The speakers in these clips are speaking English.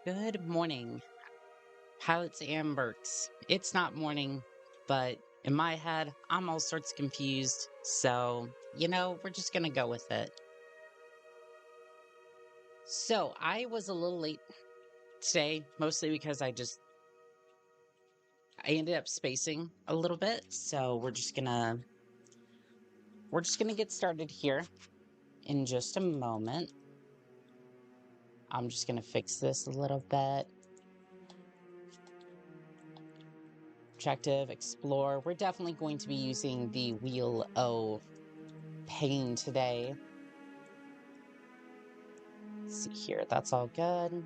Good morning, pilots and mercs. It's not morning, but in my head, I'm all sorts confused. So, we're just going to go with it. So, I was a little late today, mostly because I ended up spacing a little bit. So, we're just going to get started here in just a moment. I'm just going to fix this a little bit. Objective, explore. We're definitely going to be using the Wheel O Pain today. Let's see here, that's all good.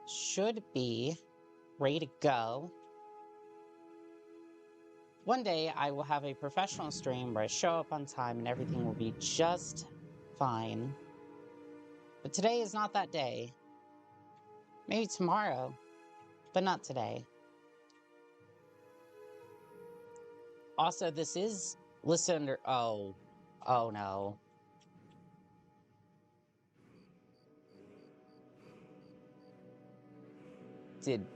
Should be ready to go. One day I will have a professional stream where I show up on time and everything will be just fine. But today is not that day. Maybe tomorrow, but not today. Also, this is listed under, oh no. Did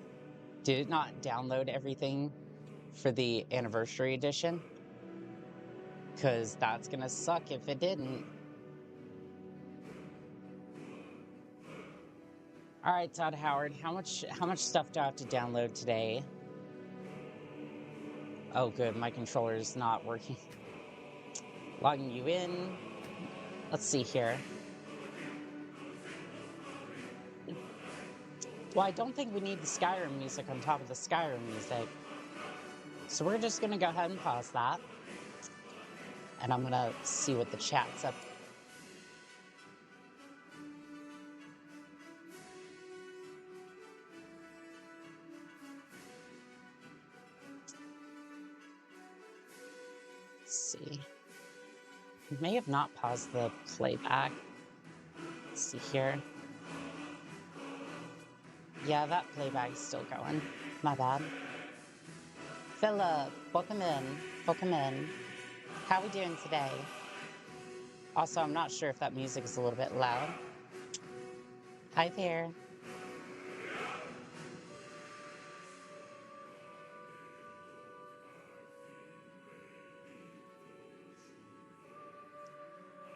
it not download everything for the anniversary edition? Because that's gonna suck if it didn't. All right, Todd Howard, how much stuff do I have to download today? Oh, good, my controller is not working. Logging you in. Let's see here. Well, I don't think we need the Skyrim music on top of the Skyrim music. So we're just gonna go ahead and pause that. And I'm gonna see what the chat's up. Let's see. May have not paused the playback. Let's see here. Yeah, that playback is still going. My bad. Philip, welcome in. Welcome in. How we doing today? Also, I'm not sure if that music is a little bit loud. Hi there.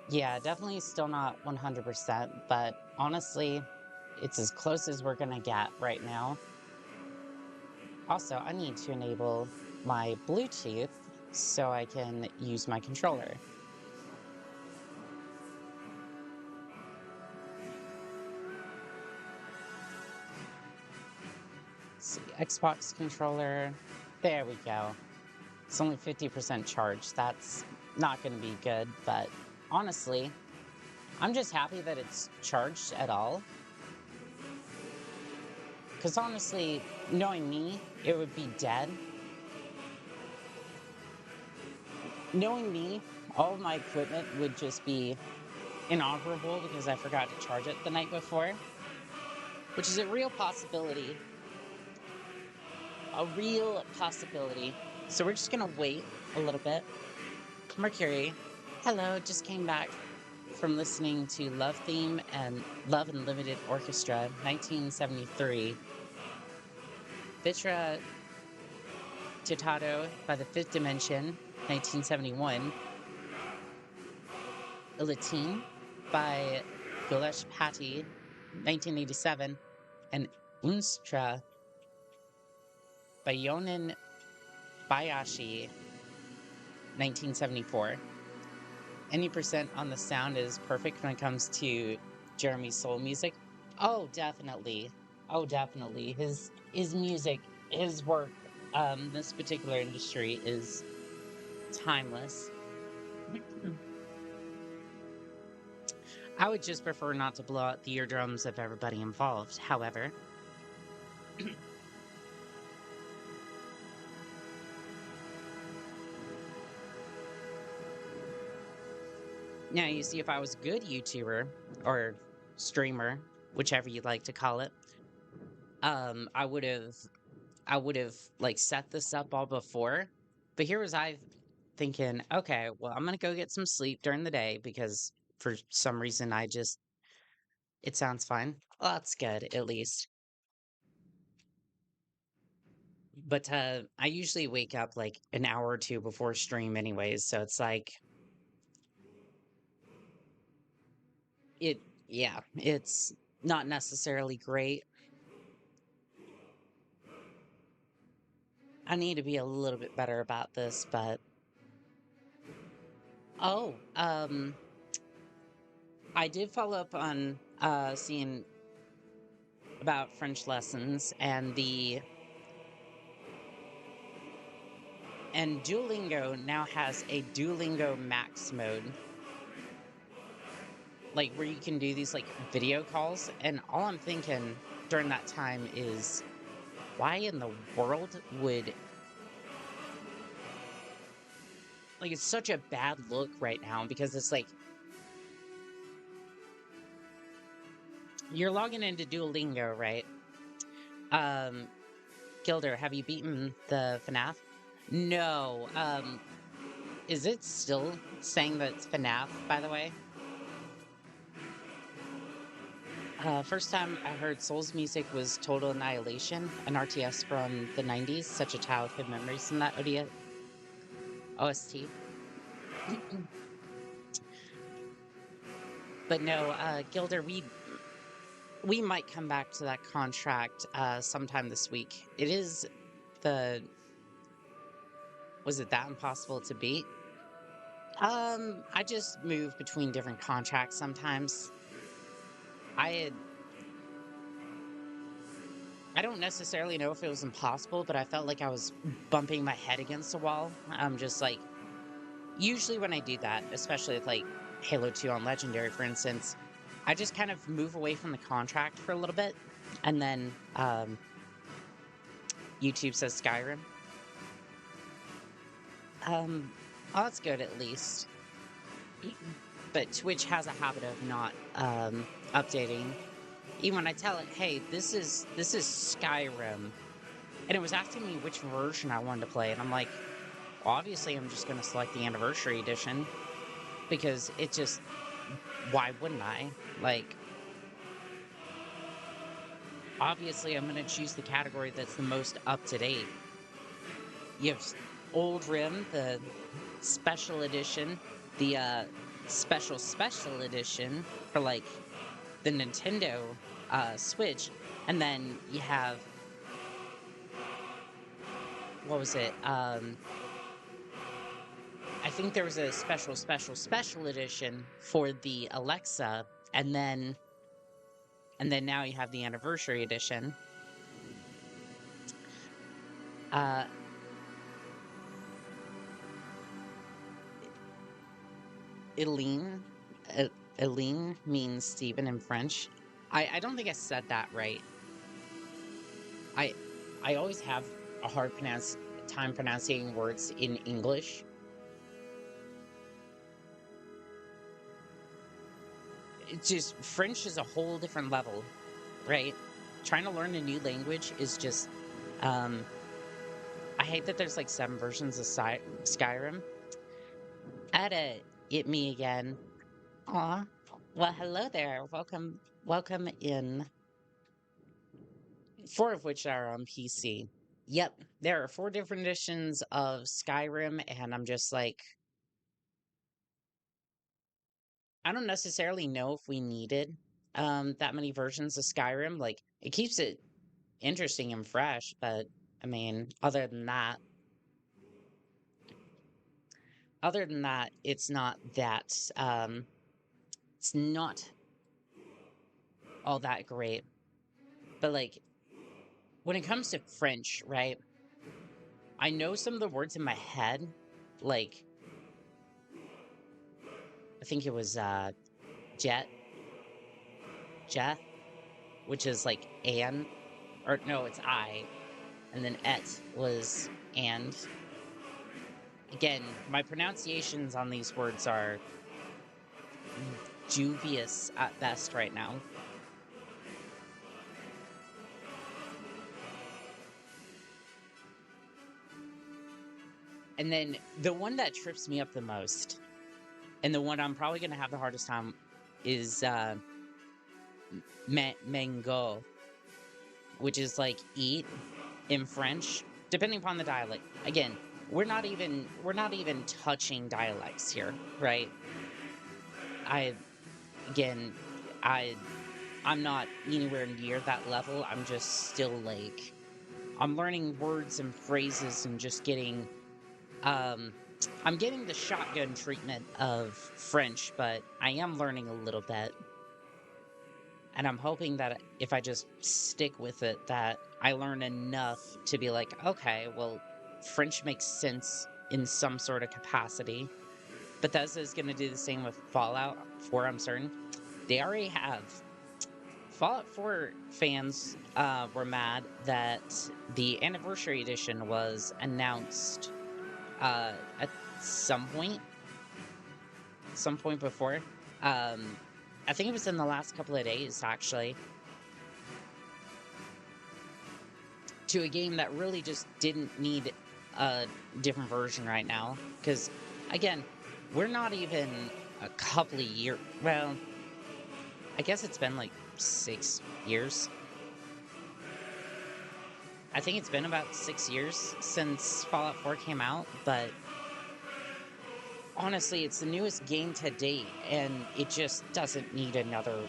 Yeah, definitely still not 100%, but honestly, it's as close as we're gonna get right now. Also, I need to enable my Bluetooth so I can use my controller. Let's see, Xbox controller. There we go. It's only 50% charged. That's not gonna be good, but honestly, I'm just happy that it's charged at all. Because honestly, knowing me, it would be dead. Knowing me, all of my equipment would just be inoperable because I forgot to charge it the night before. Which is a real possibility. A real possibility. So we're just gonna wait a little bit. Mercury, hello, just came back from listening to Love Theme and Love Unlimited Orchestra, 1973. Vitra Titato by the Fifth Dimension, 1971. Ilatine by Gulesh Patti, 1987. And Unstra by Yonan Bayashi, 1974. Any percent on the sound is perfect when it comes to Jeremy's soul music. Oh, definitely. Oh, definitely. His music, his work, this particular industry is timeless. I would just prefer not to blow out the eardrums of everybody involved, however. Now, you see, if I was a good YouTuber or streamer, whichever you'd like to call it, I would have like set this up all before. But here was I thinking, okay, well, I'm gonna go get some sleep during the day because for some reason I just It sounds fine. Well, that's good, at least. But I usually wake up like an hour or two before stream anyways, so it's like it yeah, it's not necessarily great. I need to be a little bit better about this, but oh, I did follow up on seeing about French lessons and Duolingo now has a Duolingo Max mode, like where you can do these like video calls, and all I'm thinking during that time is why in the world would, like, it's such a bad look right now because it's like you're logging into Duolingo, right? Um, Gilder, have you beaten the FNAF? No. Is it still saying that it's FNAF, by the way? First time I heard Soul's music was Total Annihilation, an RTS from the 90s. Such a childhood memories from that OST. But no, Gilder, we might come back to that contract sometime this week. It is the was it that impossible to beat? I just move between different contracts sometimes. I don't necessarily know if it was impossible, but I felt like I was bumping my head against a wall. I'm just like, usually when I do that, especially with like Halo 2 on Legendary, for instance, I just kind of move away from the contract for a little bit, and then YouTube says Skyrim. Well, that's good at least. But Twitch has a habit of not updating. Even when I tell it, hey, this is Skyrim, and it was asking me which version I wanted to play, and I'm like, well, obviously I'm just going to select the Anniversary Edition because it just, why wouldn't I? Like, obviously I'm going to choose the category that's the most up to date. You have Old Rim, the special edition, the special edition for like the Nintendo Switch, and then you have, what was it? I think there was a special edition for the Alexa, and then now you have the Anniversary Edition. Eileen, Eileen means Stephen in French. I don't think I said that right. I always have a hard time pronouncing words in English. It's just, French is a whole different level, right? Trying to learn a new language is just, I hate that there's like 7 versions of Skyrim. It me again. Aw. Well, hello there. Welcome in. 4 of which are on PC. Yep, there are 4 different editions of Skyrim, and I'm just like, I don't necessarily know if we needed that many versions of Skyrim. Like, it keeps it interesting and fresh, but I mean, other than that, it's not all that great. But like, when it comes to French, right? I know some of the words in my head, like, I think it was jet, which is like and, or no, it's I, and then et was and. Again, my pronunciations on these words are dubious at best right now. And then the one that trips me up the most, and the one I'm probably going to have the hardest time, is mango, which is like eat in French, depending upon the dialect. Again, we're not even touching dialects here, right? I again, I I'm not anywhere near that level. I'm just still like I'm learning words and phrases and just getting I'm getting the shotgun treatment of French, but I am learning a little bit. And I'm hoping that if I just stick with it, that I learn enough to be like, okay, well, French makes sense in some sort of capacity. Bethesda is going to do the same with Fallout 4, I'm certain. They already have. Fallout 4 fans were mad that the anniversary edition was announced at some point before. I think it was in the last couple of days, actually, to a game that really just didn't need a different version right now. Because, again, we're not even a couple of years. Well, I guess it's been like 6 years. I think it's been about 6 years since Fallout 4 came out, but honestly, it's the newest game to date, and it just doesn't need another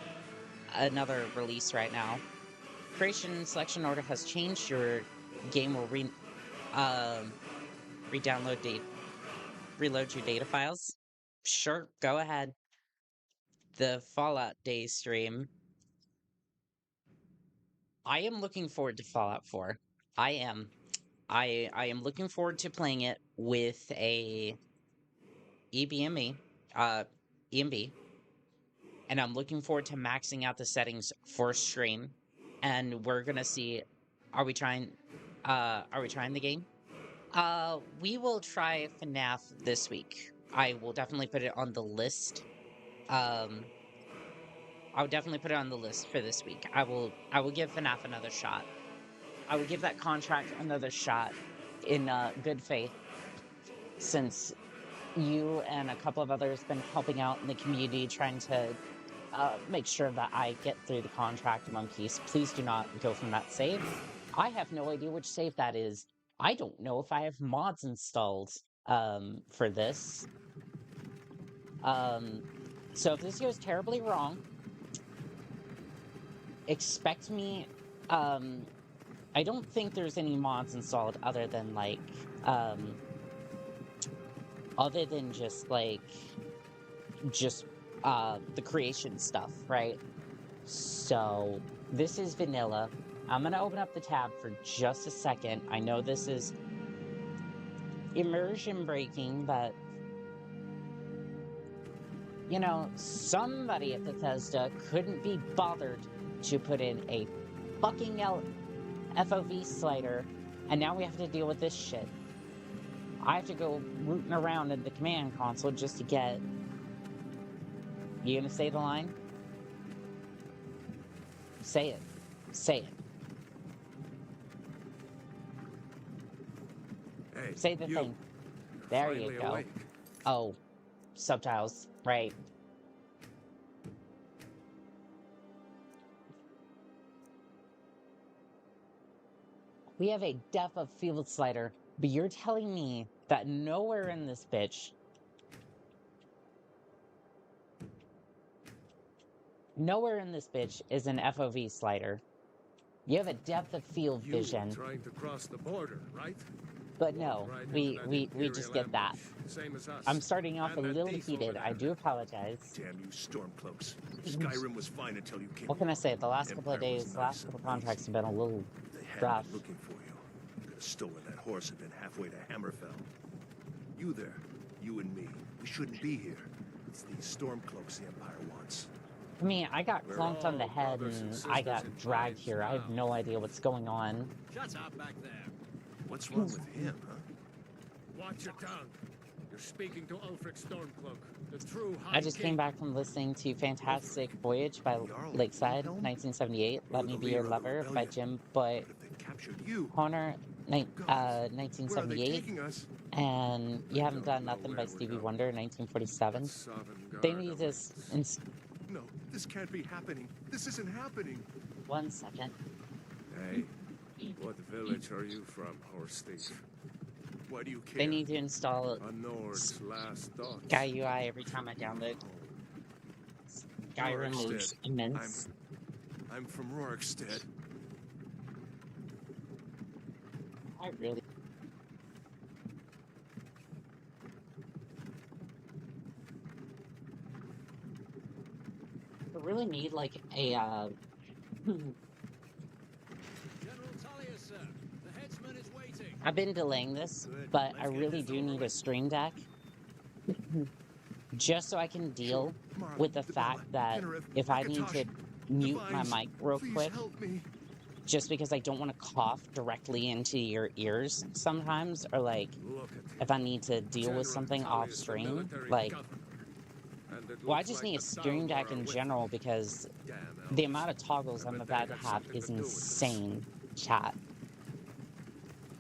release right now. Creation selection order has changed. Your game will reload your data files. Sure, go ahead. The Fallout Day stream. I am looking forward to Fallout 4. I am. I am looking forward to playing it with a EBME, EMB, and I'm looking forward to maxing out the settings for stream. And we're gonna see, are we trying the game? We will try FNAF this week. I will definitely put it on the list. I would definitely put it on the list for this week. I will give FNAF another shot. I will give that contract another shot in good faith, since you and a couple of others been helping out in the community trying to make sure that I get through the contract in one piece. Please do not go from that save. I have no idea which save that is. I don't know if I have mods installed for this. So if this goes terribly wrong, expect me. I don't think there's any mods installed other than like, just the creation stuff, right? So this is vanilla. I'm gonna open up the tab for just a second. I know this is immersion breaking, but you know, somebody at Bethesda couldn't be bothered to put in a fucking FOV slider, and now we have to deal with this shit. I have to go rooting around in the command console just to get... You gonna say the line? Say it. Say it. Hey, say the thing. There you go. Awake. Oh, subtitles, right. We have a depth of field slider, but you're telling me that nowhere in this bitch, is an FOV slider. You have a depth of field vision. You were trying to cross the border, right? But no, we just get that. Same as us. I'm starting off a little heated. I do apologize. Damn you, Stormcloaks. Skyrim was fine until you came. What can I say? The last couple of days, the last couple of contracts have been a little rough. Looking for you. Could have stolen that horse and been halfway to Hammerfell. You there, you and me. We shouldn't be here. It's these Stormcloaks the Empire wants. I mean, I got clunked on the head and I got dragged here. I have no idea what's going on. Shut up back there. What's wrong with him, huh? Watch your tongue. You're speaking to Ulfric Stormcloak, the true High I just came back from listening to Fantastic Voyage by Lakeside, 1978. Let Me Be Your Lover by Jim Boy Horner, 1978. And You Haven't Done Nothing by Stevie Wonder, 1947. They need this. No, this can't be happening. This isn't happening. 1 second. Hey, what village are you from, horse thief? Why do you care? They need to install A Nord's last thoughts. Sky UI every time I download. Skyrim is Rorikstead. immense. I'm from Rorikstead. I really... I really need, like, a, General Tullius, sir. The headsman is waiting. I've been delaying this, Good. but Let's I get really this do over need a with. stream deck. Just so I can deal Mara, with the Dibella, fact that Kenareth, if I need to Akatosh, mute my Devise, mic real please quick, help me. just because I don't want to cough directly into your ears sometimes, or like Look at him. if I need to deal General with something off Tullius, the stream, military like, governor. And it well, I looks just like need a the stream Thalmor deck are in with general because Damn the elves. amount of toggles I I'm bet about they to had have something is to do with this. insane, chat.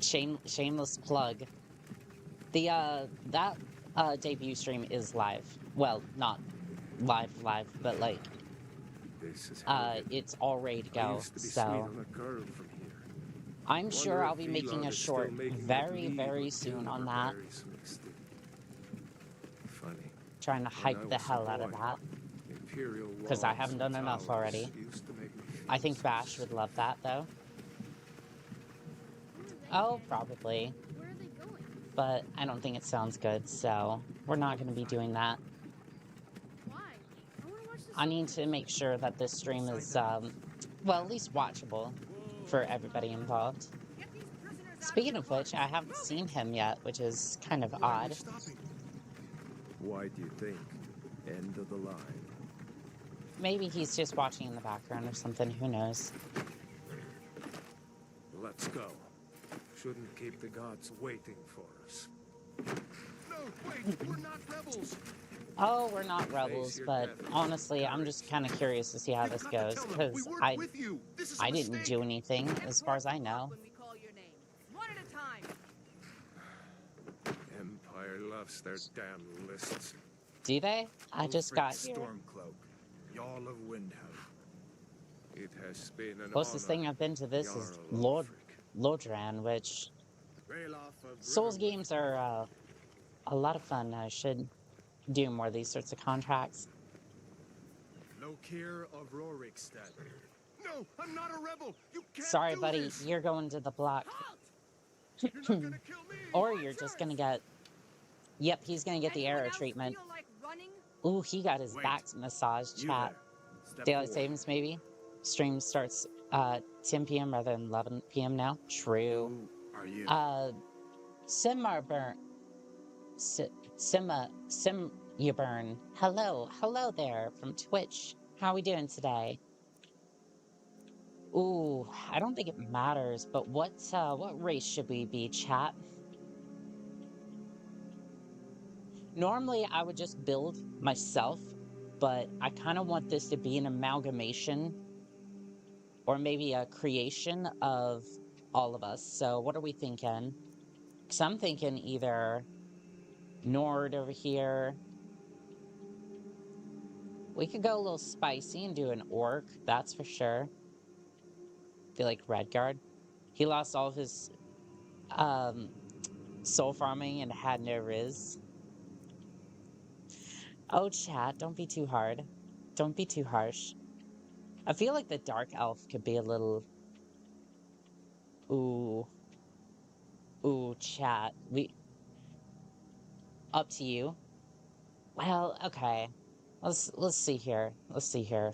Shameless plug. The, that, debut stream is live. Well, not live, but like, This is how it it's all ready to I go, used to be sweet so on a girl from here. I'm Wonder sure I'll if be making Elon a is still short making that very, lead very with soon on juniper that, berries mixed in. Funny. trying to When I hype the was a hell out of boy, that, Imperial because I walls haven't and done enough towers already. used to make me feel I think so Bash would love that, though. Oh, probably. Where are they going? But I don't think it sounds good, so we're not going to be doing that. Why? I want to watch the I need to make sure that this stream is, well, at least watchable for everybody involved. Get these prisoners out Speaking of of which, I haven't seen him yet, which is kind of Why are you odd. stopping? Why do you think? End of the line. Maybe he's just watching in the background or something, who knows. Let's go. Shouldn't keep the gods waiting for us. No, wait, we're not rebels. Oh, we're not rebels, your but death with honestly, I'm just kind of curious to see how You've this got to goes, tell them, because we weren't with you. This is a I didn't mistake. do anything, as far as I know. When we call your name, one at a time. Empire loves their damn lists. Do they? I just got here. Stormcloak, Jarl of Windhelm. It has been an Closest thing honor, I've been to this is Jarl Lord Ulfric. Lodran, which Ralof of Souls Riverwood. games are a lot of fun. I should do more of these sorts of contracts. Lokir of Rorikstead. No, I'm not a rebel. You can't Sorry, do buddy, this. you're going to the block. Halt! You're not gonna kill me. Or you're just gonna get... Yep, he's gonna get the Anyone arrow else treatment. feel like running? Ooh, he got his Wait. back massaged, You chat. there. Step Daylight forward. savings, maybe? Stream starts 10 p.m. rather than 11 p.m. now. True. Who are you? Simmerburn. Simmerburn. Hello there from Twitch. How we doing today? Ooh, I don't think it matters, but what race should we be, chat? Normally, I would just build myself, but I kind of want this to be an amalgamation, or maybe a creation of all of us. So what are we thinking? Because I'm thinking either Nord over here. We could go a little spicy and do an orc, that's for sure. Feel like Redguard. He lost all of his soul farming and had no riz. Oh, chat, don't be too hard. Don't be too harsh. I feel like the dark elf could be a little... Ooh. Ooh, chat. Up to you. Well, okay. Let's see here. Let's see here.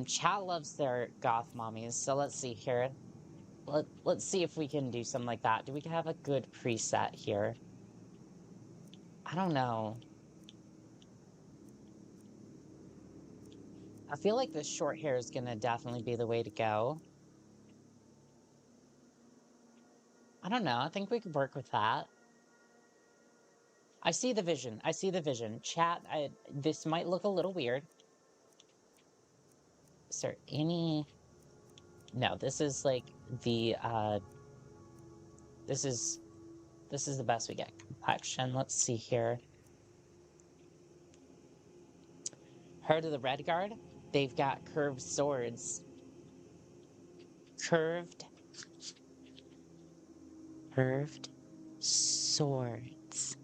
Chat loves their goth mommies, so let's see here. Let's see if we can do something like that. Do we have a good preset here? I don't know. I feel like the short hair is gonna definitely be the way to go. I don't know. I think we could work with that. I see the vision. I see the vision. Chat, this might look a little weird. Is there any... No, this is like the, this is the best we get. Complexion, let's see here. Heard of the Red Guard? They've got curved swords. Curved swords.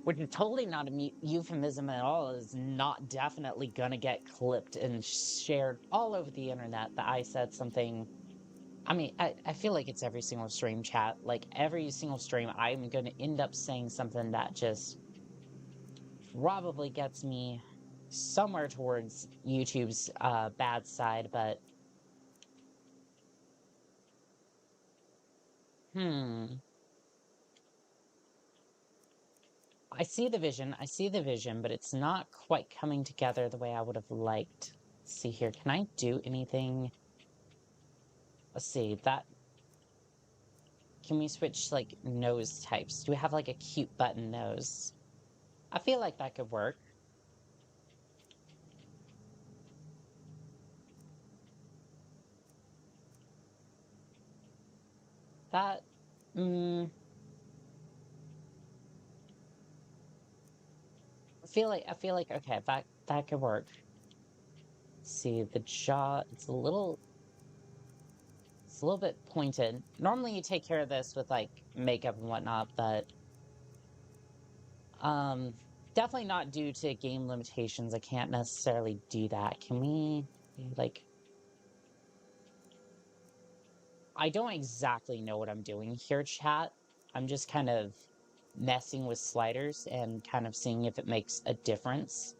Which is totally not a euphemism at all. Is not definitely gonna get clipped and shared all over the internet that I said something. I mean, I feel like it's every single stream chat. Like, every single stream, I'm gonna end up saying something that just probably gets me somewhere towards YouTube's bad side, but... I see the vision, but it's not quite coming together the way I would have liked. Let's see here, can I do anything? Let's see, that... Can we switch, like, nose types? Do we have, like, a cute button nose? I feel like that could work. That... I feel like, okay, that could work. Let's see, the jaw, it's a little bit pointed. Normally you take care of this with, like, makeup and whatnot, but... definitely not due to game limitations. I can't necessarily do that. Can we, like... I don't exactly know what I'm doing here, chat. I'm just kind of messing with sliders and kind of seeing if it makes a difference.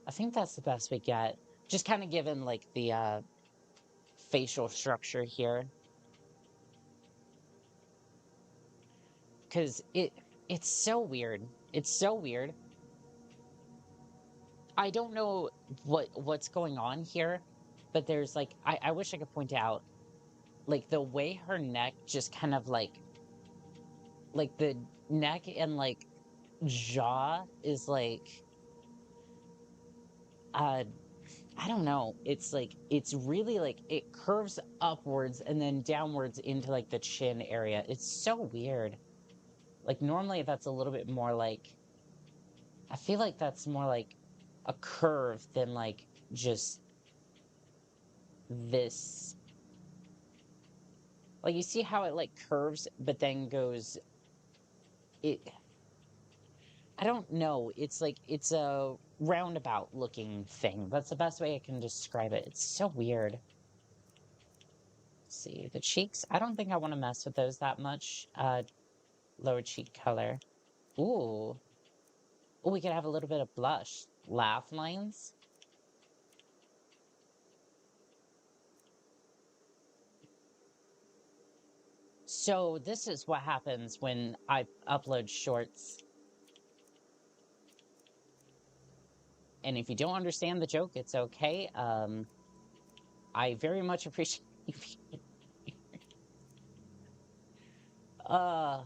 I think that's the best we get. Just kind of given, like, the, facial structure here. Because it's so weird. It's so weird. I don't know what's going on here, but there's, like, I wish I could point out, like, the way her neck just kind of, like, the neck and, like, jaw is, like, I don't know. It's, like, it's really, like, it curves upwards and then downwards into, like, the chin area. It's so weird. Like, normally that's a little bit more, like, I feel like that's more, like, a curve than, like, just this. Like, you see how it, like, curves, but then goes... I don't know. It's, like, it's a roundabout-looking thing. That's the best way I can describe it. It's so weird. Let's see, the cheeks. I don't think I want to mess with those that much. Lower cheek color. Ooh. Oh, we could have a little bit of blush. Laugh lines. So this is what happens when I upload shorts. And if you don't understand the joke, it's okay. I very much appreciate you being here.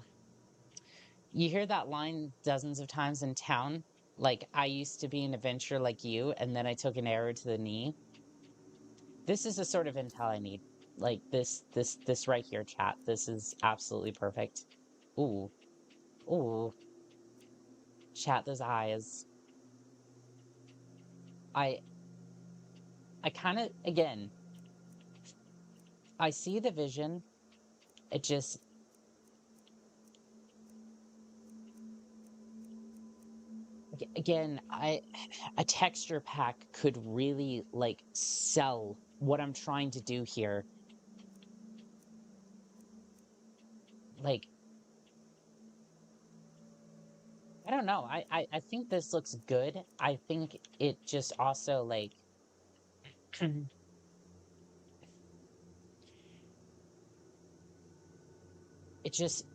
You hear that line dozens of times in town? Like, I used to be an adventurer like you, and then I took an arrow to the knee. This is the sort of intel I need. Like, this right here, chat. This is absolutely perfect. Ooh. Ooh. Chat, those eyes. I kind of, again, I see the vision. It just... Again, a texture pack could really, like, sell what I'm trying to do here. Like, I don't know. I think this looks good. I think it just also, like... it just...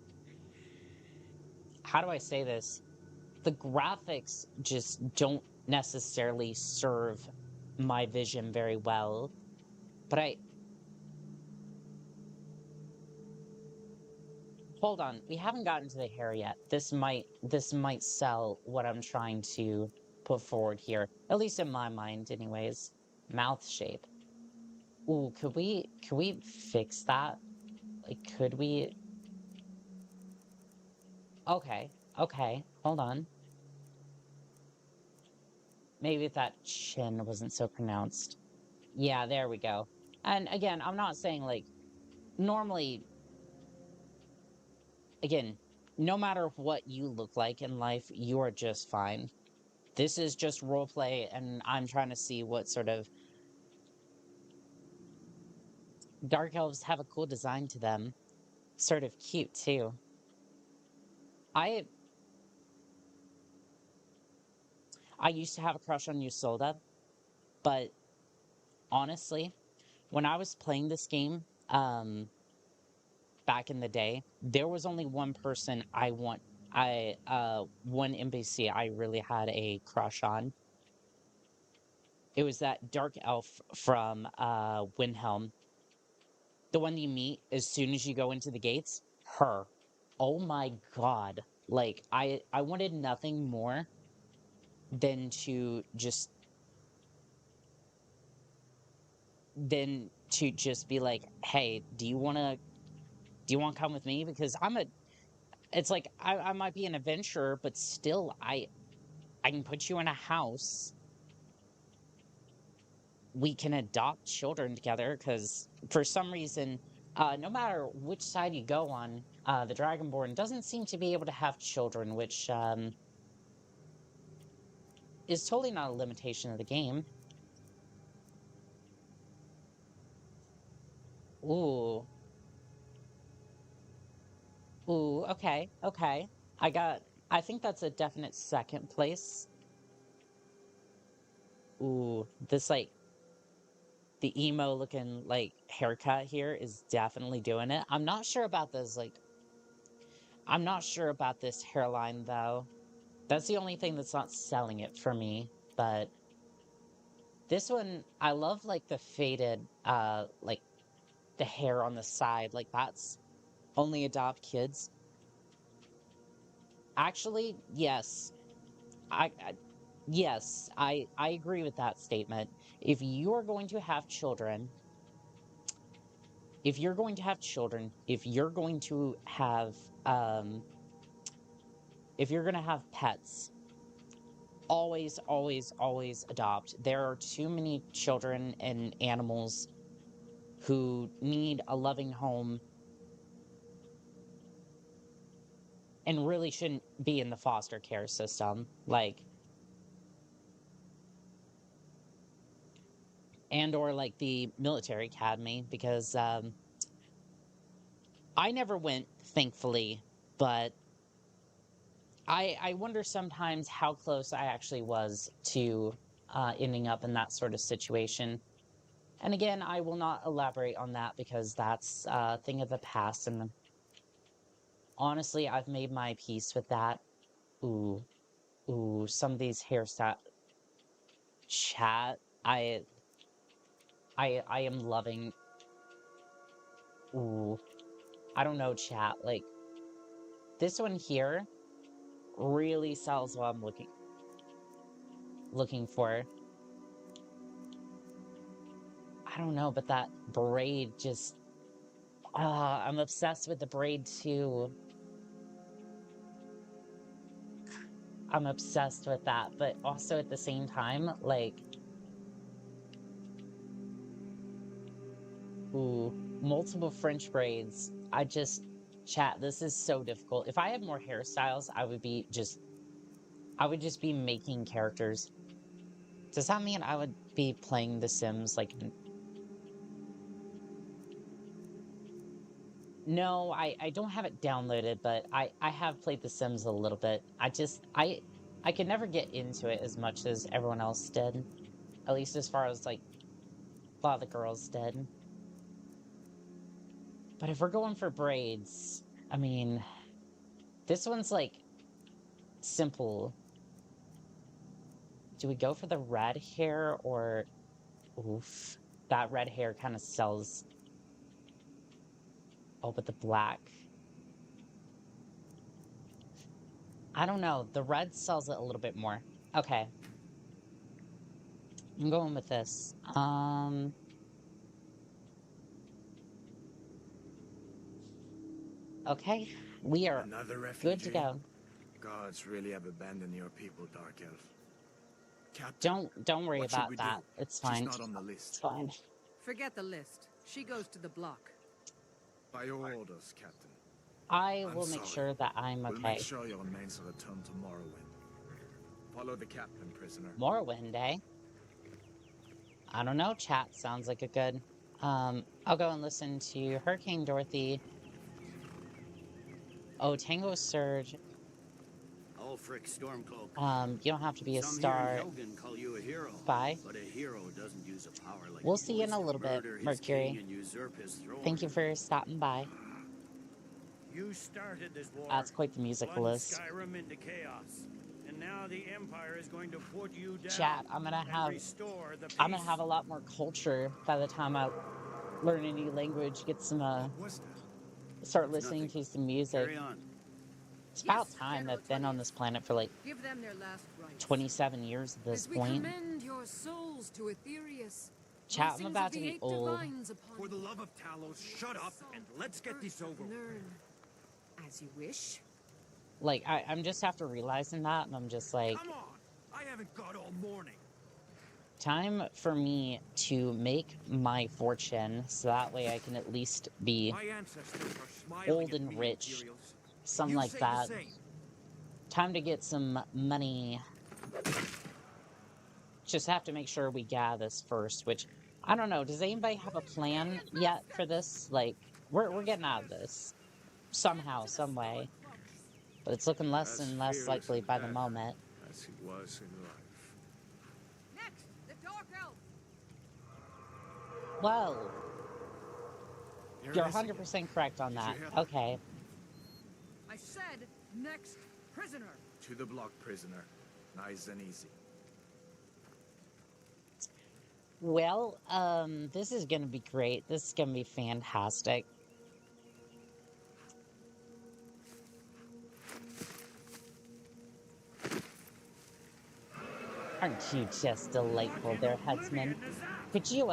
How do I say this? The graphics just don't necessarily serve my vision very well. But hold on, we haven't gotten to the hair yet. This might sell what I'm trying to put forward here. At least in my mind, anyways. Mouth shape. Ooh, could we fix that? Like, could we... Okay, okay, hold on. Maybe if that chin wasn't so pronounced. Yeah, there we go. And again, I'm not saying, like, normally, again, no matter what you look like in life, you are just fine. This is just roleplay, and I'm trying to see what sort of dark elves have a cool design to them. Sort of cute, too. I I used to have a crush on Usolda, but honestly, when I was playing this game, back in the day, there was only one person one NPC I really had a crush on. It was that dark elf from Windhelm. The one you meet as soon as you go into the gates. Her. Oh my god. Like I wanted nothing more than to just be like, "Hey, do you want to come with me?" Because it's like I might be an adventurer, but still I can put you in a house. We can adopt children together because for some reason, no matter which side you go on, the Dragonborn doesn't seem to be able to have children, which is totally not a limitation of the game. Ooh, ooh, okay, okay. I got. I think that's a definite second place. Ooh, this like the emo looking like haircut here is definitely doing it. I'm not sure about this I'm not sure about this hairline though. That's the only thing that's not selling it for me. But this one, I love like the faded, like the hair on the side. Like that's only adopt kids. Actually, yes. I yes, I agree with that statement. If you are going to have children, if you're going to have children, um if you're going to have pets, always, always, always adopt. There are too many children and animals who need a loving home and really shouldn't be in the foster care system. Like, and or like the military academy, because I never went, thankfully, but I wonder sometimes how close I actually was to ending up in that sort of situation. And again, I will not elaborate on that because that's a thing of the past. And honestly, I've made my peace with that. Ooh, ooh, some of these hairstyle chat. I am loving. Ooh, I don't know, chat. Like this one here really sells what I'm looking for. I don't know, but that braid just. I'm obsessed with the braid too. I'm obsessed with that, but also at the same time, like, ooh, multiple French braids. Chat, this is so difficult. If I had more hairstyles, I would just be making characters. Does that mean I would be playing The Sims? Like, no, I don't have it downloaded, but I have played The Sims a little bit. I could never get into it as much as everyone else did. At least as far as, like, a lot of the girls did. But if we're going for braids, I mean, this one's, like, simple. Do we go for the red hair or... Oof. That red hair kind of sells. Oh, but the black. I don't know. The red sells it a little bit more. Okay. I'm going with this. Okay. We are Another good to refugee? go. Gods really have abandoned your people, Dark Elf. Captain, Don't worry what should about we that. do? It's She's fine. not on the It's list. fine. Forget the list. She goes to the block. By your orders, Captain. I I'm will make sorry. sure that I'm We'll make okay. sure your remains are returned to Morrowind. Follow the captain, prisoner. Morrowind, eh? I don't know, chat sounds like a good. I'll go and listen to Hurricane Dorothy. Oh, Tango Surge. Ulfric Stormcloak. You don't have to be a Some here in star Helgen call you a hero. spy. But a hero doesn't use a power like We'll his see you in voice a to little bit, murder his king Mercury. and usurp his throne. Thank you for stopping by. You started this war. That's quite the musical plunged list. Skyrim into chaos. And now the Empire is going to put you down. Chat, I'm gonna have a lot more culture by the time I learn a new language, get some What was that? start listening to some music. Carry on. It's about Yes, time. General I've been on this planet for like Give them their last rites. 27 years at this As we point. commend your souls to Aetherius. Chat, I'm blessings about of to the be eight old. divines upon For the you. love of Talos, shut up and let's get this over with. Learn as you wish. Like I'm just after realizing that, and I'm just like, Come on! I haven't got all morning. time for me to make my fortune, so that way I can at least be My ancestors are smiling old at and me, rich, Imperials. something You like say that. the same. Time to get some money. Just have to make sure we gather this first, which I don't know. Does anybody have a plan yet for this? Like, we're getting out of this somehow, some way, but it's looking less As and less fearless likely in by the death moment. as he was in life. Next, the Dark Elf. Well, Here you're it is again. 100% correct on Did you that. hear that? Okay. I said next prisoner. To the block, prisoner. Nice and easy. Well, this is gonna be great. This is gonna be fantastic. Aren't you just delightful there, headsman? Could you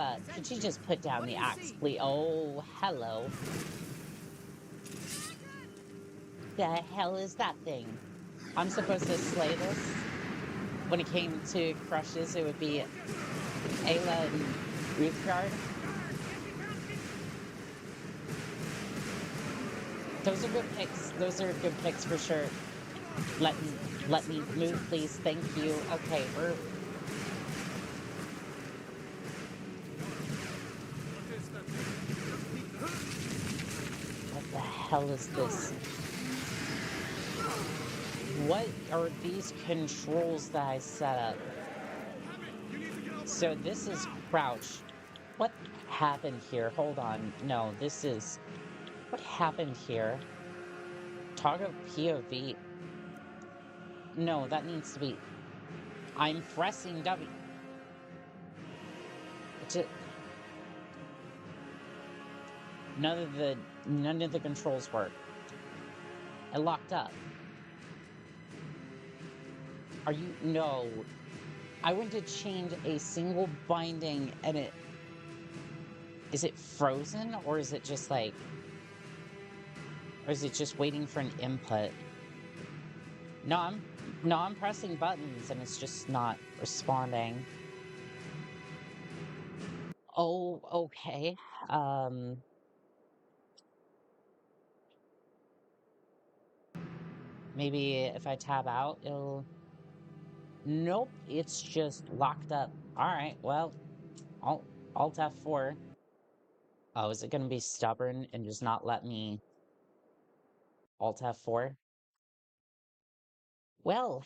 just put down the axe, please? Oh, hello. The hell is that thing? I'm supposed to slay this? When it came to crushes, it would be Ayla and Ruthgard. Those are good picks. Those are good picks for sure. Let me move, please. Thank you. Okay, we're... What the hell is this? What are these controls that I set up? So this is crouch. What happened here? Hold on. No, this is... What happened here? Toggle POV. No, that needs to be... I'm pressing W. None of the controls work. I locked up. Are you... No. I went to change a single binding and it... Is it frozen or is it just like... Or is it just waiting for an input? No, I'm pressing buttons and it's just not responding. Oh, okay. Maybe if I tab out, it'll... Nope, it's just locked up. Alright, well, Alt F4. Oh, is it gonna be stubborn and just not let me Alt F4? Well,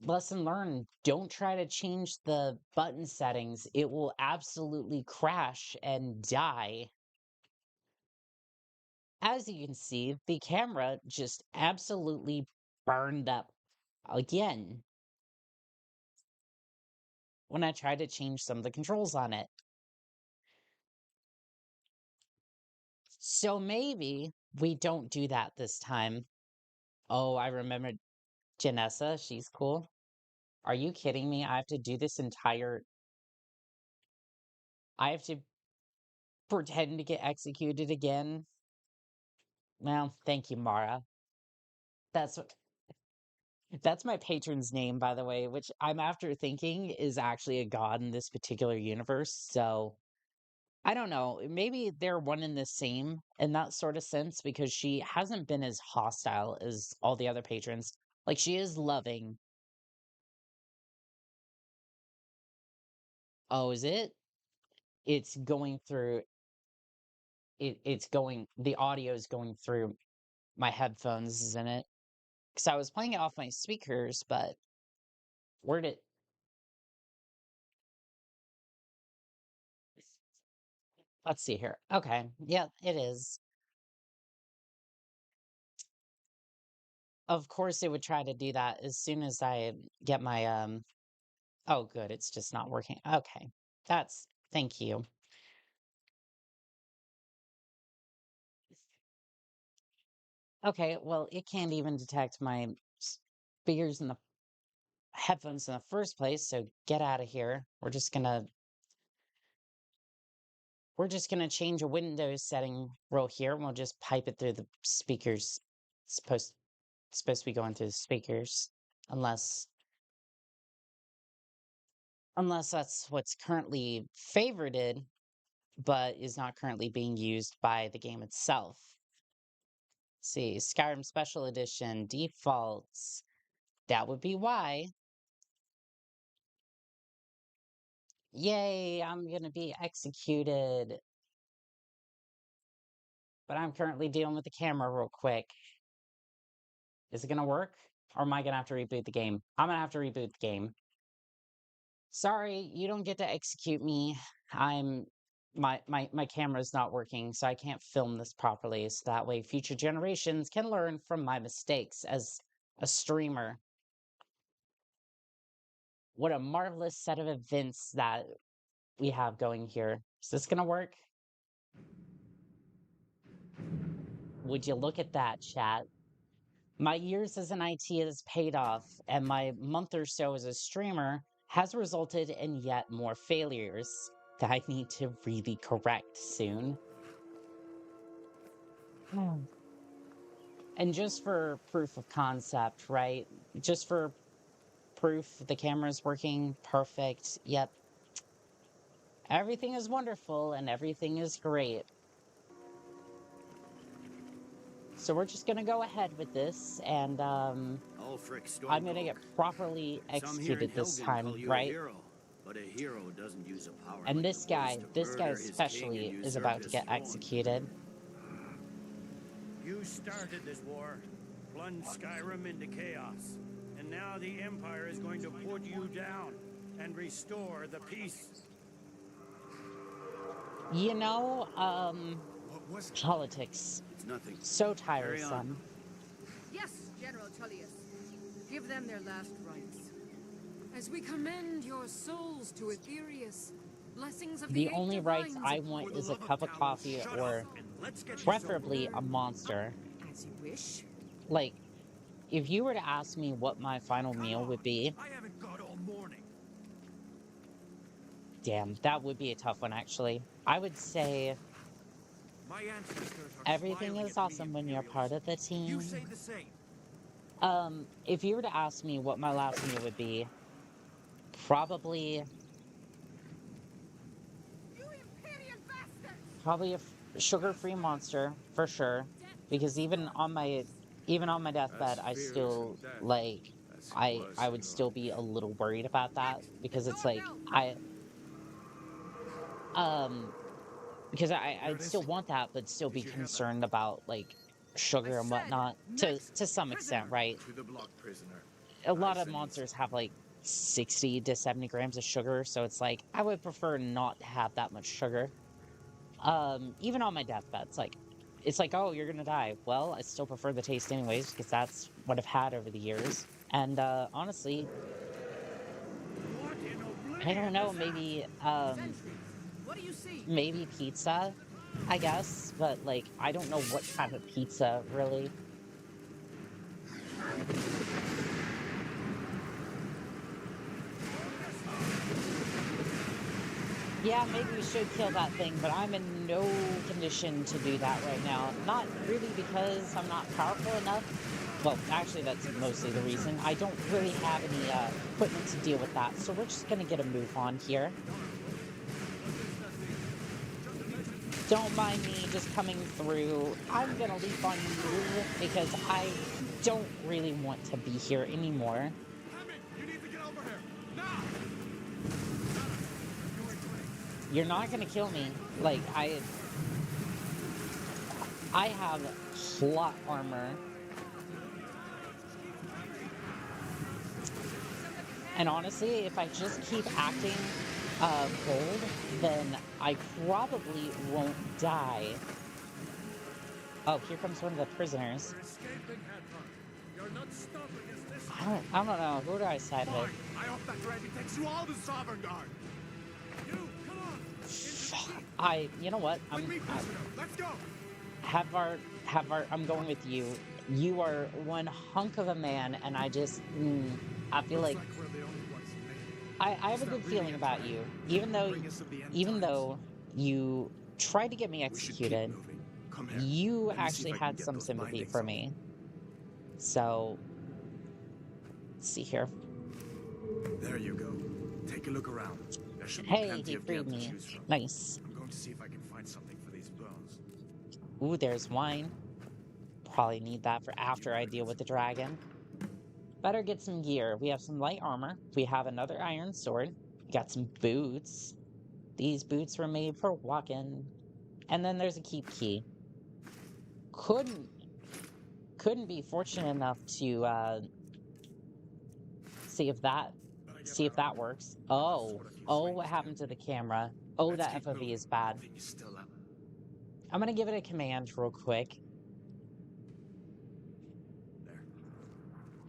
lesson learned. Don't try to change the button settings. It will absolutely crash and die. As you can see, the camera just absolutely burned up again when I tried to change some of the controls on it. So maybe we don't do that this time. Oh, I remember Janessa. She's cool. Are you kidding me? I have to do this entire... I have to pretend to get executed again? Well, thank you, Mara. That's that's my patron's name, by the way, which I'm after thinking is actually a god in this particular universe. So I don't know. Maybe they're one and the same in that sort of sense because she hasn't been as hostile as all the other patrons. Like she is loving. Oh, is it? It's going through it's going the audio is going through my headphones, isn't it? Because I was playing it off my speakers, but where did let's see here. Okay. Yeah, it is. Of course it would try to do that as soon as I get my oh good, it's just not working. Okay. That's thank you. Okay, well, it can't even detect my speakers in the headphones in the first place, so get out of here. We're just gonna change a Windows setting real here, and we'll just pipe it through the speakers. It's supposed to be going through the speakers, unless that's what's currently favorited, but is not currently being used by the game itself. See, Skyrim Special Edition defaults. That would be why. Yay, I'm gonna be executed. But I'm currently dealing with the camera real quick. Is it gonna work? Or am I gonna have to reboot the game? I'm gonna have to reboot the game. Sorry, you don't get to execute me. I'm my camera's not working, so I can't film this properly, so that way future generations can learn from my mistakes as a streamer. What a marvelous set of events that we have going here. Is this gonna work? Would you look at that, chat? My years as an IT has paid off, and my month or so as a streamer has resulted in yet more failures that I need to really correct soon. Hmm. And just for proof of concept, right? Just for proof the camera's working perfect. Yep. Everything is wonderful and everything is great. So we're just gonna go ahead with this, and Ulfric I'm gonna get Stormcloak. properly Some here in executed this Helgen time, call you a right? hero, but a hero doesn't use a power And like this the Voice guy, to this guy murder his king and especially is usurp about to his get throne. executed. You started this war, plunged Skyrim into chaos, and now the Empire is going to put you down and restore the peace. You know, What was it? politics. It's nothing. So Carry on. tiresome. Yes, General Tullius. Give them their last rites. As we commend your souls to Aetherius, blessings of The the eight only rights divines. I want is a cup of coffee or Let's get you some preferably a monster. As you wish. Like, if you were to ask me what my final meal would be, I haven't got all morning. damn, that would be a tough one actually. I would say My ancestors are everything smiling is at me, awesome when you're part of the You team. say the same. If you were to ask me what my last meal would be, probably You Imperial bastards! probably a sugar-free monster for sure, because even on my deathbed, I fearless still in death. like That's I would still be a little worried about that because it's like um because I'd still want that, but still be Did you hear that? concerned about like sugar I and said, whatnot next to some extent, prisoner. right? To the block, prisoner. A lot Nice of and monsters easy. have like 60 to 70 grams of sugar, so it's like I would prefer not to have that much sugar. Even on my deathbed, it's like, oh, you're gonna die. Well, I still prefer the taste anyways, because that's what I've had over the years. And honestly, What in I don't oblivion know, is that? Sentries, what do you see? maybe pizza, I guess, but like I don't know what kind of pizza really. Yeah, maybe we should kill that thing, but I'm in no condition to do that right now. Not really because I'm not powerful enough. Well, actually, that's mostly the reason. I don't really have any equipment to deal with that, so we're just gonna get a move on here. Don't mind me just coming through. I'm gonna leap on you because I don't really want to be here anymore. You need to get over here. Now! You're not gonna kill me. Like, I have plot armor. And honestly, if I just keep acting bold, then I probably won't die. Oh, here comes one of the prisoners. You're escaping, Headhunter. You're not stopping us this I don't know. Who do I side Fine. with? I hope that dragon takes you all to Sovereign Guard. You, come on. You know what? Bring me prisoner. Let's go. Havar, I'm going with you. You are one hunk of a man, and I just, I feel like we're the only ones who made it. I have a good feeling about you, even though you tried to get me executed. Come here. You Let me see actually if I can had get some those sympathy bindings for off. me. So, let's see here. There you go. Take a look around. There should be Hey, plenty he of gear freed to me. choose from. Nice. I'm going to see if I can find something for these bones. Ooh, there's wine. Probably need that for after I deal with the dragon. Better get some gear. We have some light armor. We have another iron sword. We got some boots. These boots were made for walking. And then there's a keep key. Couldn't be fortunate enough to see if that works. Oh, what happened to the camera? Oh, that FOV is bad. You're still up. I'm gonna give it a command real quick. There.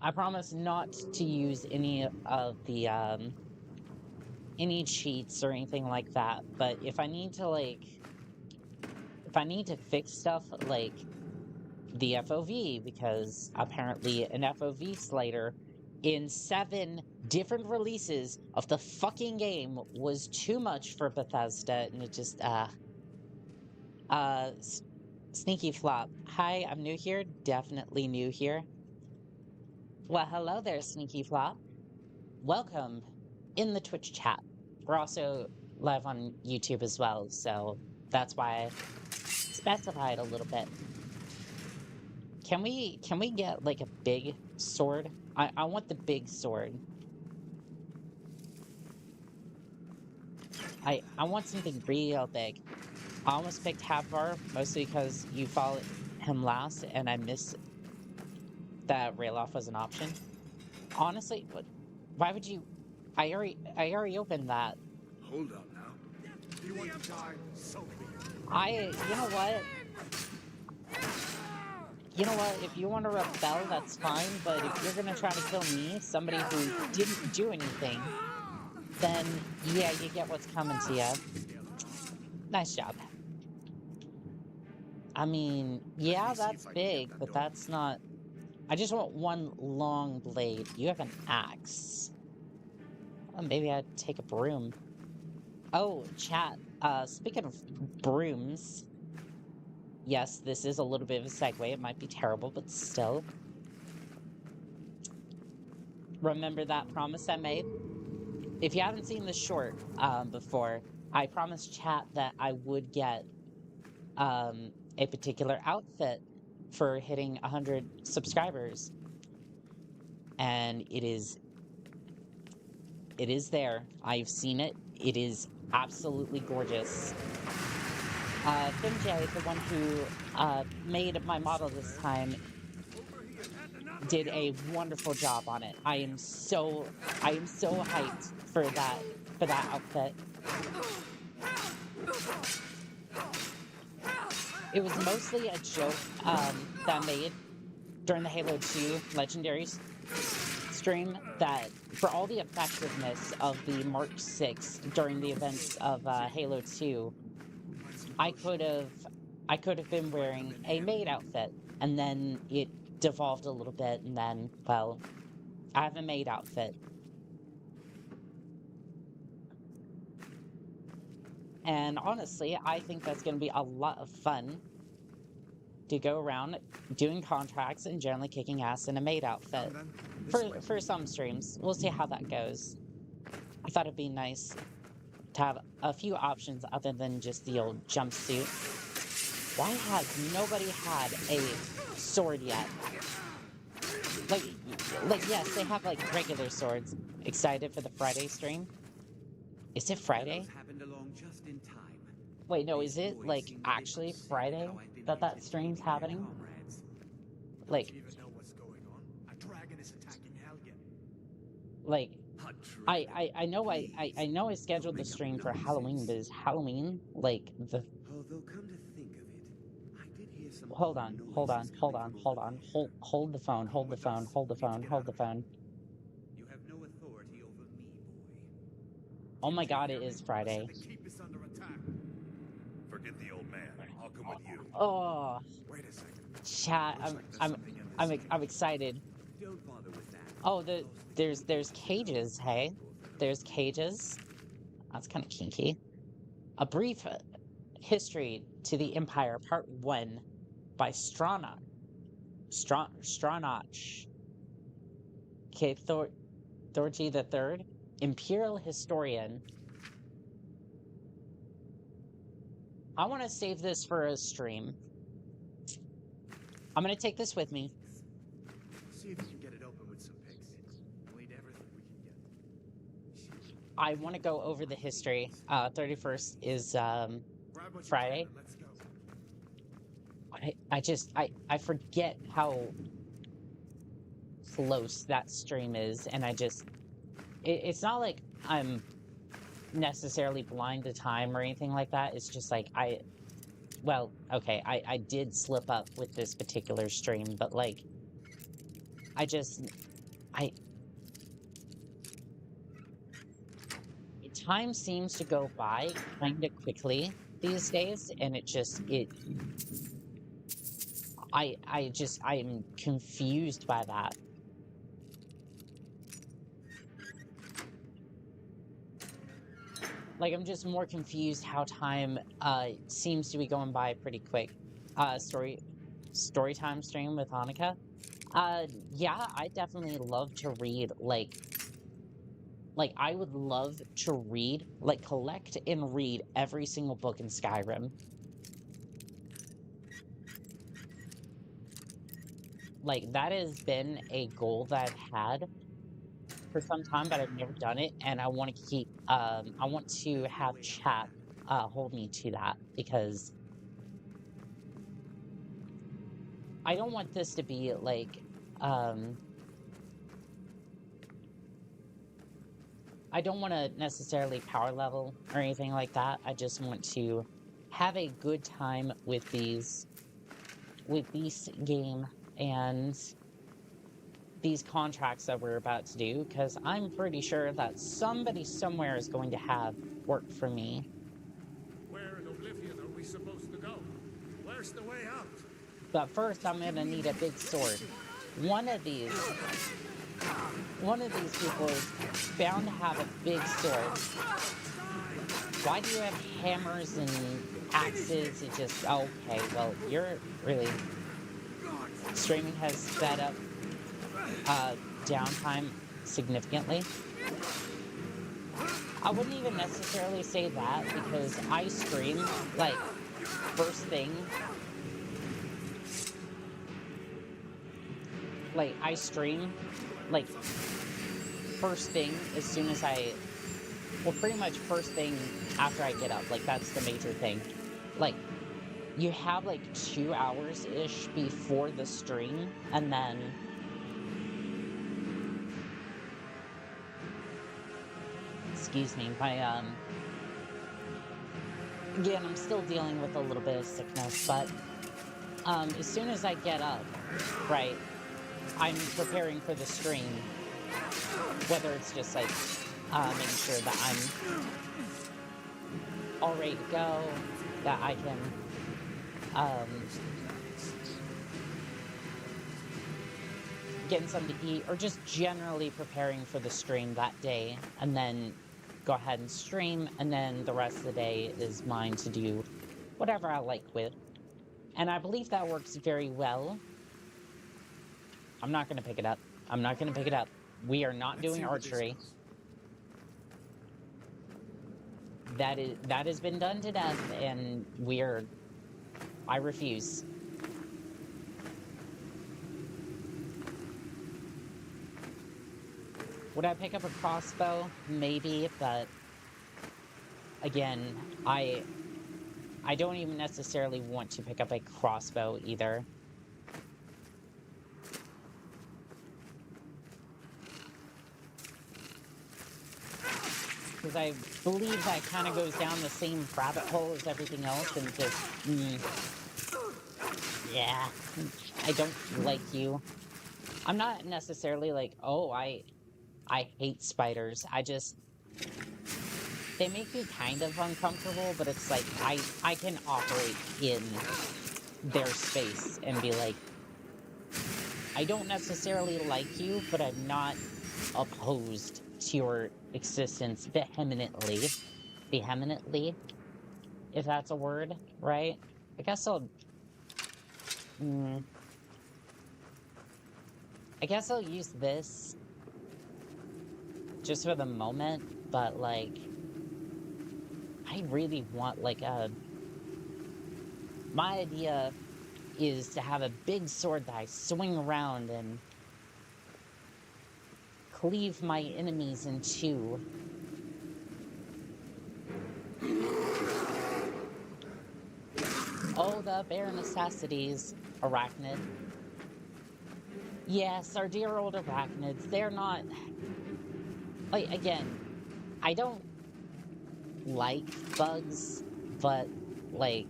I promise not to use any of the any cheats or anything like that, but if I need to fix stuff like the FOV, because apparently an FOV slider in 7 different releases of the fucking game was too much for Bethesda, and it just Sneaky Flop. Hi, I'm new here. Definitely new here. Well, hello there, Sneaky Flop. Welcome in the Twitch chat. We're also live on YouTube as well, so that's why I specified a little bit. Can we get like a big sword? I want the big sword. I want something real big. I almost picked Havar, mostly because you followed him last, and I missed that rail off was an option. Honestly, why would you? I already opened that. Hold up now. If you want to die, so be it. You know what? You know what? If you want to rebel, that's fine. But if you're gonna try to kill me, somebody who didn't do anything, then yeah, you get what's coming to you. Nice job. I mean, yeah, that's big, but that's not... I just want one long blade. You have an axe. Oh, maybe I'd take a broom. Oh, chat. Speaking of brooms... Yes, this is a little bit of a segue. It might be terrible, but still. Remember that promise I made? If you haven't seen the short before, I promised chat that I would get a particular outfit for hitting 100 subscribers. And it is there. I've seen it. It is absolutely gorgeous. FimJ, the one who made my model this time, did a wonderful job on it. I am so hyped for that outfit. It was mostly a joke that I made during the Halo 2 Legendary stream, that for all the effectiveness of the Mark 6 during the events of Halo 2, I could have been wearing a maid outfit, and then it devolved a little bit, and then, well, I have a maid outfit. And honestly, I think that's going to be a lot of fun to go around doing contracts and generally kicking ass in a maid outfit. Come then. This way. For some streams, we'll see how that goes. I thought it'd be nice to have a few options other than just the old jumpsuit. Why has nobody had a sword yet? Like yes, they have like regular swords. Excited for the Friday stream? Is it Friday? Happened along just in time. Wait, no, is it like actually Friday that stream's happening? Like, Don't you even know what's going on? A dragon is attacking Helgen. like I know I know I scheduled the stream for Halloween, but is Halloween like the Although come to think of it, I did hear some hold on, hold the phone, hold the phone. You have no authority over me, boy. Oh my god, it is Friday. Keep us under attack. Forget the old man. I'll come with you. Oh, Wait a second. chat, Looks like there's something in this I'm excited. Don't bother with that. Oh, there's cages, hey? There's cages. That's kind of kinky. A brief history to the Empire, Part 1 by Stronach. Okay, Thorgy the Third, Imperial Historian. I want to save this for a stream. I'm going to take this with me. See if you can get it open with some picks. We'll need everything we can get. I want to go over the history. 31st is Grab what you Friday. can and let's go. I forget how close that stream is, and it's not like I'm necessarily blind to time or anything like that. It's just like well, okay, I did slip up with this particular stream, but like time seems to go by kind of quickly these days, and I'm confused by that. Like, I'm just more confused how time seems to be going by pretty quick. Story time stream with Hanukkah. Yeah, I definitely love to read, like I would love to read, like, collect and read every single book in Skyrim. Like, that has been a goal that I've had for some time, but I've never done it, and I want to keep, I want to have chat, hold me to that, because I don't want this to be, like, I don't want to necessarily power level or anything like that. I just want to have a good time with this game and these contracts that we're about to do, because I'm pretty sure that somebody somewhere is going to have work for me. Where in Oblivion are we supposed to go? Where's the way out? But first, I'm going to need a big sword. One of these people is bound to have a big sword. Why do you have hammers and axes? It just, okay, well, you're really... Streaming has sped up downtime significantly. I wouldn't even necessarily say that, because I stream, like, first thing. Like, I stream, like, first thing as soon as well, pretty much first thing after I get up. Like, that's the major thing. Like, you have, like, 2 hours-ish before the stream, and then... Excuse me, my, again, I'm still dealing with a little bit of sickness, but, as soon as I get up, right, I'm preparing for the stream, whether it's just, like, making sure that I'm all ready to go, that I can, getting something to eat, or just generally preparing for the stream that day, and then go ahead and stream, and then the rest of the day is mine to do whatever I like with. And I believe that works very well. I'm not going to pick it up. I'm not going to pick it up. We are not doing archery. That has been done to death, and I refuse. Would I pick up a crossbow? Maybe, but again, I don't even necessarily want to pick up a crossbow either. Because I believe that kind of goes down the same rabbit hole as everything else, and just, yeah, I don't like you. I'm not necessarily like, oh, I hate spiders. They make me kind of uncomfortable, but it's like, I can operate in their space and be like, I don't necessarily like you, but I'm not opposed to your existence vehemently, if that's a word, right? I guess I'll use this just for the moment, but like, I really want like my idea is to have a big sword that I swing around and cleave my enemies in two. Oh, the bare necessities, arachnid. Yes, our dear old arachnids, they're not... Like, again, I don't like bugs, but, like...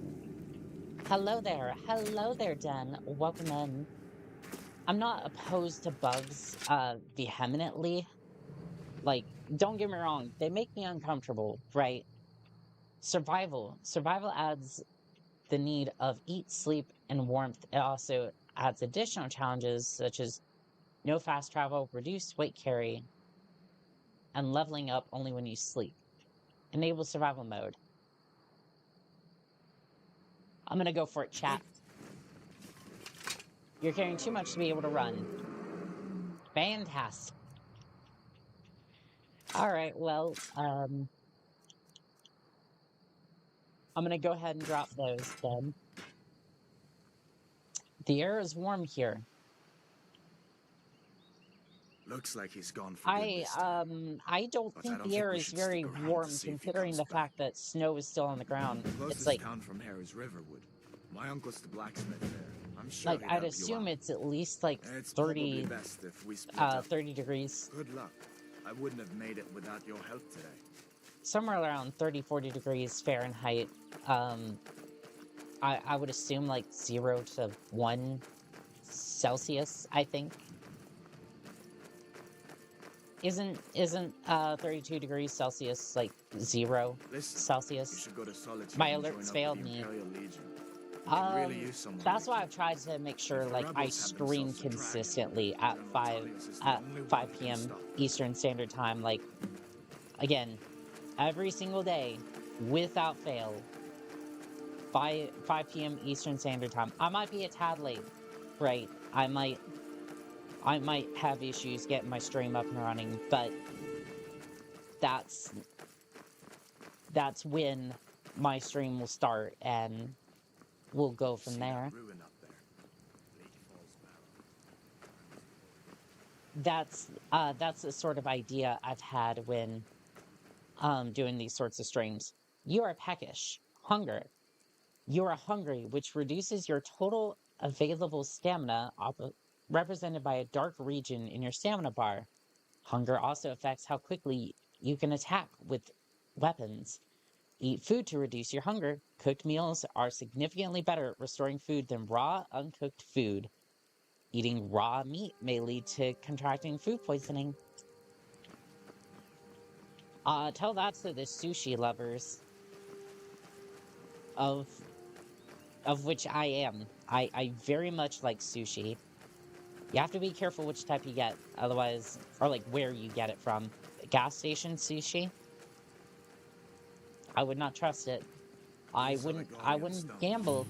Hello there, Den. Welcome in. I'm not opposed to bugs, vehemently. Like, don't get me wrong, they make me uncomfortable, right? Survival adds the need of eat, sleep, and warmth. It also adds additional challenges such as no fast travel, reduced weight carry, and leveling up only when you sleep. Enable survival mode. I'm gonna go for it, chat. You're carrying too much to be able to run. Fantastic. Alright, well, I'm gonna go ahead and drop those then. The air is warm here. Looks like he's gone for good this time. I don't But I think don't the think air we is should very stick around to warm see if he considering comes the back. fact that snow is still on the ground. Closest It's like, town from here is Riverwood. My uncle's the blacksmith there. I'm sure like he'd I'd help you assume out. it's at least like It's probably 30, best if we split up. 30 degrees. Good luck. I wouldn't have made it without your help today. Somewhere around 30, 40 degrees Fahrenheit. I would assume like 0 to 1 Celsius, I think. Isn't 32 degrees Celsius like 0 Listen, Celsius? you should go to Solitude My and alerts join failed up with the me. Imperial Legion. We could really use someone That's like why you. I've tried to make sure If the like I rebels have stream themselves a dragon, consistently at General 5 Tullius is the only one who can p.m. stop them. Eastern Standard Time. Like, again, every single day, without fail, 5 p.m. Eastern Standard Time. I might be a tad late, right? I might have issues getting my stream up and running, but that's when my stream will start, and we'll go from See there. that ruin up there? Lake Falls Barrow. That's the sort of idea I've had when doing these sorts of streams. You are peckish. Hunger. You are hungry, which reduces your total available stamina, represented by a dark region in your stamina bar. Hunger also affects how quickly you can attack with weapons. Eat food to reduce your hunger. Cooked meals are significantly better at restoring food than raw, uncooked food. Eating raw meat may lead to contracting food poisoning. Tell that to the sushi lovers. Of which I am. I very much like sushi. You have to be careful which type you get, otherwise, or like where you get it from. Gas station sushi? I would not trust it. I These are the wouldn't Guardian stones. gamble.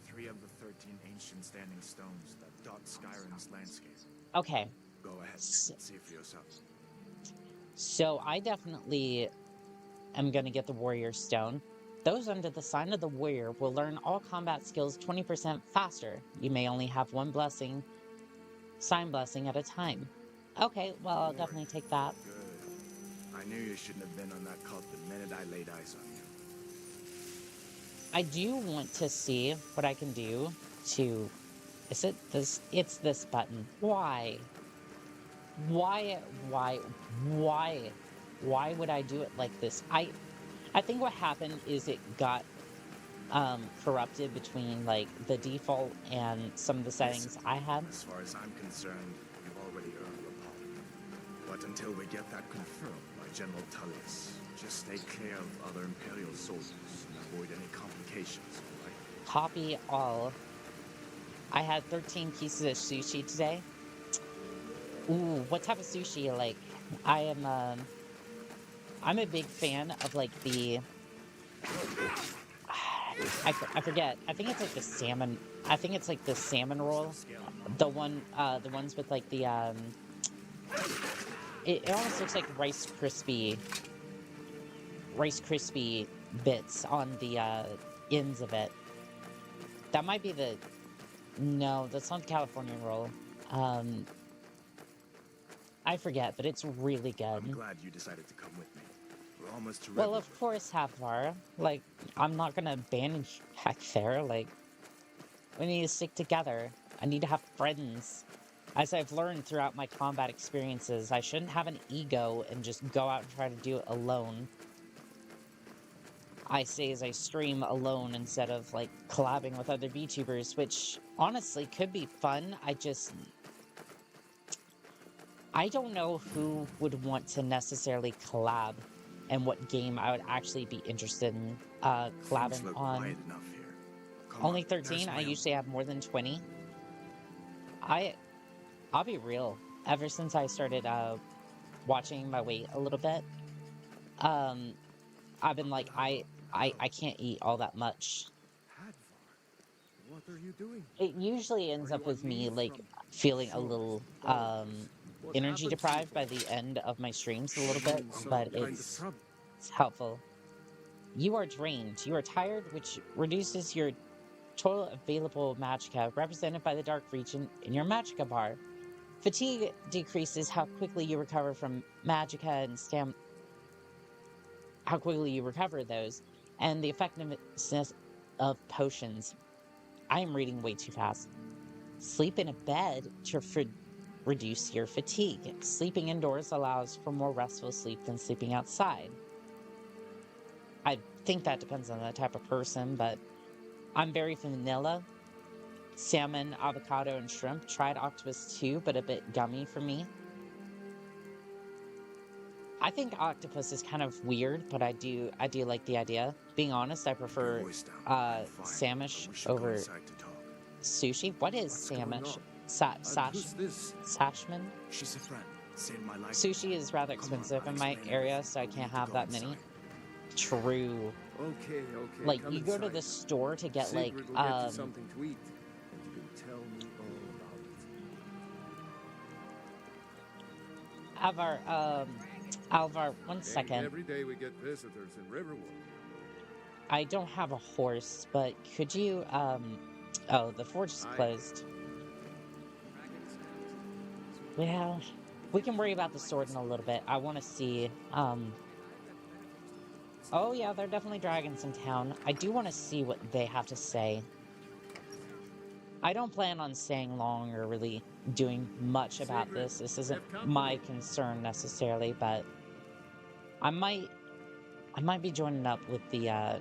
3 of the 13 ancient standing stones that dot Skyrim's landscape. Okay. Go ahead, S- see for yourself. So I definitely am going to get the Warrior Stone. Those under the sign of the Warrior will learn all combat skills 20% faster. You may only have one blessing, sign blessing at a time. Okay, well, I'll definitely take that. Good. I knew you shouldn't have been on that cult the minute I laid eyes on you. I do want to see what I can do to... Is it this? It's this button. Why? Why would I do it like this? I think what happened is it got corrupted between like the default and some of the settings I had. As far as I'm concerned, you've already earned your pardon. But until we get that confirmed by General Tullius, just stay clear of other Imperial soldiers and avoid any complications, alright? Copy all. I had 13 pieces of sushi today. Ooh, what type of sushi you like? I'm a big fan of like the I forget. I think it's like the salmon. I think it's like the salmon roll. The ones with like the it almost looks like Rice Krispie bits on the ends of it. That might be the... No, that's not the Californian roll. I forget, but it's really good. I'm glad you decided to come with me. We're almost to Well, Redwood. of course, Afar. Like, I'm not gonna abandon you back there. Like, we need to stick together. I need to have friends. As I've learned throughout my combat experiences, I shouldn't have an ego and just go out and try to do it alone. I say as I stream alone instead of, like, collabing with other VTubers, which, honestly, could be fun. I don't know who would want to necessarily collab and what game I would actually be interested in Things collabing look on. quiet enough here. Come Only on, there's 13? my I own. usually have more than 20. I'll be real. Ever since I started watching my weight a little bit, I've been like, I can't eat all that much. Hadvar, what are you doing? It usually ends Are up you with on me, leave like, from feeling a shore, little, borders? What energy happened to deprived you? by the end of my streams a little bit, In some but kind of it's trouble. helpful. You are drained. You are tired, which reduces your total available magicka, represented by the dark region in your magicka bar. Fatigue decreases how quickly you recover from magicka and how quickly you recover those, and the effectiveness of potions. I am reading way too fast. Sleep in a bed to reduce your fatigue. Sleeping indoors allows for more restful sleep than sleeping outside. I think that depends on the type of person, but I'm very vanilla. Salmon, avocado, and shrimp. Tried octopus too, but a bit gummy for me. I think octopus is kind of weird, but I do like the idea. Being honest, I Keep your prefer voice down. I'm fine, samish but we should go over inside to talk. sushi. What is What's going samish? on? And who's this? Sashman? She's a friend. Saved my life. Sushi is rather Come on, expensive I'll in my explain area, everything, so I but we can't need to have go that many. inside. True. Okay. Like, come you go to inside. the store to get, like, Sigrid will get you something to eat, and you can tell me all about it. Alvar, one Ain't second. Every day we get visitors in Riverwood. I don't have a horse, but could you, oh, the forge is closed. Well, we can worry about the sword in a little bit. I want to see, oh yeah, there are definitely dragons in town. I do want to see what they have to say. I don't plan on staying long or really doing much about Sigrid, this. This isn't have company. my concern necessarily, but I might be joining up with the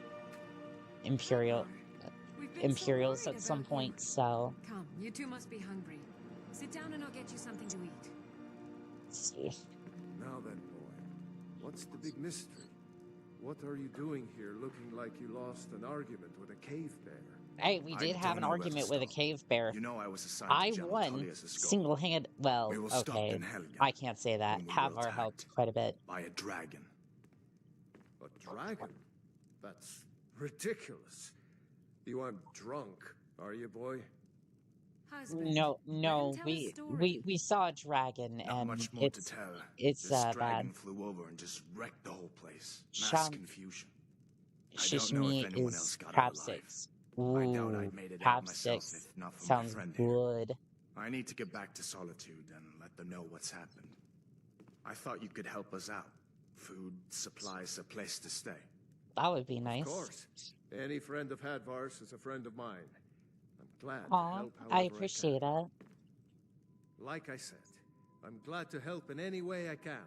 We've been so Imperials worried at some about point, you. so Come, you two must be hungry. Sit down and I'll get you something to eat. let's see. Now then, boy, what's the big mystery? What are you doing here looking like you lost an argument with a cave bear? Hey, we I did have don't an know where to argument with a stop. cave bear. You know I was assigned I to General won Tullius's scope single-handed. Well, We will stop okay, in Helgen I can't say that. when we were Havar attacked. helped quite a bit. by a dragon. A dragon? That's ridiculous. You aren't drunk, are you, boy? Husband, No, let him no, tell his we story. we saw a dragon Not and much more to tell. it's This bad. dragon flew over and just wrecked the whole place. Mass Sham confusion. I don't know if Shishimi anyone is else got crab out alive. sticks. I doubt Ooh, I'd made it out crab myself sticks if not for my sounds friend here. good. I need to get back to Solitude and let them know what's happened. I thought you could help us out. Food, supplies, a place to stay. That would be nice. Of course. Any friend of Hadvar's is a friend of mine. I'm glad to Aw, help I however appreciate can. it. Like I said, I'm glad to help in any way I can.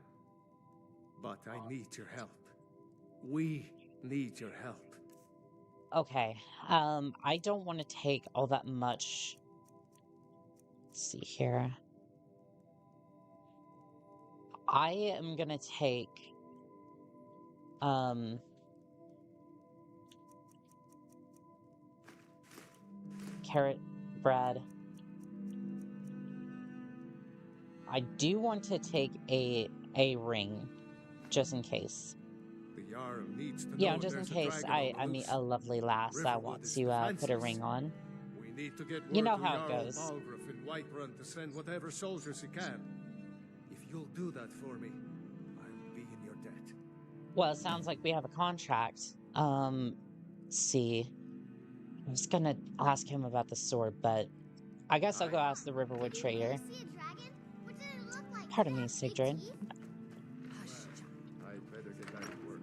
But I need your help. We need your help. Okay, I don't want to take all that much. Let's see here. I am gonna take, carrot bread. I do want to take a ring, just in case. The Jarl needs to Yeah, know just in there's a case dragon on the I meet loose. a lovely lass I Riverwood want is to put a defenseless. ring on. We need to get word You know to how it Jarl goes. Balgruuf in Whiterun to send whatever soldiers he can. If you'll do that for me, I'll be in your debt. Well, it sounds like we have a contract. Let's see. I was gonna ask him about the sword, but I guess I'll go ask the Riverwood trader. See a dragon? What did it look like? Pardon Did it me, have big Sigrid. teeth? Hush, I'd better get back to work.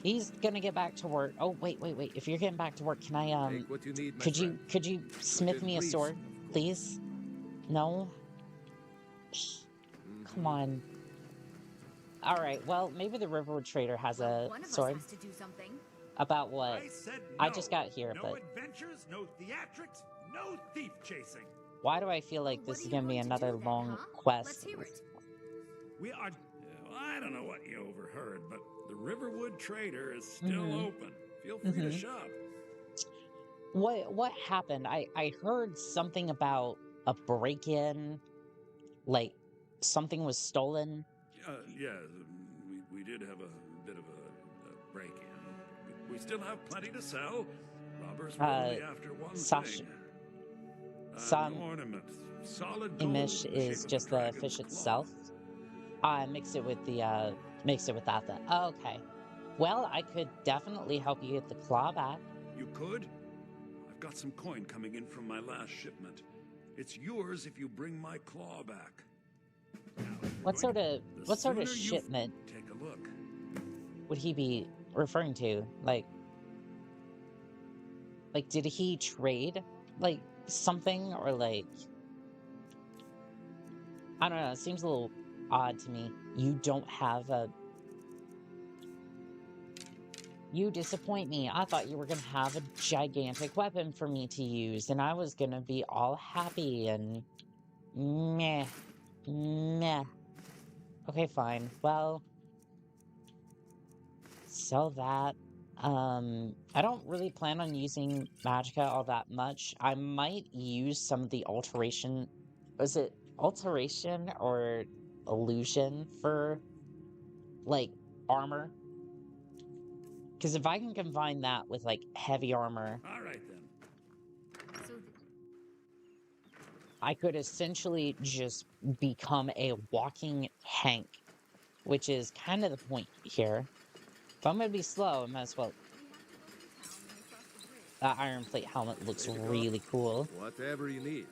He's gonna get back to work. Oh, wait. If you're getting back to work, can I, Take what you need, my could friend. you smith Within me a reason, sword, of course. please? No? Come on. Alright, well, maybe the Riverwood trader has Well, a one of sword. us has to do something. About what? I said I no. just got here, no but adventures, no theatrics, no thief chasing. why do I feel like Well, this what is are you gonna be going to another do then, long huh? quest? Let's hear it. We are. I don't know what you overheard, but the Riverwood Trader is still Mhm. open. Feel free to Mhm. shop. What happened? I heard something about a break-in, like something was stolen. Yeah, we did have a bit of a break-in. We still have plenty to sell. Robbers were only after one Sash- thing. Sam An ornament, solid gold, Imish in the shape is of just a the dragon's fish claw. itself. I mix it with the mix it with that then. Okay. Well, I could definitely help you get the claw back. You could? I've got some coin coming in from my last shipment. It's yours if you bring my claw back. Now, if you're What going sort of the what sort of sooner you shipment take a look. would he be referring to? Like did he trade like something or like I don't know, it seems a little odd to me. You don't have a You disappoint me. I thought you were gonna have a gigantic weapon for me to use, and I was gonna be all happy and meh. Meh. Okay, fine. Well, sell that. I don't really plan on using Magicka all that much. I might use some of the alteration. Was it alteration or illusion for, like, armor? Because if I can combine that with, like, heavy armor, All right, then. So, I could essentially just become a walking Hank, which is kind of the point here. If I'm gonna be slow, I might as well. That iron plate helmet looks Maybe really cool. Whatever you need.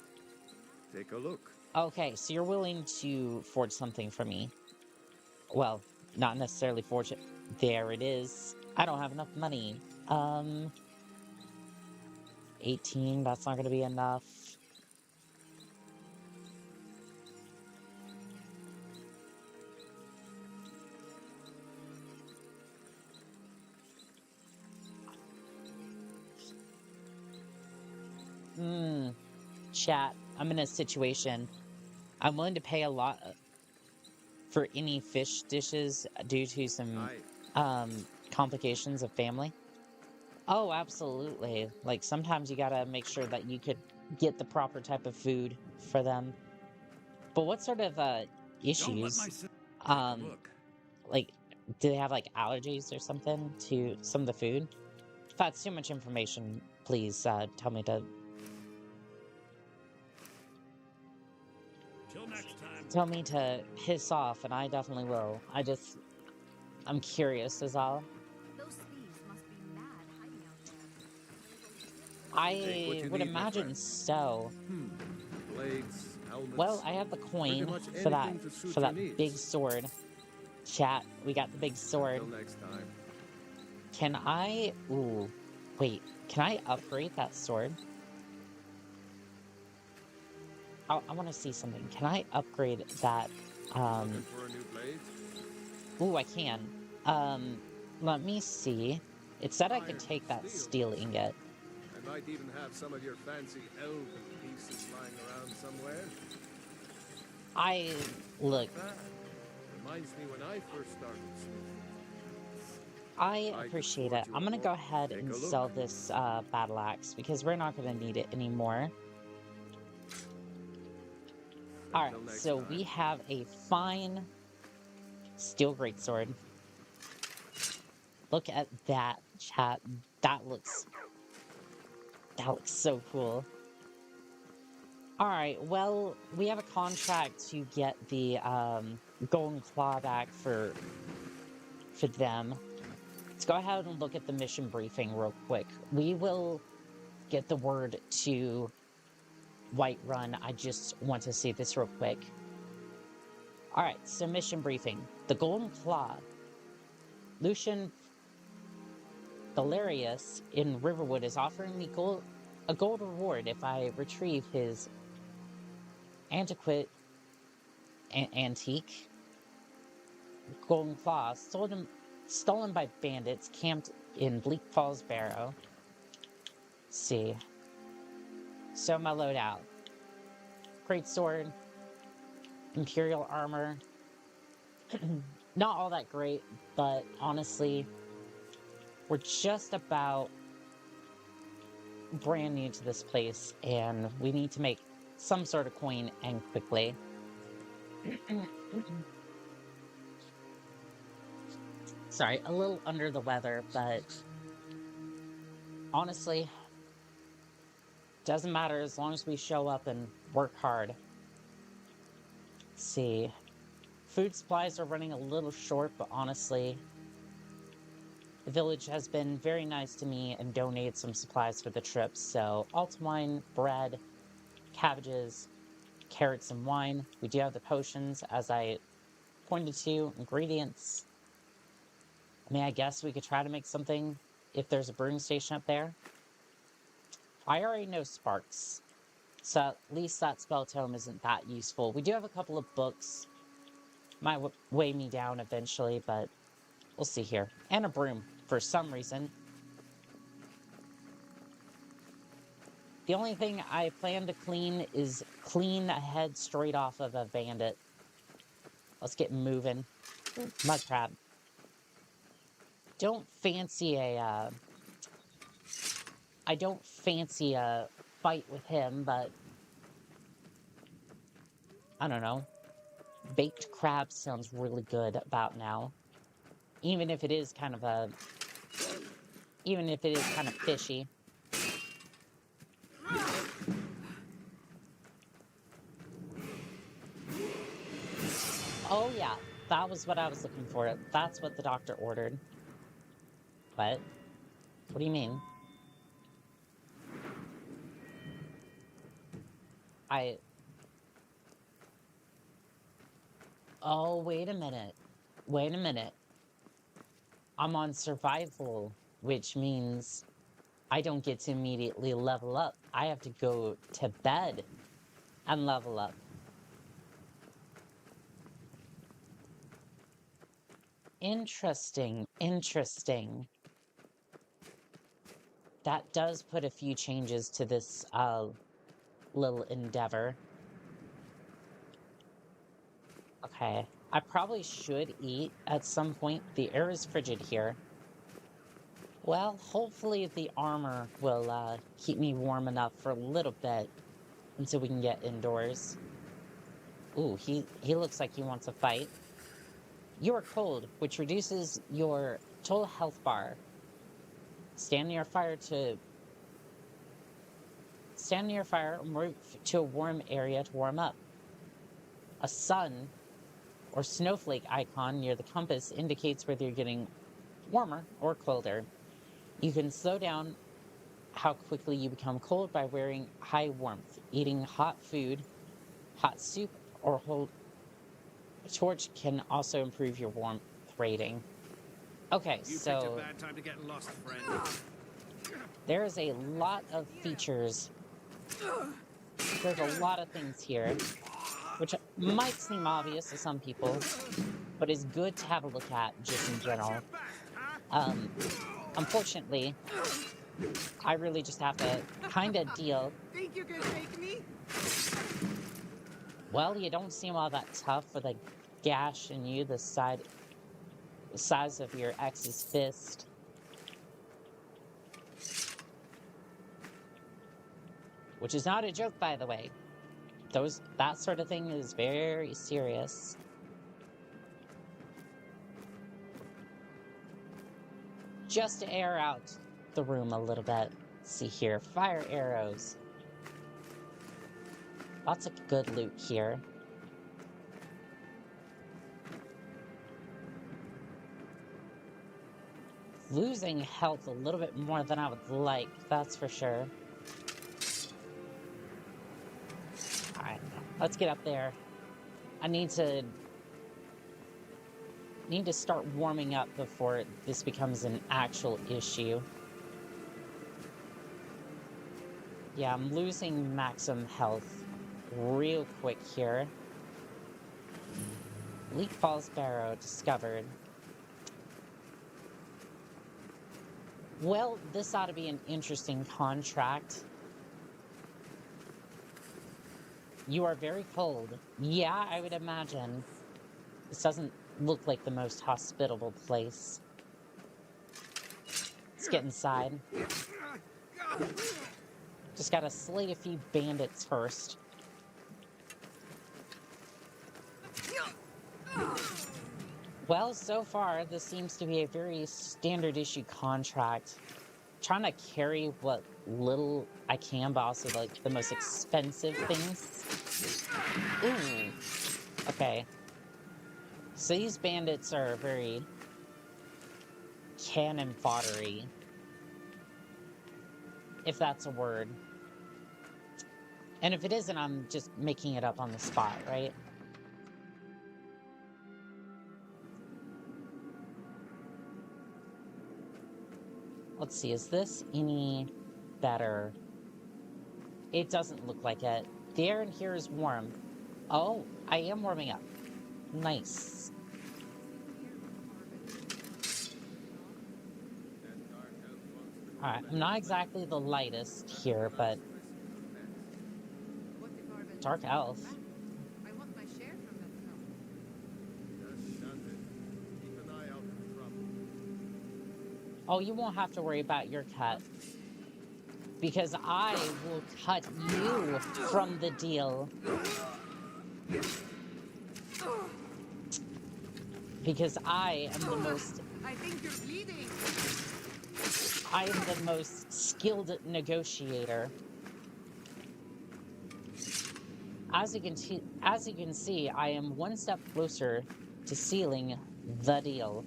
Take a look. Okay, so you're willing to forge something for me. Well, not necessarily forge it. There it is. I don't have enough money. 18, that's not gonna be enough. Chat, I'm in a situation. I'm willing to pay a lot for any fish dishes due to some complications of family. Oh, absolutely. Like sometimes you gotta make sure that you could get the proper type of food for them. But what sort of Don't let issues? my sister take a look. Like Do they have like allergies or something to some of the food? If that's too much information, please tell me to Till next time. tell me to hiss off, and I definitely will. I'm curious is all. Those thieves must be mad hiding out there. Take what I you would need, my imagine friend. so. Blades, helmets. Well, I have the pretty coin much for that anything to suit your needs. big sword. Chat, we got the big sword. Until next time. Can I? Ooh, wait. Can I upgrade that sword? I want to see something. Can I upgrade that? Looking for a new blade? Ooh, I can. Let me see. It said I could take that steel ingot. I might even have some of your fancy elven pieces lying around somewhere. Look. Reminds me when I first started smithing. I appreciate it. I'm gonna go ahead and sell this battle axe because we're not gonna need it anymore. Alright, so we have a fine steel greatsword. Look at that, chat. That looks so cool. Alright, well, we have a contract to get the golden claw back for them. Let's go ahead and look at the mission briefing real quick. We will get the word to Whiterun. I just want to see this real quick. Alright, so mission briefing. The Golden Claw. Lucian Valerius in Riverwood is offering me a gold reward if I retrieve his antique Golden Claw stolen by bandits camped in Bleak Falls Barrow. Let's see. So my loadout. Great sword. Imperial armor. Not all that great, but honestly, we're just about brand new to this place, and we need to make some sort of coin, and quickly. Sorry, a little under the weather, but honestly, doesn't matter as long as we show up and work hard. Let's see. Food supplies are running a little short, but honestly, the village has been very nice to me and donated some supplies for the trip. So, alt wine, bread, cabbages, carrots, and wine. We do have the potions, as I pointed to, ingredients. I mean, I guess we could try to make something if there's a brewing station up there. I already know sparks, so at least that spell tome isn't that useful. We do have a couple of books. Might weigh me down eventually, but we'll see here. And a broom, for some reason. The only thing I plan to clean is clean a head straight off of a bandit. Let's get moving. Mud crab. Don't fancy a, I don't fancy a fight with him, but I don't know. Baked crab sounds really good about now. Even if it is kind of fishy. Oh yeah, that was what I was looking for. That's what the doctor ordered. What? What do you mean? Oh, wait a minute. Wait a minute. I'm on survival, which means I don't get to immediately level up. I have to go to bed and level up. Interesting, interesting. That does put a few changes to this little endeavor. Okay, I probably should eat at some point. The air is frigid here. Well, hopefully the armor will keep me warm enough for a little bit until we can get indoors. Ooh, he looks like he wants a fight. You are cold, which reduces your total health bar. Stand near a fire or move to a warm area to warm up. A sun or snowflake icon near the compass indicates whether you're getting warmer or colder. You can slow down how quickly you become cold by wearing high warmth, eating hot food, hot soup, or hold a torch can also improve your warmth rating. Okay, You picked a bad time to get lost, friend. there is a lot of features. There's a lot of things here, which might seem obvious to some people, but is good to have a look at just in general. Unfortunately, I really just have to kind of deal. Think you can take me? Well, you don't seem all that tough with a gash in you the size of your ex's fist. Which is not a joke, by the way. That sort of thing is very serious. Just to air out the room a little bit. Let's see here. Fire arrows. Lots of good loot here. Losing health a little bit more than I would like, that's for sure. Alright, let's get up there. I need to start warming up before this becomes an actual issue. Yeah, I'm losing maximum health real quick here. Leak Falls Barrow discovered. Well, this ought to be an interesting contract. You are very cold. Yeah, I would imagine. This doesn't look like the most hospitable place. Let's get inside. Just gotta slay a few bandits first. Well, so far, this seems to be a very standard issue contract. Trying to carry what little I can, but also like the most expensive things. Ooh. Okay. So these bandits are very cannon foddery. If that's a word. And if it isn't, I'm just making it up on the spot, right? Let's see, is this any better? It doesn't look like it. The air in here is warm. Oh, I am warming up. Nice. Alright, I'm not exactly the lightest here, but... Dark Elf. I want my share from that film. Keep an eye out for trouble. Oh, you won't have to worry about your cut. Because I will cut you from the deal. Because I am the most... I think you're bleeding. I am the most skilled negotiator. As you can see, I am one step closer to sealing the deal.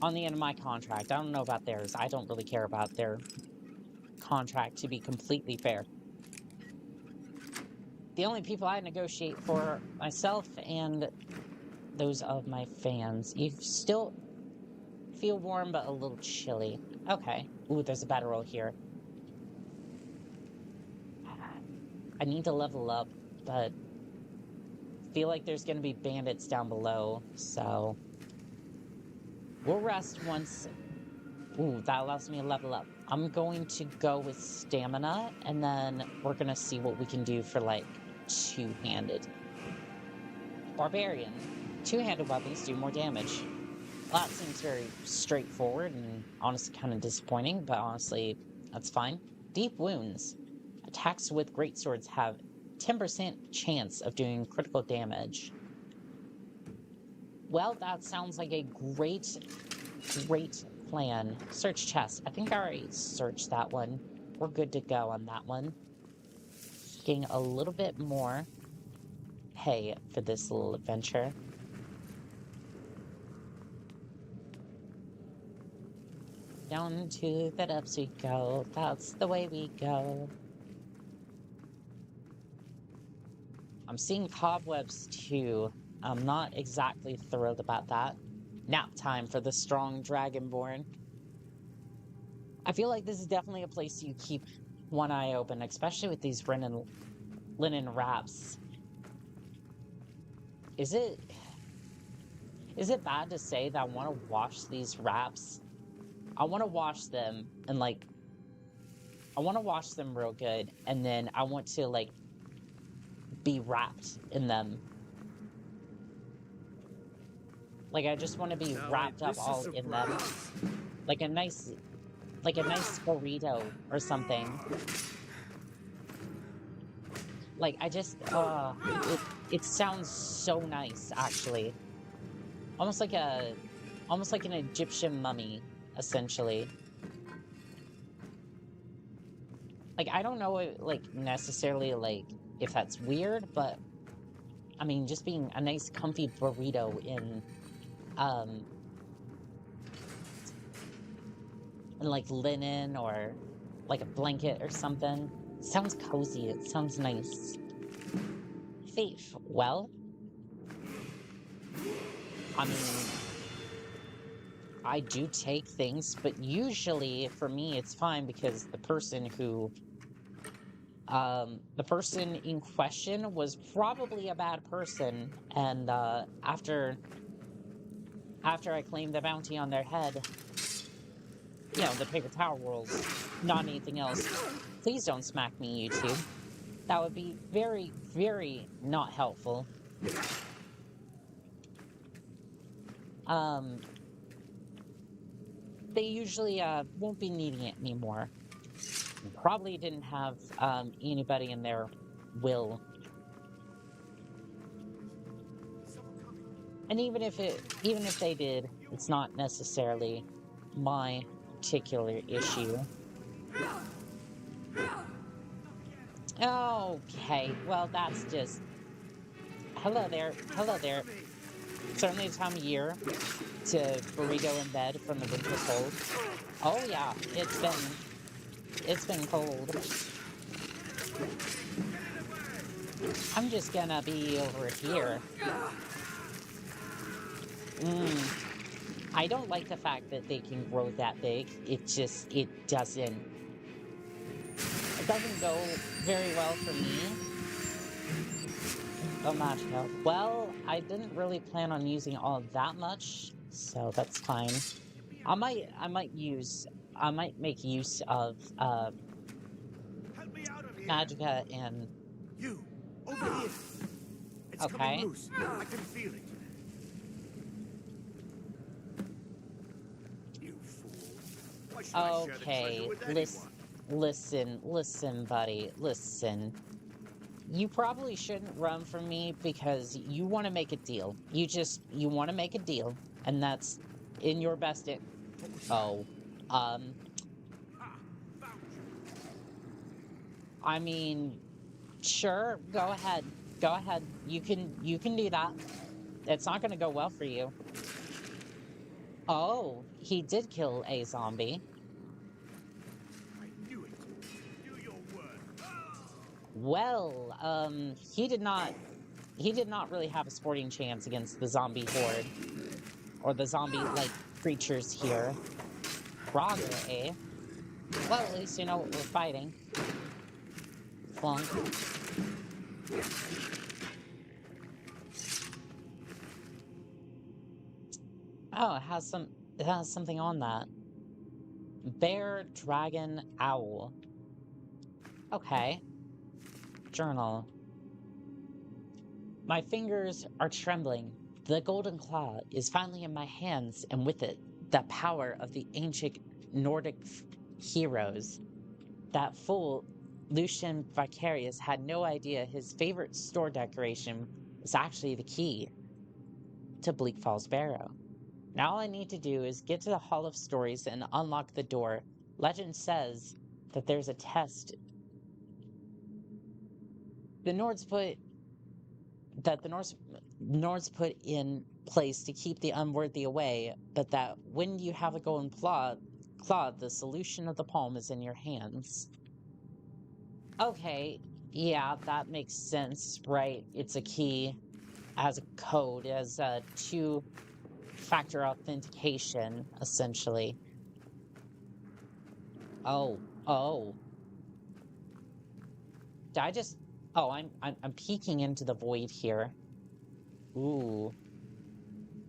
On the end of my contract. I don't know about theirs. I don't really care about their contract, to be completely fair. The only people I negotiate for are myself and those of my fans. You still feel warm, but a little chilly. Okay. Ooh, there's a battle roll here. I need to level up, but I feel like there's going to be bandits down below, so... We'll rest once... Ooh, that allows me to level up. I'm going to go with stamina, and then we're going to see what we can do for, like, two-handed. Barbarian. Two-handed weapons do more damage. Well, that seems very straightforward and honestly kind of disappointing, but honestly, that's fine. Deep wounds. Attacks with greatswords have 10% chance of doing critical damage. Well, that sounds like a great, great plan. Search chest. I think I already searched that one. We're good to go on that one. Getting a little bit more pay for this little adventure. Down to the depths we go. That's the way we go. I'm seeing cobwebs too. I'm not exactly thrilled about that. Nap time for the strong dragonborn. I feel like this is definitely a place you keep one eye open, especially with these linen wraps. Is it bad to say that I want to wash these wraps? I want to wash them and like, I want to wash them real good, and then I want to like be wrapped in them. Like I just want to be wrapped up all in them, like a nice burrito or something. Like I just, it sounds so nice actually, almost like an Egyptian mummy. Essentially, like I don't know, like necessarily like if that's weird, but I mean, just being a nice comfy burrito in like linen or like a blanket or something sounds cozy. It sounds nice. Faith. Well, I mean, I do take things, but usually for me it's fine because the person in question was probably a bad person, and after I claimed the bounty on their head, you know, the paper towel rolls, not anything else. Please don't smack me, YouTube. That would be very, very not helpful. They usually won't be needing it anymore. Probably didn't have anybody in their will. And even if they did, it's not necessarily my particular issue. Okay, well that's just... Hello there. Certainly the time of year to burrito in bed from the winter cold. Oh yeah, it's been cold. I'm just gonna be over here. I don't like the fact that they can grow that big. It doesn't go very well for me. Oh, magical. Well, I didn't really plan on using all that much, so that's fine. I might make use of Magica and You over here. It's okay. coming loose. I can feel it. You fool. Why should I share the treasure with anyone? Listen, buddy, listen. You probably shouldn't run from me because you want to make a deal. You want to make a deal, and that's in your best I mean, sure, go ahead. You can do that. It's not going to go well for you. Oh, he did kill a zombie. Well, he did not really have a sporting chance against the zombie horde. Or the zombie-like creatures here. Frogger, eh? Well, at least you know what we're fighting. Flunk. Oh, it has something on that. Bear, dragon, owl. Okay. Journal. My fingers are trembling. The golden claw is finally in my hands, and with it, the power of the ancient Nordic heroes. That fool, Lucian Vicarius, had no idea his favorite store decoration was actually the key. to Bleak Falls Barrow. Now all I need to do is get to the Hall of Stories and unlock the door. Legend says that there's a test the Nords put in place to keep the unworthy away, but that when you have a golden claw, the solution of the palm is in your hands. Okay, yeah, that makes sense, right? It's a key, as a code, as a two-factor authentication, essentially. Oh. Did I just... Oh, I'm peeking into the void here. Ooh.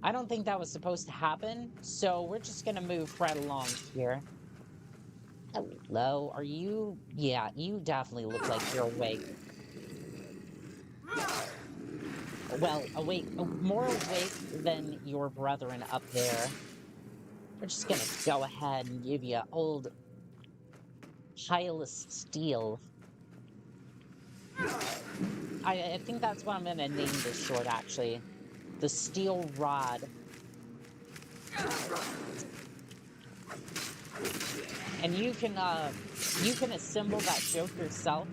I don't think that was supposed to happen, so we're just gonna move right along here. Hello, are you... Yeah, you definitely look like you're awake. Well, more awake than your brethren up there. We're just gonna go ahead and give you old Hylas Steel. I think that's what I'm gonna name this sword, actually. The Steel Rod. And you can assemble that joke yourself.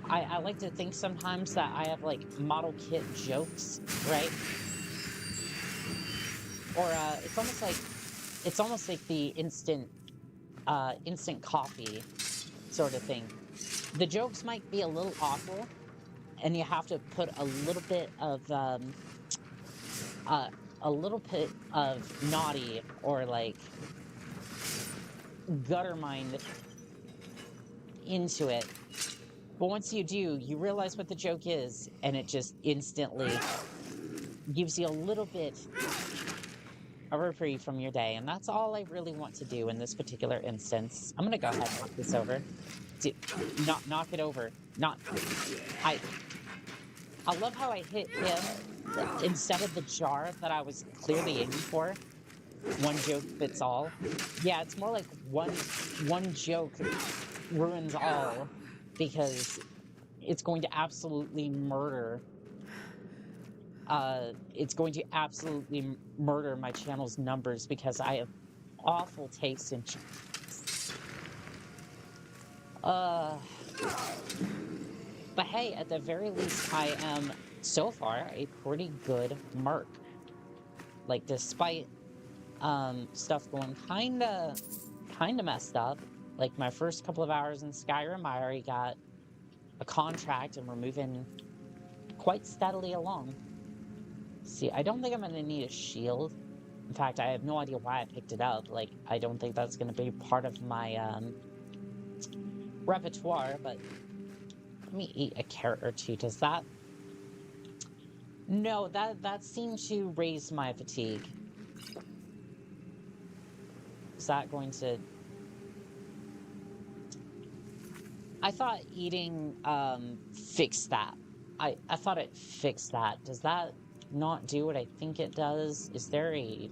I like to think sometimes that I have, like, model kit jokes, right? Or, it's almost like the instant coffee sort of thing. The jokes might be a little awful, and you have to put a little bit of naughty or like gutter mind into it. But once you do, you realize what the joke is, and it just instantly gives you a little bit of reprieve from your day, and that's all I really want to do in this particular instance. I'm gonna go ahead and knock this over. Knock it over. I love how I hit him instead of the jar that I was clearly aiming for. One joke fits all. Yeah, it's more like one joke ruins all, because it's going to absolutely murder. It's going to absolutely murder my channel's numbers because I have awful taste in jokes. But hey, at the very least, I am, so far, a pretty good merc. Like, despite, stuff going kinda messed up, like my first couple of hours in Skyrim, I already got a contract and we're moving quite steadily along. See, I don't think I'm gonna need a shield. In fact, I have no idea why I picked it up. Like, I don't think that's gonna be part of my, repertoire, but let me eat a carrot or two. Does that... No, that seemed to raise my fatigue. Is that going to... I thought eating, fixed that. I thought it fixed that. Does that not do what I think it does? Is there a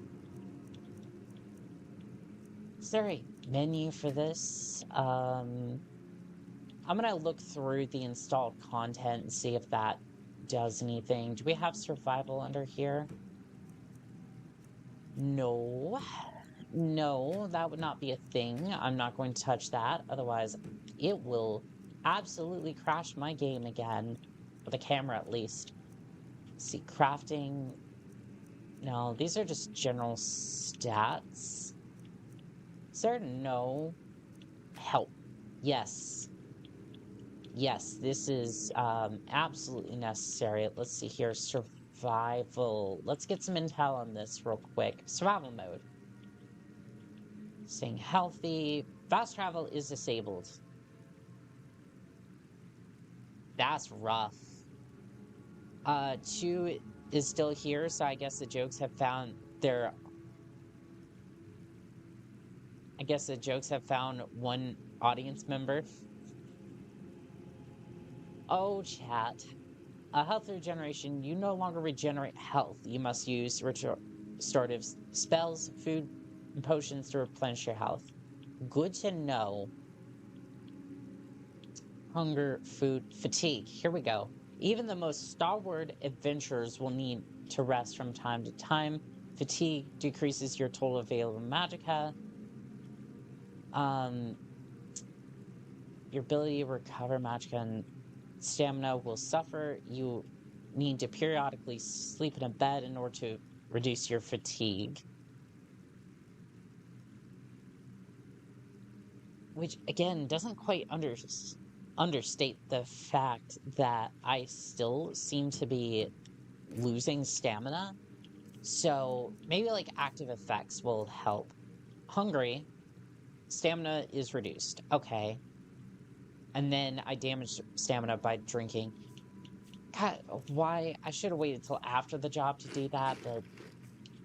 menu for this? I'm gonna look through the installed content and see if that does anything. Do we have survival under here? No. No, that would not be a thing. I'm not going to touch that. Otherwise, it will absolutely crash my game again. With a camera, at least. Let's see, crafting. No, these are just general stats. Is there no help? Yes. Yes, this is absolutely necessary. Let's see here. Survival. Let's get some intel on this real quick. Survival mode. Staying healthy. Fast travel is disabled. That's rough. 2 is still here, so I guess the jokes have found their... I guess the jokes have found one audience member. Oh, chat. Health regeneration. You no longer regenerate health. You must use restorative spells, food, and potions to replenish your health. Good to know. Hunger, food, fatigue. Here we go. Even the most stalwart adventurers will need to rest from time to time. Fatigue decreases your total available magicka. Your ability to recover magicka and stamina will suffer. You need to periodically sleep in a bed in order to reduce your fatigue. Which, again, doesn't quite understate the fact that I still seem to be losing stamina. So maybe like active effects will help. Hungry, stamina is reduced. Okay. And then I damaged stamina by drinking. God, why? I should have waited till after the job to do that, but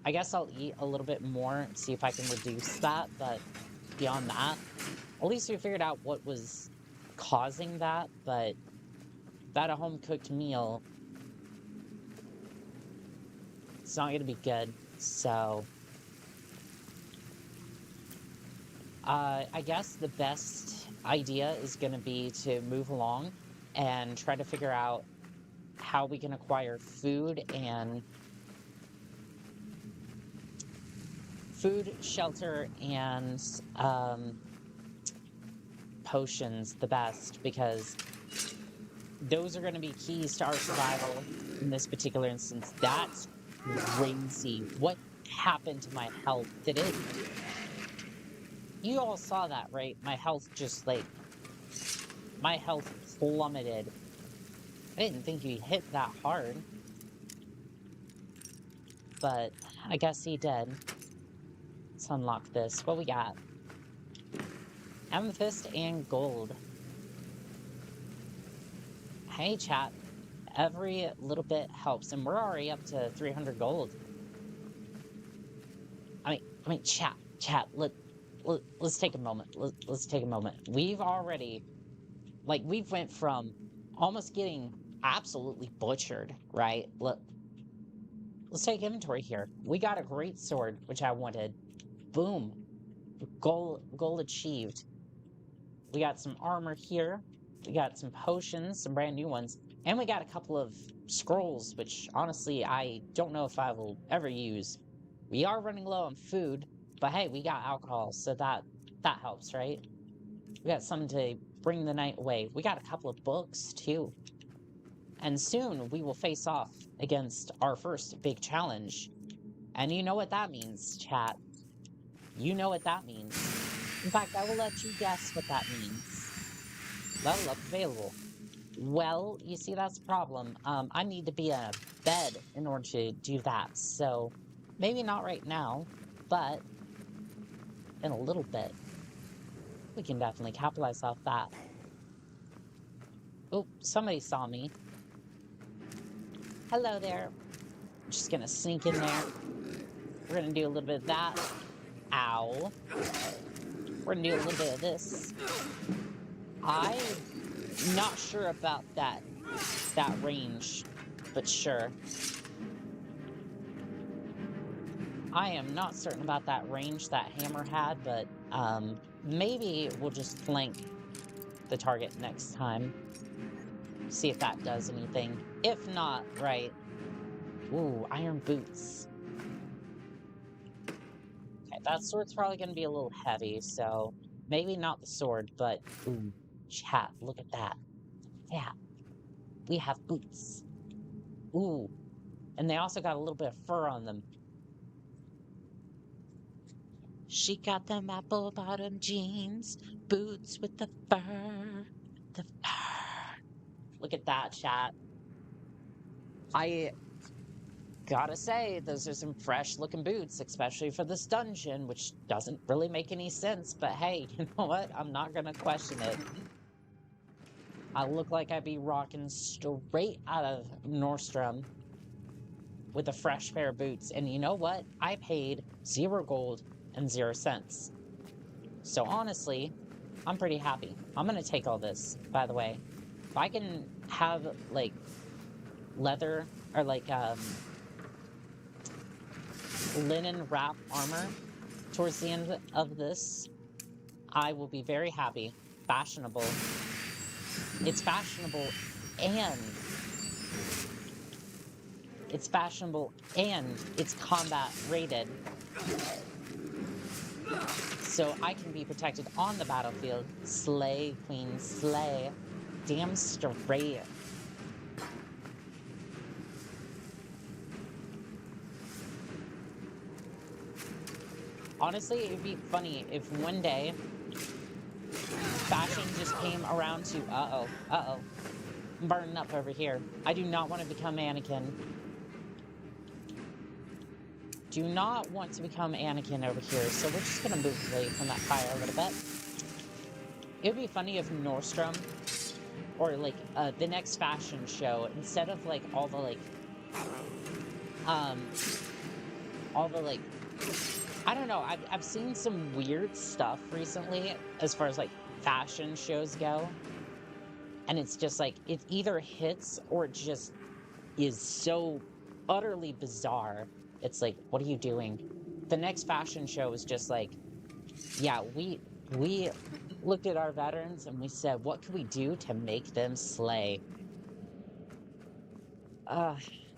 I guess I'll eat a little bit more, see if I can reduce that, but beyond that, at least we figured out what was causing that, but that a home-cooked meal, it's not going to be good, so I guess the best idea is going to be to move along and try to figure out how we can acquire food, shelter, and potions the best, because those are going to be keys to our survival in this particular instance. That's crazy. What happened to my health? Did it... You all saw that, right? My health just, like... My health plummeted. I didn't think he hit that hard. But I guess he did. Let's unlock this. What we got? Amethyst and gold. Hey, chat. Every little bit helps, and we're already up to 300 gold. I mean, chat. Let's take a moment. Let's take a moment. We've already, like, we've went from almost getting absolutely butchered, right? Let's take inventory here. We got a great sword, which I wanted. Boom. Goal achieved. We got some armor here. We got some potions, some brand new ones. And we got a couple of scrolls, which honestly, I don't know if I will ever use. We are running low on food, but hey, we got alcohol, so that helps, right? We got something to bring the night away. We got a couple of books, too. And soon, we will face off against our first big challenge. And you know what that means, chat. You know what that means. In fact, I will let you guess what that means. Level up available. Well, you see, that's the problem. I need to be in a bed in order to do that. So, maybe not right now, but in a little bit. We can definitely capitalize off that. Oh, somebody saw me. Hello there. I'm just gonna sneak in there. We're gonna do a little bit of that. Ow. We're gonna do a little bit of this. I'm not sure about that range, but sure. I am not certain about that range that hammer had, but maybe we'll just flank the target next time. See if that does anything. If not, right. Ooh, iron boots. Okay, that sword's probably going to be a little heavy, so maybe not the sword, but ooh, chat, look at that. Yeah, we have boots. Ooh, and they also got a little bit of fur on them. She got them apple-bottom jeans, boots with the fur, the fur. Look at that, chat. I gotta say, those are some fresh-looking boots, especially for this dungeon, which doesn't really make any sense, but hey, you know what? I'm not gonna question it. I look like I'd be rocking straight out of Nordstrom with a fresh pair of boots, and you know what? I paid 0 gold and 0 cents. So honestly, I'm pretty happy. I'm gonna take all this, by the way. If I can have, like, leather, or like, linen wrap armor towards the end of this, I will be very happy. Fashionable. It's fashionable and it's fashionable, and it's combat rated. So I can be protected on the battlefield. Slay, queen, slay. Damn straight. Honestly, it'd be funny if one day fashion just came around to, I'm burning up over here. I do not want to become Anakin. Do not want to become Anakin over here, so we're just gonna move away from that fire a little bit. It would be funny if Nordstrom, or like the next fashion show, instead of like all the like, I don't know, I've seen some weird stuff recently as far as like fashion shows go, and it's just like, it either hits or it just is so utterly bizarre. It's like, what are you doing? The next fashion show is just like, yeah, we looked at our veterans and we said, what can we do to make them slay?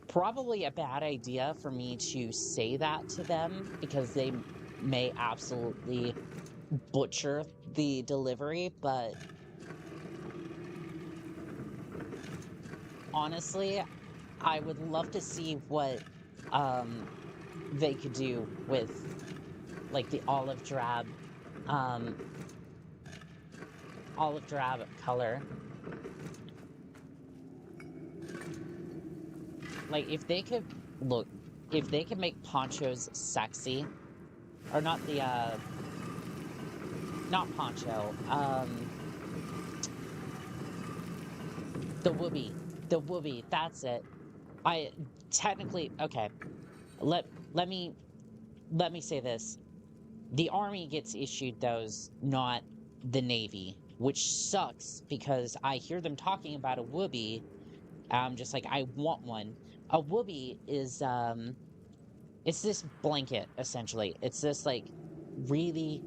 Probably a bad idea for me to say that to them, because they may absolutely butcher the delivery, but honestly, I would love to see what they could do with like the olive drab color. Like, if they could make ponchos sexy, or not the not poncho, the whoopee, that's it. I technically, okay, let me say this. The Army gets issued those, not the Navy, which sucks, because I hear them talking about a whoopee. I'm just like, I want one. A whoopee is, it's this blanket, essentially. It's this, like, really,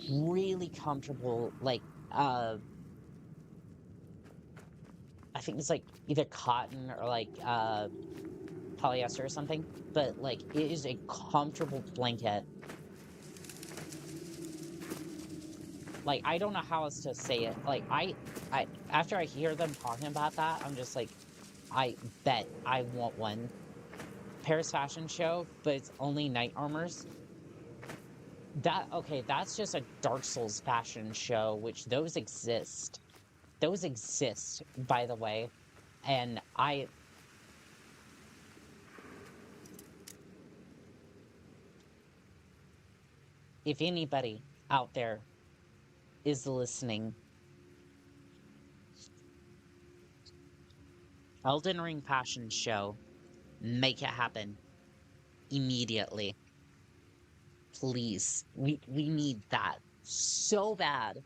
really comfortable, like, I think it's, like, either cotton or, like, polyester or something. But, like, it is a comfortable blanket. Like, I don't know how else to say it. Like, I after I hear them talking about that, I'm just like, I bet I want one. Paris Fashion Show, but it's only knight armors. Okay, that's just a Dark Souls fashion show, which those exist. Those exist, by the way. And if anybody out there is listening, Elden Ring fashion show, make it happen immediately. Please. We need that so bad.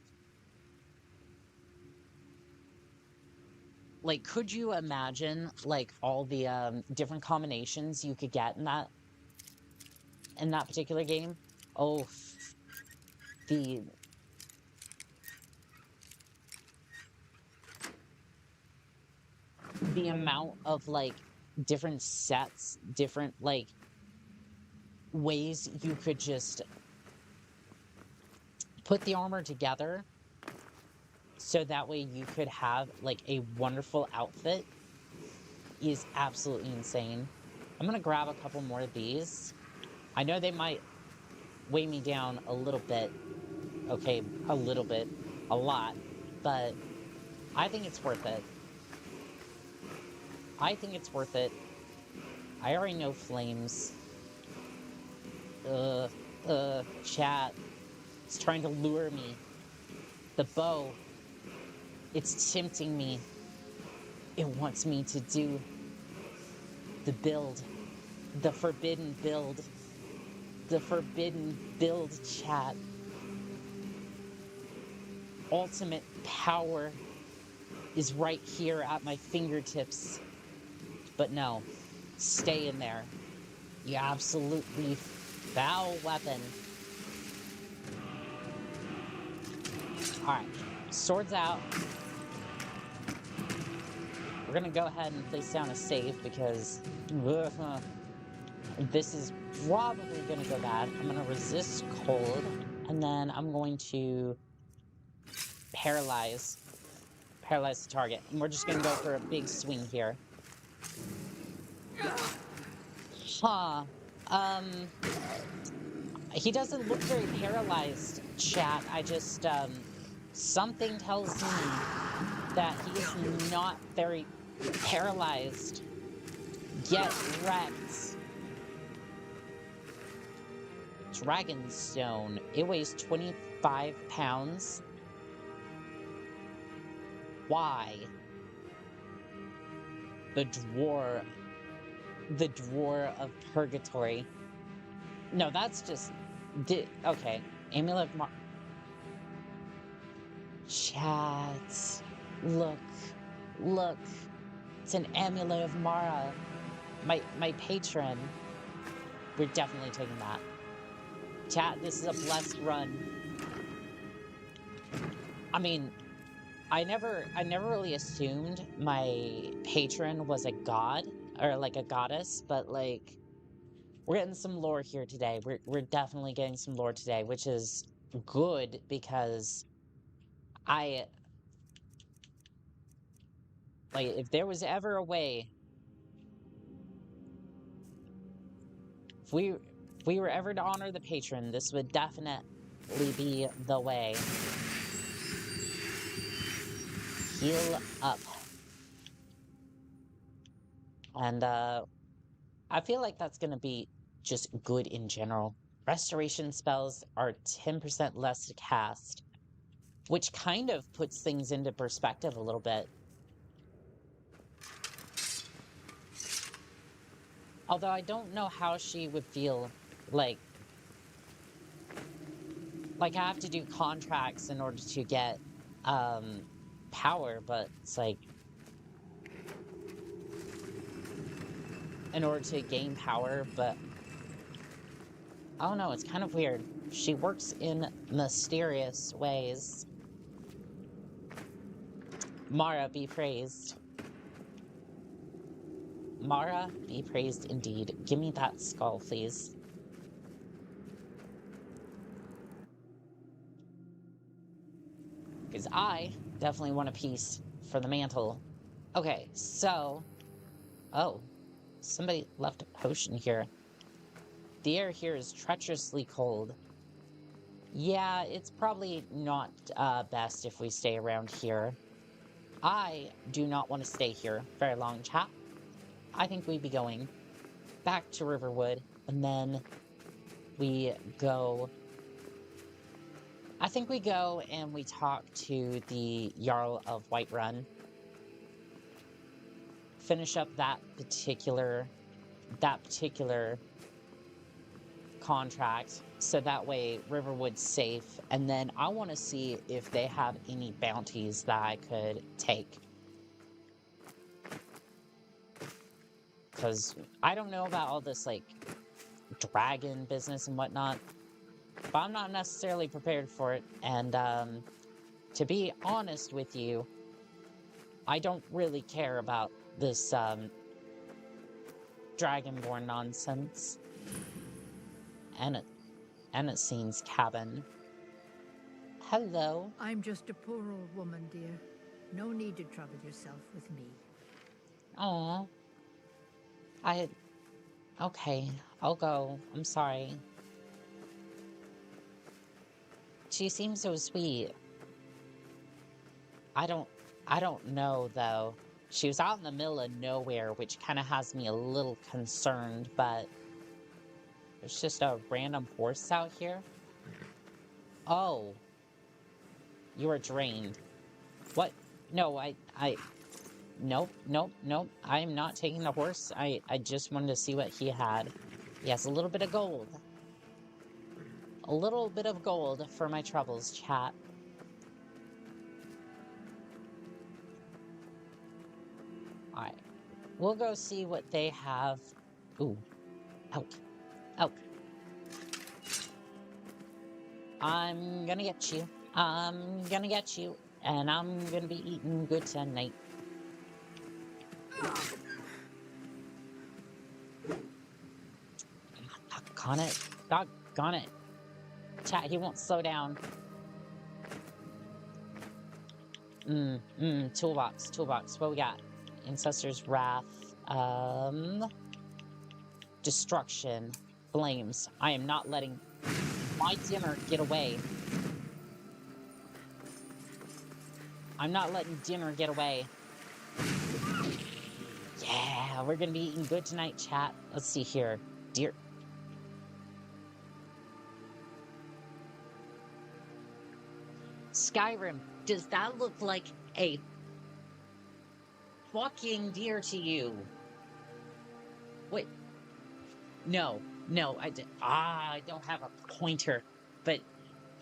Like, could you imagine, like, all the different combinations you could get in that particular game? Oh, the amount of, like, different sets, different, like, ways you could just put the armor together so that way you could have, like, a wonderful outfit is absolutely insane. I'm gonna grab a couple more of these. I know they might weigh me down a little bit. Okay, a little bit. A lot. But I think it's worth it. I think it's worth it. I already know flames. Chat. It's trying to lure me. The bow. It's tempting me. It wants me to do the build. The forbidden build. The forbidden build, chat. Ultimate power is right here at my fingertips. But no, stay in there. You absolutely foul weapon. Alright, swords out. gonna go ahead and place down a save because this is probably gonna go bad. I'm gonna resist cold, and then I'm going to paralyze the target. And we're just gonna go for a big swing here. Huh. He doesn't look very paralyzed, chat. I just, something tells me that he is not very paralyzed. Get wrecked. Dragonstone. It weighs 25 pounds. Why? The Dwar of Purgatory. No, that's just... okay. Amulet of Chat. Look. Look. It's an Amulet of Mara. My patron. We're definitely taking that. Chat, this is a blessed run. I mean, I never really assumed my patron was a god or like a goddess, but like we're getting some lore here today. We're definitely getting some lore today, which is good because like if there was ever a way, if we were ever to honor the patron, this would definitely be the way. Heal up. And I feel like that's gonna be just good in general. Restoration spells are 10% less to cast, which kind of puts things into perspective a little bit. Although I don't know how she would feel like I have to do contracts in order to get power, but it's like in order to gain power, but I don't know, it's kind of weird. She works in mysterious ways. Mara, be praised. Mara, be praised indeed. Give me that skull, please. Because I definitely want a piece for the mantle. Okay, so... oh, somebody left a potion here. The air here is treacherously cold. Yeah, it's probably not best if we stay around here. I do not want to stay here very long, chat. I think we'd be going back to Riverwood, and then we go... I think we go and we talk to the Jarl of Whiterun. Finish up that particular contract, so that way Riverwood's safe, and then I want to see if they have any bounties that I could take. Because I don't know about all this, like, dragon business and whatnot, but I'm not necessarily prepared for it, and, to be honest with you, I don't really care about this, Dragonborn nonsense. And it seems cabin. Hello. I'm just a poor old woman, dear. No need to trouble yourself with me. Aw. Okay, I'll go. I'm sorry. She seems so sweet. I don't know, though. She was out in the middle of nowhere, which kind of has me a little concerned, but... there's just a random horse out here? Oh. You are drained. What? No, Nope. I am not taking the horse. I just wanted to see what he had. He has a little bit of gold. A little bit of gold for my troubles, chat. Alright. We'll go see what they have. Ooh. Elk. Elk. I'm gonna get you. I'm gonna get you. And I'm gonna be eating good tonight. Doggone it. Doggone it. Chat, he won't slow down. Toolbox. What we got? Ancestor's Wrath. Destruction. Flames. I am not letting my dinner get away. I'm not letting dinner get away. Yeah, we're gonna be eating good tonight, chat. Let's see here. Dear. Skyrim, does that look like a fucking deer to you? Wait. No, I don't have a pointer. But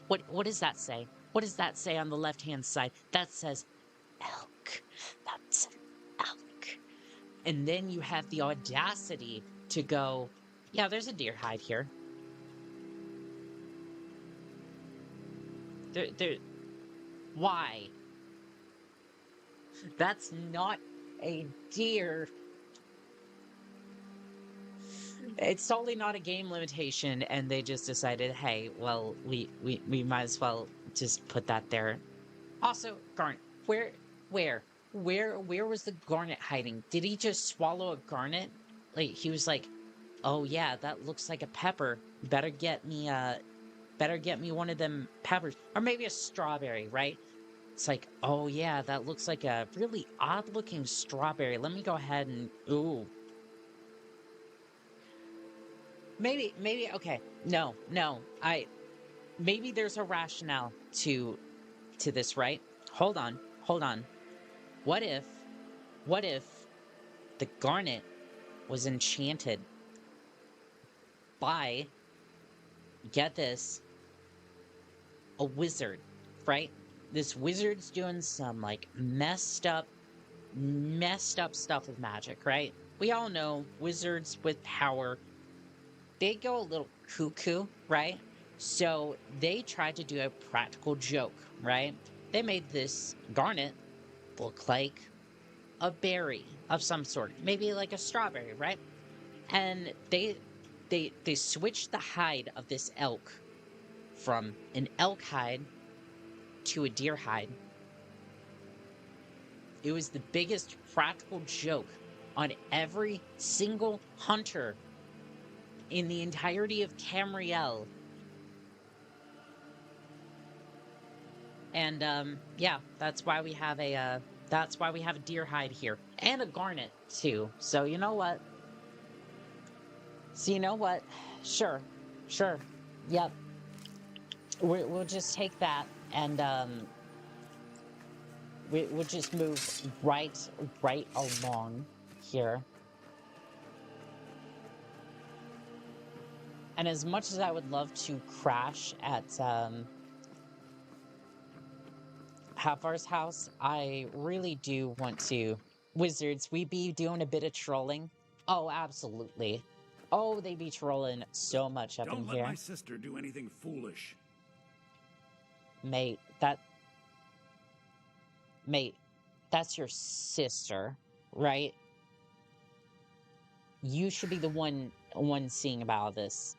what does that say? What does that say on the left-hand side? That says elk. That's an elk. And then you have the audacity to go, yeah, there's a deer hide here. There. Why? That's not a deer. It's totally not a game limitation, and they just decided, hey, well, we might as well just put that there. Also, Garnet, where was the Garnet hiding? Did he just swallow a Garnet? Like, he was like, oh yeah, that looks like a pepper. Better get me one of them peppers. Or maybe a strawberry, right? It's like, oh yeah, that looks like a really odd-looking strawberry. Let me go ahead and, ooh. Maybe, okay. No, maybe there's a rationale to this, right? Hold on. What if the Garnet was enchanted by, get this, a wizard, right? This wizard's doing some, like, messed up stuff with magic, right? We all know wizards with power, they go a little cuckoo, right? So they tried to do a practical joke, right? They made this Garnet look like a berry of some sort, maybe like a strawberry, right? And they switched the hide of this elk from an elk hide to a deer hide. It was the biggest practical joke on every single hunter in the entirety of Tamriel. And yeah, that's why we have a deer hide here. And a Garnet too. So you know what? Sure. Yep. We'll just take that, and we'll just move right along here. And as much as I would love to crash at Havar's house, I really do want to. Wizards, we be doing a bit of trolling. Oh, absolutely. Oh, they be trolling so much up in here. Don't let my sister do anything foolish. Mate, that's your sister, right? You should be the one seeing about this.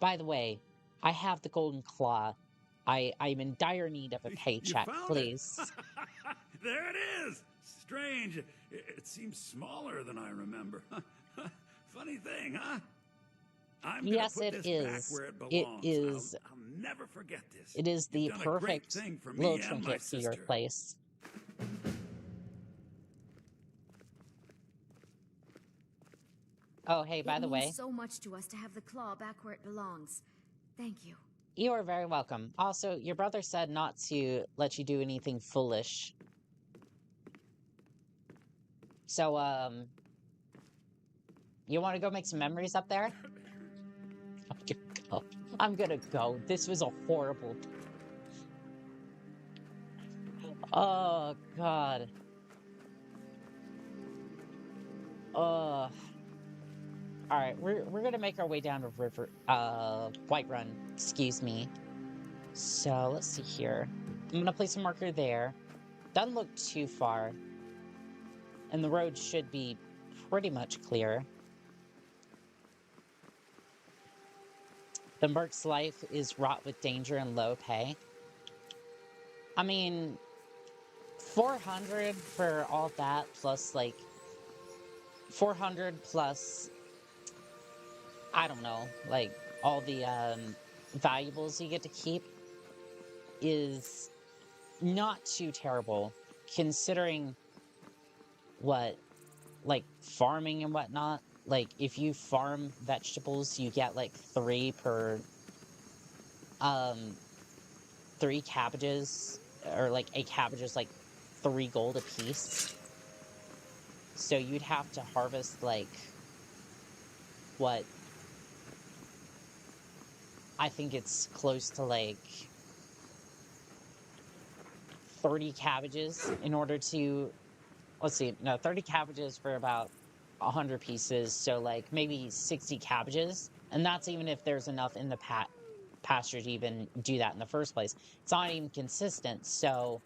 By the way, I have the golden claw. I'm in dire need of a paycheck, please. There it is! Strange. It seems smaller than I remember. Funny thing, huh? I'm gonna put this back where it belongs. It is. I'll never forget this. It is the perfect thing for little me and trinket for your place. Oh, hey, by the way. It means so much to us to have the claw back where it belongs. Thank you. You are very welcome. Also, your brother said not to let you do anything foolish. So, you want to go make some memories up there? I'm gonna go. This was a horrible... Oh, God. Alright, we're gonna make our way down to Whiterun, excuse me. So, let's see here. I'm gonna place a marker there. Doesn't look too far. And the road should be pretty much clear. The merc's life is wrought with danger and low pay. I mean, 400 for all that, plus, like, 400 plus, I don't know, like, all the valuables you get to keep is not too terrible, considering what, like, farming and whatnot. Like, if you farm vegetables, you get, like, 3 per, 3 cabbages, or, like, a cabbage is, like, 3 gold a piece. So you'd have to harvest, like, what? I think it's close to, like, 30 cabbages in order to, let's see, no, 30 cabbages for about 100 pieces, so, like, maybe 60 cabbages, and that's even if there's enough in the pasture to even do that in the first place. It's not even consistent, so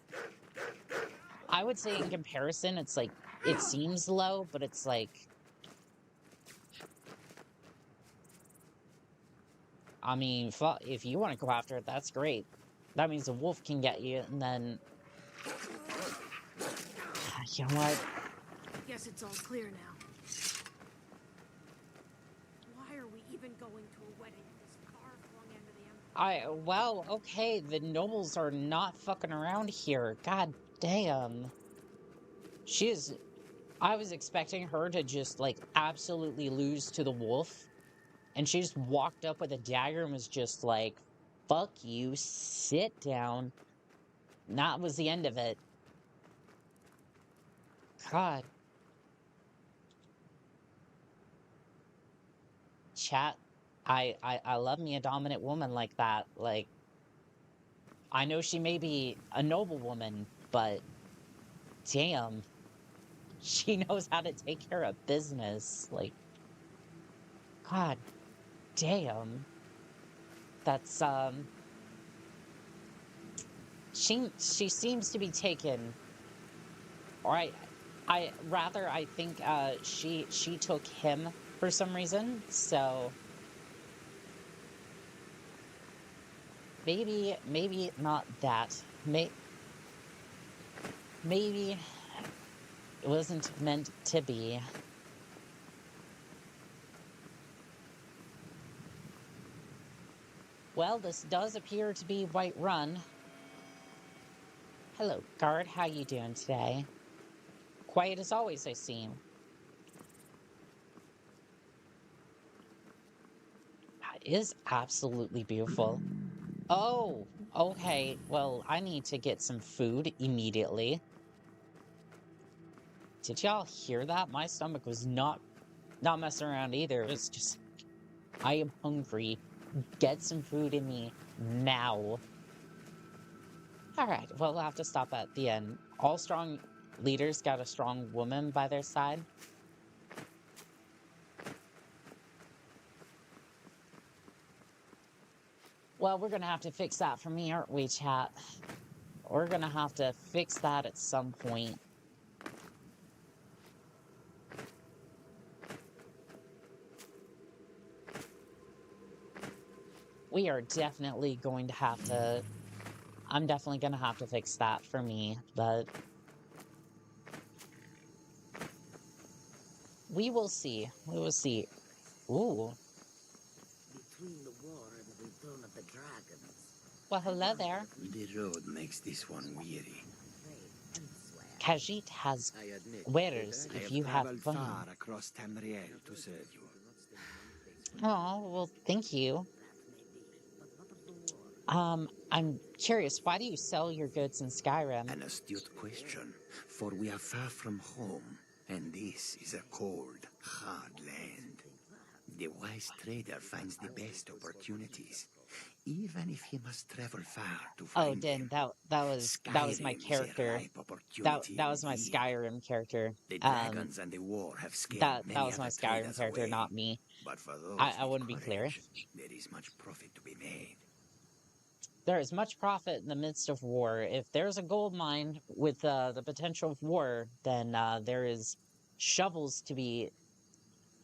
I would say in comparison, it's, like, it seems low, but it's, like, I mean, if you want to go after it, that's great. That means the wolf can get you, and then... You know what? Guess it's all clear now. Why are we even going to a wedding in this far-flung end of the Empire? Well, okay, the nobles are not fucking around here. God damn. I was expecting her to just, like, absolutely lose to the wolf. And she just walked up with a dagger and was just like, fuck you, sit down. And that was the end of it. God. Chat, I love me a dominant woman like that. Like, I know she may be a noble woman, but damn, she knows how to take care of business. Like, God damn. That's, she seems to be taken, or I think, she took him for some reason, so maybe not that. Maybe it wasn't meant to be. Well, this does appear to be Whiterun. Hello, guard. How you doing today? Quiet as always, I see. That is absolutely beautiful. Oh, okay. Well, I need to get some food immediately. Did y'all hear that? My stomach was not messing around either. It was just, I am hungry. Get some food in me now. Alright, well, we'll have to stop at the end. All strong leaders got a strong woman by their side. Well, we're gonna have to fix that for me, aren't we, chat? We're gonna have to fix that at some point. We are definitely going to have to... I'm definitely gonna have to fix that for me, but... we will see. We will see. Ooh. Between the war and the return of the dragons. Well, hello there. The road makes this one weary. Khajiit has wares if you have fun. Far across Tamriel to serve you. Oh, well, thank you. I'm curious, why do you sell your goods in Skyrim? An astute question, for we are far from home, and this is a cold, hard land. The wise trader finds the best opportunities, even if he must travel far to find them. that was my character. That was my Skyrim character. The dragons and the war have scared that was my Skyrim character, away. not me. But for those I wouldn't be clear. There is much profit to be made. There is much profit in the midst of war. If there's a gold mine with the potential of war, then there is shovels to be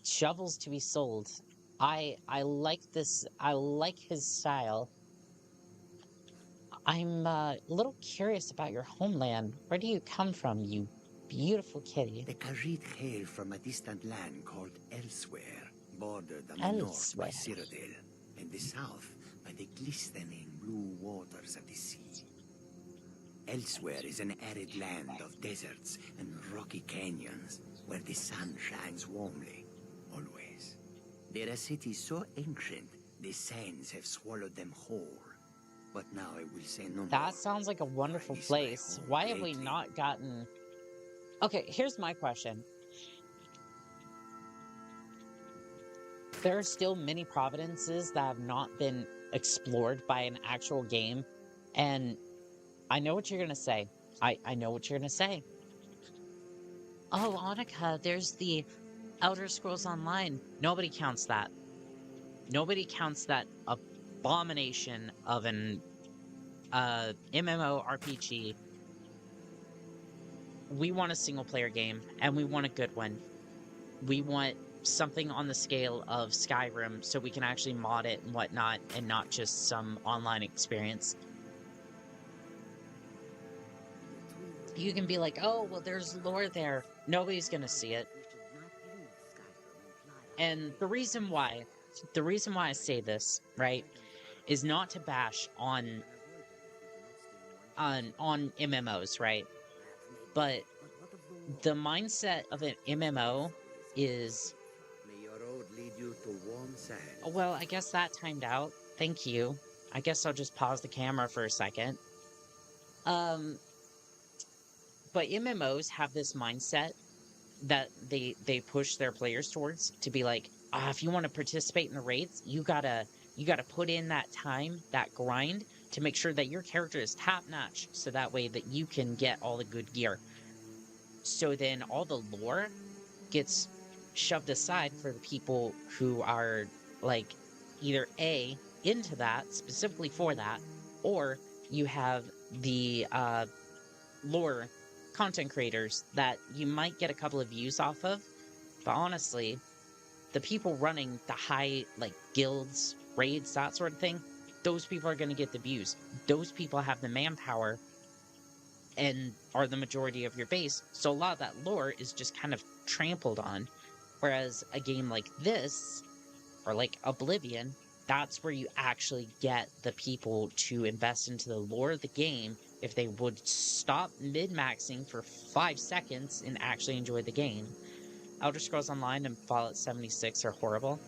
sold. I like this. I like his style. I'm a little curious about your homeland. Where do you come from, you beautiful kitty? The Khajiit hail from a distant land called Elsewhere, bordered on the north by Elsewhere. Cyrodiil, and the south by the glistening blue waters of the sea. Elsewhere is an arid land of deserts and rocky canyons, where the sun shines warmly, always. They're a city so ancient, the sands have swallowed them whole. But now I will say no more. That sounds like a wonderful place. Why have we not gotten... Okay, here's my question. There are still many providences that have not been explored by an actual game, and I know what you're gonna say. I know what you're gonna say. Oh, Annika, there's the Elder Scrolls Online. Nobody counts that. Nobody counts that abomination of an MMORPG. We want a single-player game, and we want a good one. We want something on the scale of Skyrim so we can actually mod it and whatnot, and not just some online experience. You can be like, oh, well, there's lore there. Nobody's gonna see it. And the reason why I say this, right, is not to bash on MMOs, right? But the mindset of an MMO is... May your road lead you to warm sands. Well, I guess that timed out. Thank you. I guess I'll just pause the camera for a second. But MMOs have this mindset that they push their players towards, to be like, if you want to participate in the raids, you gotta put in that time, that grind, to make sure that your character is top-notch, so that way that you can get all the good gear. So then all the lore gets shoved aside for the people who are, like, either A, into that, specifically for that, or you have the lore content creators that you might get a couple of views off of, but honestly, the people running the high, like, guilds, raids, that sort of thing, those people are going to get the views. Those people have the manpower and are the majority of your base, so a lot of that lore is just kind of trampled on. Whereas a game like this, or like Oblivion, that's where you actually get the people to invest into the lore of the game if they would stop mid-maxing for 5 seconds and actually enjoy the game. Elder Scrolls Online and Fallout 76 are horrible.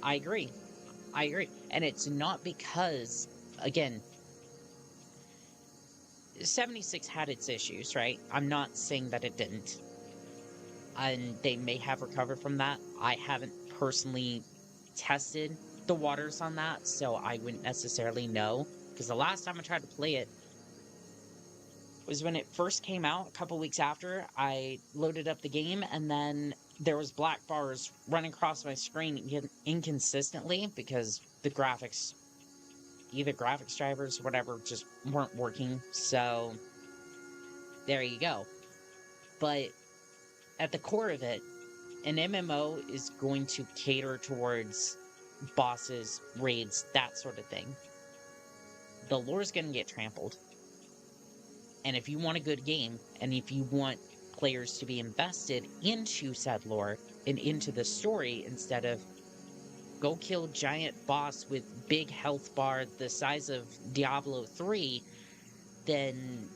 I agree. And it's not because, again, 76 had its issues, right? I'm not saying that it didn't. And they may have recovered from that. I haven't personally tested the waters on that, so I wouldn't necessarily know. Because the last time I tried to play it was when it first came out, a couple weeks after. I loaded up the game, and then there was black bars running across my screen inconsistently because the graphics, either graphics drivers or whatever, just weren't working. So there you go. But at the core of it, an MMO is going to cater towards bosses, raids, that sort of thing. The lore is going to get trampled. And if you want a good game, and if you want players to be invested into said lore and into the story, instead of go kill giant boss with big health bar the size of Diablo 3, then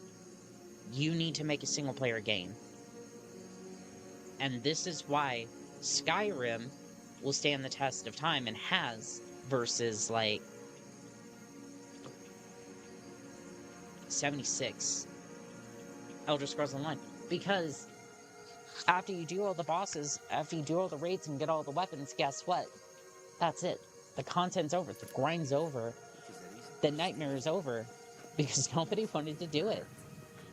you need to make a single player game. And this is why Skyrim will stand the test of time, and has, versus, like, 76 Elder Scrolls Online. Because after you do all the bosses, after you do all the raids and get all the weapons, guess what? That's it. The content's over. The grind's over. The nightmare is over. Because nobody wanted to do it.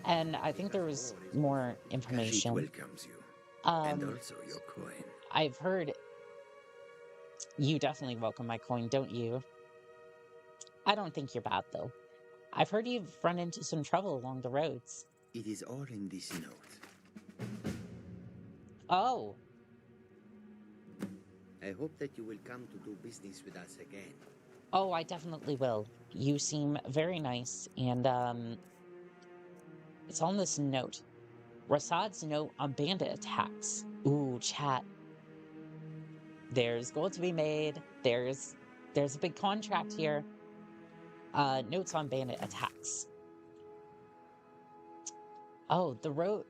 And I think there was more information. Welcomes you. And also your coin. I've heard... You definitely welcome my coin, don't you? I don't think you're bad, though. I've heard you've run into some trouble along the roads. It is all in this note. Oh. I hope that you will come to do business with us again. Oh, I definitely will. You seem very nice, and it's on this note. Rasad's note on bandit attacks. Ooh, chat. There's gold to be made. There's a big contract here. Notes on bandit attacks. Oh, the road.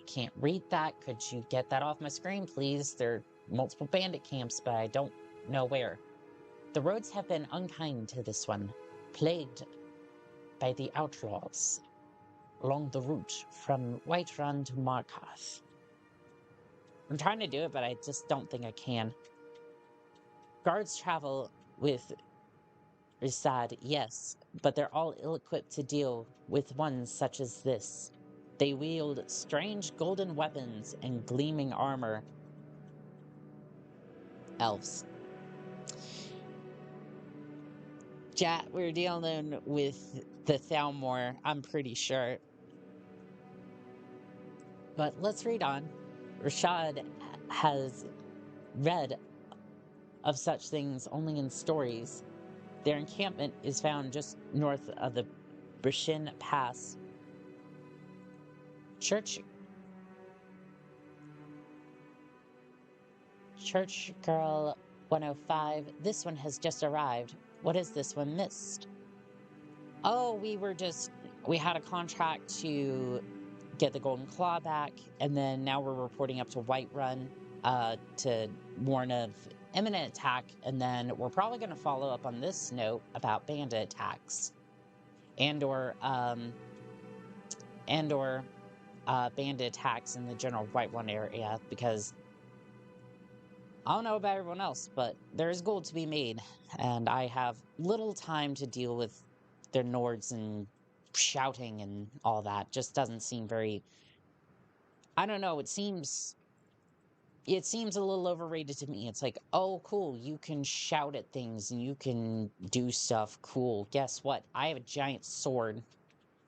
Can't read that. Could you get that off my screen, please? There are multiple bandit camps, but I don't know where. The roads have been unkind to this one, plagued by the outlaws along the route from Whiterun to Markarth. I'm trying to do it, but I just don't think I can. Guards travel with Risad, yes, but they're all ill-equipped to deal with ones such as this. They wield strange golden weapons and gleaming armor. Elves. Chat, we're dealing with the Thalmor, I'm pretty sure. But let's read on. Rashad has read of such things only in stories. Their encampment is found just north of the Brishin Pass. Church Girl 105, this one has just arrived. What has this one missed? Oh, we had a contract to get the Golden Claw back, and then now we're reporting up to Whiterun to warn of imminent attack, and then we're probably going to follow up on this note about bandit attacks and/or bandit attacks in the general Whiterun area, because I don't know about everyone else, but there is gold to be made, and I have little time to deal with their Nords and shouting and all that. Just doesn't seem very... I don't know, it seems a little overrated to me. It's like, oh, cool, you can shout at things and you can do stuff. Cool. Guess what? I have a giant sword.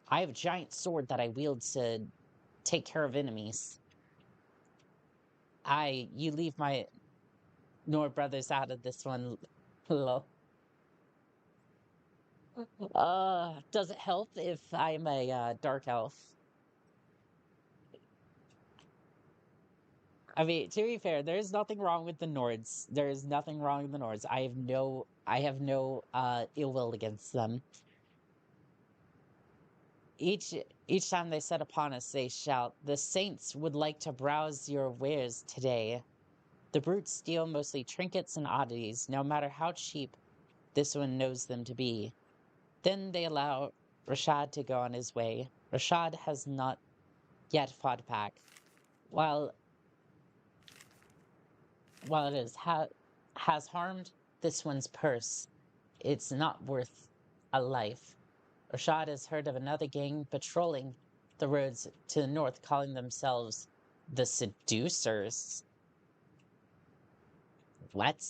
I have a giant sword that I wield to take care of enemies. You leave my Nord brothers out of this one. Lol. Does it help if I'm a dark elf? I mean, to be fair, there's nothing wrong with the Nords. There's nothing wrong with the Nords. I have no ill will against them. Each time they set upon us, they shout, "The saints would like to browse your wares today." The brutes steal mostly trinkets and oddities, no matter how cheap this one knows them to be. Then they allow Rashad to go on his way. Rashad has not yet fought back. While it has harmed this one's purse, it's not worth a life. Rashad has heard of another gang patrolling the roads to the north, calling themselves the Seducers. What?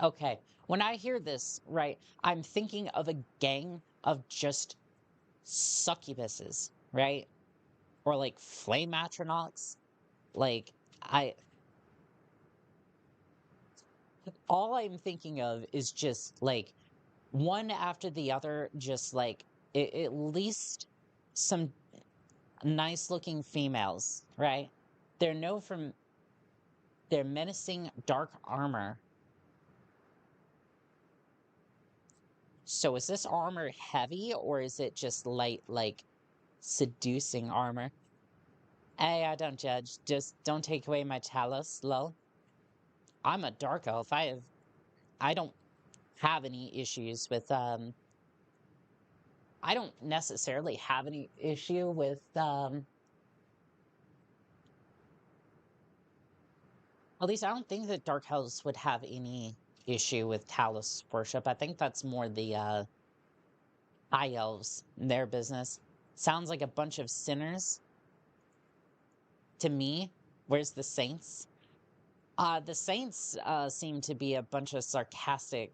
Okay. When I hear this, right, I'm thinking of a gang of just succubuses, right? Or like flame atronachs. Like, all I'm thinking of is just like one after the other, just like at least some nice looking females, right? They're known from their menacing dark armor. So is this armor heavy, or is it just light, like seducing armor? Hey, I don't judge. Just don't take away my chalice, lol. I'm a dark elf. I don't have any issues with I don't necessarily have any issue with at least I don't think that dark elves would have any issue with Talos worship. I think that's more the high elves, their business. Sounds like a bunch of sinners to me. Where's the saints? The saints seem to be a bunch of sarcastic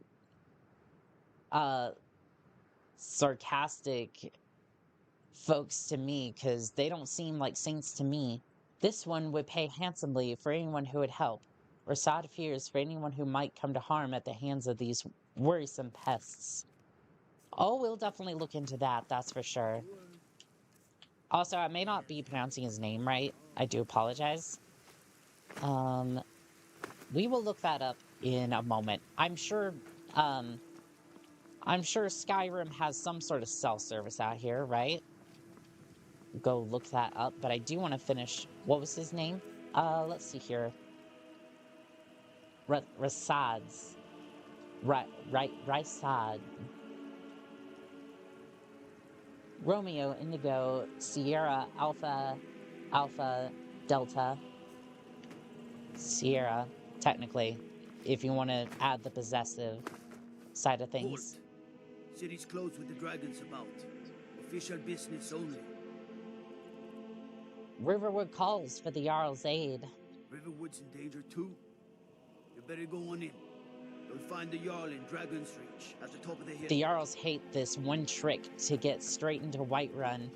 folks to me, because they don't seem like saints to me. This one would pay handsomely for anyone who would help, or sod fears for anyone who might come to harm at the hands of these worrisome pests. Oh, we'll definitely look into that, that's for sure. Also, I may not be pronouncing his name right. I do apologize. We will look that up in a moment. I'm sure Skyrim has some sort of self-service out here, right? Go look that up, but I do want to finish. What was his name? Let's see here. Rasad's. Rysad. Romeo, Indigo, Sierra, Alpha, Delta. Sierra, technically, if you want to add the possessive side of things. Halt. City's closed with the dragons about. Official business only. Riverwood calls for the Jarl's aid. Riverwood's in danger too. You better go on in. You'll find the Jarl in Dragon's Reach, at the top of the hill. The Jarls hate this one trick to get straight into Whiterun.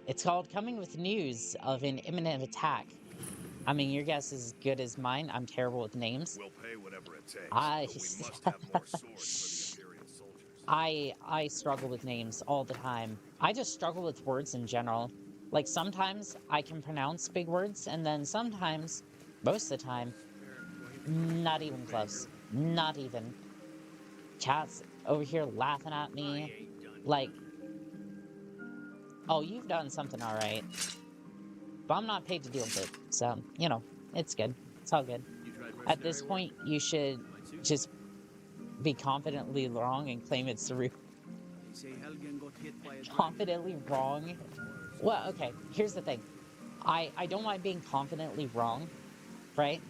It's called coming with news of an imminent attack. I mean, your guess is as good as mine. I'm terrible with names. We'll pay whatever it takes, I but we must have more swords for the Imperial soldiers. I struggle with names all the time. I just struggle with words in general. Like, sometimes I can pronounce big words, and then sometimes, most of the time, not even close. Not even. Chat's over here laughing at me. Like, oh, you've done something alright. But I'm not paid to deal with it, so, you know, it's good. It's all good. At this point, you should just be confidently wrong and claim it's the real. Confidently wrong? Well, okay, here's the thing. I don't mind being confidently wrong, right?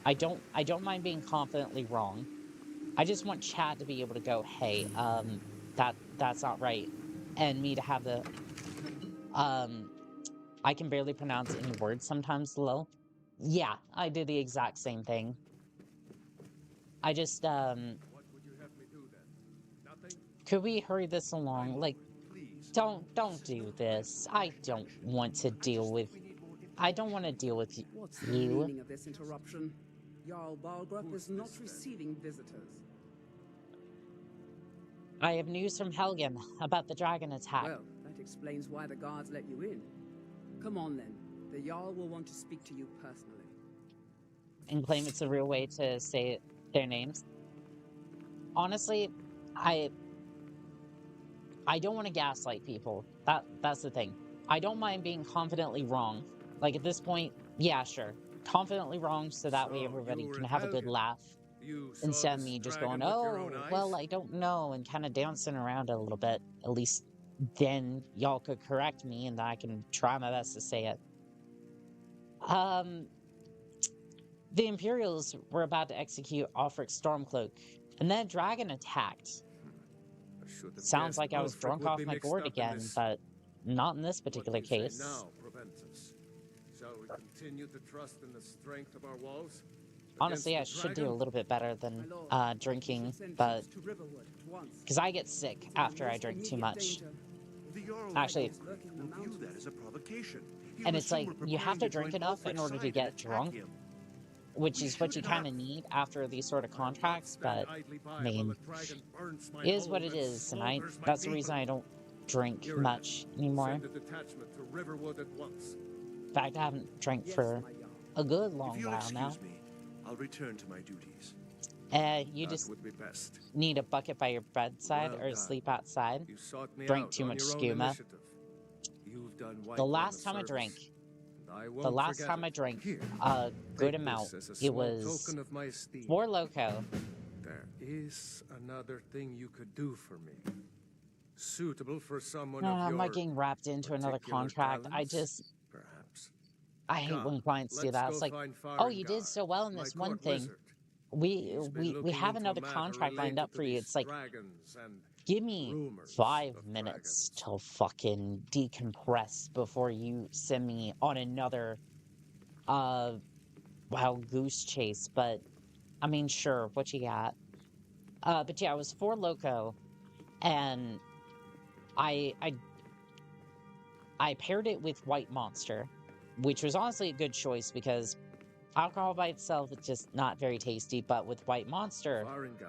I don't mind being confidently wrong. I just want chat to be able to go, hey, that's not right. And me to have the, I can barely pronounce any words sometimes, lol. Yeah, I do the exact same thing. I just, What would you have me do then? Nothing? could we hurry this along? Like, don't do this. I don't want to deal with, I don't want to deal with you. What's the meaning of this interruption? Jarl Balgruth is not receiving visitors. I have news from Helgen about the dragon attack. Well, that explains why the guards let you in. Come on then. The Jarl will want to speak to you personally. And claim it's a real way to say their names. Honestly, I don't want to gaslight people. That's the thing. I don't mind being confidently wrong. Like, at this point, yeah, sure. Confidently wrong so that way everybody can have a good laugh. Instead of me just going, oh, well, I don't know, and kind of dancing around a little bit. At least then y'all could correct me and I can try my best to say it. The Imperials were about to execute Ulfric's Stormcloak, and then a dragon attacked. Sounds like I was drunk off my gourd again, but not in this particular case. Now prevents us. Shall we continue to trust in the strength of our walls? Honestly, I should do a little bit better than drinking, but because I get sick after I drink too much. Actually, and it's like you have to drink enough in order to get drunk, which is what you kind of need after these sort of contracts. But I mean, it is what it is, and that's the reason I don't drink much anymore. In fact, I haven't drank for a good long while now. I'll return to my duties. You just need a bucket by your bedside or sleep outside. Drink too much skooma. The last time I drank a good amount, it was 4 Loco. There is another thing you could do for me. Suitable for someone of I'm your not getting wrapped into another contract. talents, I hate when clients do that. It's like, oh, you did so well in this one thing. We have another contract lined up for you. It's like, give me 5 minutes to fucking decompress before you send me on another wild goose chase. But I mean, sure, what you got? But yeah, it was 4 Loco, and I paired it with White Monster. which was honestly a good choice because alcohol by itself is just not very tasty, but with White Monster, Farengar,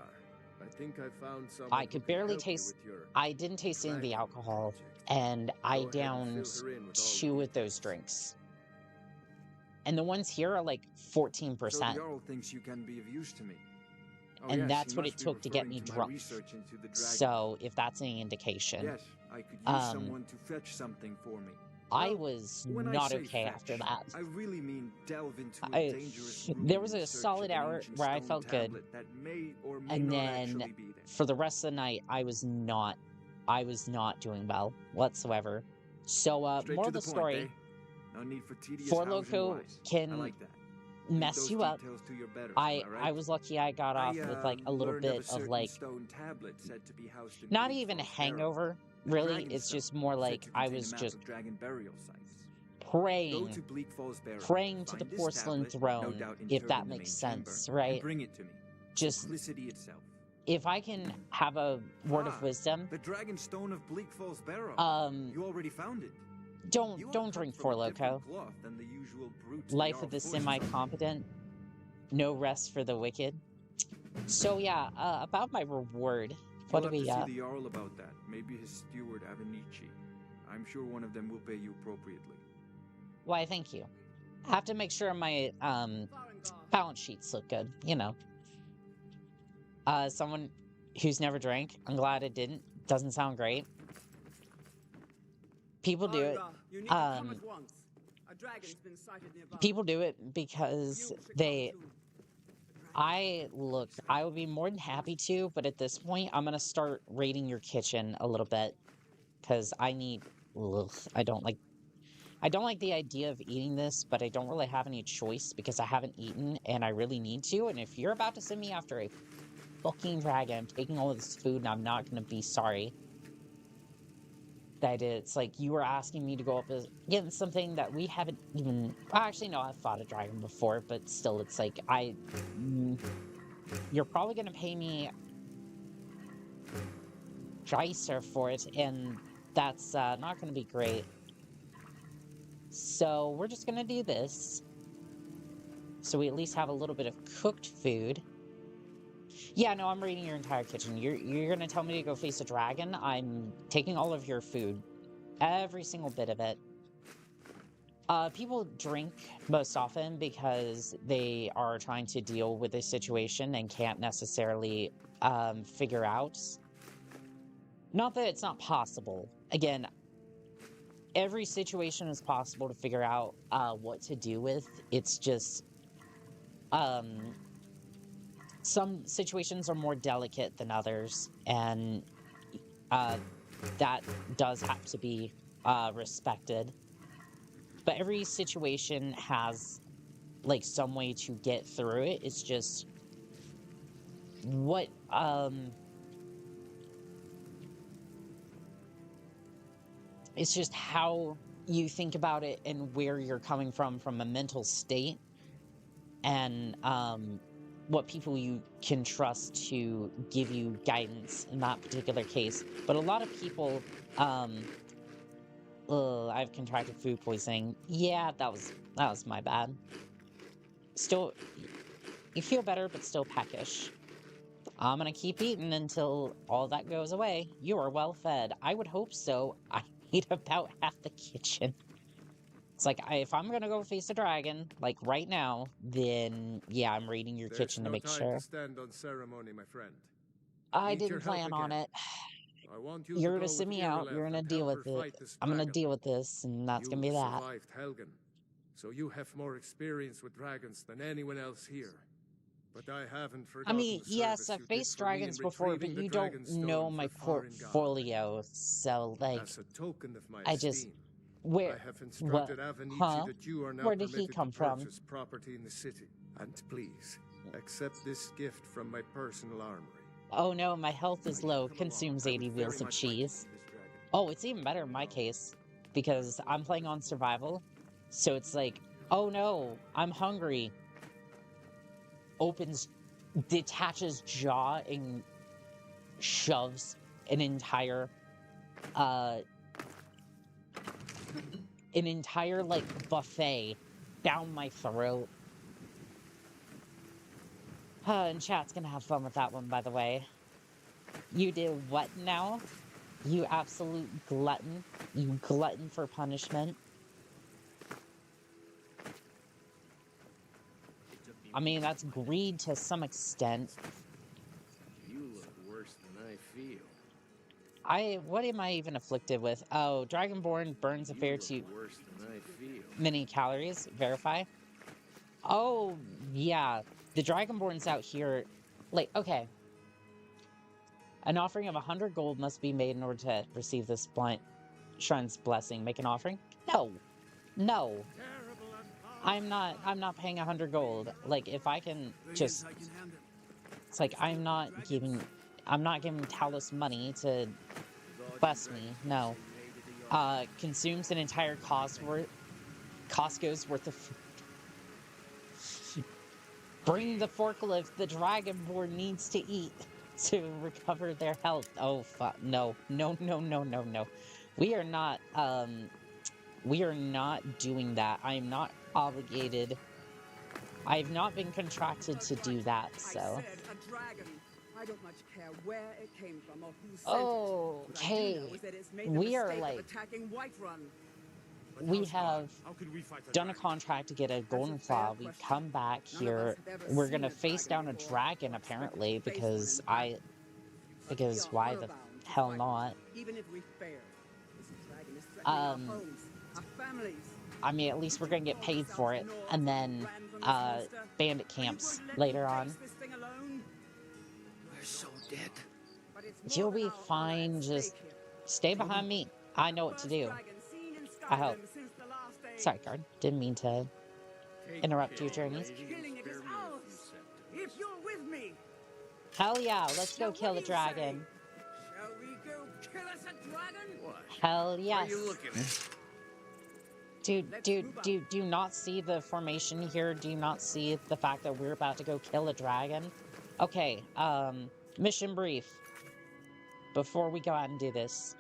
I think I found someone I who could can barely help you taste, with your I didn't taste any of the dragon alcohol, project. and I Go ahead and downed fill her in with all the 2 of those details. drinks. And the ones here are like 14%. So the Jarl thinks you can be of use to me. Oh, And yes, that's he what must it be took to get referring me to my drunk. research into the dragon. So, if that's any indication. Yes, I could use someone to fetch something for me. I Well, was when I not say okay fetch, after that. I really mean delve into a dangerous room There was in a search solid of an hour ancient where I stone felt good, tablet that may or may and not then actually be there. for the rest of the night, I was not doing well whatsoever. So, Straight more to of the the point, story, eh? No need for tedious Four hows and Loko whys. I can like that. Leave mess those you up. details to your betters, I am I right? was lucky I got off with like a little learned of bit a of certain like, stone tablet said to be housed in not Bleak even a Falls Barrow. hangover, A really. dragon It's stone just more said like to I contain a was map just of dragon burial sites. Go praying, to Bleak Falls Barrow, praying to the find this porcelain tablet, no throne, doubt if interred that in the makes main chamber, sense, and right? bring it to me. Just, Simplicity itself. if I can have a word of wisdom, The dragon stone of Bleak Falls Barrow. You already found it. don't drink Four Loko. Life of the semi-competent, no rest for the wicked. So yeah, about my reward, what do we You'll have to see the Jarl about that. Maybe his steward Avenici. I'm sure one of them will pay you appropriately. Why, thank you. I have to make sure my balance sheets look good, you know. Someone who's never drank, I'm glad it didn't. Doesn't sound great. People do it. You need to come at once. A dragon's been sighted nearby. People do it because I would be more than happy to, but at this point, I'm gonna start raiding your kitchen a little bit because I need. I don't like the idea of eating this, but I don't really have any choice because I haven't eaten and I really need to. And if you're about to send me after a fucking dragon, I'm taking all of this food and I'm not gonna be sorry that I did. It's like you were asking me to go up against something that we haven't even. Actually, no, I've fought a dragon before, but still, it's like you're probably gonna pay me Dreiser for it, and that's not gonna be great. So we're just gonna do this, so we at least have a little bit of cooked food. Yeah, no, I'm raiding your entire kitchen. You're gonna tell me to go face a dragon? I'm taking all of your food. Every single bit of it. People drink most often because they are trying to deal with a situation and can't necessarily figure out. Not that it's not possible. Again, every situation is possible to figure out what to do with. It's just some situations are more delicate than others, and that does have to be respected. But every situation has like some way to get through it. It's just what it's just how you think about it and where you're coming from a mental state, and what people you can trust to give you guidance in that particular case. But a lot of people, I've contracted food poisoning. Yeah, that was my bad. Still, you feel better, but still peckish. I'm gonna keep eating until all that goes away. You are well fed. I would hope so. I ate about half the kitchen. It's like, if I'm gonna go face a dragon, like right now, then yeah, I'm raiding your kitchen to make sure. There's no time to stand on ceremony, my friend. I didn't plan on it. I want you You're to gonna go send with me out, Irileth you're gonna and deal help with her it. fight this I'm gonna dragon. deal with this, and that's gonna be You that. survived Helgen, so you have more experience with dragons than anyone else here. But I haven't forgotten I mean, the yes, service I've you did faced for me in dragons before, but retrieving the you don't dragon know stone my for Farengar. portfolio, so like, As a token of my I just, esteem, where, I have what, instructed Avenici huh? that you are now Where did he permitted come to from? purchase property in the city. And please, accept this gift from my personal armory. Oh no, my health is low, consumes 80 wheels of cheese. Oh, it's even better in my case, because I'm playing on survival, so it's like, oh no, I'm hungry. Detaches jaw and shoves an entire an entire, like, buffet down my throat. And chat's gonna have fun with that one, by the way. You did what now? You absolute glutton. You glutton for punishment. I mean, that's greed to some extent. You look worse than I feel. What am I even afflicted with? Oh, Dragonborn burns a fair to Worse than I feel. many calories. Verify. Oh, yeah. The Dragonborns out here, like, okay. An offering of 100 gold must be made in order to receive this shrine's blessing. Make an offering? No. No. I'm not paying 100 gold. Like, if I can just, it's like, I'm not giving Talos money to bless me. No. Consumes an entire Costco's worth of bring the forklift the Dragonborn needs to eat to recover their health. Oh, fuck. No. No, no, no, no, no. We are not doing that. I am not obligated. I have not been contracted to do that, so. I said a dragon. I don't much care where it came from or who sent oh, it. okay. We are like attacking Whiterun. We have done a contract to get a golden claw. We come back here. We're gonna face down a dragon apparently because why the hell not? Even if we fail, this dragon is threatening our homes, our families. I mean, at least we're gonna get paid for it, and then bandit camps later on. We're so dead. You'll be fine. Just stay behind me. I know what to do. I hope. Sorry, guard. Didn't mean to interrupt your journeys. If you're with me. Hell yeah, let's go kill the dragon. Shall we go kill us a dragon? What? Hell yes. What are you looking at? Dude, do you not see the formation here? Do you not see the fact that we're about to go kill a dragon? Okay, mission brief. Before we go out and do this.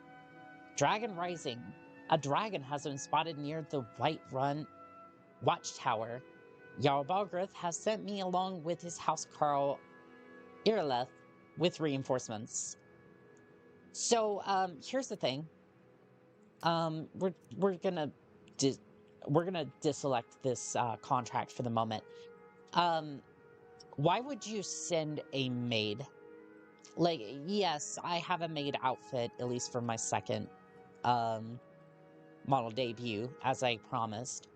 Dragon Rising. A dragon has been spotted near the Whiterun Watchtower. Jarl Balgruth has sent me along with his housecarl Irileth with reinforcements. So, here's the thing. We're gonna deselect this contract for the moment. Why would you send a maid? Like, yes, I have a maid outfit, at least for my second model debut, as I promised.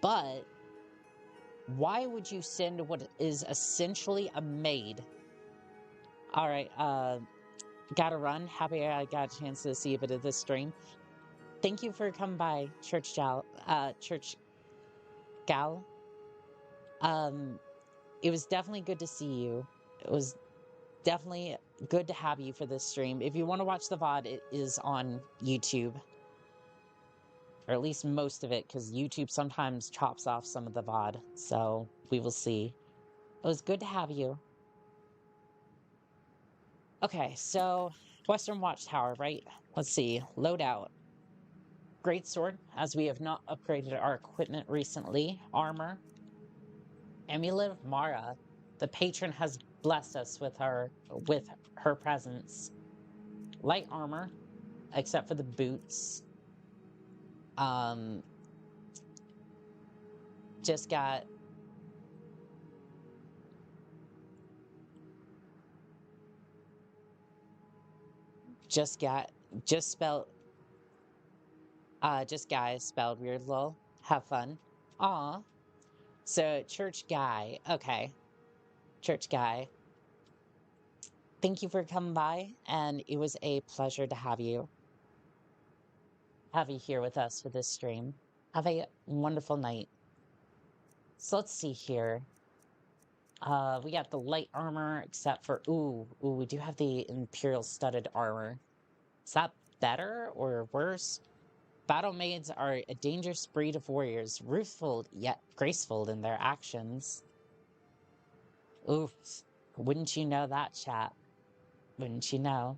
But why would you send what is essentially a maid? Alright, gotta run. Happy I got a chance to see a bit of this stream. Thank you for coming by, Church Gal. It was definitely good to see you. It was definitely good to have you for this stream. If you want to watch the VOD, it is on YouTube. Or at least most of it, because YouTube sometimes chops off some of the VOD. So, we will see. It was good to have you. Okay, so, Western Watchtower, right? Let's see. Loadout. Greatsword, as we have not upgraded our equipment recently. Armor. Amulet of Mara. The patron has blessed us with her presence. Light armor, except for the boots. Just got guys spelled weird, lol. Have fun. Aw. So, church guy. Okay. Church guy. Thank you for coming by, and it was a pleasure to have you here with us for this stream. Have a wonderful night. So let's see here. We got the light armor, except for we do have the Imperial studded armor. Is that better or worse? Battle maids are a dangerous breed of warriors, ruthful yet graceful in their actions. Oof. Wouldn't you know that, chat? Wouldn't you know?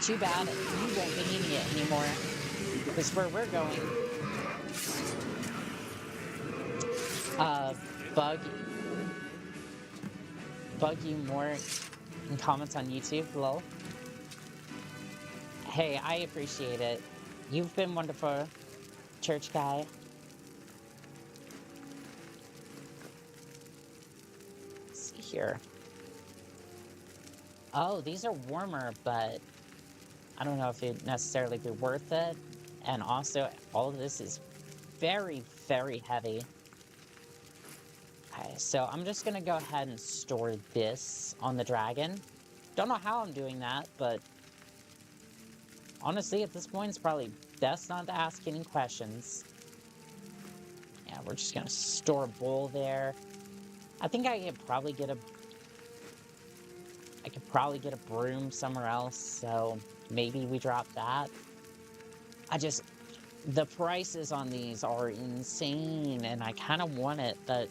Too bad you won't be needing it anymore. Because where we're going... Bug you more in comments on YouTube, lol. Hey, I appreciate it. You've been wonderful, church guy. Let's see here. Oh, these are warmer, but I don't know if it'd necessarily be worth it. And also, all of this is very, very heavy. Okay, so I'm just gonna go ahead and store this on the dragon. Don't know how I'm doing that, but honestly, at this point, it's probably best not to ask any questions. Yeah, we're just gonna store a bowl there. I think I could probably get a broom somewhere else, so maybe we drop that. The prices on these are insane, and I kind of want it, but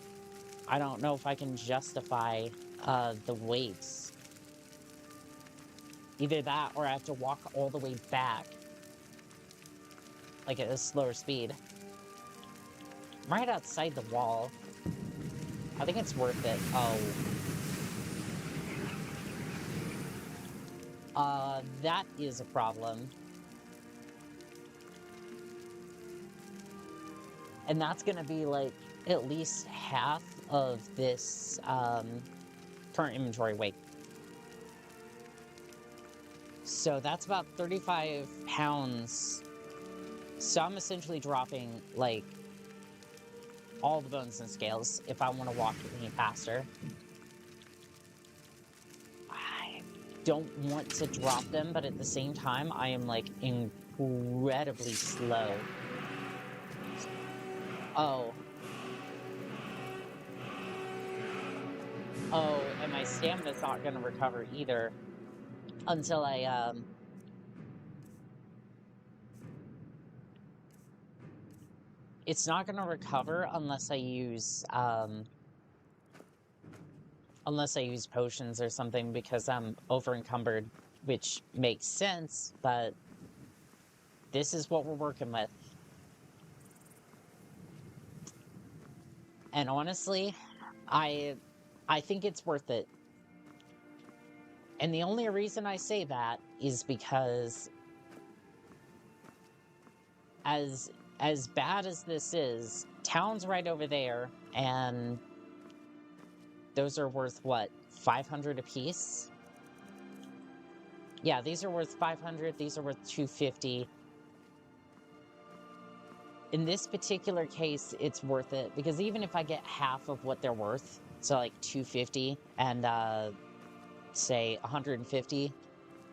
I don't know if I can justify the weights. Either that, or I have to walk all the way back. Like at a slower speed. I'm right outside the wall. I think it's worth it. Oh. That is a problem. And that's gonna be like at least half of this current inventory weight. So that's about 35 pounds. So I'm essentially dropping like all the bones and scales if I want to walk any faster. I don't want to drop them, but at the same time, I am like incredibly slow. Oh. Oh, and my stamina's not going to recover either until I, it's not going to recover unless I use potions or something because I'm over-encumbered, which makes sense, but this is what we're working with. And honestly, I think it's worth it. And the only reason I say that is because as bad as this is, town's right over there, and those are worth, what, 500 apiece? Yeah, these are worth 500, these are worth 250. In this particular case, it's worth it, because even if I get half of what they're worth, so like 250 and say 150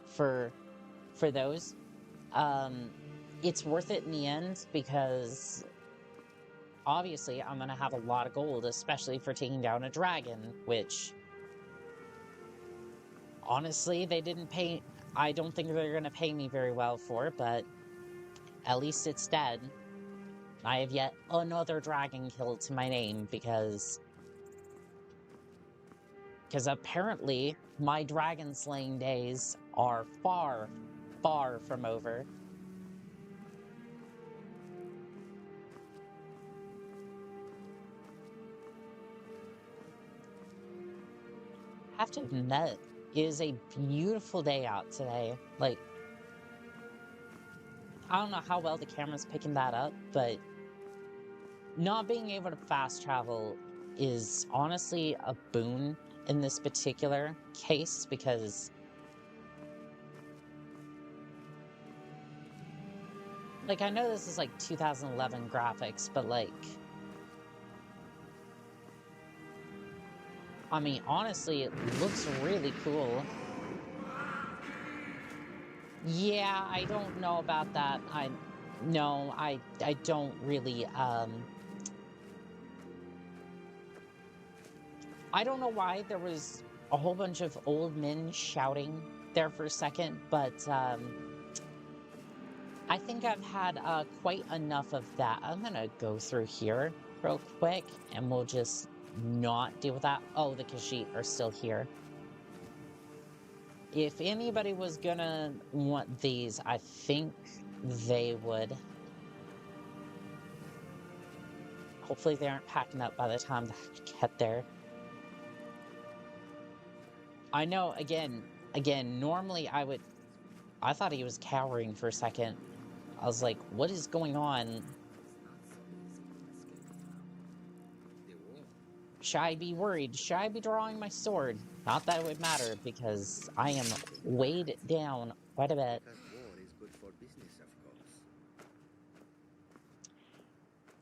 for those, it's worth it in the end, because obviously I'm gonna have a lot of gold, especially for taking down a dragon, which honestly they didn't pay. I don't think they're gonna pay me very well for, but at least it's dead. I have yet another dragon kill to my name, because apparently my dragon slaying days are far, far from over. I have to admit, it is a beautiful day out today. Like, I don't know how well the camera's picking that up, but not being able to fast travel is honestly a boon in this particular case, because like, I know this is like 2011 graphics, but like, I mean, honestly, it looks really cool. Yeah, I don't know about that. I don't really, I don't know why there was a whole bunch of old men shouting there for a second, but, I think I've had, quite enough of that. I'm gonna go through here real quick, and we'll just not deal with that. Oh, the Khajiit are still here. if anybody was gonna want these, I think they would. Hopefully they aren't packing up by the time they get there. I know, again, normally I thought he was cowering for a second. I was like, what is going on? Should I be worried? Should I be drawing my sword? Not that it would matter, because I am weighed down quite a bit.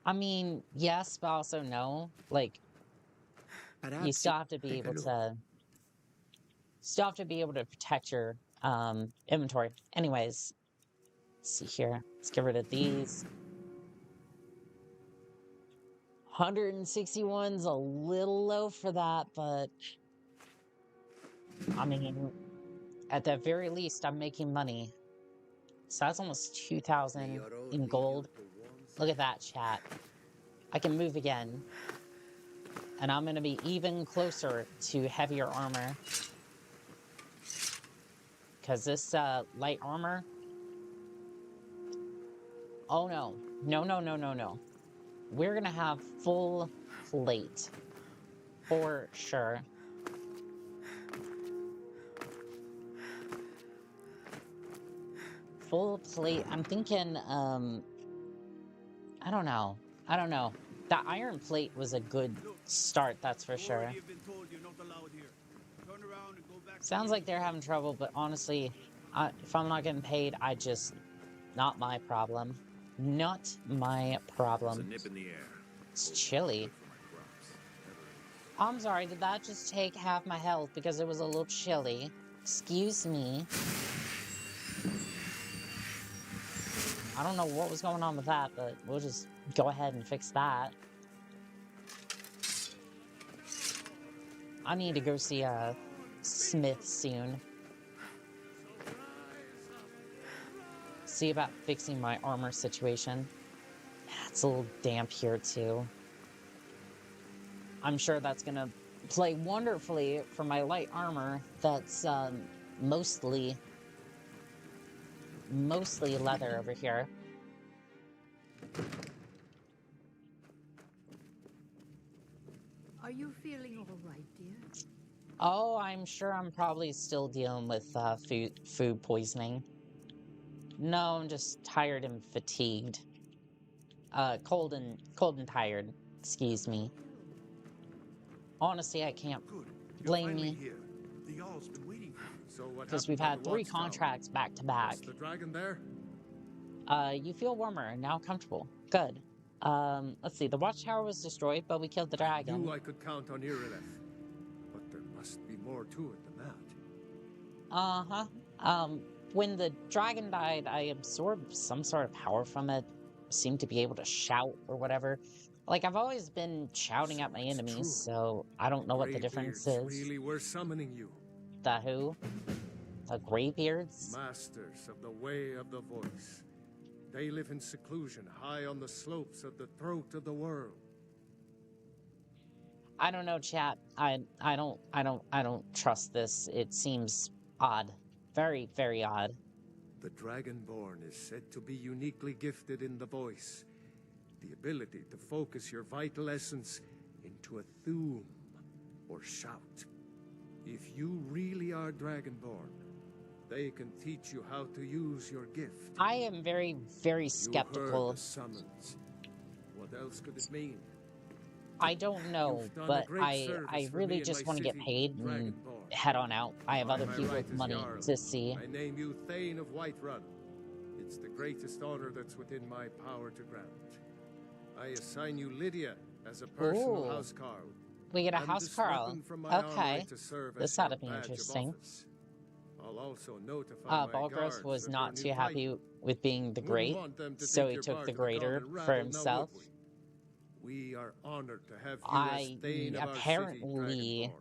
I mean, yes, but also no. Like, you still have to be able to... Still have to be able to protect your inventory. Anyways, let's see here. Let's get rid of these. 161's a little low for that, but I mean, at the very least, I'm making money. So that's almost 2,000 in gold. Look at that, chat. I can move again. And I'm going to be even closer to heavier armor. Because this light armor... Oh no. No. We're going to have full plate. For sure. Full plate. I'm thinking, I don't know. That iron plate was a good start, that's for sure. Sounds like they're having trouble, but honestly, if I'm not getting paid, not my problem. Not my problem. There's a nip in the air. It's chilly. I'm sorry, did that just take half my health because it was a little chilly? Excuse me. I don't know what was going on with that, but we'll just go ahead and fix that. I need to go see a smith soon. See about fixing my armor situation. It's a little damp here too. I'm sure that's gonna play wonderfully for my light armor that's mostly leather over here. Are you feeling all right, dear? Oh, I'm sure I'm probably still dealing with food poisoning. No, I'm just tired and fatigued. Cold and tired. Excuse me. Honestly, I can't blame me. The Jarl's been waiting for you. So what? Because we've had 3 contracts back to back. Is the dragon there? You feel warmer and now comfortable. Good. Let's see. The watchtower was destroyed, but we killed the dragon. I knew I could count on Irileth, but there must be more to it than that. When the dragon died, I absorbed some sort of power from it. Seemed to be able to shout or whatever. Like, I've always been shouting at my enemies, so I don't know what the difference is. Really were summoning you. The who? The Greybeards? Masters of the way of the voice. They live in seclusion, high on the slopes of the throat of the world. I don't know, chat. I don't trust this. It seems odd. Very, very odd. The Dragonborn is said to be uniquely gifted in the voice. The ability to focus your vital essence into a thum or shout. If you really are Dragonborn, they can teach you how to use your gift. I am very, very skeptical. You heard the summons. What else could it mean? I don't know, but I really just want to get paid and head on out. I have other people with money to see. I name you Thane of Whiterun. It's the greatest honor that's within my power to grant. I assign you Lydia as a personal housecarl. We get a housecarl. Okay. This ought to be interesting. I'll also notify Balgruth was not too happy with being the great, so he took the greater for himself. We are honored to have you as Thane of our city, Dragonborn.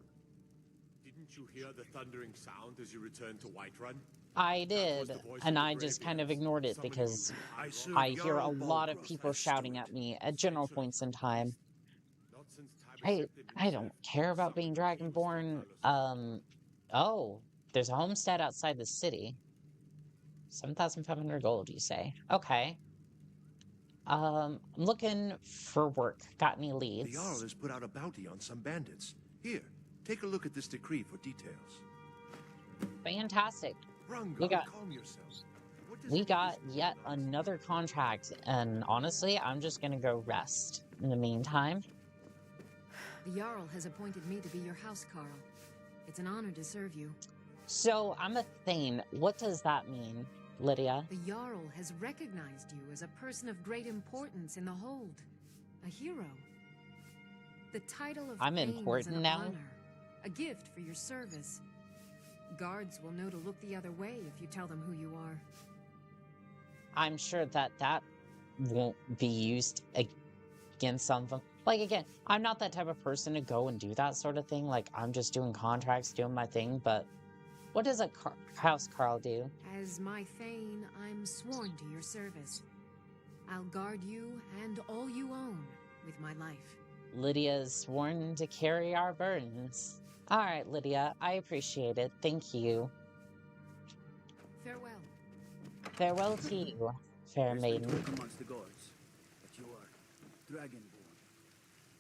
Didn't you hear the thundering sound as you returned to Whiterun? I did, and I just kind of ignored it because I hear a lot of people shouting at me at general points in time. I don't care about being Dragonborn. Oh, There's a homestead outside the city. 7,500 gold, you say? Okay. I'm looking for work. Got any leads? The Jarl has put out a bounty on some bandits. Here, take a look at this decree for details. Fantastic. Runga, calm yourself. We got yet another contract, and honestly, I'm just gonna go rest in the meantime. The Jarl has appointed me to be your housecarl. It's an honor to serve you. So, I'm a Thane. What does that mean, Lydia? The Jarl has recognized you as a person of great importance in the hold. A hero. The title of I'm Thane is important an now? honor, a gift for your service. Guards will know to look the other way if you tell them who you are. I'm sure that won't be used against some of them. Like, again, I'm not that type of person to go and do that sort of thing. Like, I'm just doing contracts, doing my thing, but what does a housecarl do? As my Thane, I'm sworn to your service. I'll guard you and all you own with my life. Lydia's sworn to carry our burdens. All right, Lydia, I appreciate it. Thank you. Farewell. Farewell to you, fair maiden. Talk amongst the guards, but you are dragonborn.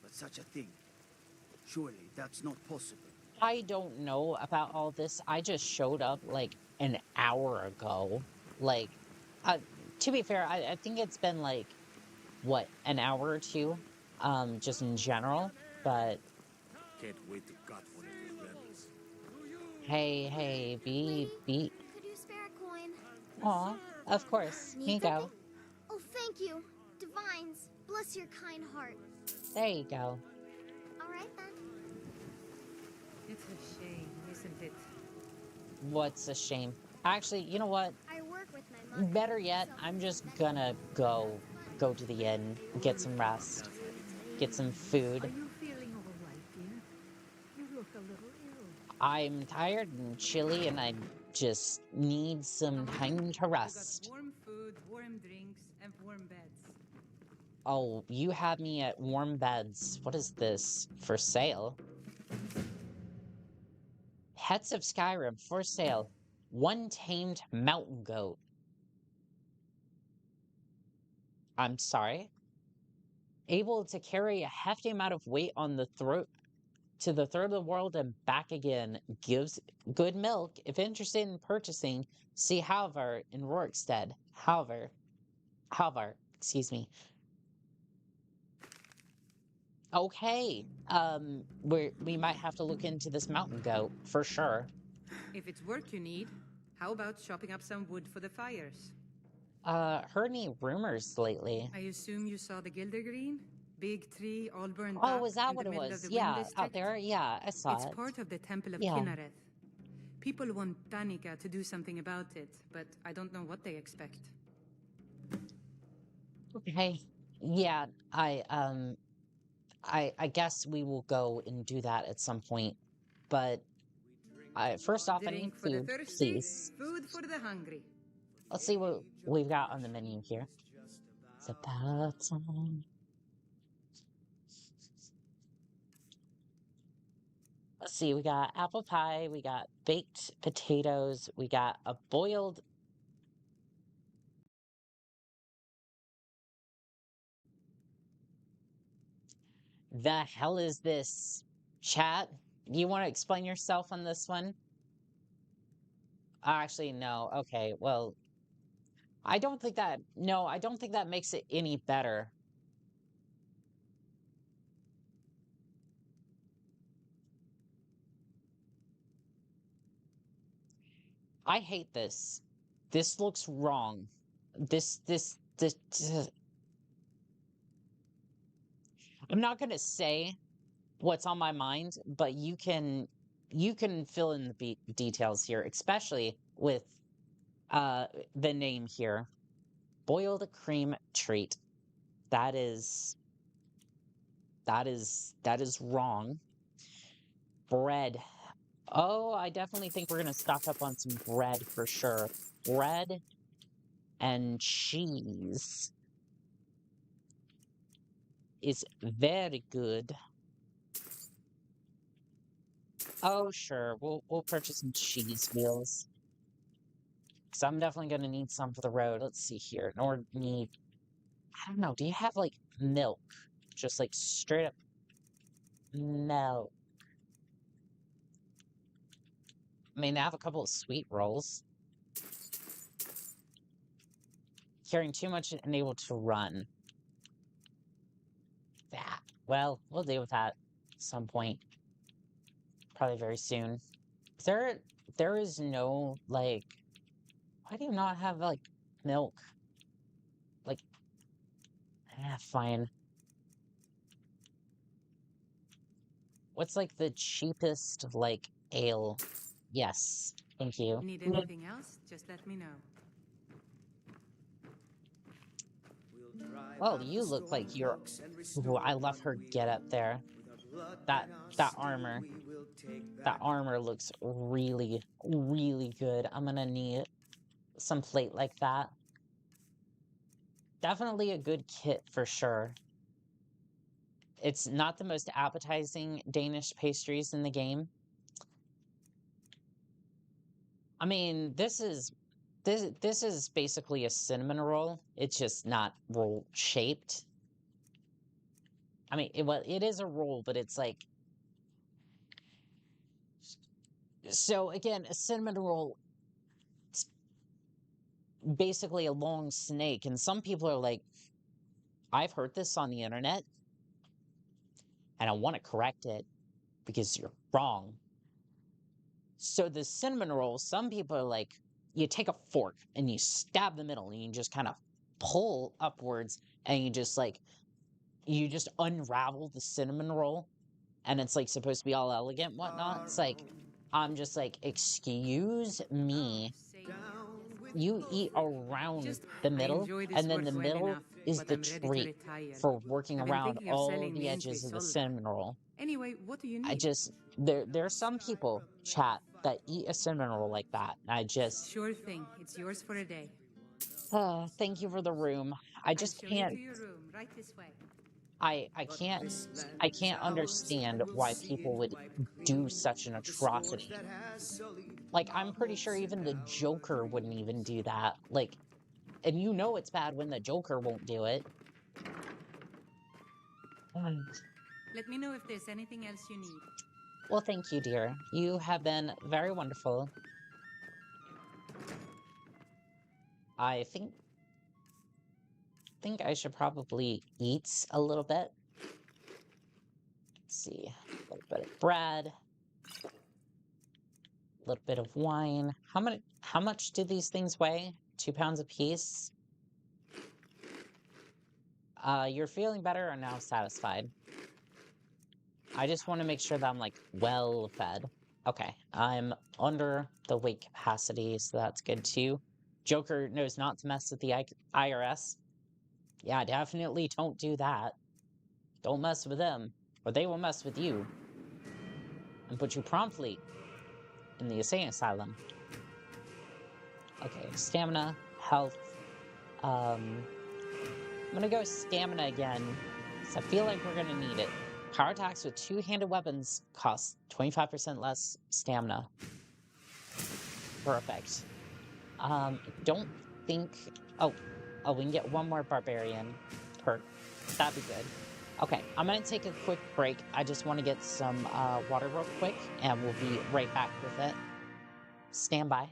But such a thing, surely that's not possible. I don't know about all this. I just showed up like an hour ago. Like, to be fair, I think it's been like, what, an hour or two, just in general, but... Can't wait to gut one of the rebels. Hey, be... Could you spare a coin? Aw, of course. Here you go. Oh, thank you. Divines, bless your kind heart. There you go. All right, then. It's a shame, isn't it? What's a shame? Actually, you know what? I work with my mother. Better yet, I'm just gonna go to the inn, get some rest, get some food. Are you feeling all right, dear? You look a little ill. I'm tired and chilly, and I just need some time to rest. Warm food, warm drinks, and warm beds. Oh, you had me at warm beds. What is this? For sale? Land of Skyrim, for sale. 1 tamed mountain goat. I'm sorry? Able to carry a hefty amount of weight on the throat to the third of the world and back again. Gives good milk. If interested in purchasing, see Halvar in Rorikstead. Halvar, excuse me. Okay, we might have to look into this mountain goat, for sure. If it's work you need, how about chopping up some wood for the fires? Heard any rumors lately? I assume you saw the Gildergreen? Big tree, all burned up. Oh, is that in what the it middle of was? the Yeah, Wind out District? there? Yeah, I saw it. It's part of the Temple of Yeah. Kinnereth. People want Danica to do something about it, but I don't know what they expect. Okay. Yeah, I guess we will go and do that at some point. But first off, I need Drink for the food, thirsty, please. food for the hungry. Let's see what we've got on the menu here. It's about time. Let's see, we got apple pie, we got baked potatoes, we got a boiled... The hell is this? Chat, you want to explain yourself on this one? Actually, no. Okay, well, I don't think that makes it any better. I hate this. This looks wrong. This I'm not gonna say what's on my mind, but you can fill in the details here, especially with the name here. Boiled cream treat. That is wrong. Bread. Oh, I definitely think we're gonna stock up on some bread for sure. Bread and cheese is very good. Oh, sure. We'll purchase some cheese wheels. Because I'm definitely going to need some for the road. Let's see here. Nor need... I don't know. Do you have, like, milk? Just, like, straight up milk. I mean, I have a couple of sweet rolls. Carrying too much and able to run. That. Well, we'll deal with that at some point. Probably very soon. There is no, like... Why do you not have, like, milk? Like... fine. What's, like, the cheapest, like, ale? Yes. Thank you. Need anything else? Just let me know. Well, you look like you're... Ooh, I love her get up there. That armor. That armor looks really, really good. I'm gonna need some plate like that. Definitely a good kit for sure. It's not the most appetizing Danish pastries in the game. I mean, this is basically a cinnamon roll. It's just not roll shaped. I mean, it is a roll, but it's like... So again, a cinnamon roll, it's basically a long snake, and some people are like, I've heard this on the internet, and I want to correct it because you're wrong. So the cinnamon roll, some people are like, you take a fork and you stab the middle and you just kind of pull upwards and you just unravel the cinnamon roll and it's like supposed to be all elegant and whatnot. It's like, I'm just like, excuse me. You eat around the middle, and then the middle is the treat for working around all the edges of the cinnamon roll. Anyway, what do you need? There are some people, chat, that eat a cinnamon roll like that. Sure thing. It's yours for a day. Thank you for the room. I just I'll show can't... you to your room, right this way. I can't understand why people would do such an atrocity. Like, I'm pretty sure even the Joker wouldn't even do that. Like, and you know it's bad when the Joker won't do it. Let me know if there's anything else you need. Well, thank you, dear. You have been very wonderful. I think I should probably eat a little bit. Let's see. A little bit of bread. A little bit of wine. How much do these things weigh? 2 pounds a piece? You're feeling better or now satisfied? I just want to make sure that I'm, like, well fed. Okay, I'm under the weight capacity, so that's good too. Joker knows not to mess with the IRS. Yeah, definitely don't do that. Don't mess with them, or they will mess with you. And put you promptly in the insane asylum. Okay, stamina, health. I'm gonna go stamina again, because I feel like we're gonna need it. Power attacks with two-handed weapons cost 25% less stamina. Perfect. Don't think... Oh, we can get one more barbarian perk. That'd be good. Okay, I'm gonna take a quick break. I just want to get some water real quick, and we'll be right back with it. Stand by.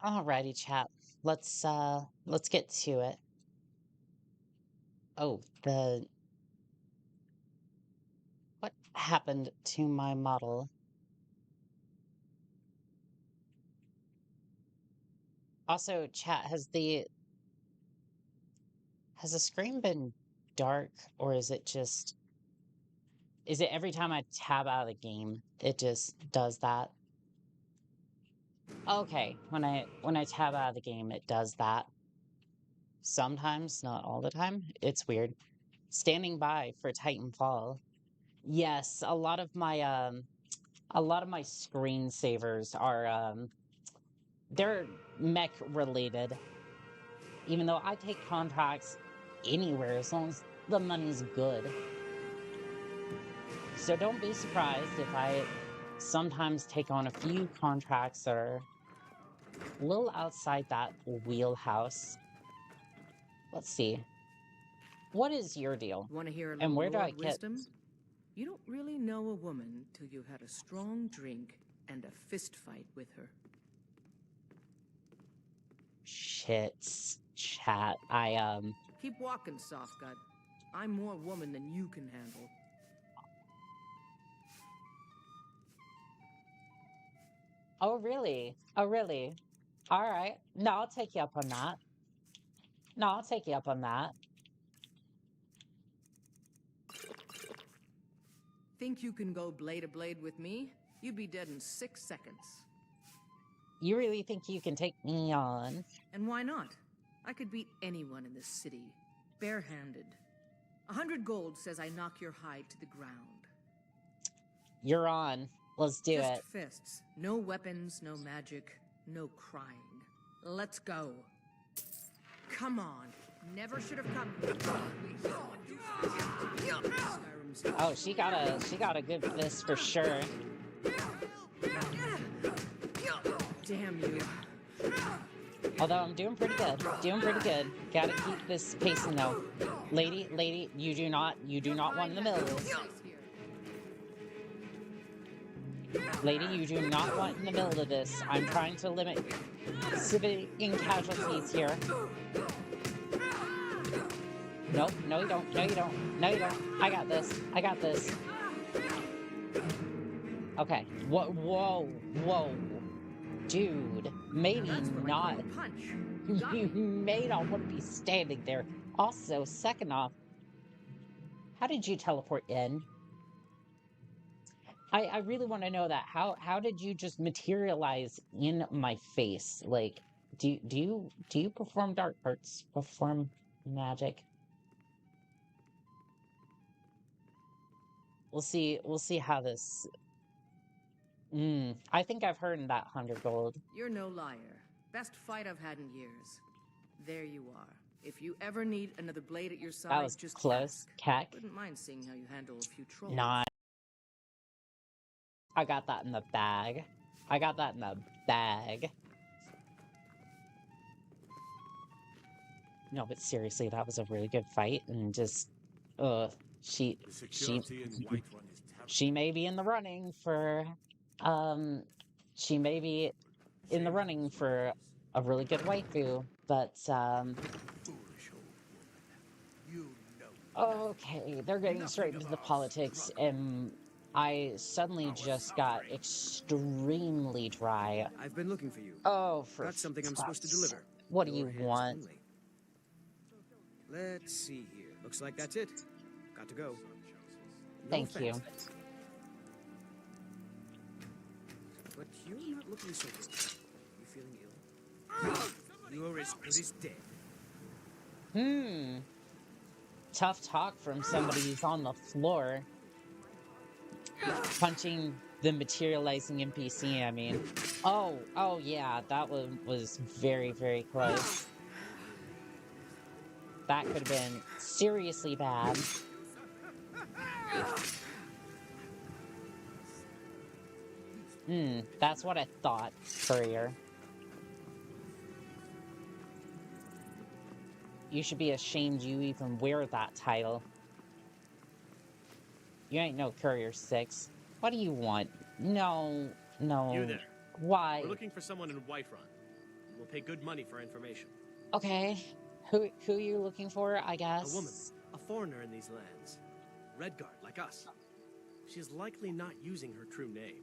Alrighty, chat. Let's get to it. Oh, what happened to my model? Also, chat, has the screen been dark, or is it every time I tab out of the game, it just does that? Okay, when I tab out of the game, it does that. Sometimes, not all the time. It's weird. Standing by for Titanfall. Yes, a lot of my screensavers are they're mech related. Even though I take contracts anywhere as long as the money's good. So don't be surprised if I sometimes take on a few contracts that are a little outside that wheelhouse. Let's see. What is your deal? Want to hear a And little where do I Lord get wisdom? You don't really know a woman till you had a strong drink and a fist fight with her. Shit, chat. Keep walking, soft gut. I'm more woman than you can handle. Oh, really? Oh, really? All right. No, I'll take you up on that. No, I'll take you up on that. Think you can go blade to blade with me? You'd be dead in 6 seconds. You really think you can take me on? And why not? I could beat anyone in this city, barehanded. 100 gold says I knock your hide to the ground. You're on. Let's do Just it. fists. No weapons, no magic, no crying. Let's go. Come on. Never should have come. Oh, she got a good fist for sure. Damn you. Although I'm doing pretty good. Doing pretty good. Gotta keep this pacing though. Lady, you do not want in the middle of this. Lady, you do not want in the middle of this. I'm trying to limit civilian casualties here. Nope, no you don't, no you don't, no you don't. I got this, I got this. Okay, whoa. Dude, maybe not. You may not want to be standing there. Also, second off, how did you teleport in? I really want to know that. How did you just materialize in my face? Like, do you perform dark arts? Perform magic? We'll see how this. I think I've heard that 100 gold. You're no liar. Best fight I've had in years. There you are. If you ever need another blade at your side, That was just close. ask. Cack. Wouldn't mind seeing how you handle a few trolls. Nah. I got that in the bag. I got that in the bag. No, but seriously, that was a really good fight, and just, she may be in the running for, she may be in the running for a really good waifu, but, okay, they're getting straight into the politics, and I suddenly just got extremely dry. I've been looking for you. Oh, for Got something I'm supposed to deliver. What do you want? Only. Let's see here. Looks like that's it. Got to go. Thank you. But you're not looking so good. You feeling ill? You're as good as dead. Tough talk from somebody who's on the floor. Punching the materializing NPC, I mean. Oh yeah, that one was very, very close. That could have been seriously bad. That's what I thought, Courier. You should be ashamed you even wear that title. You ain't no Courier 6. What do you want? No. You there. Why? We're looking for someone in Whiterun. pay good money for information. Okay. Who are you looking for, I guess? A woman. A foreigner in these lands. Redguard, like us. She is likely not using her true name.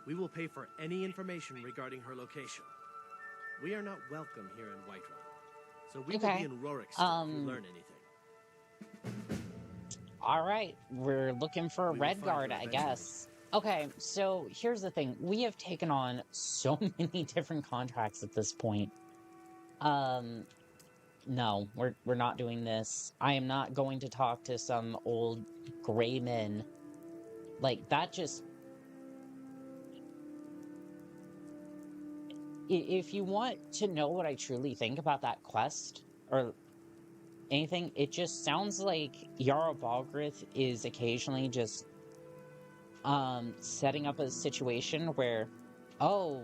We will pay for any information regarding her location. We are not welcome here in Whiterun, so we will be in Rorikstead if you learn anything. All right, we're looking for a Redguard, I guess. Okay, so here's the thing. We have taken on so many different contracts at this point. No, we're not doing this. I am not going to talk to some old gray men. Like, that just... If you want to know what I truly think about that quest, or anything, it just sounds like Jarl Balgruth is occasionally just setting up a situation where, oh,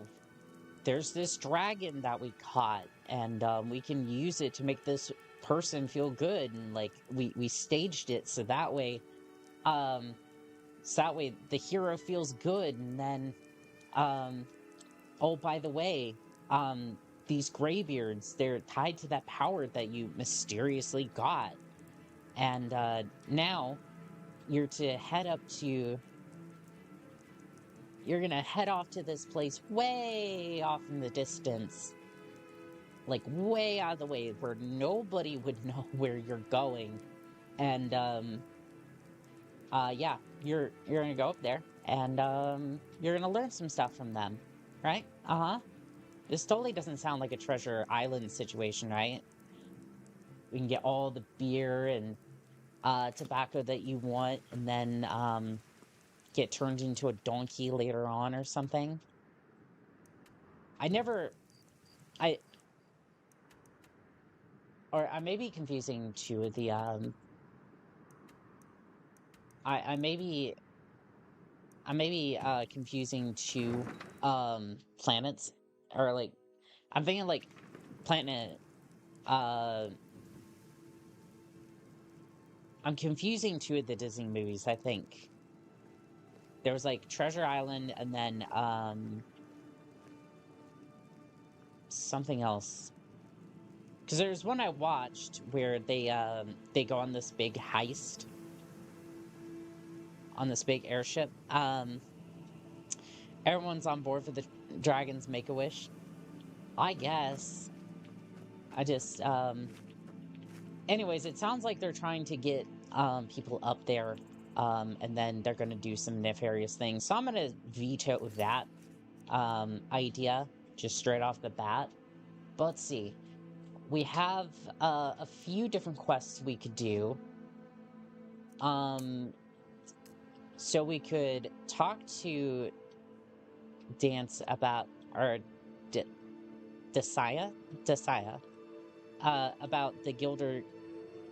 there's this dragon that we caught, and we can use it to make this person feel good, and like we staged it so that way the hero feels good, and then oh, by the way, these graybeards, they're tied to that power that you mysteriously got. And now you're to head up to... You're gonna head off to this place way off in the distance. Like, way out of the way, where nobody would know where you're going. And, yeah, you're gonna go up there, and, you're gonna learn some stuff from them. Right? Uh-huh. This totally doesn't sound like a Treasure Island situation, right? We can get all the beer and tobacco that you want, and then get turned into a donkey later on or something. I may be confusing two of the I may be confusing two planets, or like I'm thinking like planet I'm confusing two of the Disney movies, I think. There was like Treasure Island, and then something else. Because there's one I watched where they go on this big heist on this big airship. Everyone's on board for the Dragon's Make-A-Wish, I guess. I just anyways, it sounds like they're trying to get people up there, and then they're going to do some nefarious things. So I'm going to veto that idea just straight off the bat. But let's see. We have a few different quests we could do. So we could talk to Dance about, or Desaya, about the Gilder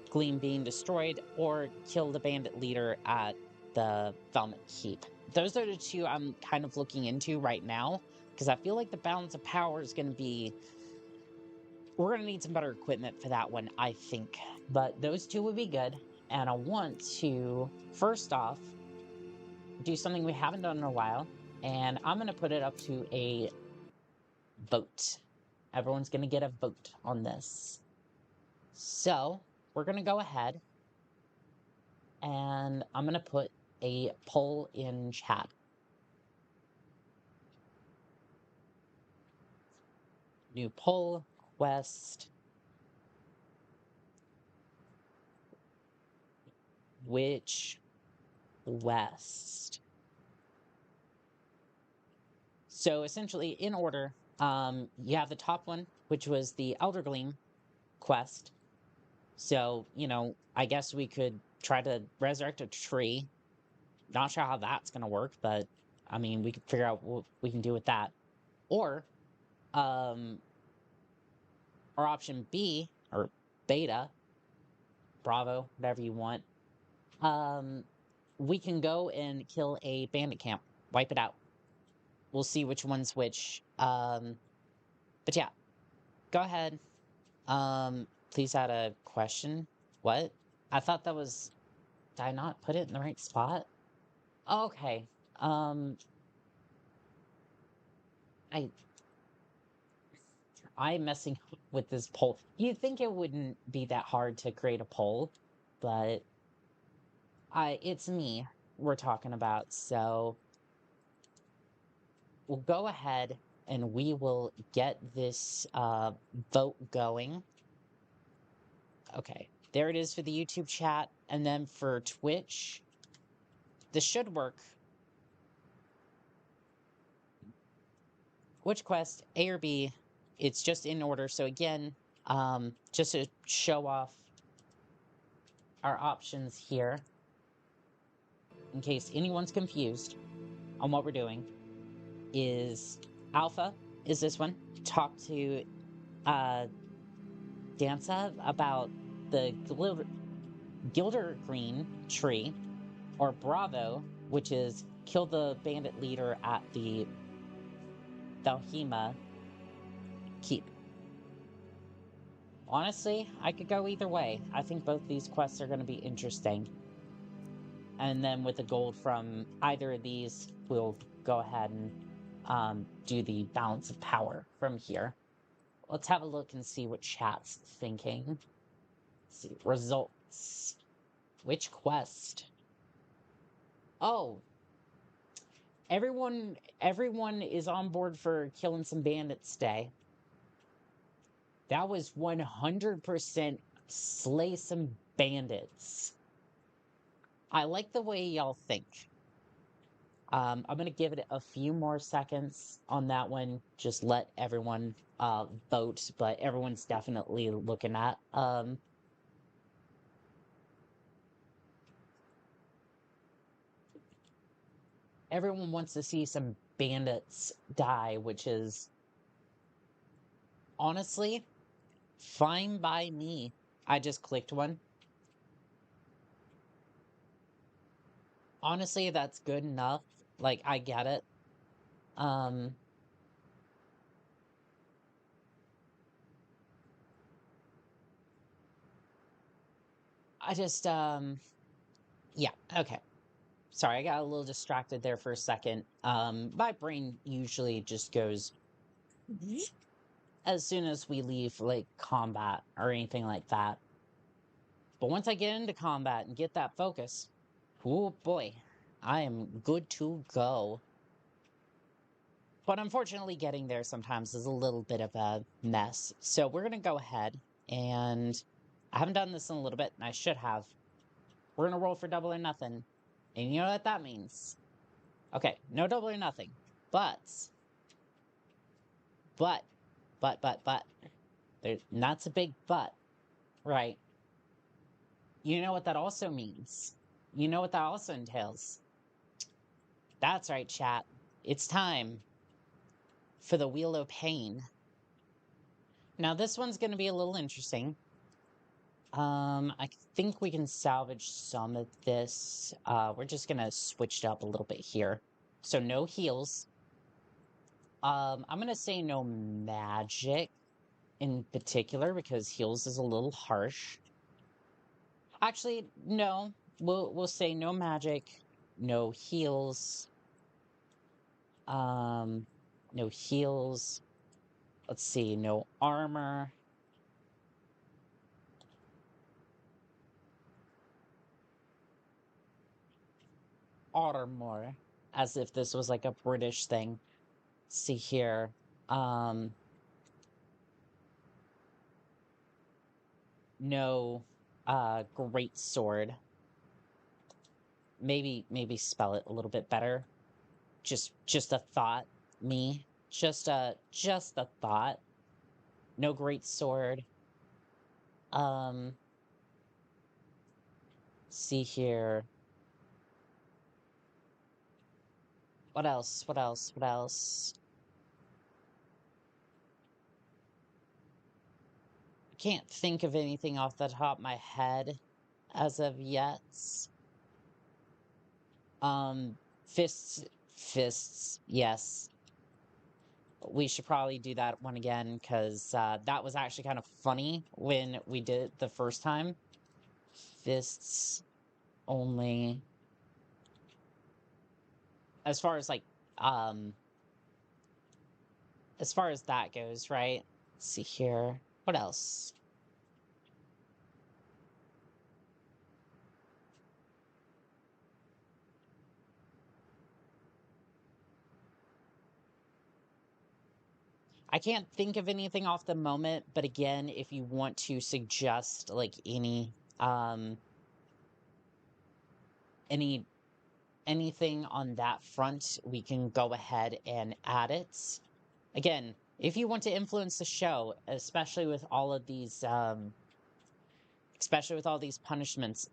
Gleam being destroyed, or kill the bandit leader at the Velvet Keep. Those are the two I'm kind of looking into right now, because I feel like the balance of power is going to be... We're going to need some better equipment for that one, I think. But those two would be good. And I want to, first off, do something we haven't done in a while. And I'm going to put it up to a vote. Everyone's going to get a vote on this. So, we're going to go ahead. And I'm going to put a poll in chat. New poll. West. Which west? So essentially, in order, you have the top one, which was the Elder Gleam quest. So, you know, I guess we could try to resurrect a tree. Not sure how that's going to work, but, I mean, we could figure out what we can do with that. Or option B, or beta, bravo, whatever you want, we can go and kill a bandit camp, wipe it out. We'll see which one's which. But yeah, go ahead. Please add a question. What? I thought that was... Did I not put it in the right spot? Okay. I'm messing with this poll. You'd think it wouldn't be that hard to create a poll, but it's me we're talking about, so we'll go ahead and we will get this vote going. Okay, there it is for the YouTube chat, and then for Twitch, this should work. Which quest, A or B? It's just in order. So again, just to show off our options here, in case anyone's confused on what we're doing, is Alpha is this one. Talk to Danza about the Gilder Green tree, or Bravo, which is kill the bandit leader at the Valhema Keep. Honestly, I could go either way. I think both these quests are going to be interesting. And then with the gold from either of these, we'll go ahead and do the balance of power from here. Let's have a look and see what chat's thinking. Let's see, results. Which quest? Oh, everyone is on board for killing some bandits day. That was 100% slay some bandits. I like the way y'all think. I'm going to give it a few more seconds on that one. Just let everyone vote, but everyone's definitely looking at everyone wants to see some bandits die, which is honestly fine by me. I just clicked one. Honestly, that's good enough. Like, I get it. I just, yeah, okay. Sorry, I got a little distracted there for a second. My brain usually just goes as soon as we leave, like, combat or anything like that. But once I get into combat and get that focus, oh boy, I am good to go. But unfortunately, getting there sometimes is a little bit of a mess. So we're going to go ahead, and I haven't done this in a little bit, and I should have. We're going to roll for double or nothing. And you know what that means. Okay, no double or nothing. But. That's a big but. Right. You know what that also means. You know what that also entails. That's right, chat. It's time for the Wheel of Pain. Now, this one's going to be a little interesting. I think we can salvage some of this. We're just going to switch it up a little bit here. So, no heals. I'm going to say no magic in particular, because heals is a little harsh. Actually, no. We'll say no magic, no heals. No heals. Let's see, no armor. Armor, as if this was like a British thing. Let's see here. No great sword. Maybe spell it a little bit better. Just a thought, me. Just a thought. No great sword. See here. What else? What else? What else? I can't think of anything off the top of my head as of yet. Fists, yes. We should probably do that one again, because that was actually kind of funny when we did it the first time. Fists only. As far as, like, as far as that goes, right? Let's see here. What else? I can't think of anything off the moment, but again, if you want to suggest like anything on that front, we can go ahead and add it. Again, if you want to influence the show, especially with all of these punishments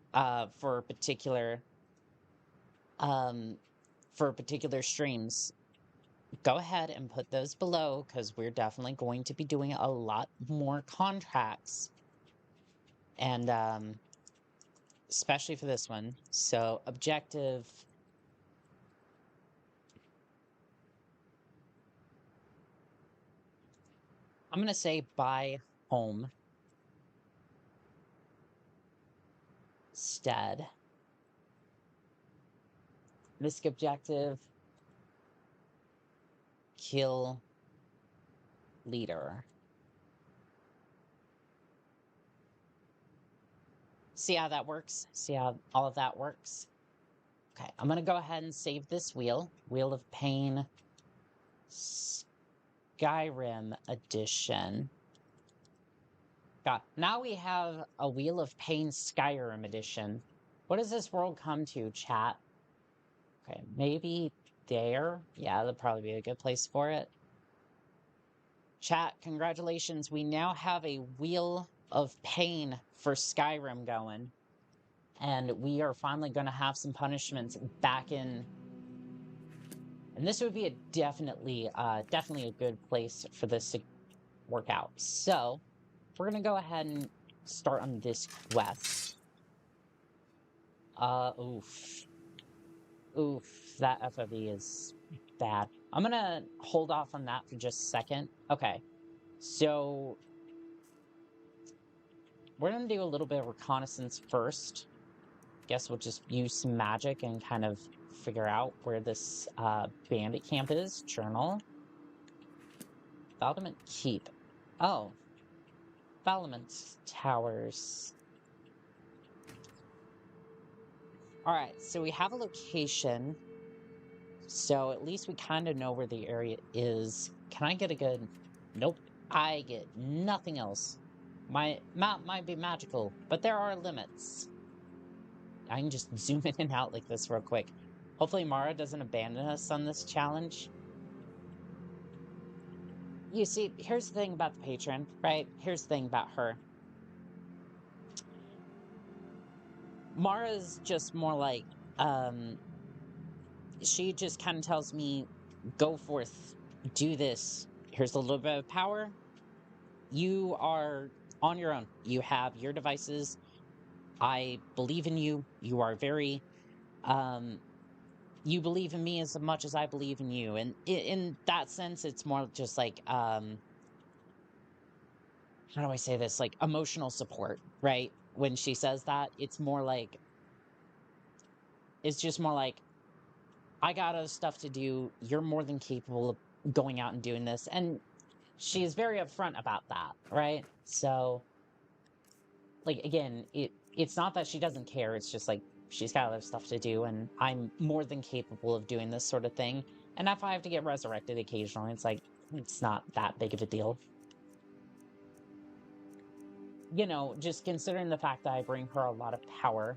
for particular streams, go ahead and put those below, because we're definitely going to be doing a lot more contracts, and especially for this one. So objective, I'm gonna say buy home instead. Misc objective, kill leader. See how that works? See how all of that works? Okay, I'm gonna go ahead and save this wheel. Wheel of Pain, Skyrim edition. God, now we have a Wheel of Pain Skyrim edition. What does this world come to, chat? Okay, maybe there? Yeah, that'd probably be a good place for it. Chat, congratulations. We now have a Wheel of Pain for Skyrim going. And we are finally going to have some punishments back in. And this would be a definitely a good place for this to work out. So, we're going to go ahead and start on this quest. Oof. Oof, that FOV is bad. I'm going to hold off on that for just a second. Okay, so we're going to do a little bit of reconnaissance first. Guess we'll just use some magic and kind of figure out where this bandit camp is. Journal. Valdement Keep. Oh. Valdement Towers. Alright, so we have a location. So at least we kind of know where the area is. Can I get a good... Nope. I get nothing else. My map might be magical, but there are limits. I can just zoom in and out like this real quick. Hopefully Mara doesn't abandon us on this challenge. You see, here's the thing about the Patron, right? Here's the thing about her. Mara's just more like, she just kind of tells me, go forth, do this. Here's a little bit of power. You are on your own. You have your devices. I believe in you. You are very, you believe in me as much as I believe in you. And in that sense, it's more just like, how do I say this? Like emotional support, right? When she says that, it's more like, it's just more like, I got other stuff to do. You're more than capable of going out and doing this. And she is very upfront about that, right? So, like, again, it's not that she doesn't care. It's just like, she's got other stuff to do, and I'm more than capable of doing this sort of thing. And if I have to get resurrected occasionally, it's like, it's not that big of a deal. You know, just considering the fact that I bring her a lot of power,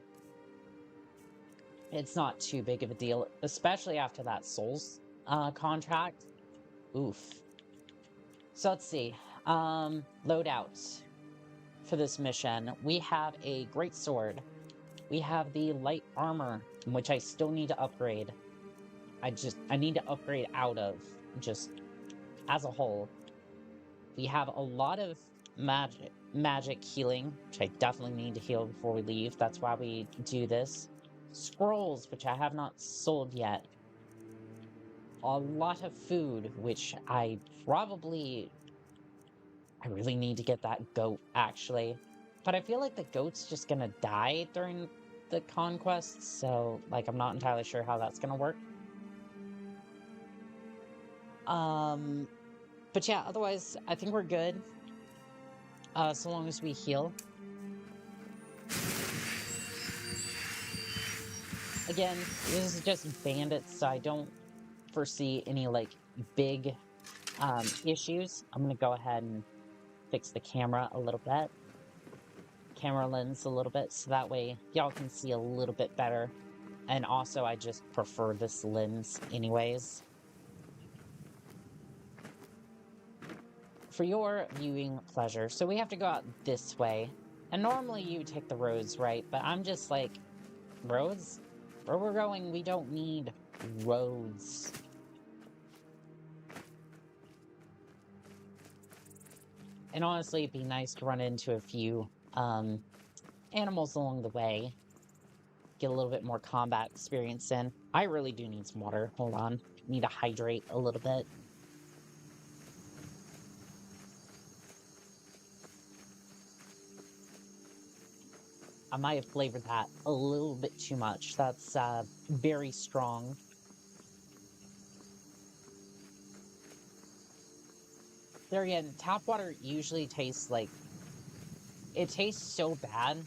it's not too big of a deal, especially after that Souls contract. Oof. So let's see. Loadouts for this mission. We have a great sword. We have the light armor, which I still need to upgrade. I need to upgrade out of, just as a whole. We have a lot of magic healing, which I definitely need to heal before we leave. That's why we do this. Scrolls, which I have not sold yet. A lot of food, which I really need to get that goat, actually. But I feel like the goat's just gonna die during the conquest, so, like, I'm not entirely sure how that's gonna work. But yeah, otherwise, I think we're good. so long as we heal. Again, this is just bandits, so I don't foresee any, like, big issues. I'm gonna go ahead and fix the camera a little bit. Camera lens a little bit, so that way y'all can see a little bit better. And also, I just prefer this lens anyways. For your viewing pleasure. So we have to go out this way. And normally you take the roads, right? But I'm just like, roads? Where we're going, we don't need roads. And honestly, it'd be nice to run into a few animals along the way. Get a little bit more combat experience in. I really do need some water. Hold on. Need to hydrate a little bit. I might have flavored that a little bit too much. That's very strong. There again, tap water usually tastes like... It tastes so bad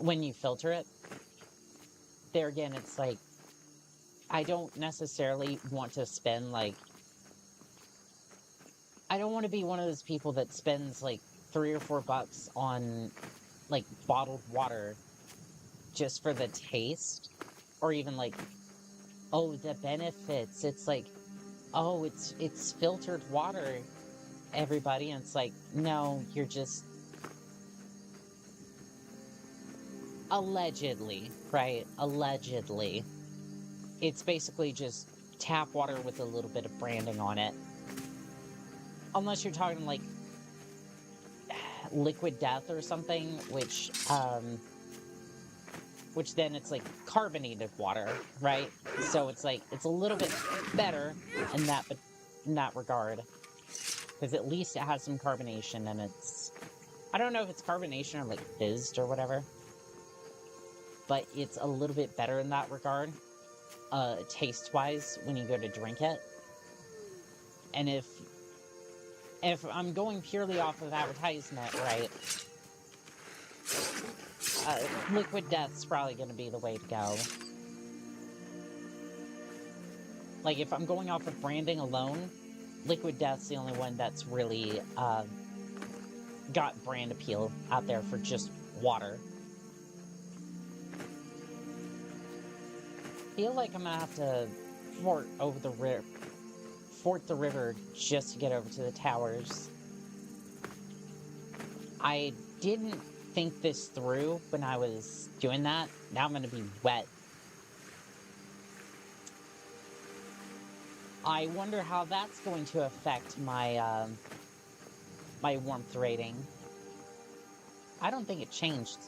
when you filter it. There again, it's like... I don't necessarily want to spend, like... I don't want to be one of those people that spends, like, $3 or $4 on... like, bottled water just for the taste, or even, like, oh, the benefits. It's like, oh, it's filtered water, everybody, and it's like, no, you're just... Allegedly, right? Allegedly. It's basically just tap water with a little bit of branding on it. Unless you're talking, like, liquid death or something, which then it's like carbonated water, right? So it's like, it's a little bit better in that regard, because at least it has some carbonation, and it's, I don't know if it's carbonation or like fizzed or whatever, but it's a little bit better in that regard, taste-wise, when you go to drink it. And if I'm going purely off of advertisement, right, liquid death's probably going to be the way to go. Like, if I'm going off of branding alone, liquid death's the only one that's really got brand appeal out there for just water. I feel like I'm gonna have to fort the river just to get over to the towers. I didn't think this through when I was doing that. Now I'm gonna be wet. I wonder how that's going to affect my my warmth rating. I don't think it changed.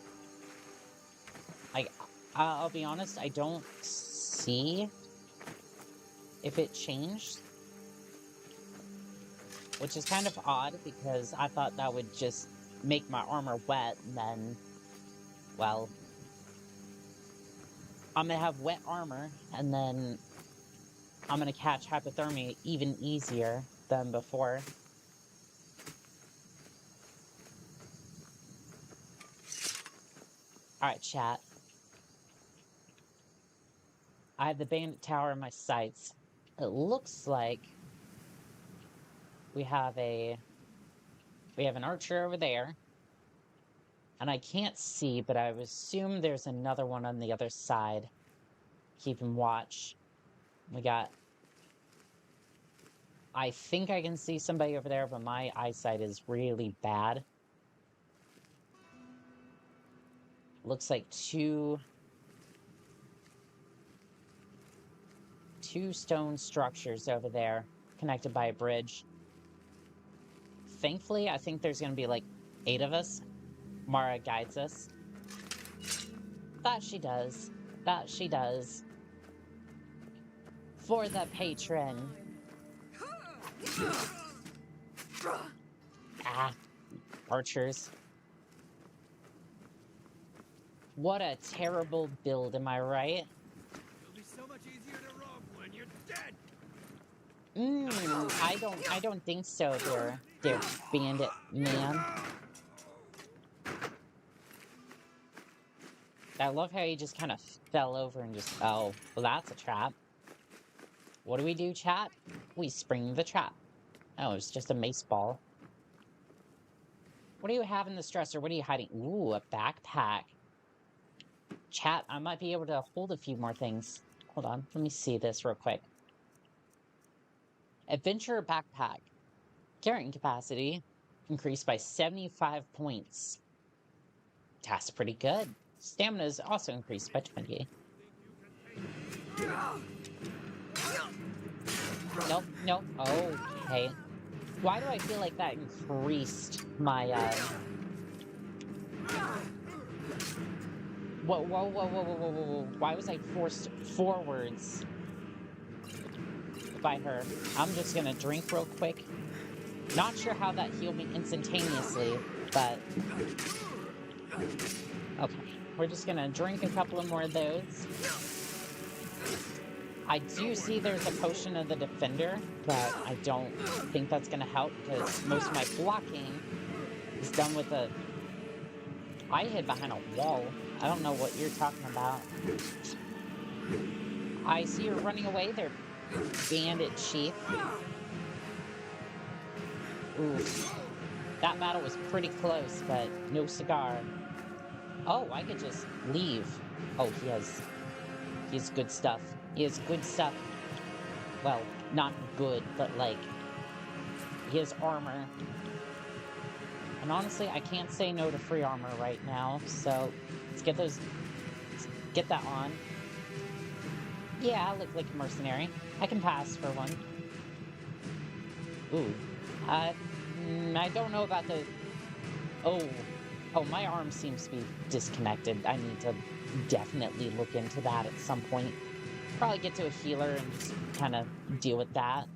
Like, I'll be honest, I don't see if it changed. Which is kind of odd, because I thought that would just make my armor wet, and then, well, I'm gonna have wet armor, and then I'm gonna catch hypothermia even easier than before. Alright, chat. I have the bandit tower in my sights. It looks like we have an archer over there. And I can't see, but I would assume there's another one on the other side. Keeping watch. We got... I think I can see somebody over there, but my eyesight is really bad. Looks like two stone structures over there, connected by a bridge. Thankfully, I think there's going to be like 8 of us. Mara guides us. That she does. That she does. For the patron. Ah, archers. What a terrible build, am I right? It'll be so much easier to rob when you're dead. I don't think so, dear. there, bandit man. I love how he just kind of fell over and just, oh, well, that's a trap. What do we do, chat? We spring the trap. Oh, it's just a mace ball. What do you have in this dresser? What are you hiding? Ooh, a backpack. Chat, I might be able to hold a few more things. Hold on, let me see this real quick. Adventure backpack. Carrying capacity increased by 75 points. That's pretty good. Stamina is also increased by 20. Nope, nope. Okay. Why do I feel like that increased my, Whoa. Why was I forced forwards by her? I'm just gonna drink real quick. Not sure how that healed me instantaneously, but... Okay, we're just gonna drink a couple of more of those. I do see there's a potion of the defender, but I don't think that's gonna help because most of my blocking is done with a... I hid behind a wall. I don't know what you're talking about. I see you're running away there, bandit chief. Ooh. That battle was pretty close, but no cigar. Oh, I could just leave. Oh, he has good stuff. He has good stuff. Well, not good, but like, he has armor. And honestly, I can't say no to free armor right now, so let's get that on. Yeah, I look like a mercenary. I can pass for one. Ooh. I don't know about the... Oh, my arm seems to be disconnected. I need to definitely look into that at some point. Probably get to a healer and just kind of deal with that.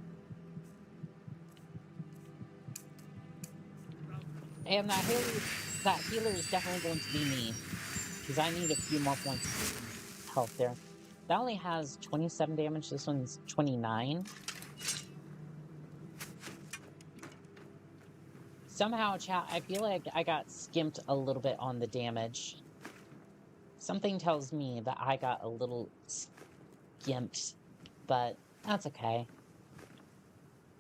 And that healer is definitely going to be me. Because I need a few more points of health there. That only has 27 damage. This one's 29. Somehow, chat, I feel like I got skimped a little bit on the damage. Something tells me that I got a little skimped, but that's okay.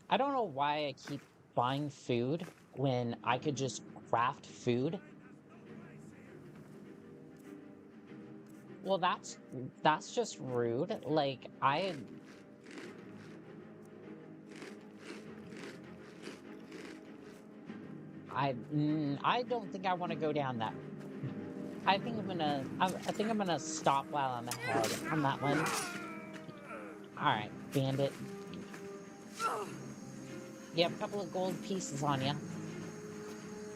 I don't know why I keep buying food when I could just craft food. Well, that's just rude. Like, I don't think I want to go down that. I think I'm gonna stop while I'm ahead on that one. All right, bandit. You have a couple of gold pieces on you.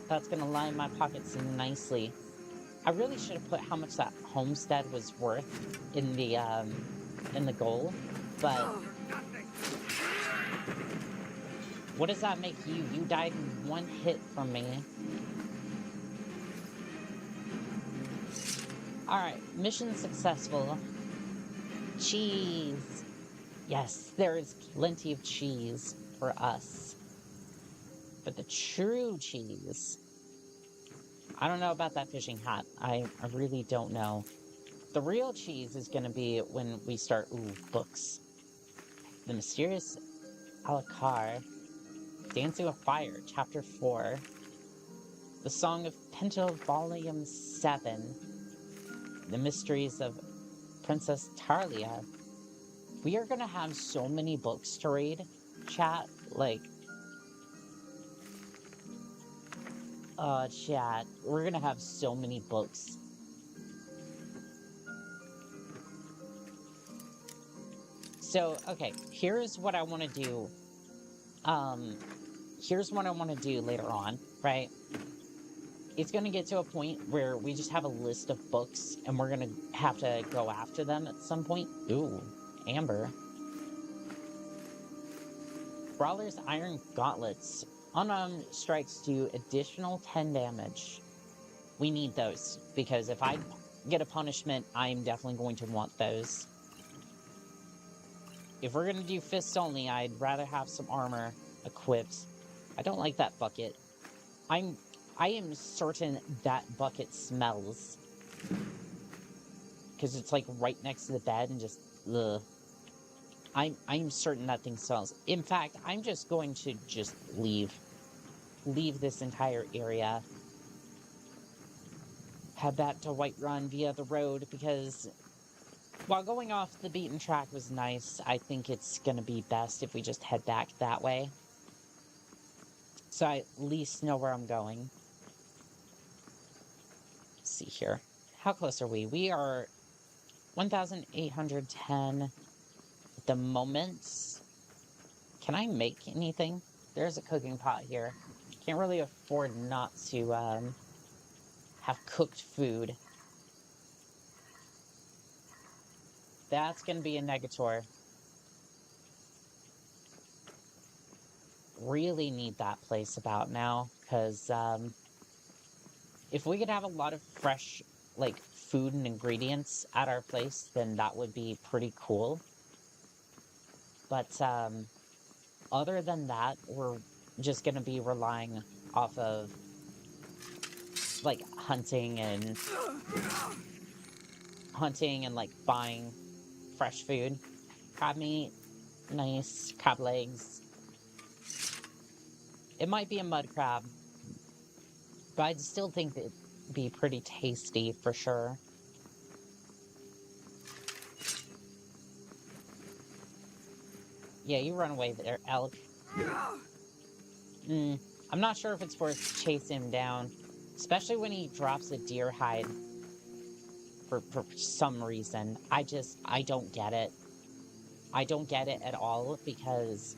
That's gonna line my pockets nicely. I really should have put how much that homestead was worth in the goal, but what does that make you? You died in one hit from me. Alright, mission successful. Cheese. Yes, there is plenty of cheese for us. But the true cheese... I don't know about that fishing hat. I really don't know. The real cheese is going to be when we start... Ooh, books. The Mysterious Alakar. Dancing with Fire, Chapter 4. The Song of Pinto, Volume 7. The Mysteries of Princess Tarlia. We are going to have so many books to read, chat. Like... chat. We're going to have so many books. So, okay. Here's what I want to do. Here's what I want to do later on, right? It's going to get to a point where we just have a list of books, and we're going to have to go after them at some point. Ooh, Amber. Brawler's Iron Gauntlets. Unarmed strikes do additional 10 damage. We need those, because if I get a punishment, I'm definitely going to want those. If we're going to do fists only, I'd rather have some armor equipped. I don't like that bucket. I am certain that bucket smells. Because it's like right next to the bed and just, ugh. I'm certain that thing smells. In fact, I'm just going to just leave. Leave this entire area. Head back to Whiterun via the road, because while going off the beaten track was nice, I think it's going to be best if we just head back that way. So I at least know where I'm going. Let's see here. How close are we? We are 1,810 at the moment. Can I make anything? There's a cooking pot here. Can't really afford not to have cooked food. That's going to be a negator. Really need that place about now, because if we could have a lot of fresh, like, food and ingredients at our place, then that would be pretty cool. But other than that, we're just going to be relying off of, like, hunting and like buying fresh food. Crab meat, nice. Crab legs. It might be a mud crab, but I still think it'd be pretty tasty for sure. Yeah, you run away there, elk. I'm not sure if it's worth chasing him down, especially when he drops a deer hide for some reason. I don't get it. I don't get it at all, because,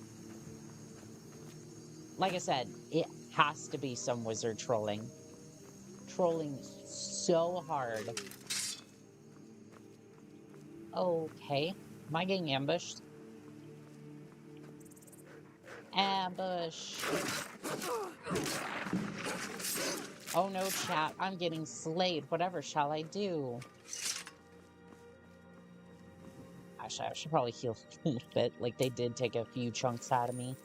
like I said, it has to be some wizard trolling. Trolling so hard. Okay. Am I getting ambushed? Ambush. Oh no, chat. I'm getting slayed. Whatever shall I do? Actually, I should probably heal a little bit. Like, they did take a few chunks out of me.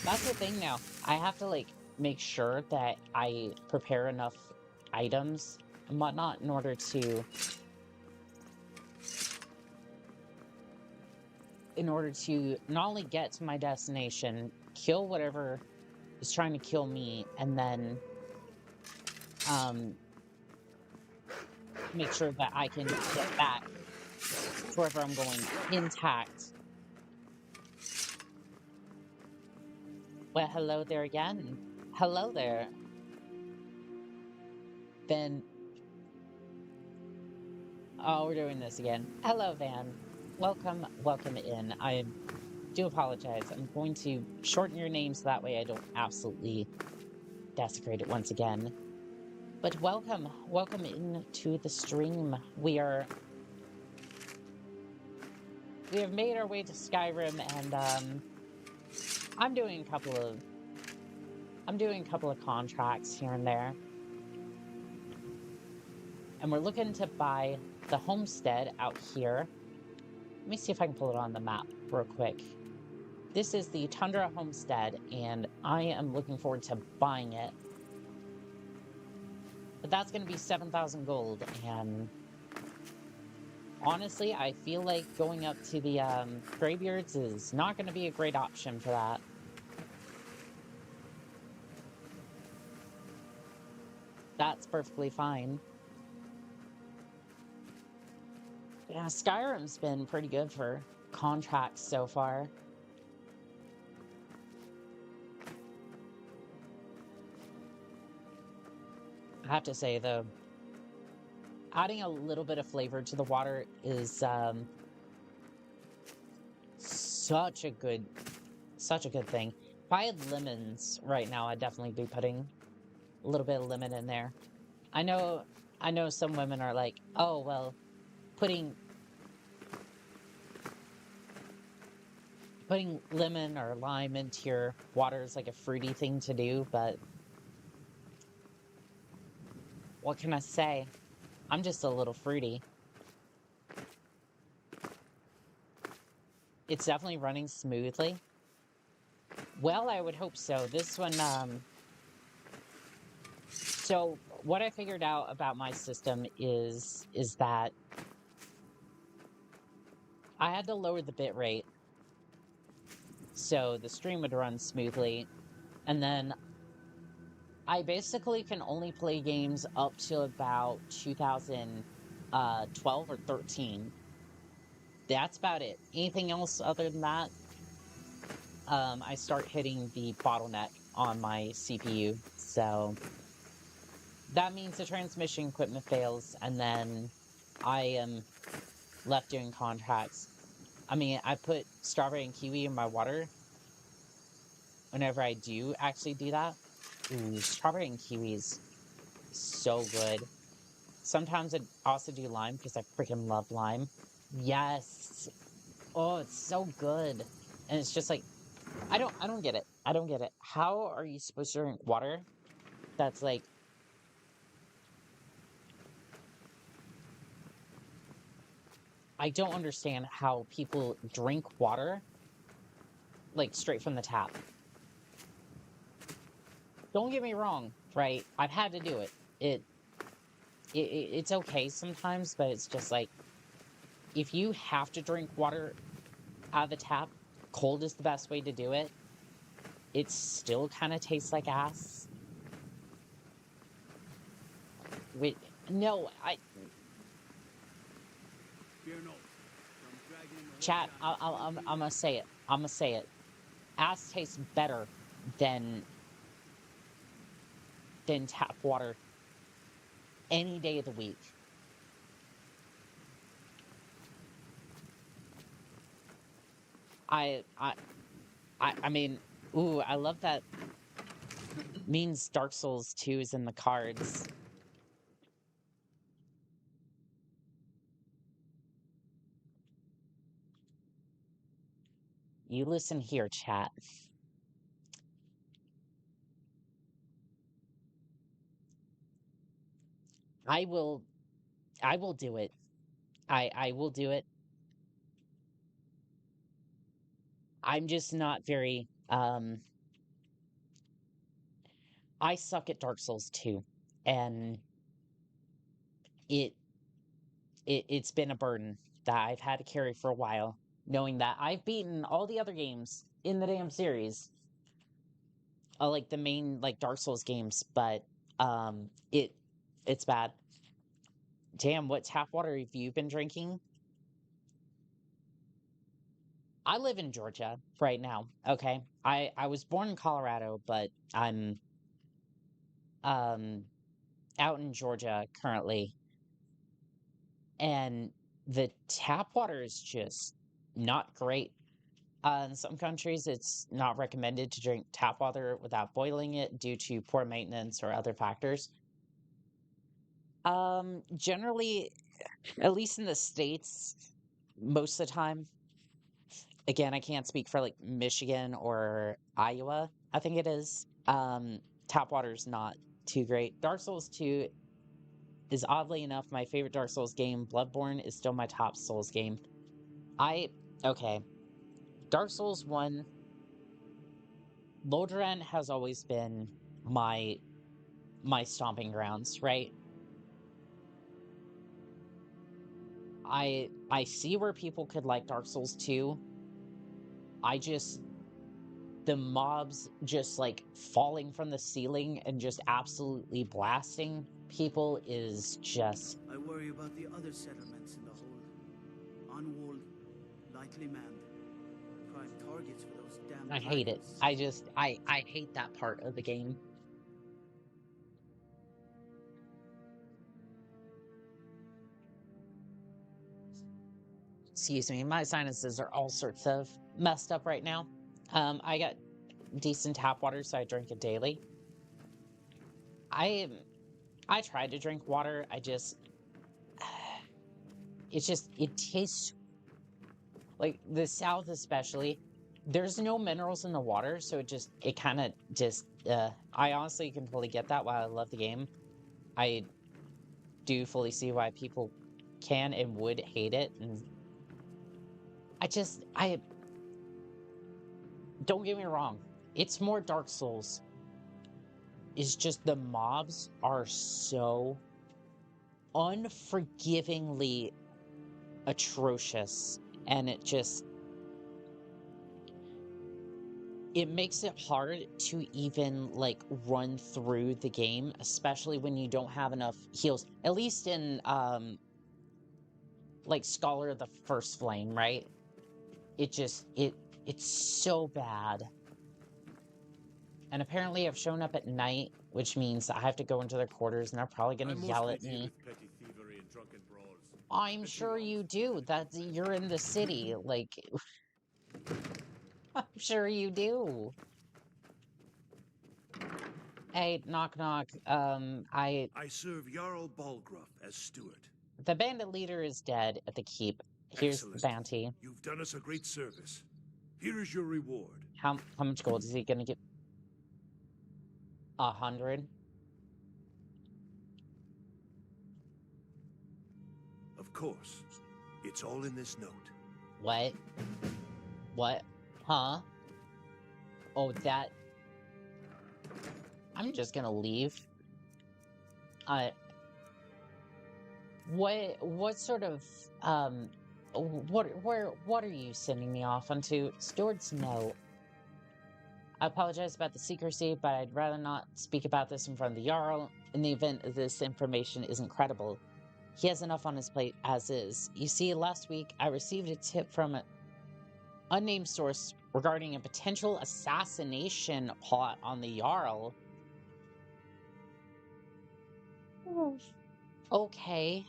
That's the thing now. I have to, like, make sure that I prepare enough items and whatnot in order to not only get to my destination, kill whatever is trying to kill me, and then make sure that I can get back to wherever I'm going intact. Well, hello there again. Hello there. Then, oh, we're doing this again. Hello, Van. Welcome in. I do apologize. I'm going to shorten your name so that way I don't absolutely desecrate it once again. But welcome into the stream. We have made our way to Skyrim, and I'm doing a couple of contracts here and there. And we're looking to buy the homestead out here. Let me see if I can pull it on the map real quick. This is the Tundra Homestead, and I am looking forward to buying it. But that's going to be 7,000 gold, and honestly, I feel like going up to the Greybeards is not going to be a great option for that. That's perfectly fine. Yeah, Skyrim's been pretty good for contracts so far. I have to say, though, adding a little bit of flavor to the water is such a good thing. If I had lemons right now, I'd definitely be putting a little bit of lemon in there. I know some women are like, oh, well, putting lemon or lime into your water is like a fruity thing to do, but what can I say? I'm just a little fruity. It's definitely running smoothly. Well, I would hope so. This one, so what I figured out about my system is that I had to lower the bit rate so the stream would run smoothly, and then I basically can only play games up to about 2012 or 13. That's about it. Anything else other than that, I start hitting the bottleneck on my CPU. So that means the transmission equipment fails, and then I am left doing contracts. I mean, I put strawberry and kiwi in my water whenever I do actually do that. Ooh, strawberry and kiwi is so good. Sometimes I also do lime because I freaking love lime. Yes. Oh, it's so good. And it's just like, I don't get it. I don't get it. How are you supposed to drink water that's like, I don't understand how people drink water like straight from the tap. Don't get me wrong, right? I've had to do it. It's okay sometimes, but it's just like, if you have to drink water out of the tap, cold is the best way to do it. It still kind of tastes like ass. Wait, no, Chat, I'm gonna say it. I'm gonna say it. Ass tastes better than tap water any day of the week. I mean, ooh, I love that means Dark Souls 2 is in the cards. You listen here, chat. I will do it. I will do it. I'm just not very, I suck at Dark Souls 2, and it's been a burden that I've had to carry for a while, knowing that I've beaten all the other games in the damn series, like the main like Dark Souls games, but it's bad. Damn, what tap water have you been drinking? I live in Georgia right now. Okay, I was born in Colorado, but I'm out in Georgia currently, and the tap water is just not great. In some countries, it's not recommended to drink tap water without boiling it due to poor maintenance or other factors. Generally, at least in the States, most of the time, again, I can't speak for like Michigan or Iowa, I think it is. Tap water is not too great. Dark Souls 2 is oddly enough my favorite Dark Souls game. Bloodborne is still my top Souls game. Okay. Dark Souls 1, Lodran has always been my stomping grounds, right? I see where people could like Dark Souls 2. The mobs just like falling from the ceiling and just absolutely blasting people is just... I worry about the other settlements in the hold. Unwalled, lightly manned. Prime targets for those damn I hate it. I hate that part of the game. Excuse me, my sinuses are all sorts of messed up right now. I got decent tap water, so I drink it daily. I tried to drink water. It tastes like the South, especially. There's no minerals in the water, so it kind of just. I honestly can fully get that. While I love the game, I do fully see why people can and would hate it, and I don't get me wrong. It's more Dark Souls. It's just the mobs are so unforgivingly atrocious, and it makes it hard to even like run through the game, especially when you don't have enough heals. At least in like Scholar of the First Flame, right? It's so bad. And apparently I've shown up at night, which means I have to go into their quarters and they're probably gonna yell at me. I'm sure you do. You're in the city, like I'm sure you do. Hey, knock knock. I serve Jarl Balgruff as steward. The bandit leader is dead at the keep. Here's the bounty. You've done us a great service. Here is your reward. How much gold is he gonna get? 100? Of course. It's all in this note. What? What? Huh? Oh, that... I'm just gonna leave. What sort of, what are you sending me off onto? Steward's note. I apologize about the secrecy, but I'd rather not speak about this in front of the Jarl in the event this information isn't credible. He has enough on his plate as is. You see, last week I received a tip from an unnamed source regarding a potential assassination plot on the Jarl. Okay.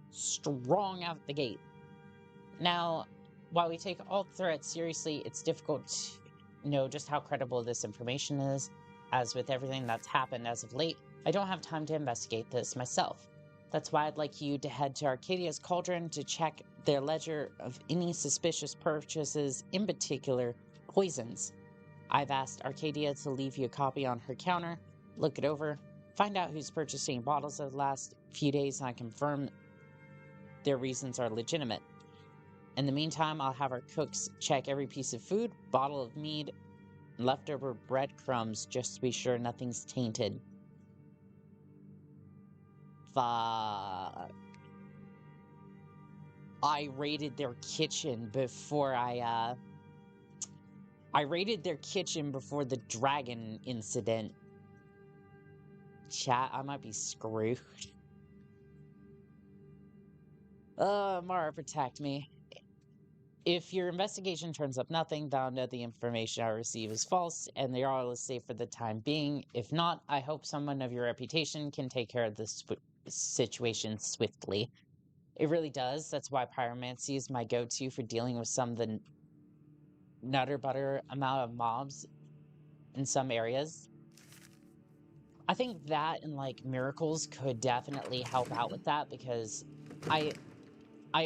Strong out the gate. Now, while we take all threats seriously, it's difficult to know just how credible this information is. As with everything that's happened as of late, I don't have time to investigate this myself. That's why I'd like you to head to Arcadia's Cauldron to check their ledger of any suspicious purchases, in particular, poisons. I've asked Arcadia to leave you a copy on her counter. Look it over. Find out who's purchasing bottles of the last few days, and I confirm their reasons are legitimate. In the meantime, I'll have our cooks check every piece of food, bottle of mead, and leftover breadcrumbs just to be sure nothing's tainted. Fuck. I raided their kitchen before I raided their kitchen before the dragon incident. Chat, I might be screwed. Mara, protect me. If your investigation turns up nothing, then I'll know the information I receive is false, and the Jarl is safe for the time being. If not, I hope someone of your reputation can take care of this situation swiftly. It really does. That's why pyromancy is my go-to for dealing with some of the nutter butter amount of mobs in some areas. I think that and like miracles could definitely help out with that, because I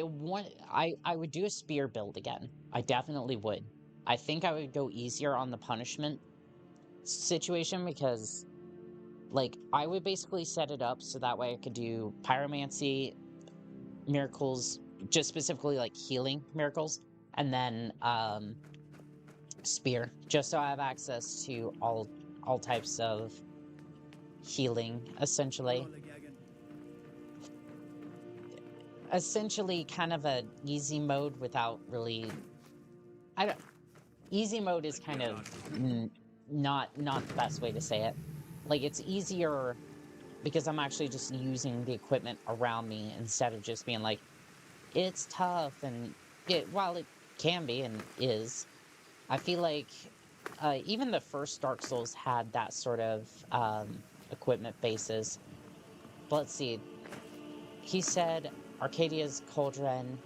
would do a spear build again. I definitely would. I think I would go easier on the punishment situation, because like I would basically set it up so that way I could do pyromancy, miracles, just specifically like healing miracles, and then spear, just so I have access to all types of healing, essentially. Essentially kind of a easy mode without really... Easy mode is kind of not the best way to say it. Like, it's easier because I'm actually just using the equipment around me instead of just being like, it's tough, and while it can be and is, I feel like even the first Dark Souls had that sort of equipment basis. But let's see. He said Arcadia's Cauldron.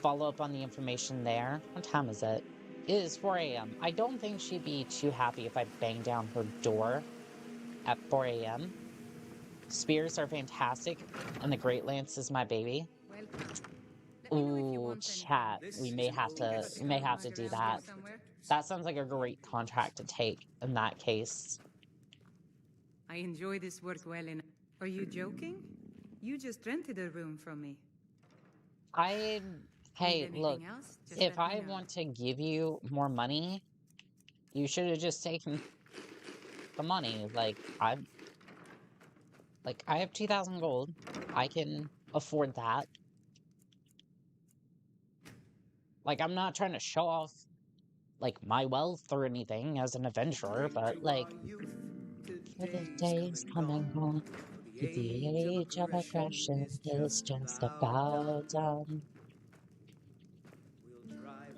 Follow up on the information there. What time is it? It is 4 a.m. I don't think she'd be too happy if I bang down her door at 4 a.m. Spears are fantastic, and the Great Lance is my baby. Ooh, chat. We may have to do that. That sounds like a great contract to take in that case. I enjoy this work well enough. Are you joking? You just rented a room from me. Hey, look, if I want to give you more money, You should have just taken the money. Like, I have 2,000 gold. I can afford that. Like, I'm not trying to show off, like, my wealth or anything as an adventurer, but, like, for the days coming home, to the age of aggression is just about done.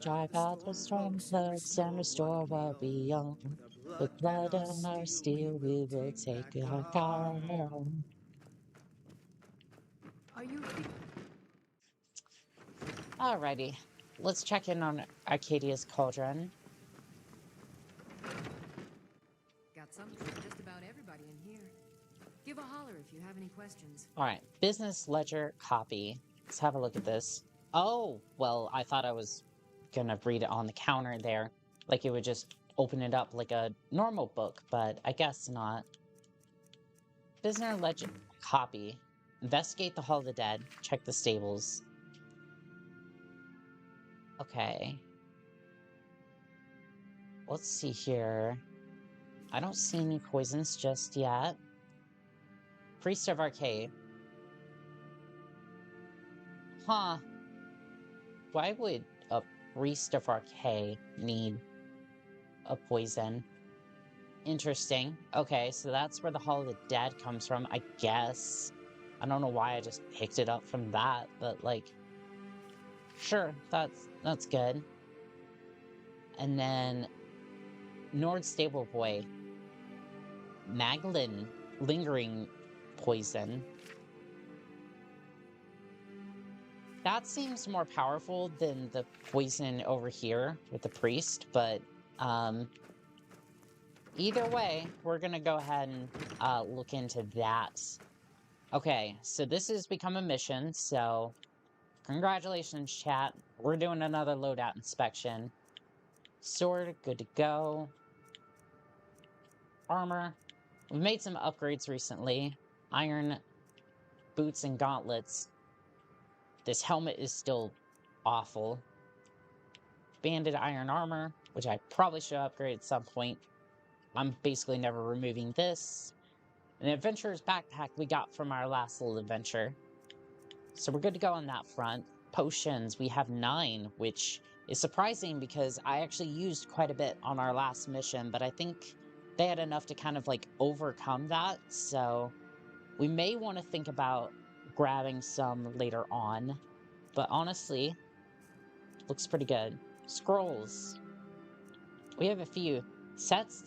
Drive out the storm clouds and restore what we own. With blood and our steel, we will take our car home. Are you... Alrighty, let's check in on Arcadia's Cauldron. Got something for just about everybody in here. Give a holler if you have any questions. Alright, business ledger copy. Let's have a look at this. Oh, well, I thought I was gonna read it on the counter there. Like it would just open it up like a normal book, but I guess not. Business ledger copy. Investigate the Hall of the Dead. Check the stables. Okay. Let's see here. I don't see any poisons just yet. Priest of Arcade. Huh. Why would a Priest of Arcade need a poison? Interesting. Okay, so that's where the Hall of the Dead comes from, I guess. I don't know why I just picked it up from that, but like... Sure, that's good. And then... Nord Stable Boy. Maglin. Lingering poison. That seems more powerful than the poison over here with the priest, but either way, we're gonna go ahead and look into that. Okay, so this has become a mission, so congratulations, chat. We're doing another loadout inspection. Sword, good to go. Armor. We've made some upgrades recently. Iron boots and gauntlets. This helmet is still awful. Banded iron armor, which I probably should upgrade at some point. I'm basically never removing this. An adventurer's backpack we got from our last little adventure. So we're good to go on that front. Potions, we have 9, which is surprising because I actually used quite a bit on our last mission, but I think they had enough to kind of like overcome that, so we may want to think about grabbing some later on, but honestly, looks pretty good. Scrolls. We have a few. Sets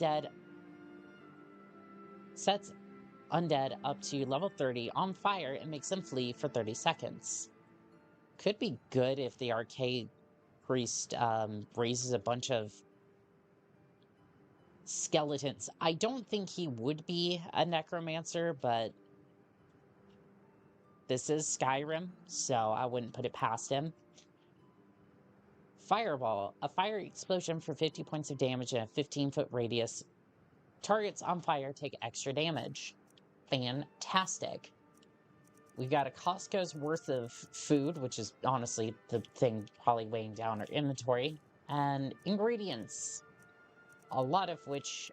undead up to level 30 on fire and makes them flee for 30 seconds. Could be good if the arcade priest raises a bunch of skeletons. I don't think he would be a necromancer, but this is Skyrim, so I wouldn't put it past him. Fireball. A fire explosion for 50 points of damage in a 15-foot radius. Targets on fire take extra damage. Fantastic. We've got a Costco's worth of food, which is honestly the thing probably weighing down our inventory. And ingredients. A lot of which,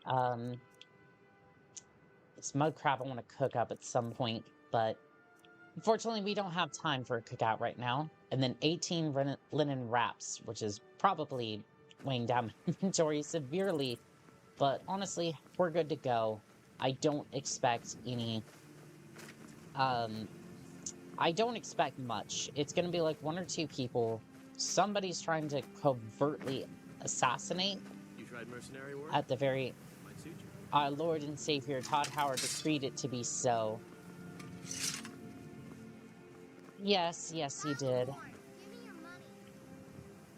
this mud crab I want to cook up at some point, but unfortunately we don't have time for a cookout right now. And then 18 linen wraps, which is probably weighing down my inventory severely, but honestly, we're good to go. I don't expect any, I don't expect much. It's gonna be like 1 or 2 people. Somebody's trying to covertly assassinate. You tried mercenary work? At the very... Might suit you. Our Lord and Savior Todd Howard decreed it to be so. Yes, yes, he did. Give me your money.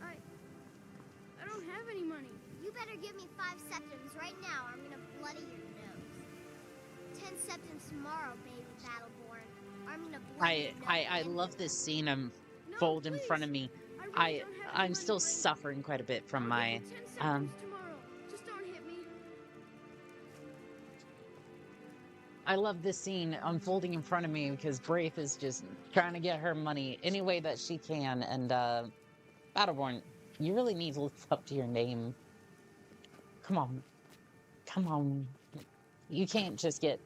I don't have any money. You better give me 5 septims right now or I'm gonna bloody your nose. 10 septims tomorrow, baby Battleborn. Or I'm gonna bloody your nose. I love this scene unfold in front of me. I'm still suffering quite a bit from my I love this scene unfolding in front of me because Braith is just trying to get her money any way that she can, and Battleborn, you really need to live up to your name. Come on. Come on. You can't just get...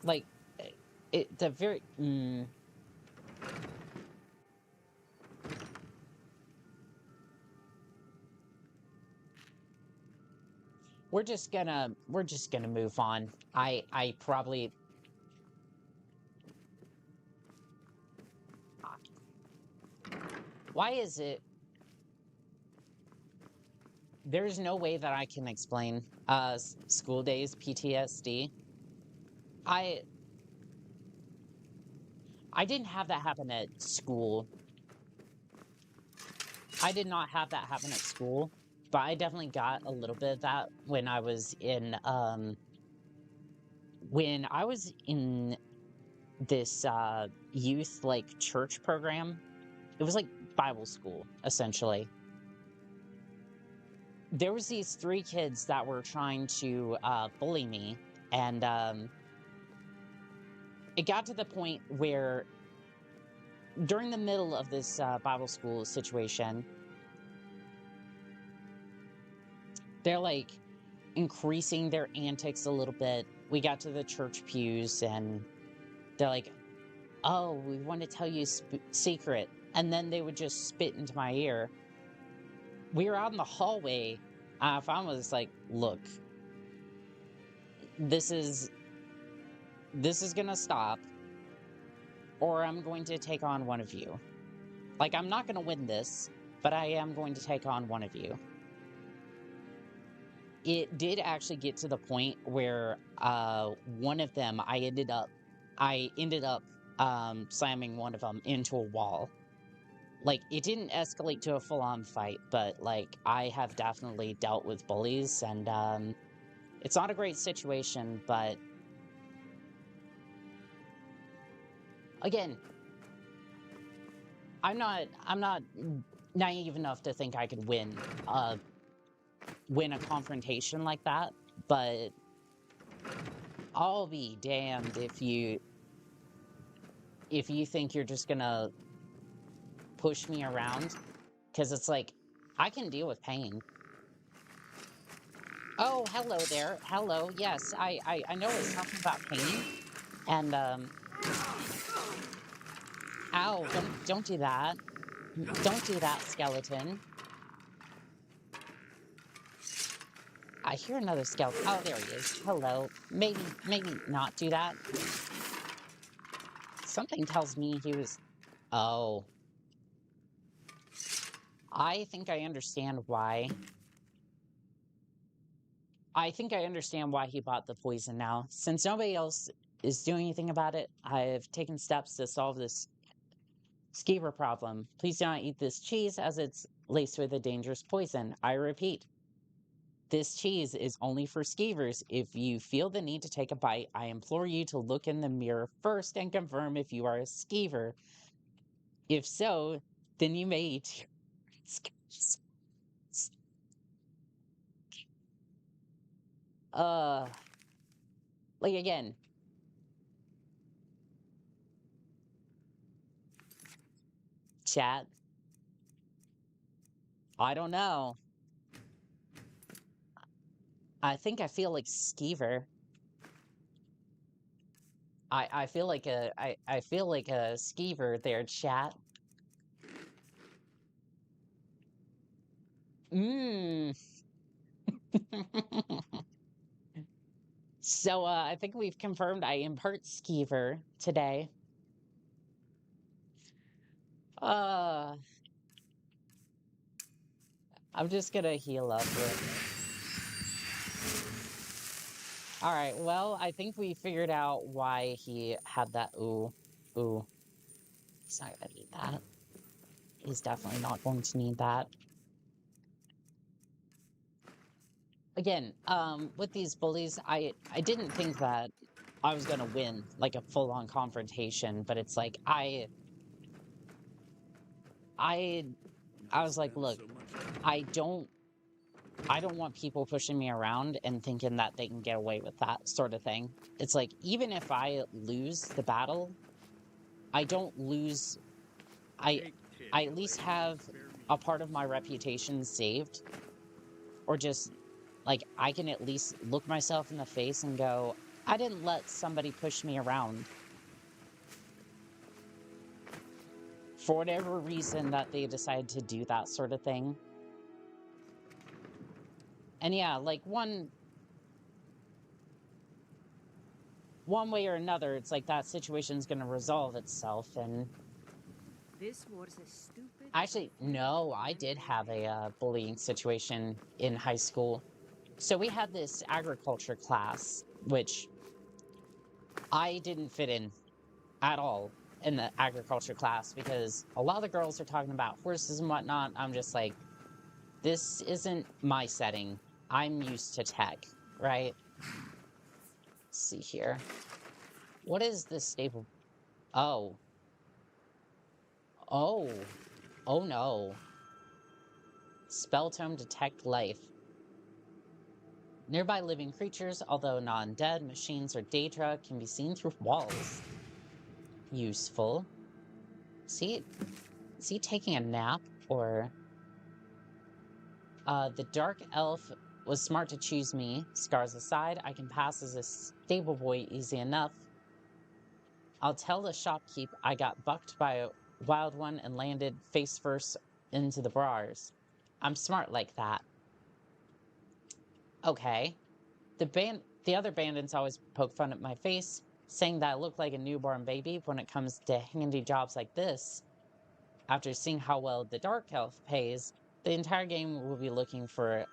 Like, the very... We're just gonna move on. I probably... Why is it... There's no way that I can explain school days PTSD. I didn't have that happen at school. I did not have that happen at school, but I definitely got a little bit of that when I was in this youth like church program. It was like Bible school, essentially. There was these 3 kids that were trying to bully me, and it got to the point where during the middle of this Bible school situation, they're like increasing their antics a little bit. We got to the church pews and they're like, oh, we want to tell you a secret. And then they would just spit into my ear. We were out in the hallway. I was like, look, this is gonna stop, or I'm going to take on one of you. Like, I'm not gonna win this, but I am going to take on one of you. It did actually get to the point where one of them, I ended up slamming one of them into a wall. Like, it didn't escalate to a full-on fight, but, like, I have definitely dealt with bullies, and, it's not a great situation, but... Again, I'm not naive enough to think I could win a confrontation like that, but I'll be damned if you think you're just gonna push me around, because it's like, I can deal with pain. Oh, hello there. Hello. Yes, I know it's talking about pain. And, ow, don't do that. Don't do that, skeleton. I hear another skeleton. Oh, there he is. Hello. Maybe not do that. Something tells me he was... Oh. I think I understand why. I think I understand why he bought the poison now. Since nobody else is doing anything about it, I've taken steps to solve this skeever problem. Please do not eat this cheese as it's laced with a dangerous poison. I repeat, this cheese is only for skeevers. If you feel the need to take a bite, I implore you to look in the mirror first and confirm if you are a skeever. If so, then you may eat your skeevers. Like, again, chat, I don't know. I think I feel like skeever. I feel like I feel like a skeever there, chat. So, I think we've confirmed I am part skeever today. I'm just gonna heal up real quick. Alright, well, I think we figured out why he had that. Ooh. He's not gonna need that. He's definitely not going to need that. Again, with these bullies, I didn't think that I was gonna win, like, a full-on confrontation, but it's like, I was like, look, I don't want people pushing me around and thinking that they can get away with that sort of thing. It's like, even if I lose the battle, I don't lose... I at least have a part of my reputation saved. or just, like, I can at least look myself in the face and go, I didn't let somebody push me around. For whatever reason that they decided to do that sort of thing. And yeah, like, one way or another, it's like that situation's gonna resolve itself, and... This was a stupid... Actually, no, I did have a bullying situation in high school. So we had this agriculture class, which I didn't fit in at all in the agriculture class, because a lot of the girls are talking about horses and whatnot. I'm just like, this isn't my setting. I'm used to tech, right? Let's see here. What is this staple? Oh. Oh. Oh no. Spell tome detect life. Nearby living creatures, although non-dead, machines or data, can be seen through walls. Useful. Is he taking a nap, or... the dark elf was smart to choose me. Scars aside, I can pass as a stable boy easy enough. I'll tell the shopkeep I got bucked by a wild one and landed face first into the bars. I'm smart like that. Okay. The other bandits always poke fun at my face, saying that I look like a newborn baby when it comes to handy jobs like this. After seeing how well the Dark Elf pays, the entire game will be looking for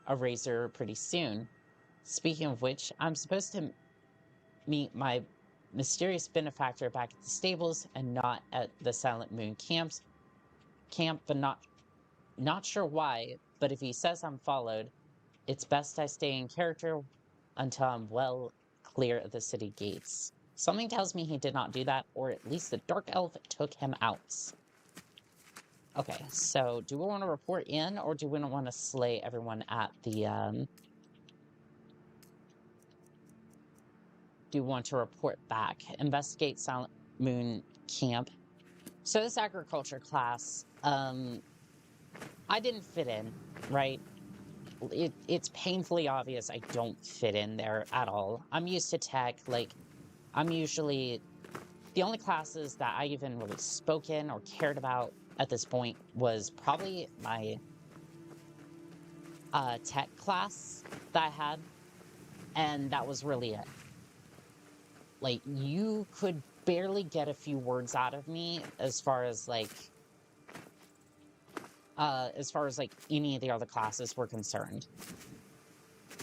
a raiser pretty soon. Speaking of which, I'm supposed to meet my mysterious benefactor back at the stables and not at the Silent Moon camp, but not sure why, but if he says I'm followed, it's best I stay in character until I'm well clear of the city gates. Something tells me he did not do that, or at least the Dark Elf took him out. Okay, so do we want to report in, or do we want to slay everyone at the, do we want to report back? Investigate Silent Moon camp. So this agriculture class, I didn't fit in, right? It's painfully obvious I don't fit in there at all. I'm used to tech, like, I'm usually... The only classes that I even really spoke in or cared about at this point was probably my tech class that I had, and that was really it. Like, you could barely get a few words out of me as far as, like, any of the other classes were concerned.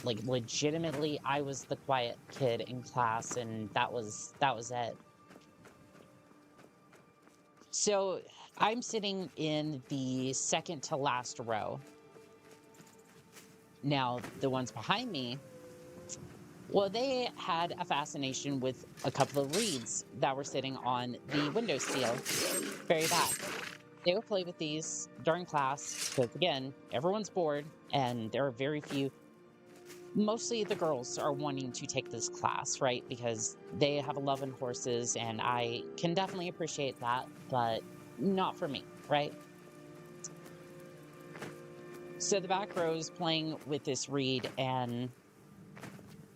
Like, legitimately, I was the quiet kid in class, and that was it. So, I'm sitting in the second to last row. Now, the ones behind me, well, they had a fascination with a couple of reeds that were sitting on the windowsill, very back. They would play with these during class, because again, everyone's bored, and there are very few. Mostly the girls are wanting to take this class, right? Because they have a love in horses, and I can definitely appreciate that, but not for me, right? So the back row is playing with this reed, and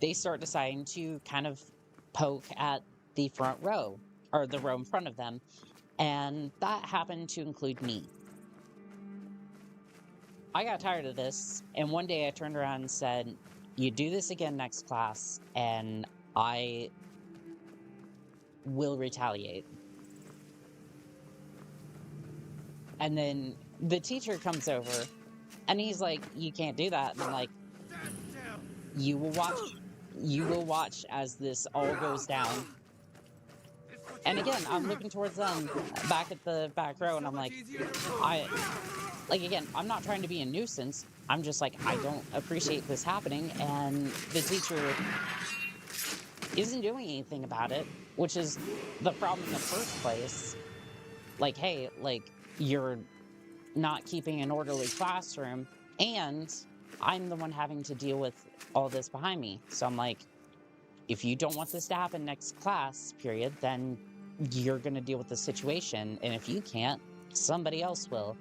they start deciding to kind of poke at the front row, or the row in front of them, and that happened to include me. I got tired of this, and one day I turned around and said, you do this again next class, and I will retaliate. And then the teacher comes over, and he's like, you can't do that. And I'm like, you will watch as this all goes down. And again, I'm looking towards them back at the back row, and I'm like, again, I'm not trying to be a nuisance. I'm just like, I don't appreciate this happening, and the teacher isn't doing anything about it, which is the problem in the first place. Like, hey, like, you're not keeping an orderly classroom, and I'm the one having to deal with all this behind me. So I'm like, if you don't want this to happen next class period, then you're going to deal with the situation, and if you can't, somebody else will.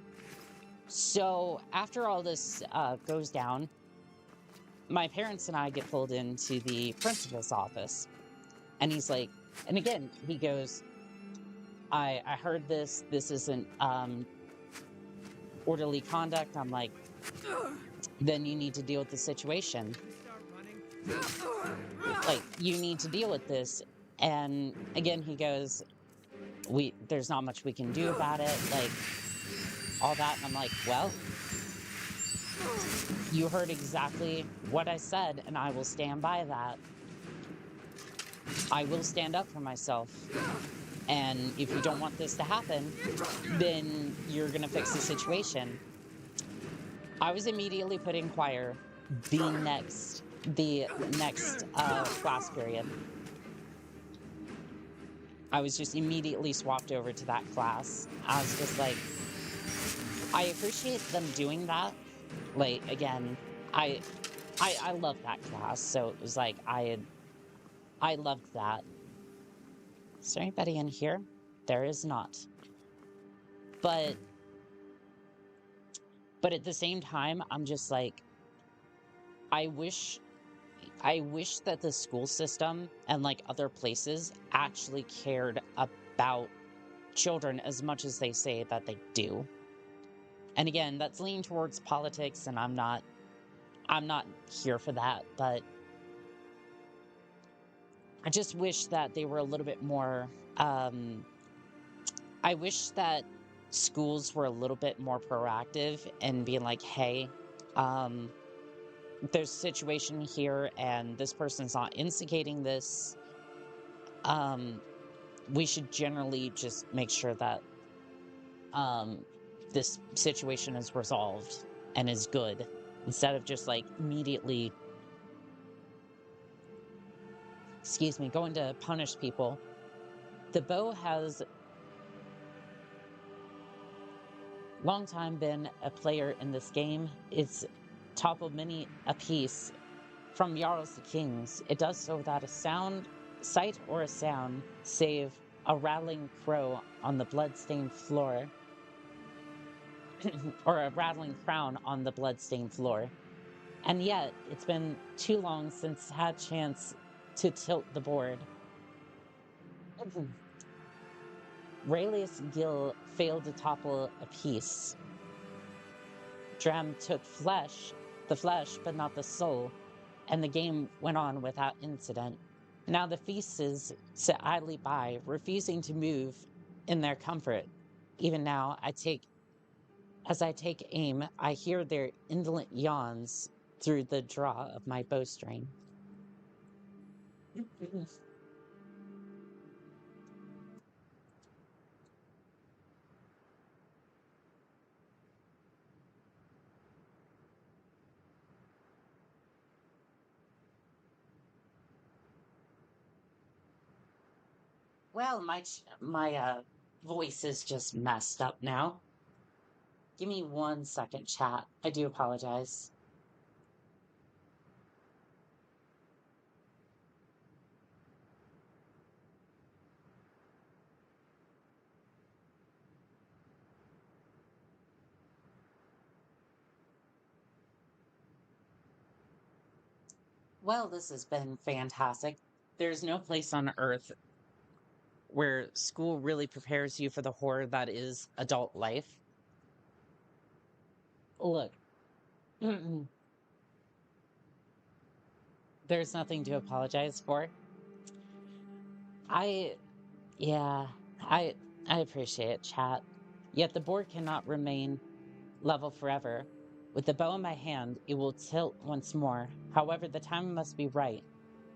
So after all this goes down, my parents and I get pulled into the principal's office. And he's like, and again, he goes, I heard this. This isn't orderly conduct. I'm like, then you need to deal with the situation. Like, you need to deal with this. And again, he goes, there's not much we can do about it. Like, all that. And I'm like, well, you heard exactly what I said, and I will stand by that. I will stand up for myself. And if you don't want this to happen, then you're going to fix the situation. I was immediately put in choir the next class period. I was just immediately swapped over to that class. I was just like, I appreciate them doing that. Like, again, I love that class, so it was like I loved that. Is there anybody in here? There is not. But at the same time, I'm just like, I wish that the school system and like other places actually cared about children as much as they say that they do. And again, that's leaning towards politics, and I'm not here for that, but I just wish that they were a little bit more, I wish that schools were a little bit more proactive and being like, hey, there's a situation here and this person's not instigating this. We should generally just make sure that this situation is resolved and is good, instead of just like immediately, going to punish people. The bow has long time been a player in this game. It's toppled many a piece, from Jarls to Kings. It does so without a sight or a sound, save a rattling crow on the blood-stained floor, or a rattling crown on the blood-stained floor. And yet, it's been too long since I had a chance to tilt the board. Raelius Gil failed to topple a piece. Dram took the flesh, but not the soul, and the game went on without incident. Now the feasts sit idly by, refusing to move in their comfort. Even now, as I take aim, I hear their indolent yawns through the draw of my bowstring. Well, my voice is just messed up now. Give me 1 second, chat. I do apologize. Well, this has been fantastic. There's no place on earth where school really prepares you for the horror that is adult life. Look, there's nothing to apologize for. I appreciate it, chat. Yet the board cannot remain level forever. With the bow in my hand, it will tilt once more. However, the time must be right.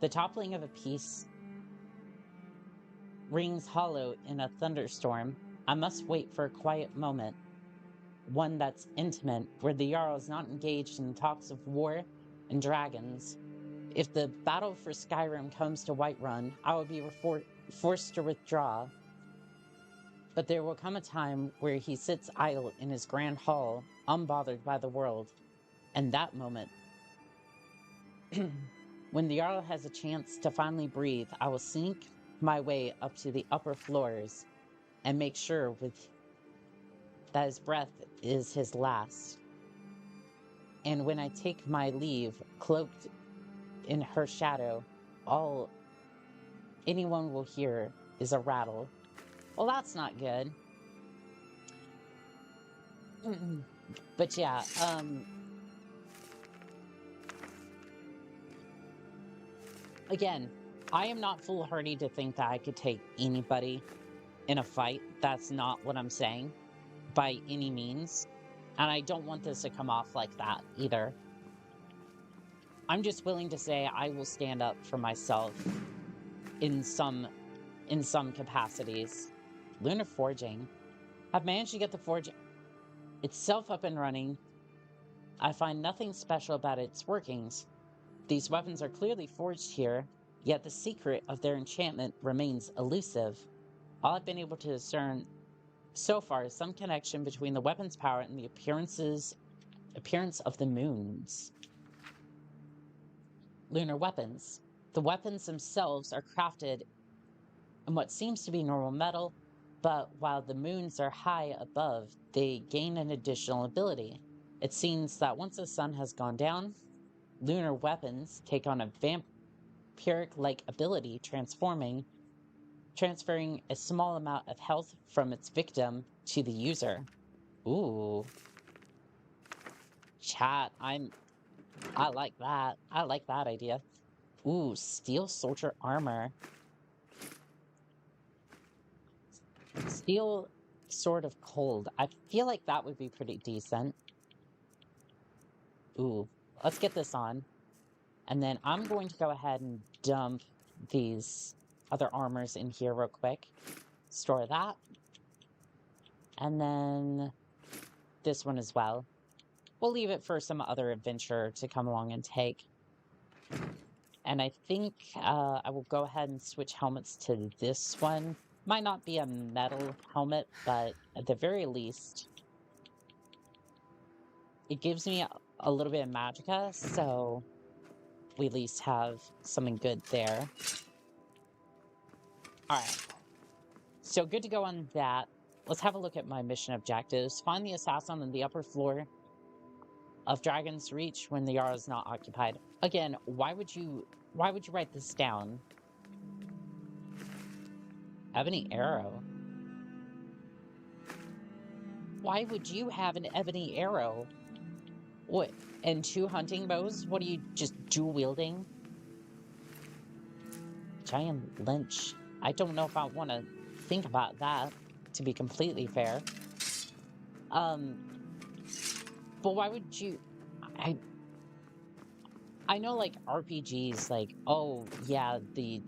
The toppling of a piece rings hollow in a thunderstorm. I must wait for a quiet moment, one that's intimate, where the Jarl is not engaged in talks of war and dragons. If the battle for Skyrim comes to Whiterun, I will be forced to withdraw. But there will come a time where he sits idle in his grand hall, unbothered by the world. And that moment, when the Jarl has a chance to finally breathe, I will sneak my way up to the upper floors and make sure with that his breath is his last. And when I take my leave, cloaked in her shadow, all anyone will hear is a rattle. Well, that's not good. But yeah, again, I am not foolhardy to think that I could take anybody in a fight. That's not what I'm saying by any means. And I don't want this to come off like that either. I'm just willing to say I will stand up for myself in some capacities. Lunar Forging. I've managed to get the forge itself up and running. I find nothing special about its workings. These weapons are clearly forged here, yet the secret of their enchantment remains elusive. All I've been able to discern so far is some connection between the weapon's power and the appearance of the moons. Lunar weapons. The weapons themselves are crafted in what seems to be normal metal, but while the moons are high above, they gain an additional ability. It seems that once the sun has gone down, lunar weapons take on a vampiric-like ability, transferring a small amount of health from its victim to the user. Ooh. Chat, I like that. I like that idea. Ooh, steel soldier armor. Steel sword of cold. I feel like that would be pretty decent. Ooh, let's get this on. And then I'm going to go ahead and dump these other armors in here real quick. Store that. And then this one as well. We'll leave it for some other adventurer to come along and take. And I think I will go ahead and switch helmets to this one. Might not be a metal helmet, but at the very least, it gives me a little bit of magicka, so we at least have something good there. Alright. So good to go on that. Let's have a look at my mission objectives. Find the assassin on the upper floor of Dragon's Reach when the Yara is not occupied. Again, why would you write this down? Ebony arrow. Why would you have an ebony arrow? What? And 2 hunting bows? What are you, just dual wielding? Giant lynch. I don't know if I want to think about that, to be completely fair. But why would you... I know, like, RPGs, like, oh, yeah, the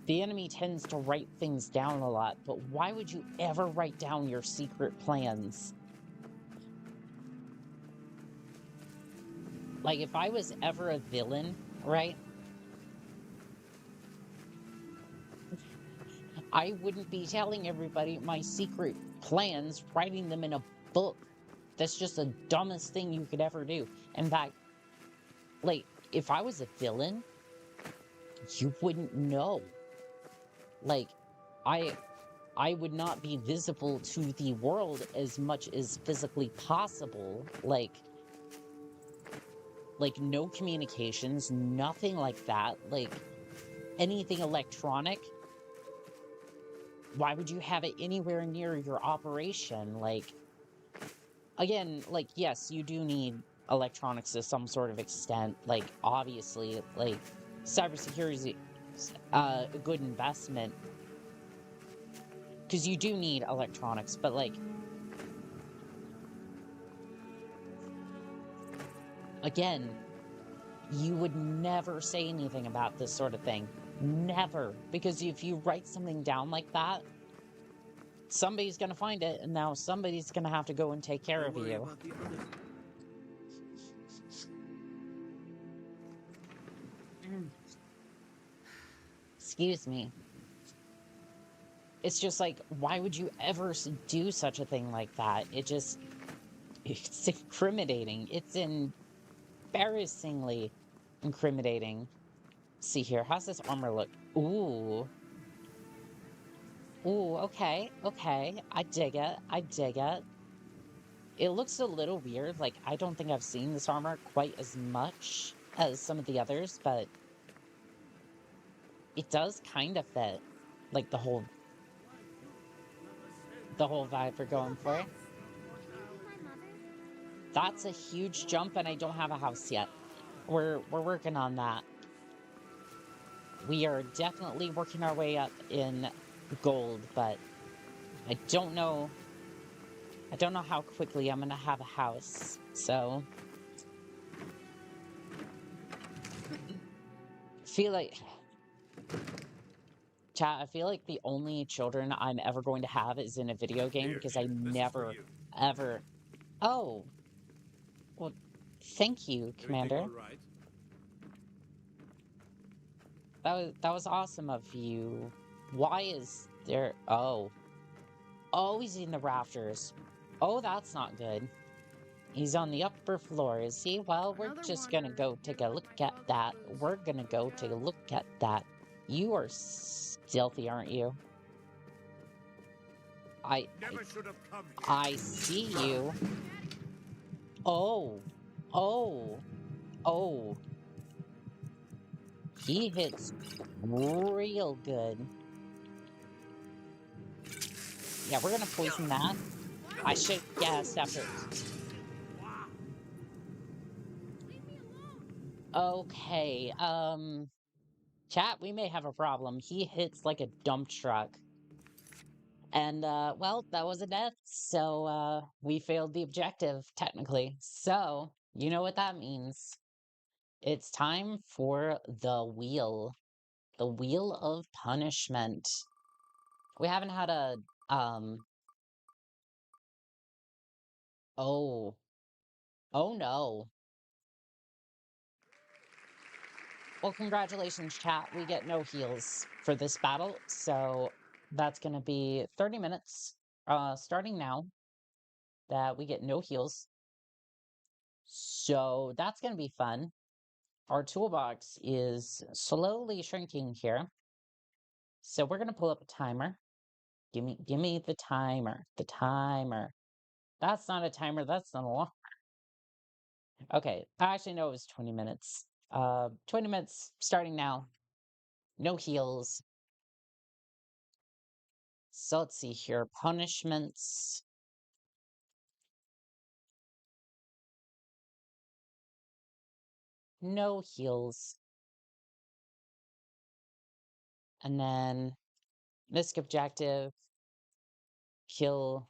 enemy tends to write things down a lot, but why would you ever write down your secret plans? Like, if I was ever a villain, right? I wouldn't be telling everybody my secret plans, writing them in a book. That's just the dumbest thing you could ever do. In fact, like, if I was a villain, you wouldn't know. Like, I would not be visible to the world as much as physically possible. Like no communications, nothing like that. Like, anything electronic. Why would you have it anywhere near your operation? Like, again, like, yes, you do need electronics to some sort of extent. Like, obviously, like, cybersecurity is a good investment. Because you do need electronics, but, like, again, you would never say anything about this sort of thing. Never. Because if you write something down like that, somebody's going to find it, and now somebody's going to have to go and take care of you. Excuse me. It's just like, why would you ever do such a thing like that? It's incriminating. It's embarrassingly incriminating. See here, how's this armor look? Ooh. Ooh, okay, okay. I dig it. I dig it. it looks a little weird. Like, I don't think I've seen this armor quite as much as some of the others, but it does kind of fit, like, the whole vibe we're going for. That's a huge jump, and I don't have a house yet. We're working on that. We are definitely working our way up in gold, but I don't know how quickly I'm gonna have a house, so feel like chat, I feel like the only children I'm ever going to have is in a video game because I never ever. Oh, well, thank you, Commander. That was awesome of you. Why is there? Oh, he's in the rafters. Oh, that's not good. He's on the upper floor, is he? Well, we're just gonna go take a look at that. We're gonna go take a look at that. You are stealthy, aren't you? I see you. Oh. He hits real good. Yeah, we're gonna poison that. I should guess after. Okay, chat, we may have a problem. He hits like a dump truck. And, well, that was a death, so, we failed the objective, technically. So, you know what that means. It's time for the wheel. The Wheel of Punishment. We haven't had a, Oh. Oh, no. Well, congratulations, chat. We get no heals for this battle, so that's gonna be 30 minutes, starting now, that we get no heals. So that's gonna be fun. Our toolbox is slowly shrinking here. So we're gonna pull up a timer. Give me the timer. The timer. That's not a timer, that's an alarm. Okay, I actually know it was 20 minutes. 20 minutes starting now. No heals. So let's see here. Punishments. No heals. And then misc objective. Kill.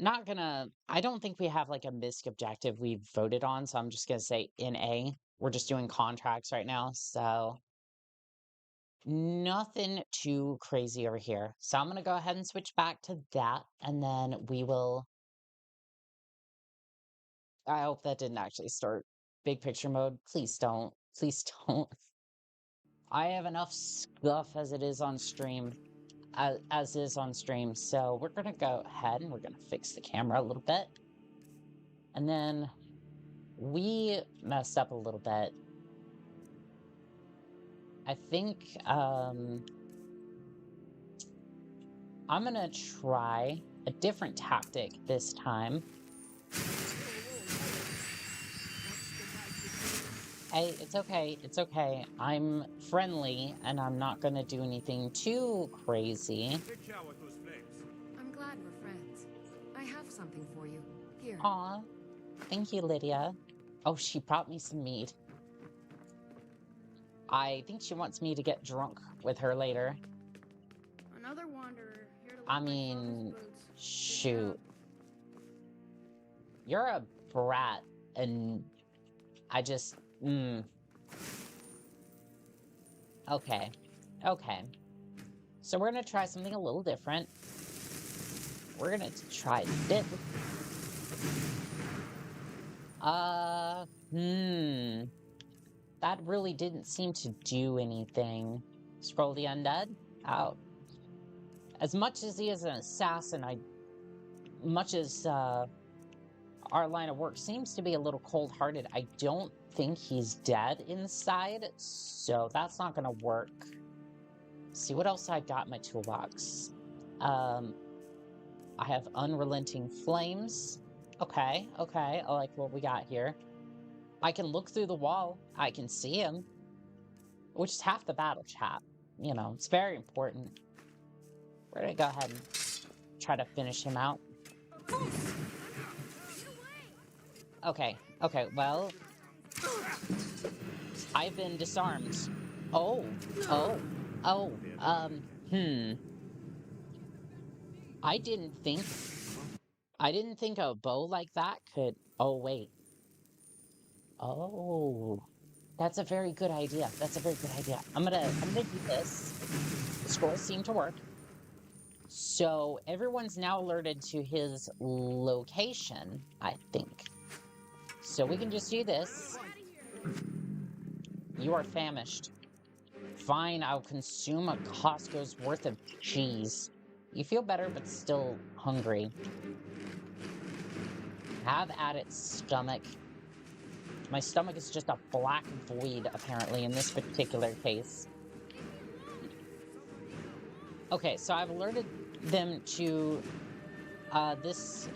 Not gonna. I don't think we have like a misc objective we've voted on, so I'm just gonna say NA. We're just doing contracts right now, so nothing too crazy over here. So I'm gonna go ahead and switch back to that, and then we will. I hope that didn't actually start big picture mode. Please don't. Please don't. I have enough stuff as it is on stream. As is on stream. So we're gonna go ahead and we're gonna fix the camera a little bit. And then we messed up a little bit. I think I'm gonna try a different tactic this time. Hey, it's okay. It's okay. I'm friendly, and I'm not gonna do anything too crazy. I'm glad we're friends. I have something for you. Here. Aw. Thank you, Lydia. Oh, she brought me some mead. I think she wants me to get drunk with her later. Another wanderer here to I mean, shoot. You're a brat, and I just... Okay. Okay. So we're gonna try something a little different. We're gonna try this. That really didn't seem to do anything. Scroll the undead out. As much as he is an assassin, much as our line of work seems to be a little cold-hearted. I don't think he's dead inside, so that's not gonna work. Let's see what else I got in my toolbox. I have unrelenting flames. Okay, I like what we got here. I can look through the wall. I can see him, which is half the battle, chat. You know, it's very important. We're gonna go ahead and try to finish him out. Okay, well, I've been disarmed. I didn't think a bow like that could, oh, wait. Oh, that's a very good idea. I'm gonna do this. The scrolls seem to work. So everyone's now alerted to his location, I think. So we can just do this. You are famished. Fine, I'll consume a Costco's worth of cheese. You feel better, but still hungry. Have at it, stomach. My stomach is just a black void, apparently, in this particular case. Okay, so I've alerted them to this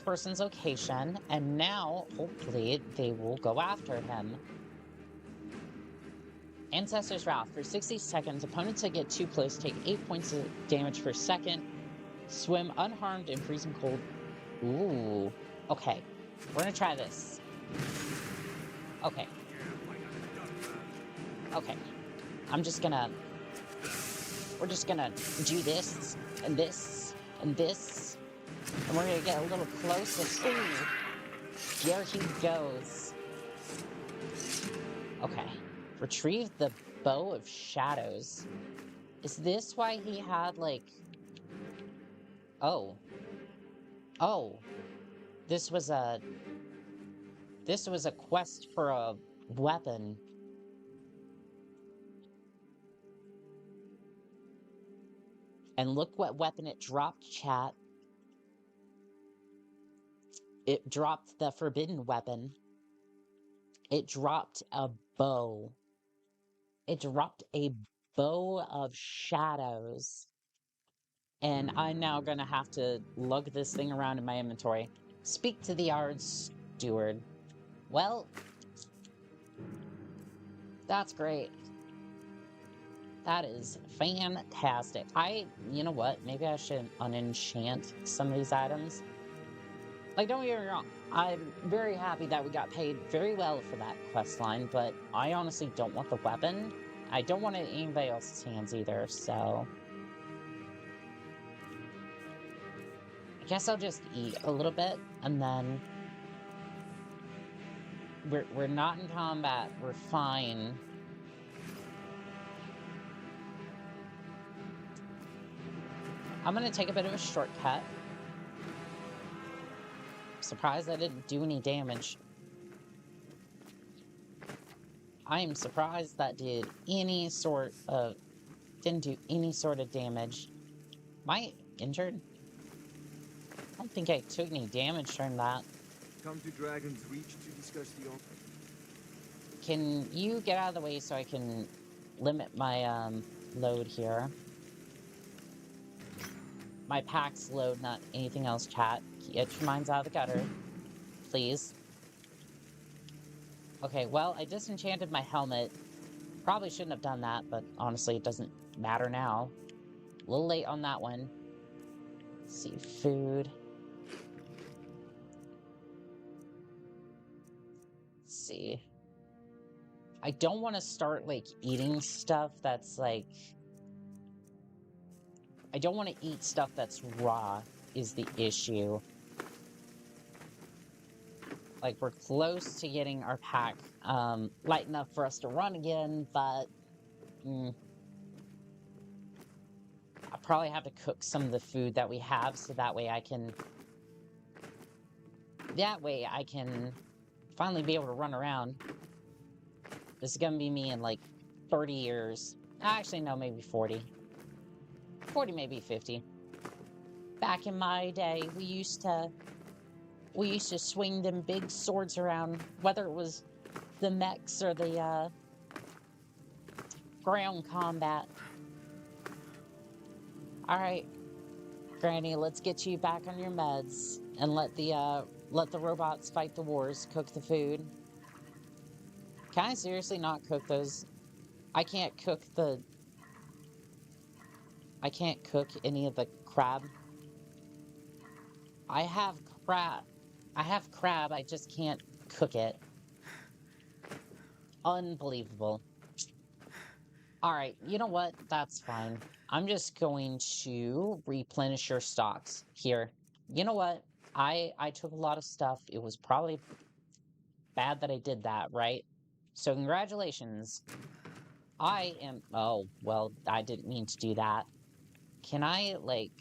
person's location, and now, hopefully, they will go after him. Ancestor's Wrath. For 60 seconds, opponents that get too close take 8 points of damage per second. Swim unharmed in freezing cold. Ooh. Okay. We're gonna try this. Okay. We're just gonna do this, and this, and this. And we're gonna get a little closer. Ooh. There he goes. Okay. Retrieve the Bow of Shadows. Is this why he had, like... Oh. This was a quest for a weapon. And look what weapon it dropped, chat. It dropped the forbidden weapon. It dropped a bow. It dropped a Bow of Shadows. And I'm now gonna have to lug this thing around in my inventory. Speak to the Yard Steward. Well, that's great. That is fantastic. You know what? Maybe I should unenchant some of these items. Like, don't get me wrong. I'm very happy that we got paid very well for that quest line, but I honestly don't want the weapon. I don't want it in anybody else's hands either, so... I guess I'll just eat a little bit, and then... We're not in combat. We're fine. I'm gonna take a bit of a shortcut. Surprised I didn't do any damage. I am surprised that didn't do any sort of damage. Am I injured? I don't think I took any damage from that. Come to Dragon's Reach to discuss the offer. Can you get out of the way so I can limit my load here? My pack's load, not anything else, chat. Get your minds out of the gutter, please. Okay, well, I disenchanted my helmet. Probably shouldn't have done that, but honestly, it doesn't matter now. A little late on that one. Let's see, food. Let's see. I don't want to start, like, eating stuff that's, like... I don't want to eat stuff that's raw, is the issue. Like, we're close to getting our pack light enough for us to run again, but... I probably have to cook some of the food that we have, so that way I can... finally be able to run around. This is gonna be me in, like, 30 years. Actually, no, maybe 40. 40, maybe 50. Back in my day, we used to we used to swing them big swords around, whether it was the mechs or the ground combat. Alright, Granny, let's get you back on your meds and let the robots fight the wars, cook the food. Can I seriously not cook those? I can't cook any of the crab. I have crab, I just can't cook it. Unbelievable. Alright, you know what? That's fine. I'm just going to replenish your stocks here. You know what? I took a lot of stuff. It was probably bad that I did that, right? So congratulations. Oh, well, I didn't mean to do that. Can I, like...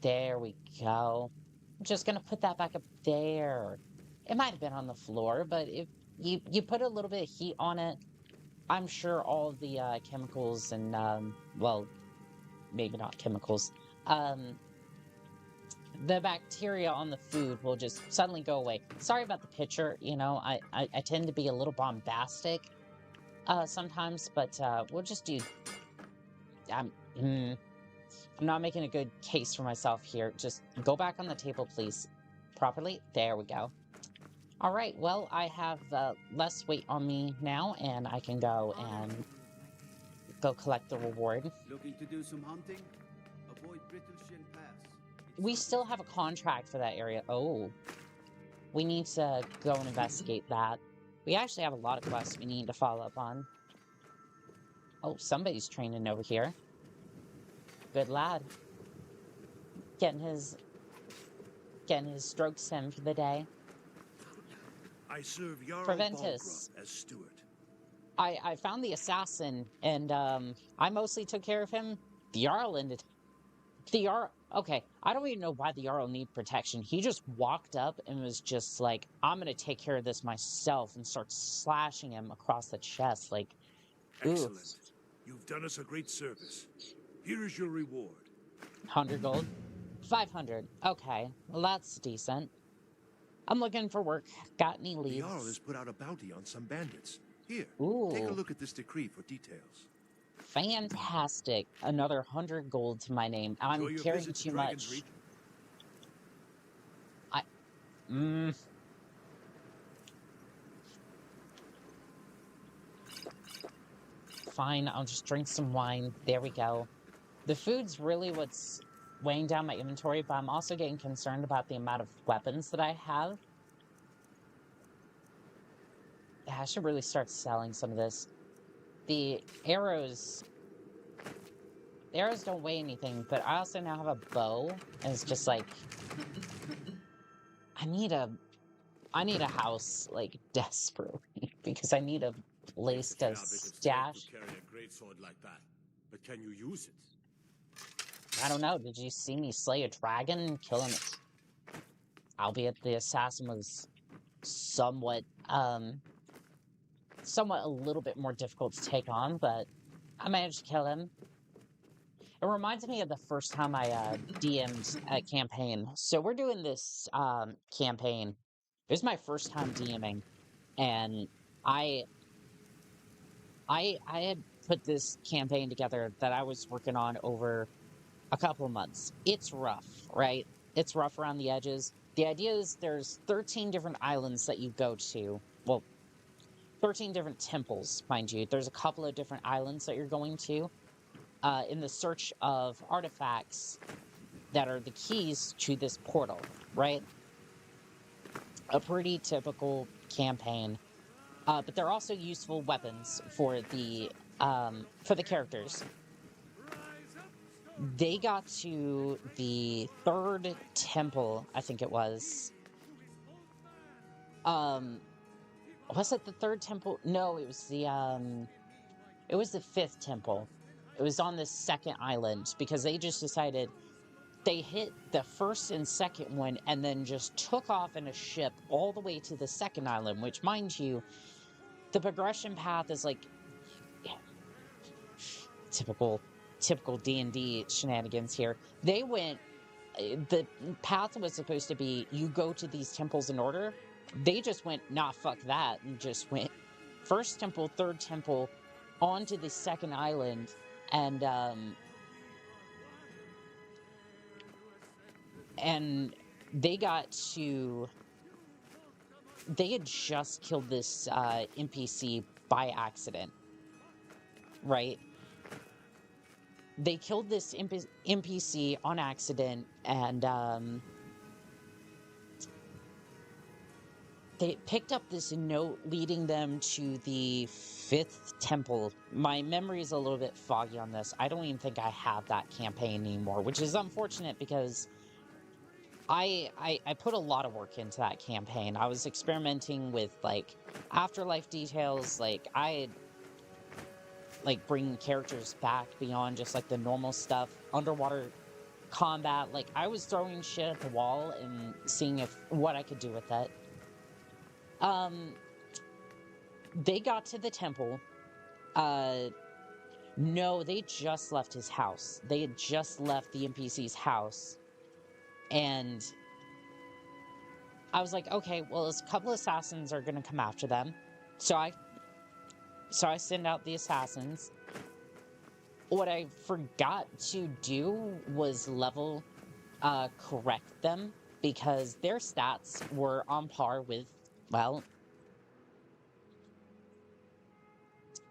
There we go. I'm just gonna put that back up there. It might have been on the floor, but if you put a little bit of heat on it, I'm sure all of the chemicals and, well, maybe not chemicals, the bacteria on the food will just suddenly go away. Sorry about the picture, you know, I tend to be a little bombastic sometimes, but we'll just do... I'm not making a good case for myself here. Just go back on the table, please. Properly. There we go. All right, well, I have less weight on me now, and I can go and go collect the reward. Looking to do some hunting? Avoid Brittleshin Pass. We still have a contract for that area. Oh. We need to go and investigate that. We actually have a lot of quests we need to follow up on. Oh, somebody's training over here. Good lad. Getting his strokes in for the day. I serve Jarl Preventus. Balgruuf as steward. I found the assassin, and I mostly took care of him. The Jarl ended... The Jarl... Okay, I don't even know why the Jarl need protection. He just walked up and was just like, I'm gonna take care of this myself, and start slashing him across the chest, like... Excellent. Oof. You've done us a great service. Here is your reward. 100 gold? 500. Okay, well that's decent. I'm looking for work. Got any leads? The Jarl has put out a bounty on some bandits. Here, Ooh. take a look at this decree for details. Fantastic. Another 100 gold to my name. I'm carrying too much. Fine, I'll just drink some wine. There we go. The food's really what's weighing down my inventory, but I'm also getting concerned about the amount of weapons that I have. Yeah, I should really start selling some of this. The arrows don't weigh anything, but I also now have a bow, and it's just like... I need a house, like, desperately, because I need a place to stash. Carry a great sword like that, but can you use it? I don't know. Did you see me slay a dragon and kill him? Albeit the assassin was somewhat a little bit more difficult to take on, but I managed to kill him. It reminds me of the first time I DM'd a campaign. So we're doing this campaign. It was my first time DMing, and I had put this campaign together that I was working on over a couple of months. It's rough, right? It's rough around the edges. The idea is there's 13 different islands that you go to. Well, 13 different temples, mind you. There's a couple of different islands that you're going to in the search of artifacts that are the keys to this portal, right? A pretty typical campaign. But they're also useful weapons for the characters. They got to the third temple, I think it was. Was it the third temple? No, it was the fifth temple. It was on the second island, because they just decided they hit the first and second one and then just took off in a ship all the way to the second island, which, mind you, the progression path is like typical D&D shenanigans here. They went the path was supposed to be you go to these temples in order. They just went, nah, fuck that, and just went first temple, third temple, onto the second island, and they got to. They had just killed this NPC by accident, right? They killed this NPC on accident, and they picked up this note leading them to the 5th temple. My memory is a little bit foggy on this. I don't even think I have that campaign anymore, which is unfortunate because I put a lot of work into that campaign. I was experimenting with, like, afterlife details. Like, I bringing characters back beyond just, like, the normal stuff. Underwater combat. Like, I was throwing shit at the wall and seeing what I could do with it. They got to the temple. No, they just left his house. They had just left the NPC's house. And I was like, okay, well, a couple assassins are going to come after them. So I send out the assassins. What I forgot to do was level correct them, because their stats were on par with, well,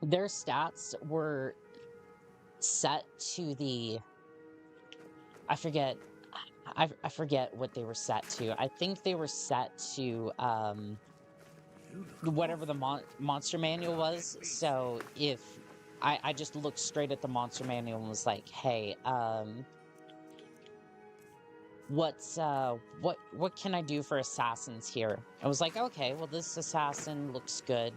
their stats were set to the, I forget what they were set to. I think they were set to whatever the monster manual was. So if I just looked straight at the monster manual and was like, hey, what can I do for assassins here? I was like, okay, well, this assassin looks good.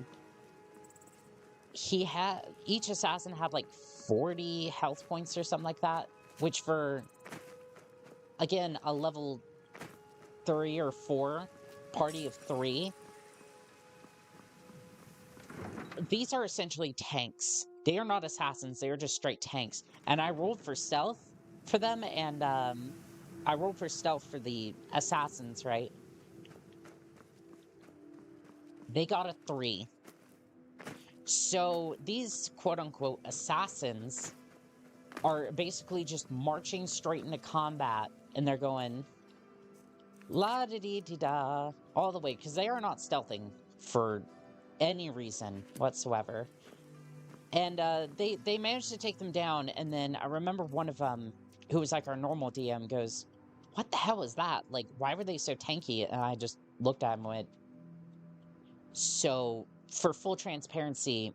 Each assassin had like 40 health points or something like that, which for, again, a level 3 or 4 party of 3, these are essentially tanks. They are not assassins, they are just straight tanks. And I rolled for stealth for them, and I rolled for stealth for the assassins, right? They got a 3. So these quote-unquote assassins are basically just marching straight into combat, and they're going la-da-dee-dee-da all the way, because they are not stealthing for any reason whatsoever. And they managed to take them down, and then I remember one of them, who was like our normal DM, goes, what the hell is that? Like, why were they so tanky? And I just looked at him and went, so, for full transparency,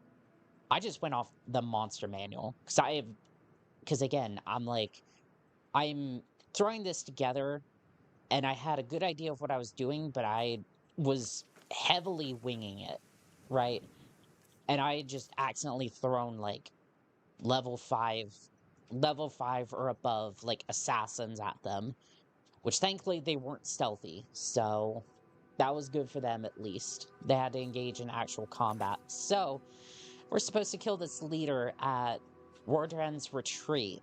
I just went off the monster manual. Because again, I'm throwing this together, and I had a good idea of what I was doing, but I was heavily winging it, right? And I had just accidentally thrown, like, level 5 or above, like, assassins at them. Which, thankfully, they weren't stealthy, so that was good for them, at least. They had to engage in actual combat. So, we're supposed to kill this leader at Wardren's retreat.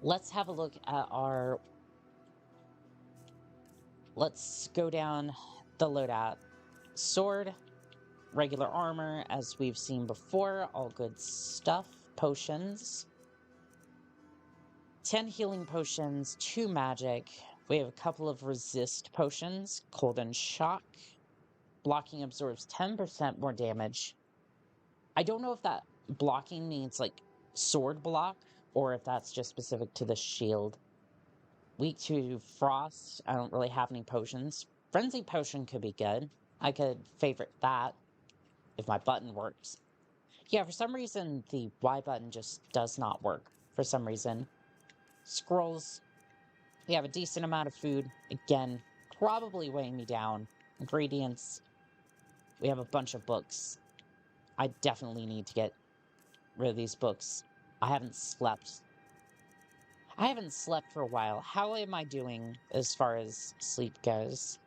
Let's have a look at our... Let's go down the loadout. Sword, regular armor, as we've seen before, all good stuff. Potions. 10 healing potions, 2 magic. We have a couple of resist potions. Cold and shock. Blocking absorbs 10% more damage. I don't know if that blocking means like sword block, or if that's just specific to the shield. Weak to frost. I don't really have any potions. Frenzy potion could be good. I could favorite that if my button works. Yeah, for some reason the Y button just does not work. For some reason. Scrolls. We have a decent amount of food. Again, probably weighing me down. Ingredients. We have a bunch of books. I definitely need to get rid of these books. I haven't slept for a while. How am I doing as far as sleep goes?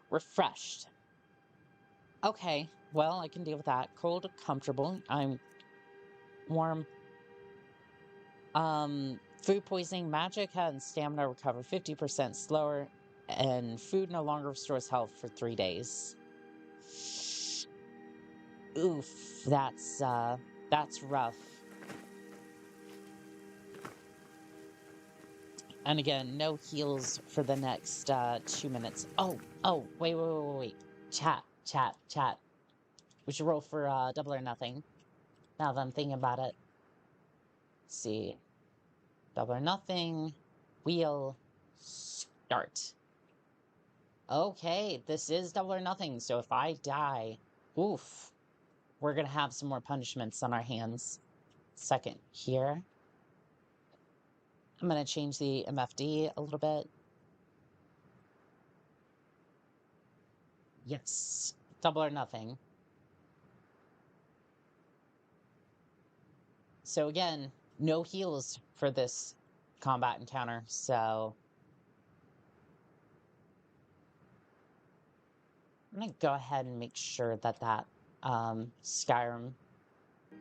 Refreshed. Okay, well, I can deal with that. Cold, comfortable. I'm warm. Food poisoning, magic and stamina recover 50% slower, and food no longer restores health for 3 days. Oof, that's rough. And again, no heals for the next 2 minutes. Oh, wait. Chat. We should roll for double or nothing. Now that I'm thinking about it. Let's see. Double or nothing. Wheel. Start. Okay, this is double or nothing. So if I die, oof, we're going to have some more punishments on our hands. Second here. I'm going to change the MFD a little bit. Yes, double or nothing. So again, no heals for this combat encounter, so I'm going to go ahead and make sure that Skyrim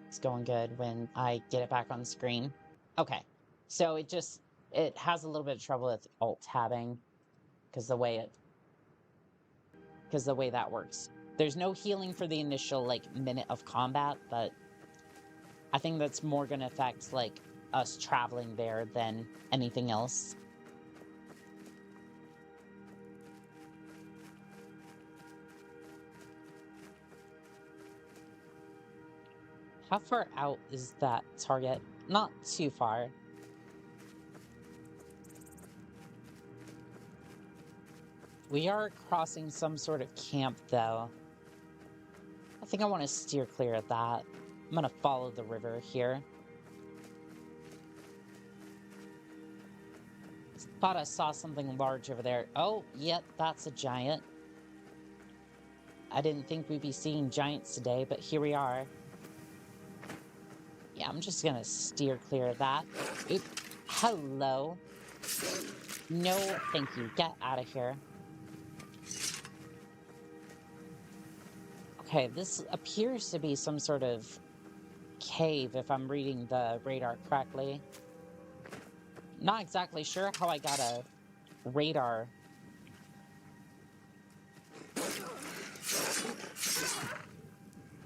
is going good when I get it back on the screen. Okay, so it has a little bit of trouble with alt-tabbing because the way that works. There's no healing for the initial minute of combat, but I think that's more going to affect us traveling there than anything else. How far out is that target? Not too far. We are crossing some sort of camp, though. I think I want to steer clear of that. I'm going to follow the river here. Thought I saw something large over there. Oh, yep, that's a giant. I didn't think we'd be seeing giants today, but here we are. Yeah, I'm just going to steer clear of that. Oop. Hello. No, thank you. Get out of here. Okay, this appears to be some sort of cave, if I'm reading the radar correctly. Not exactly sure how I got a radar.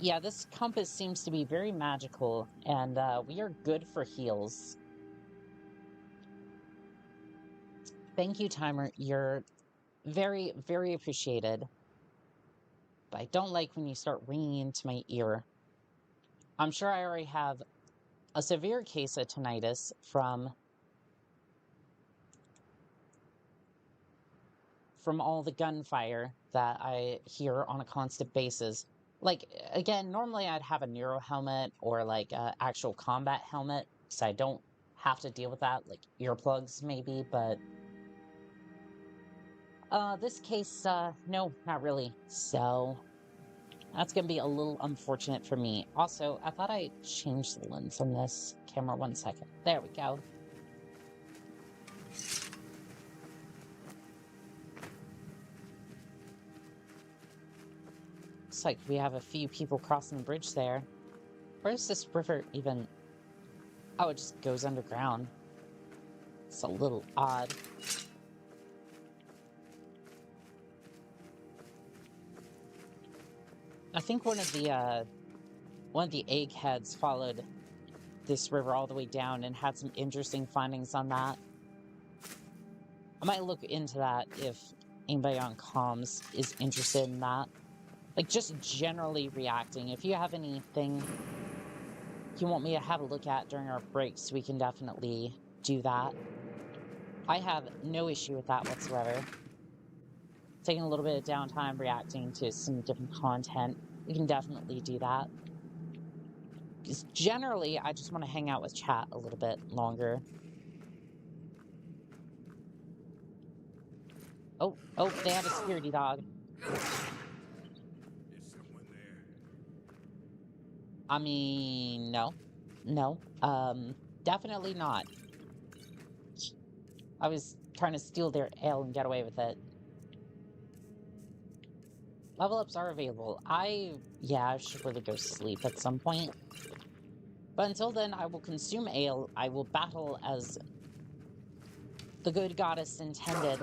Yeah, this compass seems to be very magical, and we are good for heals. Thank you, Timer. You're very, very appreciated. But I don't like when you start ringing into my ear. I'm sure I already have a severe case of tinnitus from all the gunfire that I hear on a constant basis. Again, normally I'd have a neuro helmet or an actual combat helmet, so I don't have to deal with that, earplugs maybe, but this case, no, not really. So that's gonna be a little unfortunate for me. Also, I thought I changed the lens on this camera. 1 second. There we go. Looks like we have a few people crossing the bridge there. Where does this river even... Oh, it just goes underground. It's a little odd. I think one of the eggheads followed this river all the way down and had some interesting findings on that. I might look into that if anybody on comms is interested in that. Just generally reacting. If you have anything you want me to have a look at during our breaks, we can definitely do that. I have no issue with that whatsoever. Taking a little bit of downtime, reacting to some different content, we can definitely do that. Because generally, I just want to hang out with chat a little bit longer. Oh, they have a security dog. I mean, no. Definitely not. I was trying to steal their ale and get away with it. Level ups are available. I should really go sleep at some point. But until then, I will consume ale. I will battle as the good goddess intended.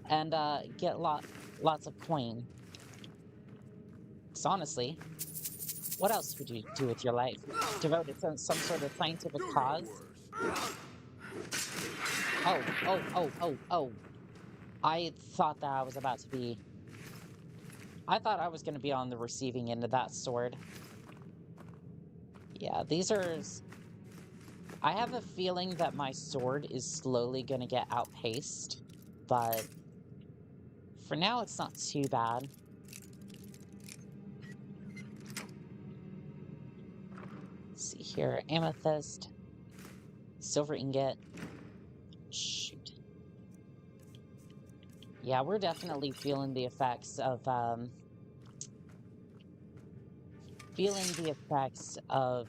And get lots of coin. Because honestly, what else would you do with your life? Devote it to some sort of scientific cause? Oh. I thought that I was about to be... I thought I was going to be on the receiving end of that sword. Yeah, these are... I have a feeling that my sword is slowly going to get outpaced, but for now it's not too bad. Let's see here, amethyst, silver ingot. Shoot. Yeah, we're definitely feeling the effects of,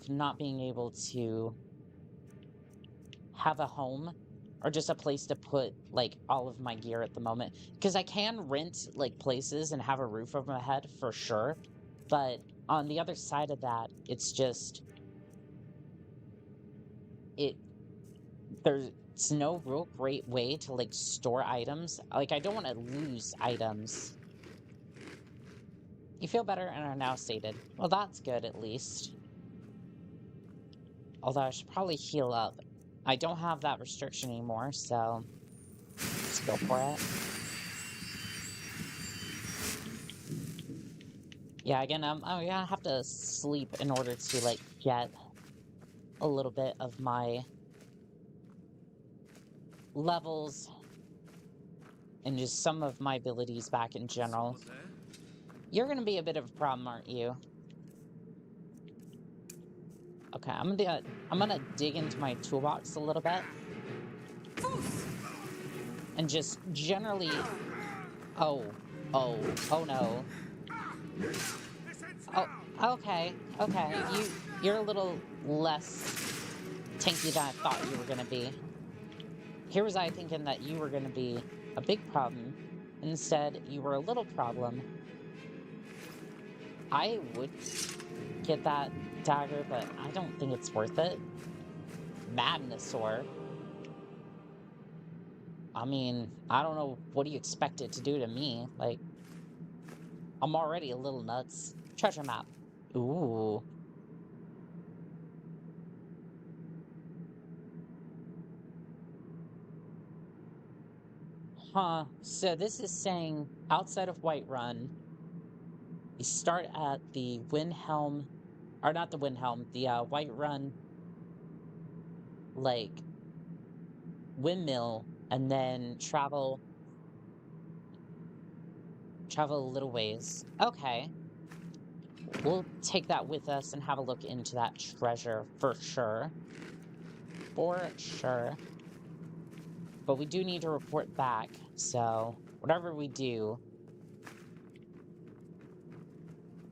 not being able to have a home or just a place to put, like, all of my gear at the moment. Because I can rent, like, places and have a roof over my head for sure. But on the other side of that, it's just... There's no real great way to, like, store items. Like, I don't want to lose items. You feel better and are now sated. Well, that's good, at least. Although I should probably heal up. I don't have that restriction anymore, so... let's go for it. Yeah, again, I'm gonna have to sleep in order to, like, get a little bit of my levels and just some of my abilities back in general. You're gonna be a bit of a problem, aren't you? Okay, I'm gonna dig into my toolbox a little bit. And just generally... Oh no. Oh, okay. You're a little less tanky than I thought you were gonna be. Here was I thinking that you were gonna be a big problem. Instead, you were a little problem. I would get that dagger, but I don't think it's worth it. Madnosaur. I mean, I don't know, what do you expect it to do to me? Like, I'm already a little nuts. Treasure map. Ooh. Huh. So this is saying, outside of Whiterun, you start at the Windhelm, or not the Windhelm, the Whiterun, like, windmill, and then travel a little ways. Okay. We'll take that with us and have a look into that treasure for sure. For sure. But we do need to report back, so whatever we do,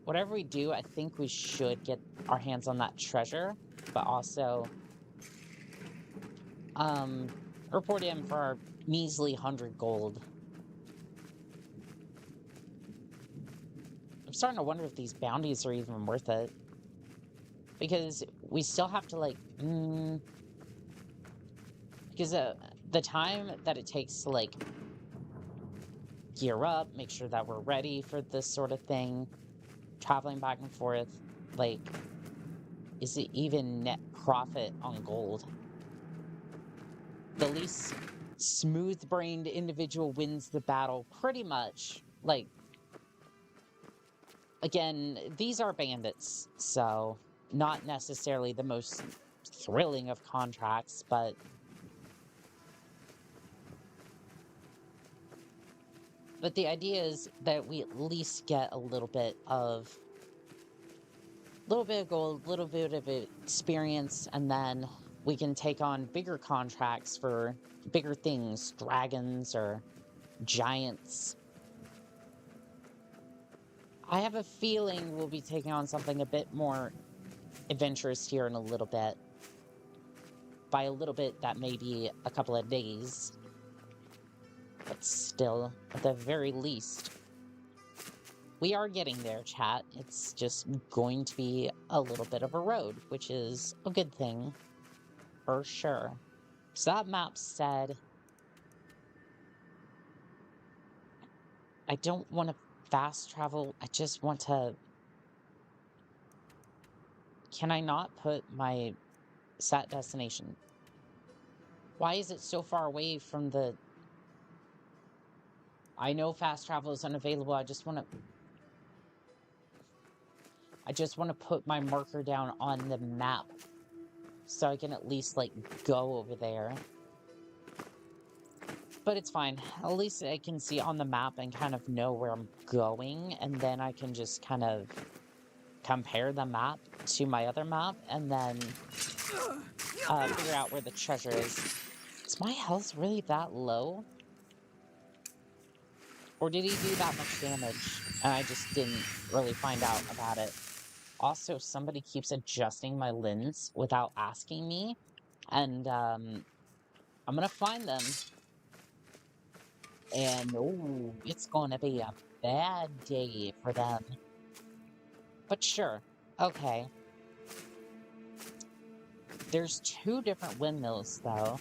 I think we should get our hands on that treasure, but also report in for our measly 100 gold. I'm starting to wonder if these bounties are even worth it. Because we still have to, like, because the time that it takes to, like, gear up, make sure that we're ready for this sort of thing, traveling back and forth, like, is it even net profit on gold? The least smooth-brained individual wins the battle, pretty much. Like, again, these are bandits, so not necessarily the most thrilling of contracts, but the idea is that we at least get a little bit of gold, a little bit of experience, and then we can take on bigger contracts for bigger things, dragons or giants. I have a feeling we'll be taking on something a bit more adventurous here in a little bit. By a little bit, that may be a couple of days. But still, at the very least, we are getting there, chat. It's just going to be a little bit of a road, which is a good thing, for sure. So that map said... I don't want to fast travel. I just want to... Can I not put my set destination? Why is it so far away from the... I know fast travel is unavailable. I just want to put my marker down on the map so I can at least, like, go over there. But it's fine. At least I can see on the map and kind of know where I'm going, and then I can just kind of compare the map to my other map, and then figure out where the treasure is. Is my health really that low? Or did he do that much damage, and I just didn't really find out about it? Also, somebody keeps adjusting my lens without asking me, and I'm gonna find them. And, oh, it's gonna be a bad day for them. But sure, okay. There's 2 different windmills, though.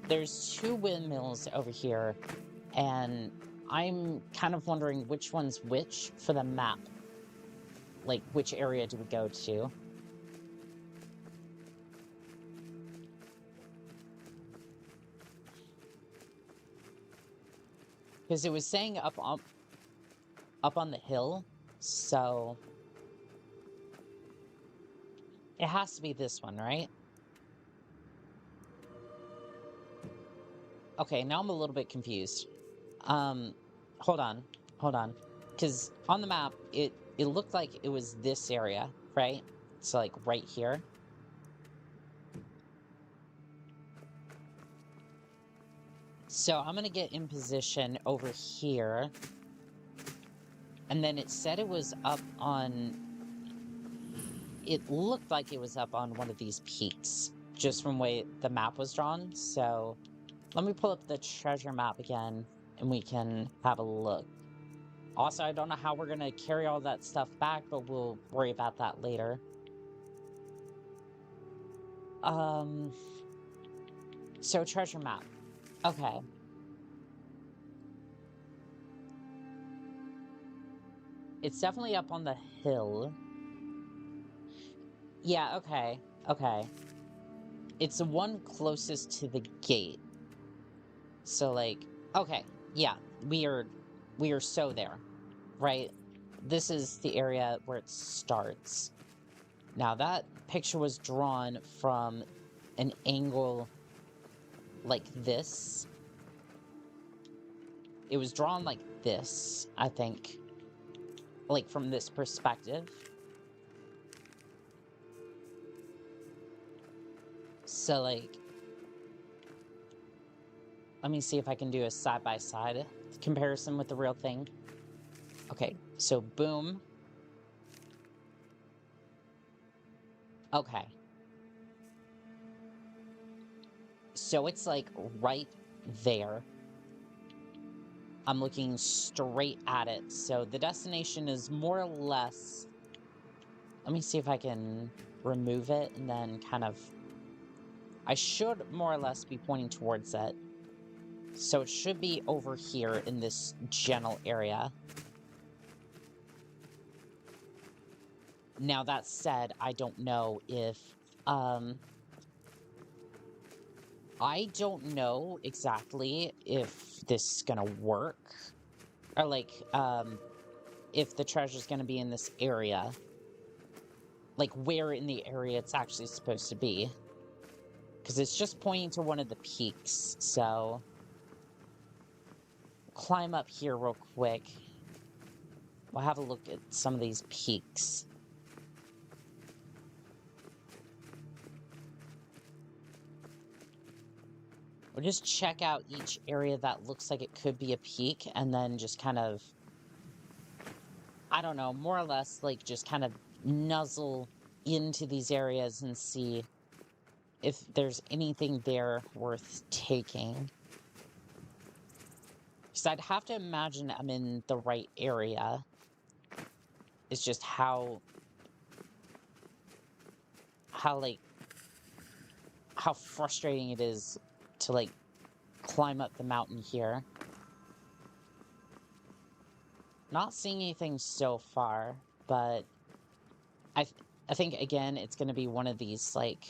There's 2 windmills over here, and I'm kind of wondering which one's which for the map. Like, which area do we go to? Because it was saying up on the hill, so... It has to be this one, right? Okay, now I'm a little bit confused. Hold on. Because on the map, it looked like it was this area, right? So, like, right here. So I'm gonna get in position over here. And then it said it was up on... It looked like it was up on one of these peaks, just from the way the map was drawn. So let me pull up the treasure map again, and we can have a look. Also, I don't know how we're gonna carry all that stuff back, but we'll worry about that later. So treasure map. Okay. It's definitely up on the hill. Yeah, okay. It's the one closest to the gate. So, like, okay, yeah, we are so there, right? This is the area where it starts. Now, that picture was drawn from an angle like this. It was drawn like this, I think. Like, from this perspective. So, like, let me see if I can do a side-by-side comparison with the real thing. Okay, so boom. Okay. So it's, like, right there. I'm looking straight at it. So the destination is more or less... Let me see if I can remove it and then kind of... I should more or less be pointing towards it. So it should be over here in this general area. Now, that said, I don't know if... I don't know exactly if this is gonna work. Or, like, if the treasure's gonna be in this area. Like, where in the area it's actually supposed to be. Because it's just pointing to one of the peaks, so... Climb up here real quick. We'll have a look at some of these peaks. We'll just check out each area that looks like it could be a peak, and then just kind of... I don't know, more or less, like, just kind of nuzzle into these areas and see if there's anything there worth taking. Because I'd have to imagine I'm in the right area. It's just how, like, how frustrating it is to, like, climb up the mountain here. Not seeing anything so far, but I think, again, it's going to be one of these, like,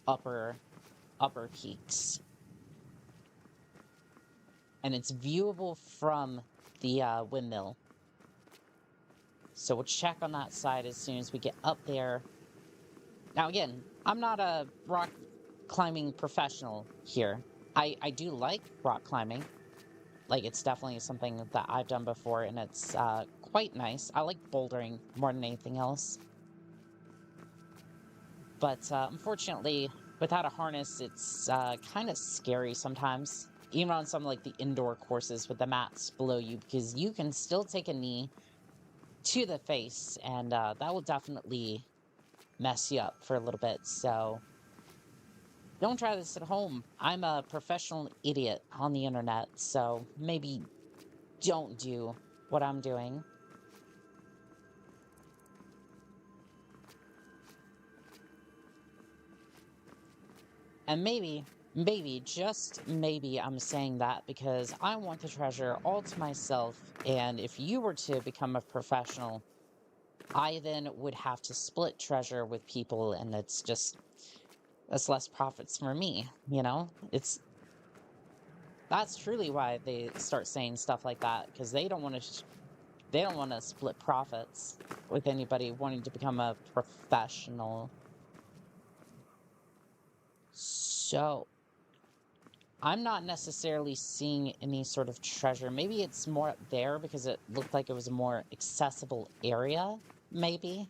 upper peaks. And it's viewable from the windmill. So we'll check on that side as soon as we get up there. Now, again, I'm not a rock climbing professional here. I do like rock climbing. Like, it's definitely something that I've done before, and it's quite nice. I like bouldering more than anything else. But unfortunately, without a harness, it's kind of scary sometimes. Even on some, like, the indoor courses with the mats below you, because you can still take a knee to the face, and that will definitely mess you up for a little bit. So don't try this at home. I'm a professional idiot on the internet, so maybe don't do what I'm doing. And maybe, just maybe I'm saying that because I want the treasure all to myself, and if you were to become a professional, I then would have to split treasure with people, and that's less profits for me, you know? That's truly why they start saying stuff like that, because they don't want to split profits with anybody wanting to become a professional. So I'm not necessarily seeing any sort of treasure. Maybe it's more up there because it looked like it was a more accessible area, maybe.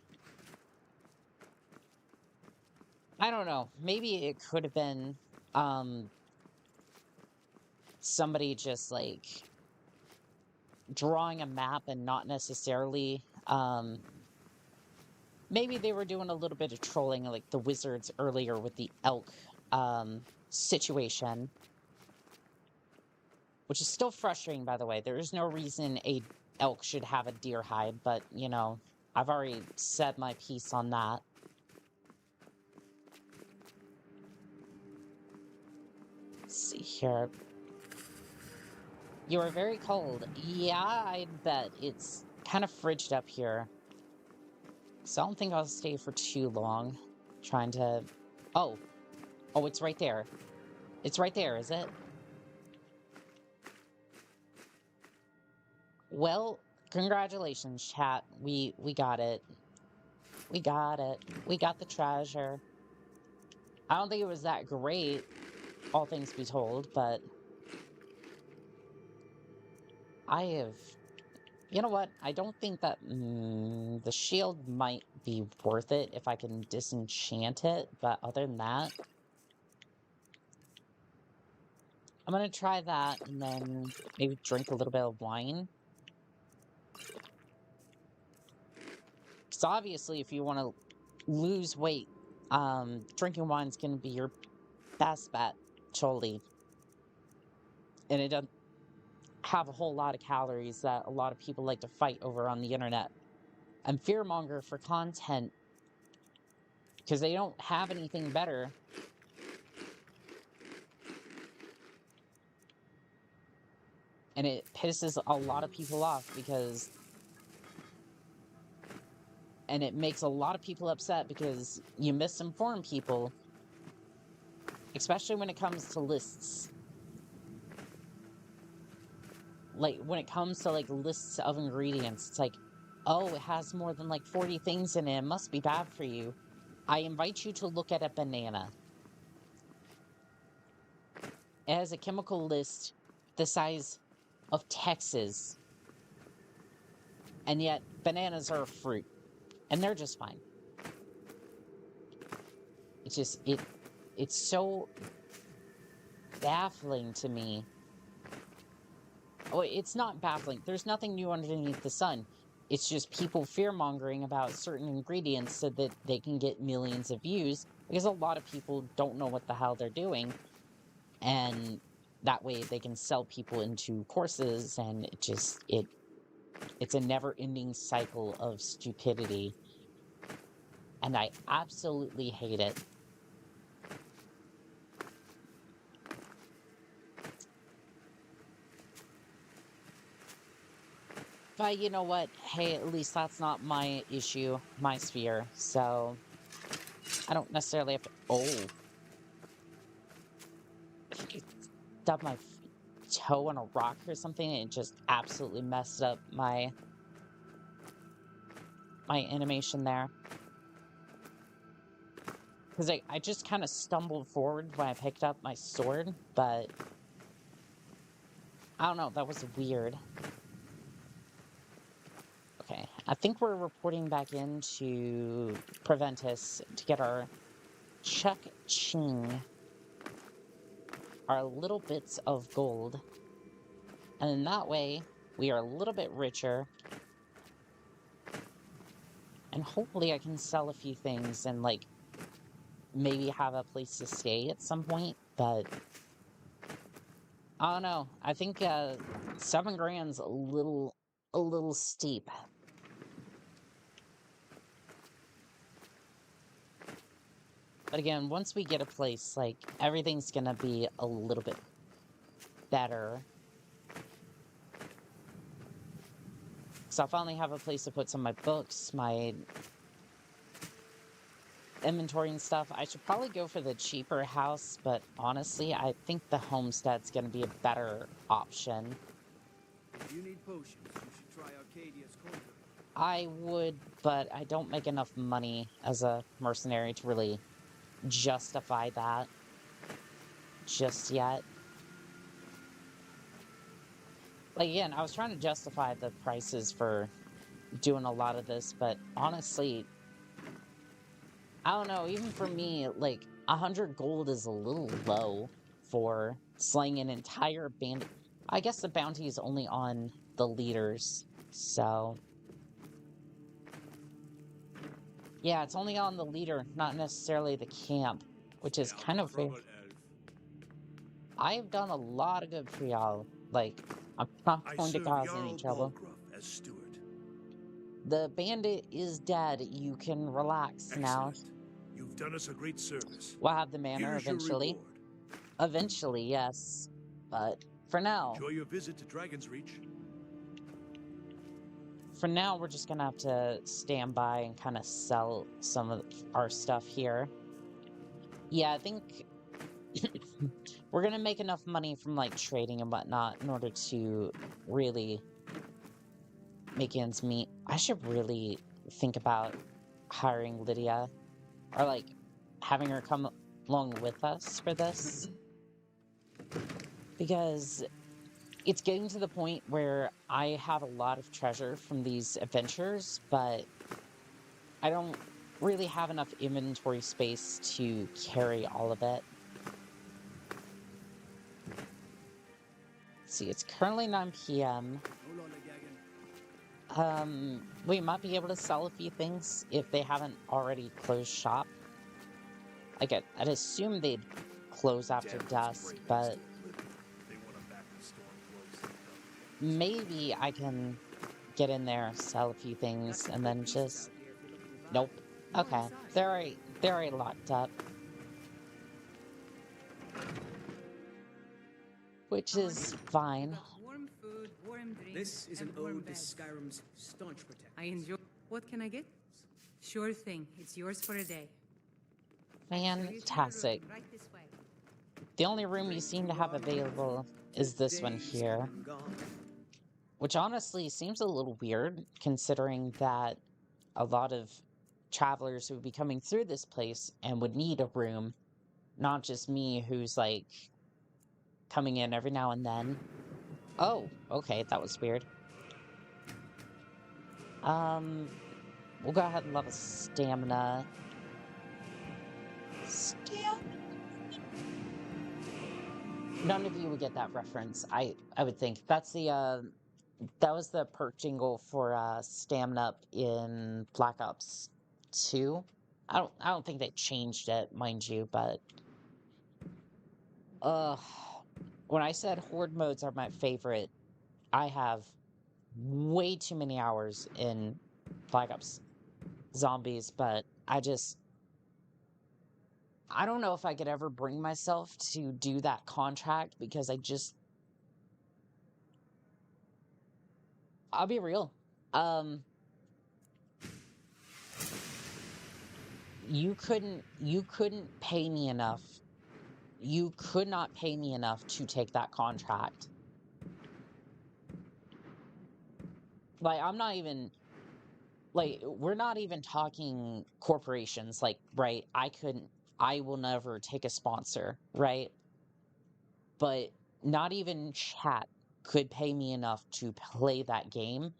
I don't know. Maybe it could have been somebody just, like, drawing a map and not necessarily... maybe they were doing a little bit of trolling, like the wizards earlier with the elk situation. Which is still frustrating, by the way. There is no reason a elk should have a deer hide, but, you know, I've already said my piece on that. Let's see here. You are very cold. Yeah, I bet. It's kind of frigid up here. So I don't think I'll stay for too long. Trying to... Oh, it's right there. It's right there, is it? Well, congratulations, chat. We got it. We got it. We got the treasure. I don't think it was that great, all things be told, but I have... You know what? I don't think that the shield might be worth it if I can disenchant it, but other than that, I'm gonna try that and then maybe drink a little bit of wine. Because obviously, if you want to lose weight, drinking wine's gonna be your best bet, surely. And it doesn't have a whole lot of calories that a lot of people like to fight over on the internet and fearmonger for content because they don't have anything better. And it pisses a lot of people off because... And it makes a lot of people upset because you misinform people, especially when it comes to lists. Like, when it comes to, like, lists of ingredients, it's like, oh, it has more than, like, 40 things in it. It must be bad for you. I invite you to look at a banana. It has a chemical list the size of Texas. And yet, bananas are a fruit. And they're just fine. It's just, it's so baffling to me. Oh, it's not baffling. There's nothing new underneath the sun. It's just people fear-mongering about certain ingredients so that they can get millions of views, because a lot of people don't know what the hell they're doing. And that way they can sell people into courses, and it's a never-ending cycle of stupidity. And I absolutely hate it. But you know what? Hey, at least that's not my issue, my sphere. So I don't necessarily have to. Oh, I think I stubbed my toe on a rock or something, and it just absolutely messed up my animation there. Because I just kind of stumbled forward when I picked up my sword, but I don't know, that was weird. Okay, I think we're reporting back into Preventus to get our Ching, our little bits of gold. And in that way, we are a little bit richer. And hopefully I can sell a few things and, like, maybe have a place to stay at some point, but I don't know. I think 7 grand's a little steep. But again, once we get a place, like, everything's gonna be a little bit better. So I'll finally have a place to put some of my books, my inventory and stuff. I should probably go for the cheaper house, but honestly, I think the homestead's gonna be a better option. If you need potions, you should try Arcadia's culture. I would, but I don't make enough money as a mercenary to really justify that just yet. Like, again, I was trying to justify the prices for doing a lot of this, but honestly, I don't know, even for me, like, 100 gold is a little low for slaying an entire bandit. I guess the bounty is only on the leaders, so... Yeah, it's only on the leader, not necessarily the camp, which is kind of fair. I have done a lot of good for y'all. Like, I'm not going to cause any trouble. As steward. The bandit is dead. You can relax now. You've done us a great service. We'll have the manor Here's your eventually. reward. Eventually, yes. But for now... Enjoy your visit to Dragon's Reach. For now, we're just gonna have to stand by and kind of sell some of our stuff here. Yeah, I think we're gonna make enough money from, like, trading and whatnot in order to really make ends meet. I should really think about hiring Lydia, or, like, having her come along with us for this. Because it's getting to the point where I have a lot of treasure from these adventures, but I don't really have enough inventory space to carry all of it. Let's see, it's currently 9 p.m. We might be able to sell a few things if they haven't already closed shop. Like, I'd assume they'd close after dusk, but maybe I can get in there, sell a few things, and then just... Nope. Okay. They're already locked up. Which is fine. Warm food, warm drinks, This is an and warm ode to beds. Skyrim's staunch protectors. I enjoy... What can I get? Sure thing. It's yours for a day. Fantastic. Right this way. The only room you seem to have available is this one here. Which honestly seems a little weird, considering that a lot of travelers would be coming through this place and would need a room. Not just me, who's, like, coming in every now and then. Oh, okay, that was weird. We'll go ahead and level stamina. None of you would get that reference, I would think. That's the, that was the perk jingle for, stamina up in Black Ops 2. I don't think they changed it, mind you, but... When I said Horde modes are my favorite, I have way too many hours in Black Ops Zombies, but I don't know if I could ever bring myself to do that contract, because I'll be real. You couldn't pay me enough. You could not pay me enough to take that contract. Like, I'm not even, like, we're not even talking corporations, like, right? I will never take a sponsor, right? But not even chat could pay me enough to play that game.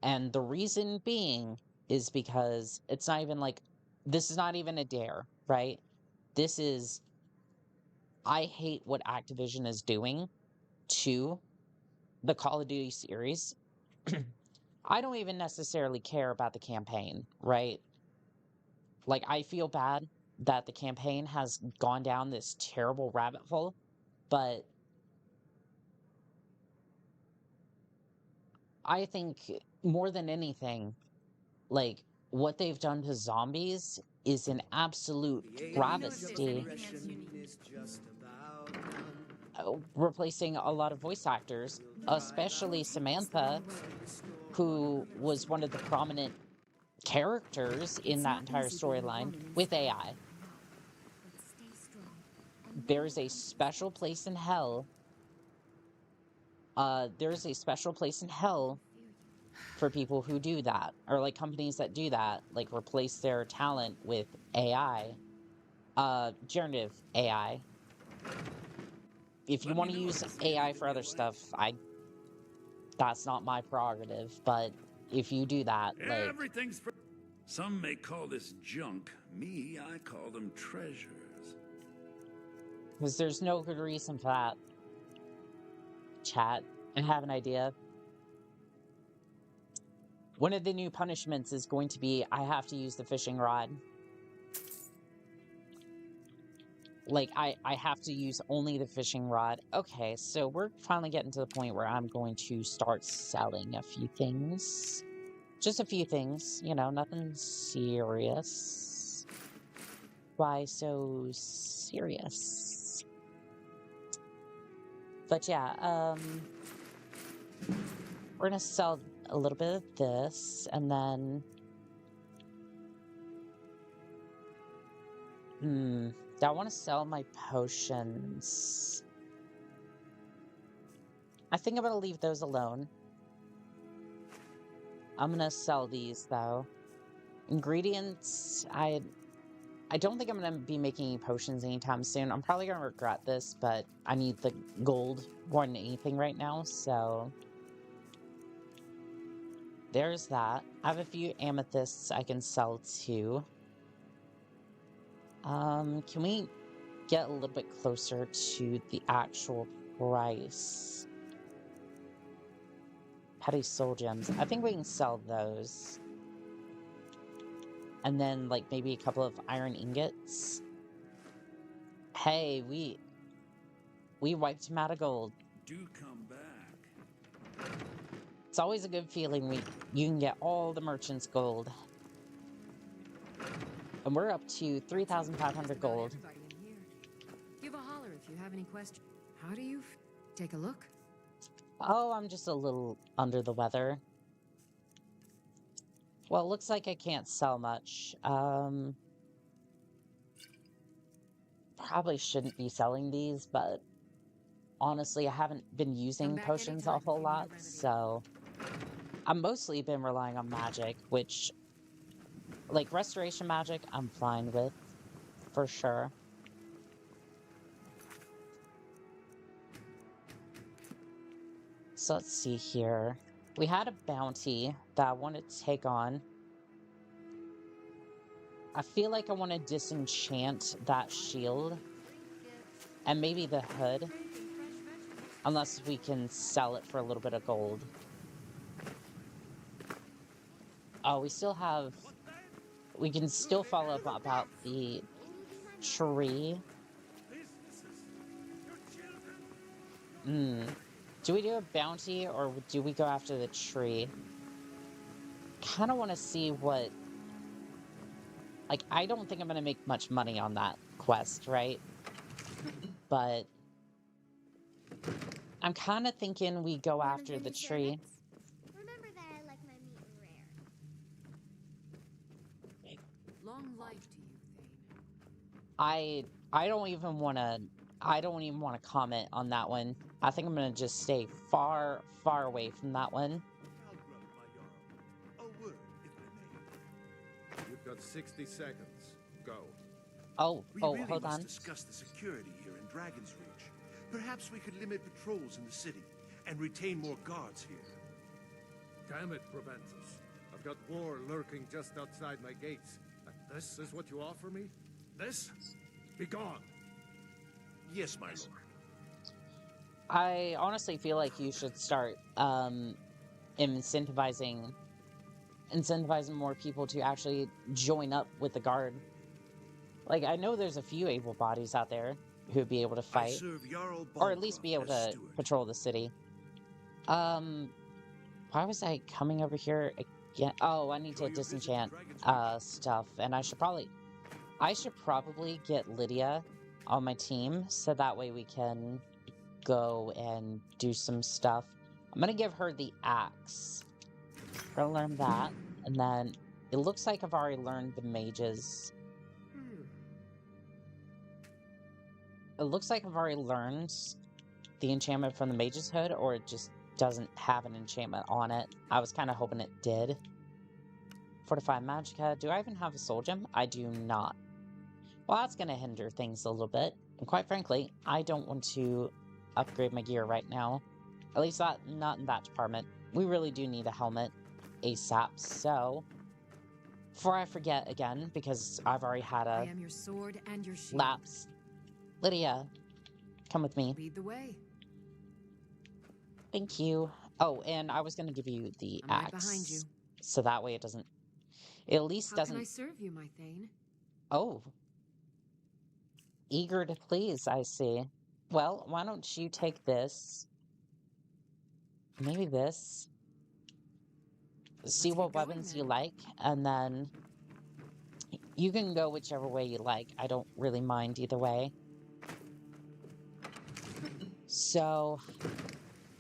And the reason being is because it's not even like, this is not even a dare, right? This is, I hate what Activision is doing to the Call of Duty series. I don't even necessarily care about the campaign, right? Like, I feel bad that the campaign has gone down this terrible rabbit hole, but I think more than anything, like, what they've done to zombies is an absolute travesty. Replacing a lot of voice actors, especially Samantha, who was one of the prominent characters in that entire storyline, with AI. There's a special place in hell. There's a special place in hell for people who do that, or like companies that do that, like replace their talent with AI, generative AI. If you want to use AI for other stuff, that's not my prerogative, but if you do that, like... Everything's for... Some may call this junk. Me, I call them treasures. Because there's no good reason for that. Chat, and have an idea. One of the new punishments is going to be, I have to use the fishing rod. Like, I have to use only the fishing rod. Okay, so we're finally getting to the point where I'm going to start selling a few things. Just a few things, you know, nothing serious. Why so serious? But yeah, we're gonna sell a little bit of this, and then... Do I want to sell my potions? I think I'm going to leave those alone. I'm going to sell these, though. Ingredients, I don't think I'm going to be making any potions anytime soon. I'm probably going to regret this, but I need the gold more than anything right now, so... There's that. I have a few amethysts I can sell, too. Can we get a little bit closer to the actual price? Petty soul gems. I think we can sell those. And then, like, maybe a couple of iron ingots. Hey, we wiped him out of gold. Do come back. It's always a good feeling when you can get all the merchants' gold. And we're up to 3,500 gold. Give a holler if you have any questions. How do you take a look? Oh, I'm just a little under the weather. Well, it looks like I can't sell much. Probably shouldn't be selling these, but honestly, I haven't been using potions a whole lot, so I've mostly been relying on magic, which... Like, restoration magic, I'm fine with, for sure. So let's see here. We had a bounty that I wanted to take on. I feel like I want to disenchant that shield. And maybe the hood. Unless we can sell it for a little bit of gold. Oh, we still have... We can still follow up about the tree. Do we do a bounty or do we go after the tree? Kind of want to see what... Like, I don't think I'm going to make much money on that quest, right? But I'm kind of thinking we go after the tree. I don't even want to comment on that one. I think I'm gonna just stay far away from that one. You've got 60 seconds. Go. Oh, We oh, really hold must on. discuss the security here in Dragon's Reach. Perhaps we could limit patrols in the city and retain more guards here. Damn it, Proventus. I've got war lurking just outside my gates. And this is what you offer me? This? Be gone. Yes, my lord. I honestly feel like you should start incentivizing more people to actually join up with the guard. Like, I know there's a few able bodies out there who'd be able to fight, or at least be able to patrol the city. Why was I coming over here again? Oh, I need to disenchant stuff, and I should probably get Lydia on my team, so that way we can go and do some stuff. I'm gonna give her the axe. We're gonna learn that, and then it looks like I've already learned the mages. It looks like I've already learned the enchantment from the mage's hood, or it just doesn't have an enchantment on it. I was kind of hoping it did. Fortify Magicka. Do I even have a soul gem? I do not. Well, that's going to hinder things a little bit. And quite frankly, I don't want to upgrade my gear right now. At least not in that department. We really do need a helmet ASAP, so... Before I forget again, because I've already had a I am your sword and your shield. lapse. Lydia, come with me. Lead the way. Thank you. Oh, and I was going to give you the I'm axe. right behind you. So that way it doesn't... It at least doesn't... How can I serve you, my Thane? Oh. Eager to please, I see. Well, why don't you take this? Maybe this. See what weapons you like, and then you can go whichever way you like. I don't really mind either way. So,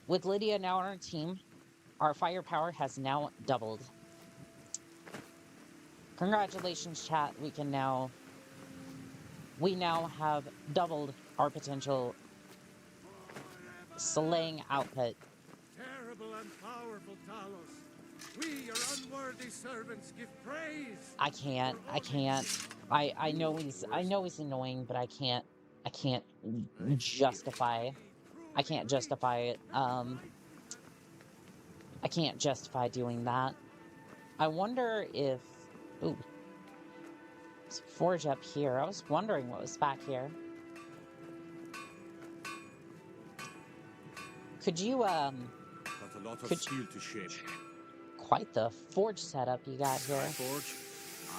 with Lydia now on our team, our firepower has now doubled. Congratulations, chat. We now have doubled our potential slaying output. Terrible and powerful Talos. We, your unworthy servants, give praise. I can't. I know he's annoying, but I can't justify it. I can't justify doing that. I wonder if... Ooh. There's a forge up here. I was wondering what was back here. Could you, Got a lot of steel to shape. Quite the forge setup you got here. Forge?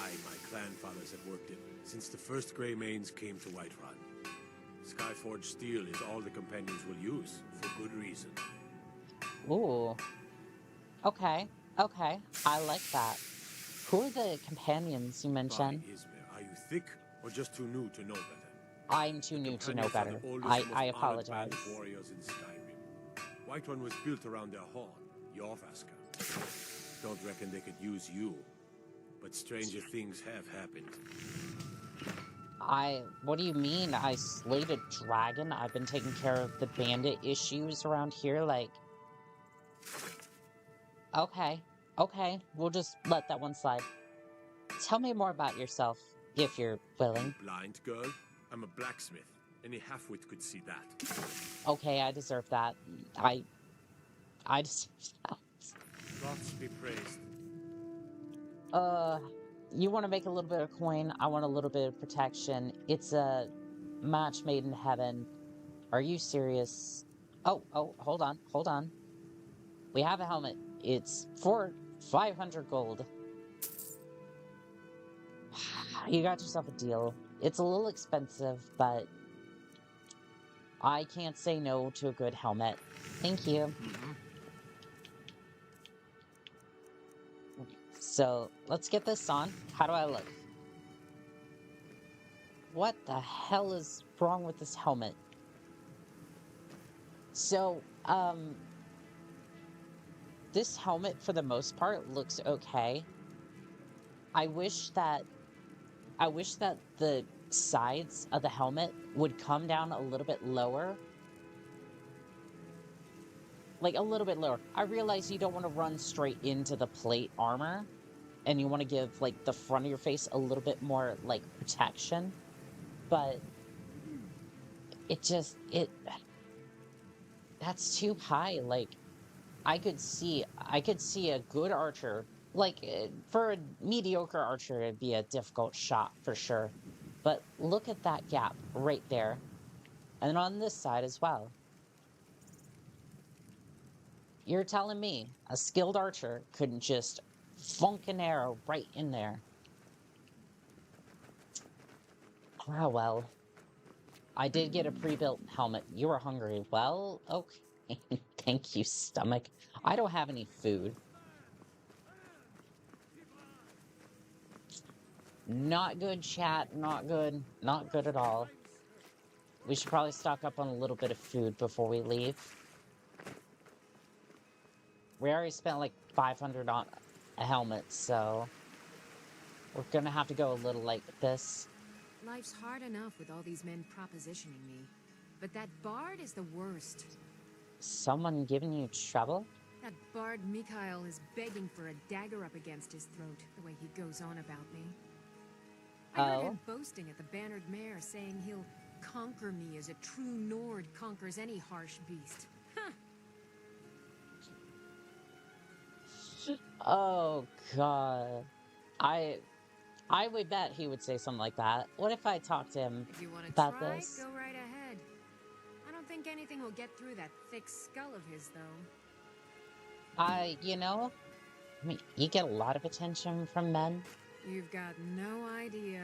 Aye, my clan fathers have worked it since the first Grey Manes came to Whiterun. Skyforged steel is all the companions will use, for good reason. Ooh. Okay. I like that. Who are the companions you mentioned? Are you thick or just too new to know better? I'm too new to know better. I apologize. Warriors in Skyrim. Whiterun was built around their horn, Jorvaska. Don't reckon they could use you, but stranger things have happened. What do you mean? I slayed a dragon? I've been taking care of the bandit issues around here, like... Okay, we'll just let that one slide. Tell me more about yourself, if you're willing. Blind girl? I'm a blacksmith. Any halfwit could see that. Okay, I deserve that. I deserve that. Gods be praised. You want to make a little bit of coin, I want a little bit of protection. It's a match made in heaven. Are you serious? Oh, hold on. We have a helmet. It's for 500 gold. You got yourself a deal. It's a little expensive, but I can't say no to a good helmet. Thank you. So, let's get this on. How do I look? What the hell is wrong with this helmet? So, this helmet, for the most part, looks okay. I wish that the sides of the helmet would come down a little bit lower. Like, a little bit lower. I realize you don't want to run straight into the plate armor, and you want to give, like, the front of your face a little bit more, like, protection. But it just, that's too high. Like, I could see a good archer. Like, for a mediocre archer, it'd be a difficult shot for sure. But look at that gap right there. And on this side as well. You're telling me a skilled archer couldn't just funk an arrow right in there? Ah, well. I did get a pre-built helmet. You were hungry. Well, okay. Thank you, stomach. I don't have any food. Not good, chat. Not good. Not good at all. We should probably stock up on a little bit of food before we leave. We already spent like 500 on a helmet, so we're gonna have to go a little like this. Life's hard enough with all these men propositioning me, but that bard is the worst. Someone giving you trouble? That bard Mikhail is begging for a dagger up against his throat, the way he goes on about me. I heard him boasting at the Bannered Mare, saying he'll conquer me as a true Nord conquers any harsh beast. Huh. Oh, God. I would bet he would say something like that. What if I talked to him if you want to about try, this? Go right ahead. I don't think anything will get through that thick skull of his, though. You know, I mean, you get a lot of attention from men. You've got no idea.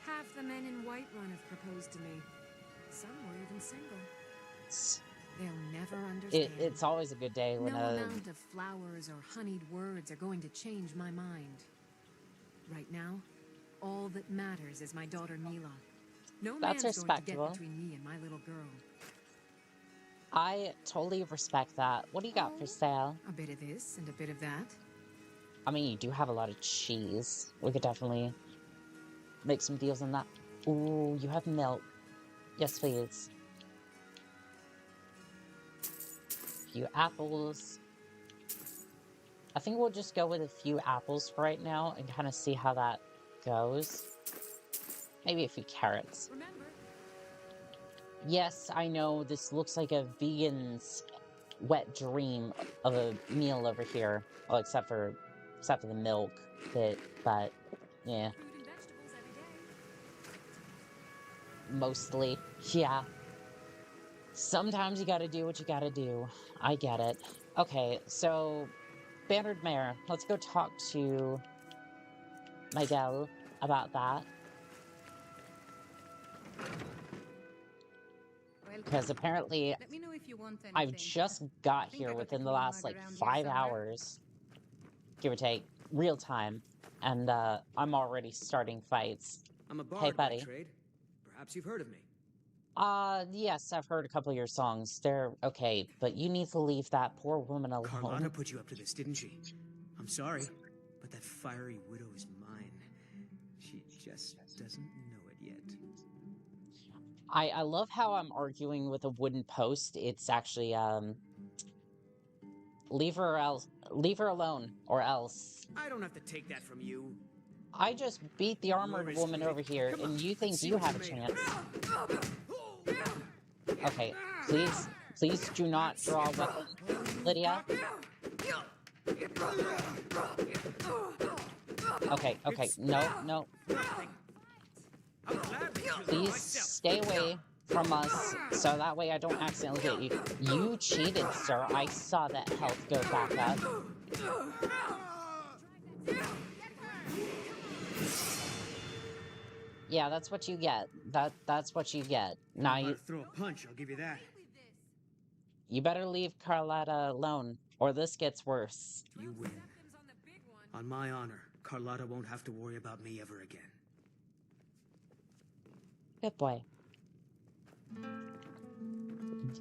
Half the men in Whiterun have proposed to me. Some were even single. They'll never understand. It's always a good day when no amount of flowers or honeyed words are going to change my mind. Right now, all that matters is my daughter Mila. No man's going to get between me and my little girl. I totally respect that. What do you got for sale? A bit of this and a bit of that. I mean, you do have a lot of cheese. We could definitely make some deals on that. Ooh, you have milk. Yes, please. A few apples. I think we'll just go with a few apples for right now and kind of see how that goes. Maybe a few carrots. Remember. Yes, I know this looks like a vegan's wet dream of a meal over here. Well, except for the milk bit, but yeah. Mostly, yeah. Sometimes you gotta do what you gotta do. I get it. Okay, so Bannered Mare, let's go talk to Miguel about that. Because apparently I've just got here within the last like 5 hours, give or take, real time, and I'm already starting fights. I'm a bard, hey, buddy. by trade. Perhaps you've heard of me. Yes, I've heard a couple of your songs. They're okay, but you need to leave that poor woman alone. Carlotta put you up to this, didn't she? I'm sorry, but that fiery widow is mine. She just doesn't know it yet. I love how I'm arguing with a wooden post. It's actually, leave her alone, or else. I don't have to take that from you. I just beat the armored woman over here, and you think you have a chance. Okay, please do not draw a weapon, Lydia. Okay, no. Please stay away from us, so that way I don't accidentally get you. You cheated, sir. I saw that health go back up. Yeah, that's what you get. That's what you get. Now you throw a punch, I'll give you that. You better leave Carlotta alone, or this gets worse. You win. On my honor, Carlotta won't have to worry about me ever again. Good boy.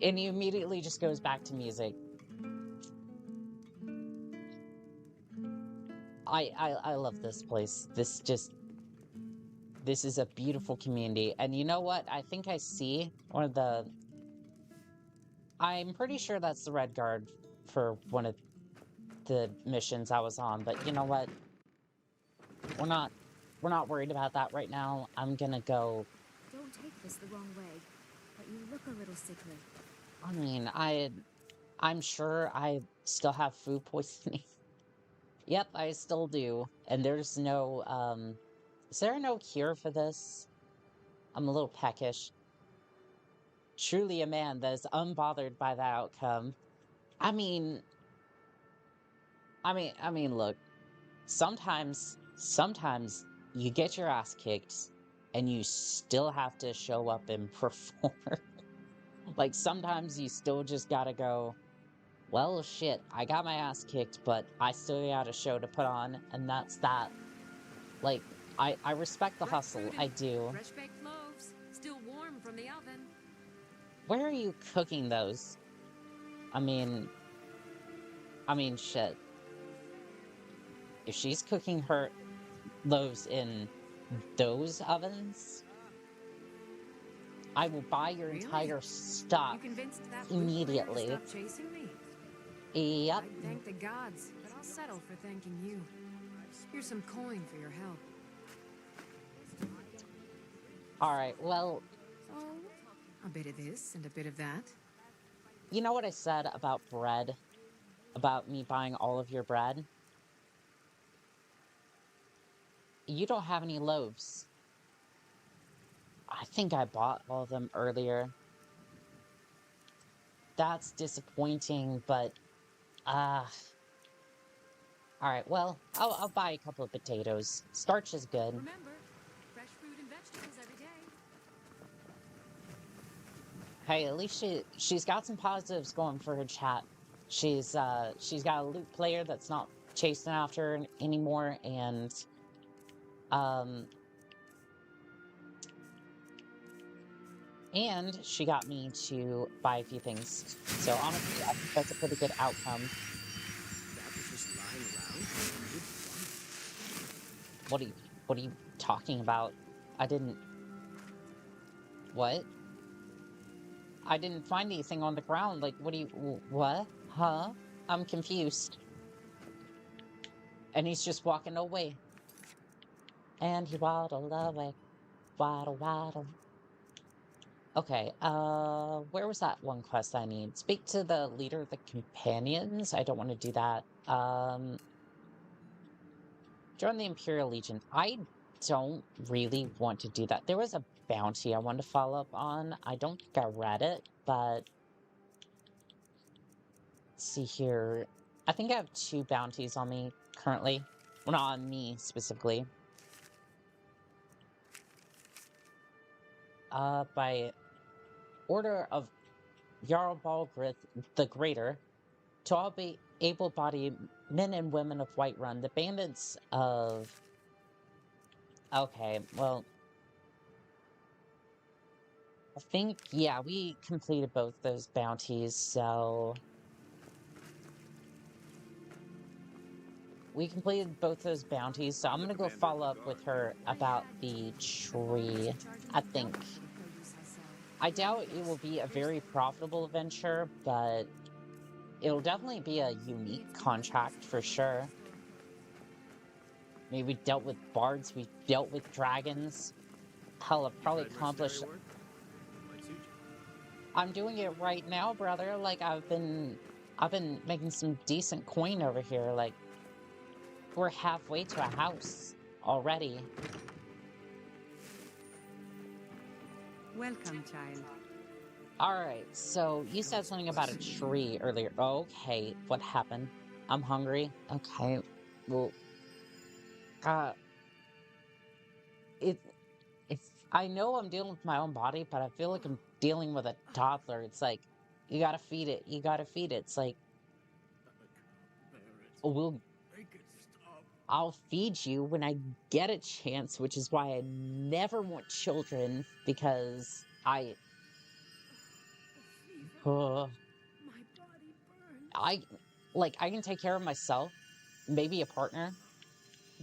And he immediately just goes back to music. I love this place. This just... This is a beautiful community. And you know what? I think I see one of the... I'm pretty sure that's the Red Guard for one of the missions I was on. But you know what? We're not worried about that right now. I'm gonna go... Don't take this the wrong way, but you look a little sickly. I mean, I'm sure I still have food poisoning. Yep, I still do. And there's no, is there no cure for this? I'm a little peckish. Truly a man that is unbothered by the outcome. I mean, look. Sometimes you get your ass kicked, and you still have to show up and perform. Like, sometimes you still just gotta go, well, shit, I got my ass kicked, but I still got a show to put on, and that's that. Like, I respect the hustle, I do. Fresh baked loaves, still warm from the oven. Where are you cooking those? I mean, shit. If she's cooking her loaves in those ovens, I will buy your entire stock immediately. Stop chasing me? Yep. I thank the gods, but I'll settle for thanking you. Here's some coin for your help. Alright, well... Oh, a bit of this and a bit of that. You know what I said about bread? About me buying all of your bread? You don't have any loaves. I think I bought all of them earlier. That's disappointing, but... Alright, well, I'll buy a couple of potatoes. Starch is good. Remember, fresh fruit and vegetables every day. Hey, at least she's got some positives going for her chat. She's got a loot player that's not chasing after her anymore, and she got me to buy a few things. So honestly, I think that's a pretty good outcome. That was just lying around. What are you talking about? I didn't... What? I didn't find anything on the ground. Like, what? Huh? I'm confused. And he's just walking away. And he waddled away. Waddle, waddle. Okay, where was that one quest I need? Speak to the leader of the companions? I don't want to do that. Join the Imperial Legion. I don't really want to do that. There was a bounty I wanted to follow up on. I don't think I read it, but... Let's see here. I think I have 2 bounties on me currently. Well, not on me, specifically. By order of Jarl Balgrith the Greater, to all be able-bodied men and women of Whiterun, the bandits of... Okay, well... I think, yeah, we completed both those bounties, so... We completed both those bounties, so I'm gonna go follow up with her about the tree, I think. I doubt it will be a very profitable venture, but it'll definitely be a unique contract for sure. I mean, we dealt with bards, we dealt with dragons. Hell, I've probably accomplished... I'm doing it right now, brother. Like, I've been making some decent coin over here. Like, we're halfway to a house already. Welcome, child. Alright, so you said something about a tree earlier. Okay, what happened? I'm hungry. Okay, well... I know I'm dealing with my own body, but I feel like I'm dealing with a toddler. It's like, you gotta feed it, you gotta feed it. It's like... I'll feed you when I get a chance, which is why I never want children, because I can take care of myself, maybe a partner,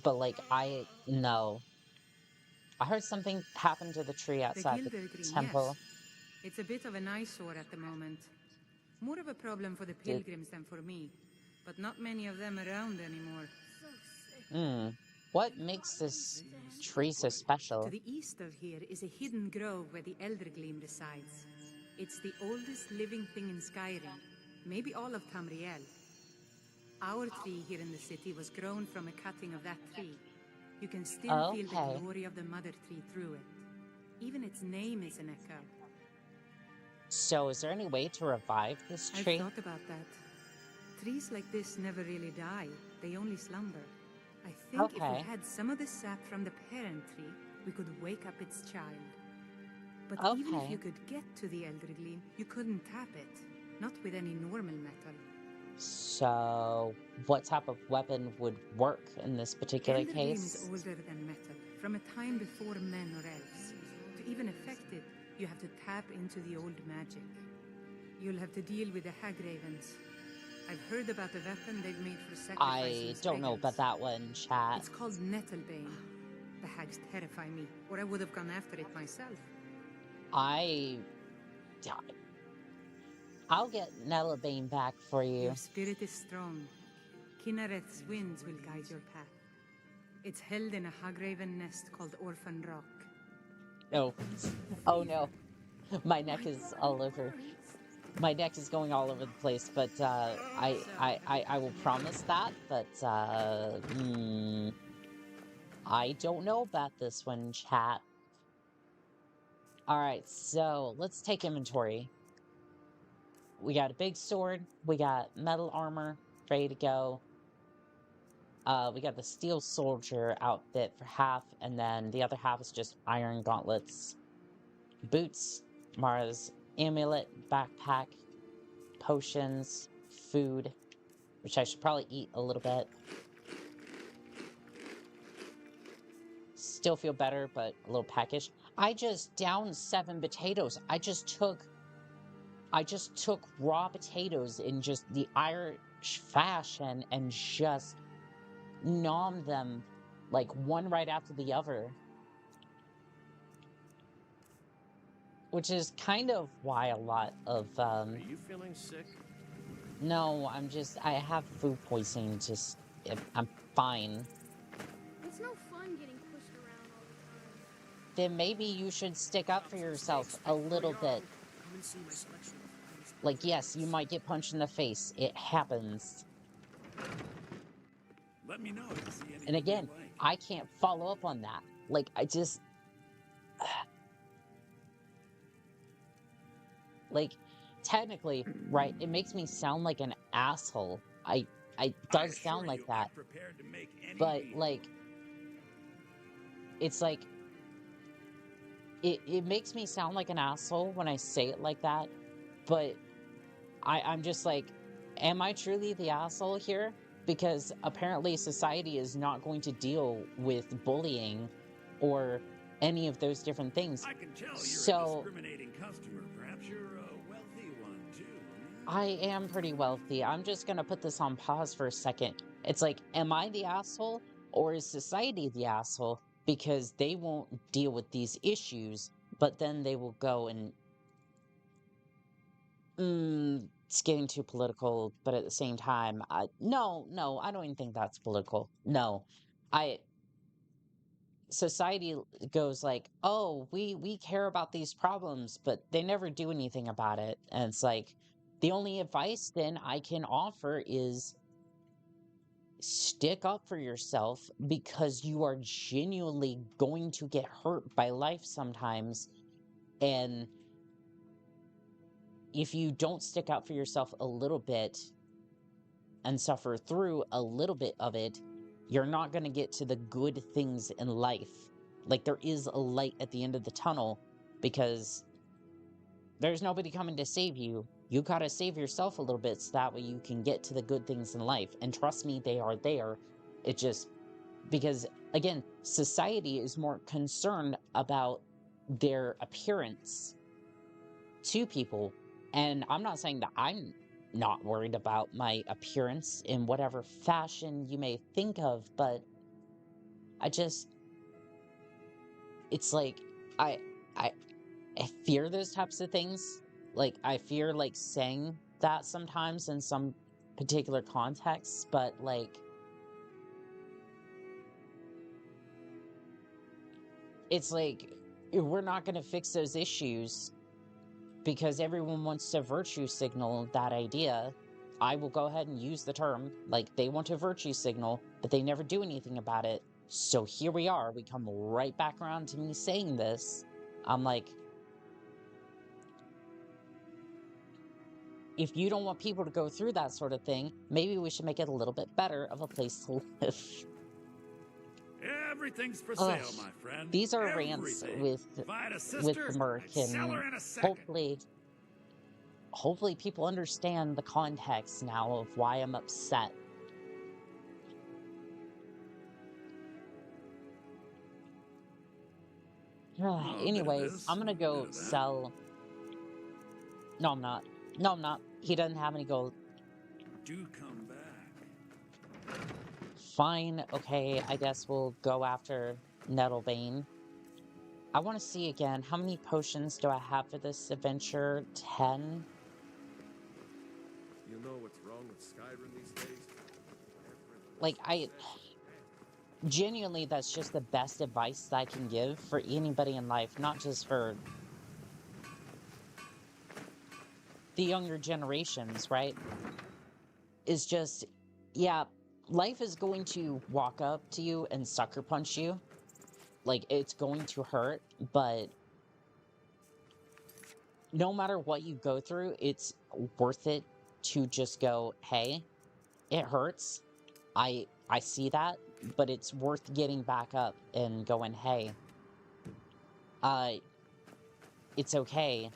but like, no. I heard something happened to the tree outside the temple. Yes. It's a bit of an eyesore at the moment. More of a problem for the pilgrims than for me. But not many of them around anymore. What makes this tree so special? To the east of here is a hidden grove where the Eldergleam resides. It's the oldest living thing in Skyrim. Maybe all of Tamriel. Our tree here in the city was grown from a cutting of that tree. You can still feel the glory of the mother tree through it. Even its name is an echo. So is there any way to revive this tree? I've thought about that. Trees like this never really die. They only slumber. I think if we had some of the sap from the parent tree, we could wake up its child. But even if you could get to the Eldergleam, you couldn't tap it. Not with any normal metal. So, what type of weapon would work in this particular Eldergleam case? is older than metal, from a time before men or elves. To even affect it, you have to tap into the old magic. You'll have to deal with the hag ravens. I've heard about the weapon they've made for sacrificing I don't know about that one, chat. It's called Nettlebane. The hags terrify me, or I would have gone after it myself. I'll get Nettlebane back for you. Your spirit is strong. Kinnereth's winds will guide your path. It's held in a hagraven nest called Orphan Rock. Oh no. My neck is all over. My neck is going all over the place, but I will promise that, but I don't know about this one, chat. Alright, so let's take inventory. We got a big sword, we got metal armor, ready to go. We got the steel soldier outfit for half, and then the other half is just iron gauntlets. Boots, Mara's amulet, backpack, potions, food, which I should probably eat a little bit. Still feel better, but a little peckish. I just downed 7 potatoes. I just took raw potatoes in just the Irish fashion and just nommed them like one right after the other. Which is kind of why a lot of Are you feeling sick? No, I have food poisoning, I'm fine. It's no fun getting pushed around all the time. Then maybe you should stick up for yourself a little bit. Like, yes, you might get punched in the face. It happens. Let me know if you see anything. And again, I can't follow up on that. Like, like, technically, right, it makes me sound like an asshole. I does sound like that. But, like, it's like, it makes me sound like an asshole when I say it like that. But I'm just like, am I truly the asshole here? Because apparently society is not going to deal with bullying or any of those different things. I can tell you're a discriminating customer. Perhaps you're a wealthy one, too. I am pretty wealthy. I'm just gonna put this on pause for a second. It's like, am I the asshole or is society the asshole? Because they won't deal with these issues, but then they will go and it's getting too political, but at the same time, no, I don't even think that's political. No, society goes like, oh, we care about these problems, but they never do anything about it. And it's like, the only advice then I can offer is stick up for yourself, because you are genuinely going to get hurt by life sometimes. And if you don't stick out for yourself a little bit and suffer through a little bit of it, you're not going to get to the good things in life. Like, there is a light at the end of the tunnel, because there's nobody coming to save you. You got to save yourself a little bit so that way you can get to the good things in life. And trust me, they are there. It just, because, again, society is more concerned about their appearance to people. And I'm not saying that I'm not worried about my appearance in whatever fashion you may think of, but it's like, I fear those types of things. Like, I fear, like, saying that sometimes in some particular contexts, but, like, it's like, we're not going to fix those issues because everyone wants to virtue signal that idea. I will go ahead and use the term, like, they want to virtue signal, but they never do anything about it. So here we are, we come right back around to me saying this. I'm like, if you don't want people to go through that sort of thing, maybe we should make it a little bit better of a place to live. Everything's for sale, my friend. These are rants with the Merc, and hopefully people understand the context now of why I'm upset. Anyways, I'm gonna go sell. No, I'm not. No, I'm not. He doesn't have any gold. Do come back. Fine. Okay, I guess we'll go after Nettlebane. I want to see again, how many potions do I have for this adventure? 10? You know what's wrong with Skyrim these days? Like, genuinely, that's just the best advice that I can give for anybody in life, not just for the younger generations, right? Is just, yeah, life is going to walk up to you and sucker punch you. Like, it's going to hurt, but no matter what you go through, it's worth it to just go, hey, it hurts. I see that, but it's worth getting back up and going, hey, it's okay.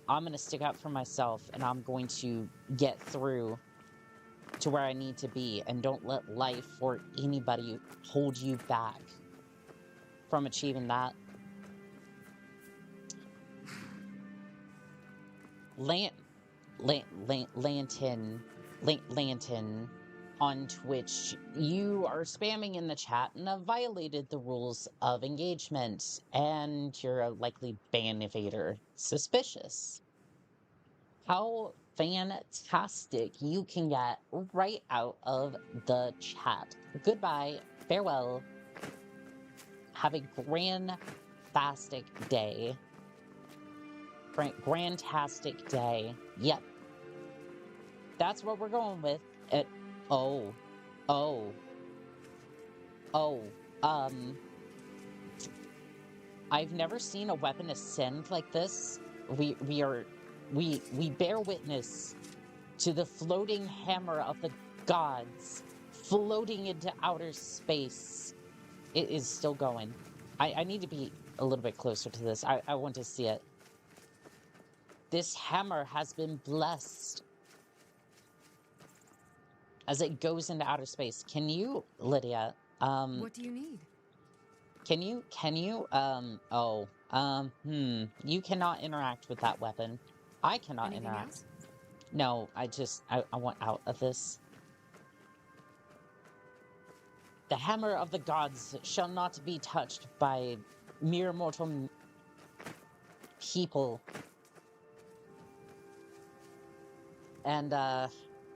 I'm going to stick up for myself, and I'm going to get through to where I need to be, and don't let life or anybody hold you back from achieving that. Lantern on Twitch, you are spamming in the chat and have violated the rules of engagement, and you're a likely ban evader. Suspicious. How fantastic you can get right out of the chat. Goodbye, farewell. Have a grand-tastic day. Grand-tastic day. Yep. That's what we're going with. I've never seen a weapon ascend like this. We bear witness to the floating hammer of the gods, floating into outer space. It is still going. I need to be a little bit closer to this. I want to see it. This hammer has been blessed as it goes into outer space. Can you, Lydia, what do you need? you cannot interact with that weapon. I cannot Anything interact. else? No, I want out of this. The hammer of the gods shall not be touched by mere mortal people. And,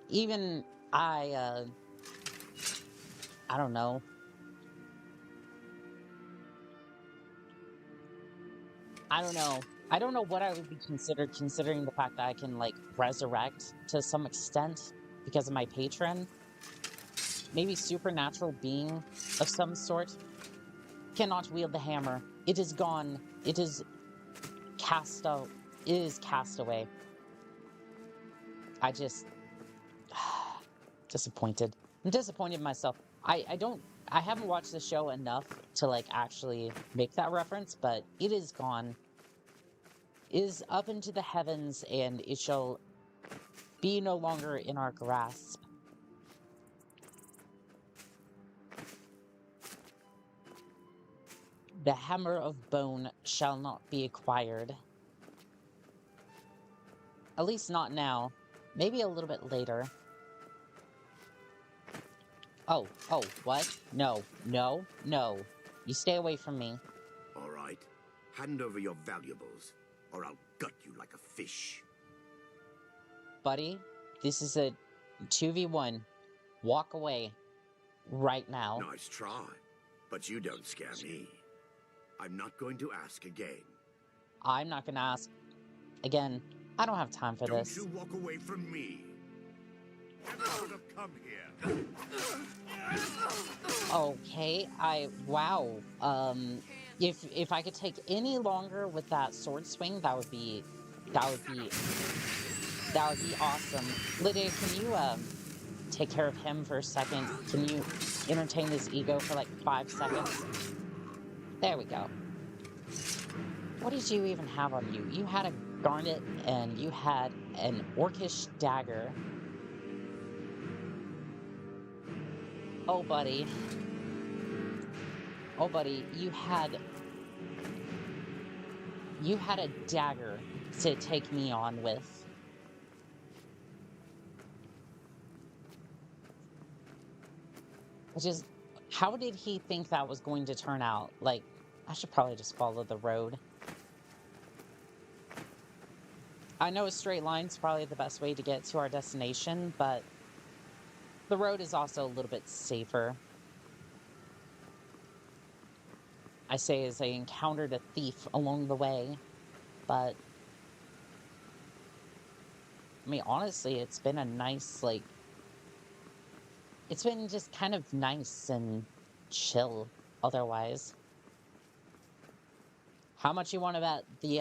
even I don't know. I don't know. I don't know what I would be considered, considering the fact that I can, like, resurrect to some extent because of my patron. Maybe supernatural being of some sort. Cannot wield the hammer. It is gone. It is cast out. It is cast away. I just... disappointed. I'm disappointed in myself. I haven't watched the show enough to, like, actually make that reference, but it is gone. It is up into the heavens, and it shall be no longer in our grasp. The hammer of bone shall not be acquired. At least not now. Maybe a little bit later. Oh, what? No. You stay away from me. All right, Hand over your valuables, or I'll gut you like a fish. Buddy, this is a 2v1. Walk away. Right now. Nice try, but you don't scare me. I'm not going to ask again. I'm not gonna ask again. I don't have time for this. Don't you walk away from me. Never should have come here. Okay, wow. If I could take any longer with that sword swing, that would be awesome. Lydia, can you take care of him for a second? Can you entertain his ego for like 5 seconds? There we go. What did you even have on you? You had a garnet and you had an orcish dagger. Oh, buddy. Oh, buddy, you had a dagger to take me on with. Which is, how did he think that was going to turn out? Like, I should probably just follow the road. I know a straight line's probably the best way to get to our destination, but the road is also a little bit safer. I say as I encountered a thief along the way, but I mean, honestly, it's been a nice, like, it's been just kind of nice and chill otherwise. How much you want to bet the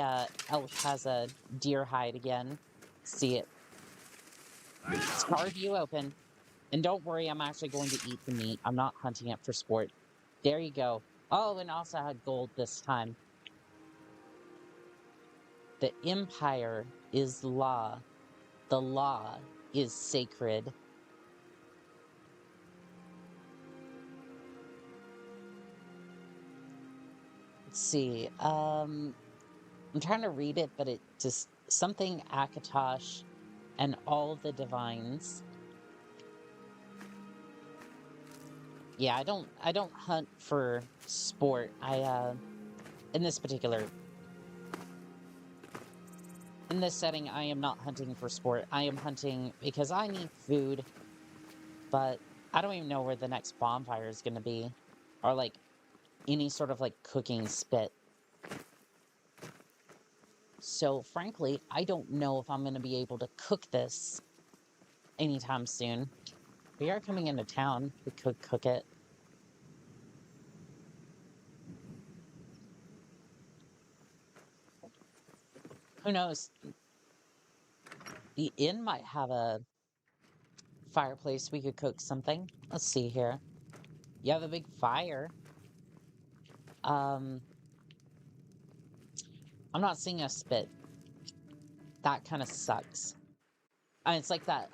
elf has a deer hide again? See it. Carve you open. And don't worry, I'm actually going to eat the meat. I'm not hunting it for sport. There you go. Oh, and also had gold this time. The Empire is law. The law is sacred. Let's see. I'm trying to read it, but it just something Akatosh and all the divines. Yeah, I don't hunt for sport. In this setting, I am not hunting for sport. I am hunting because I need food, but I don't even know where the next bonfire is going to be, or like any sort of like cooking spit. So frankly, I don't know if I'm going to be able to cook this anytime soon. We are coming into town. We could cook it. Who knows? The inn might have a fireplace. We could cook something. Let's see here. You have a big fire. I'm not seeing a spit. That kind of sucks. And it's like that,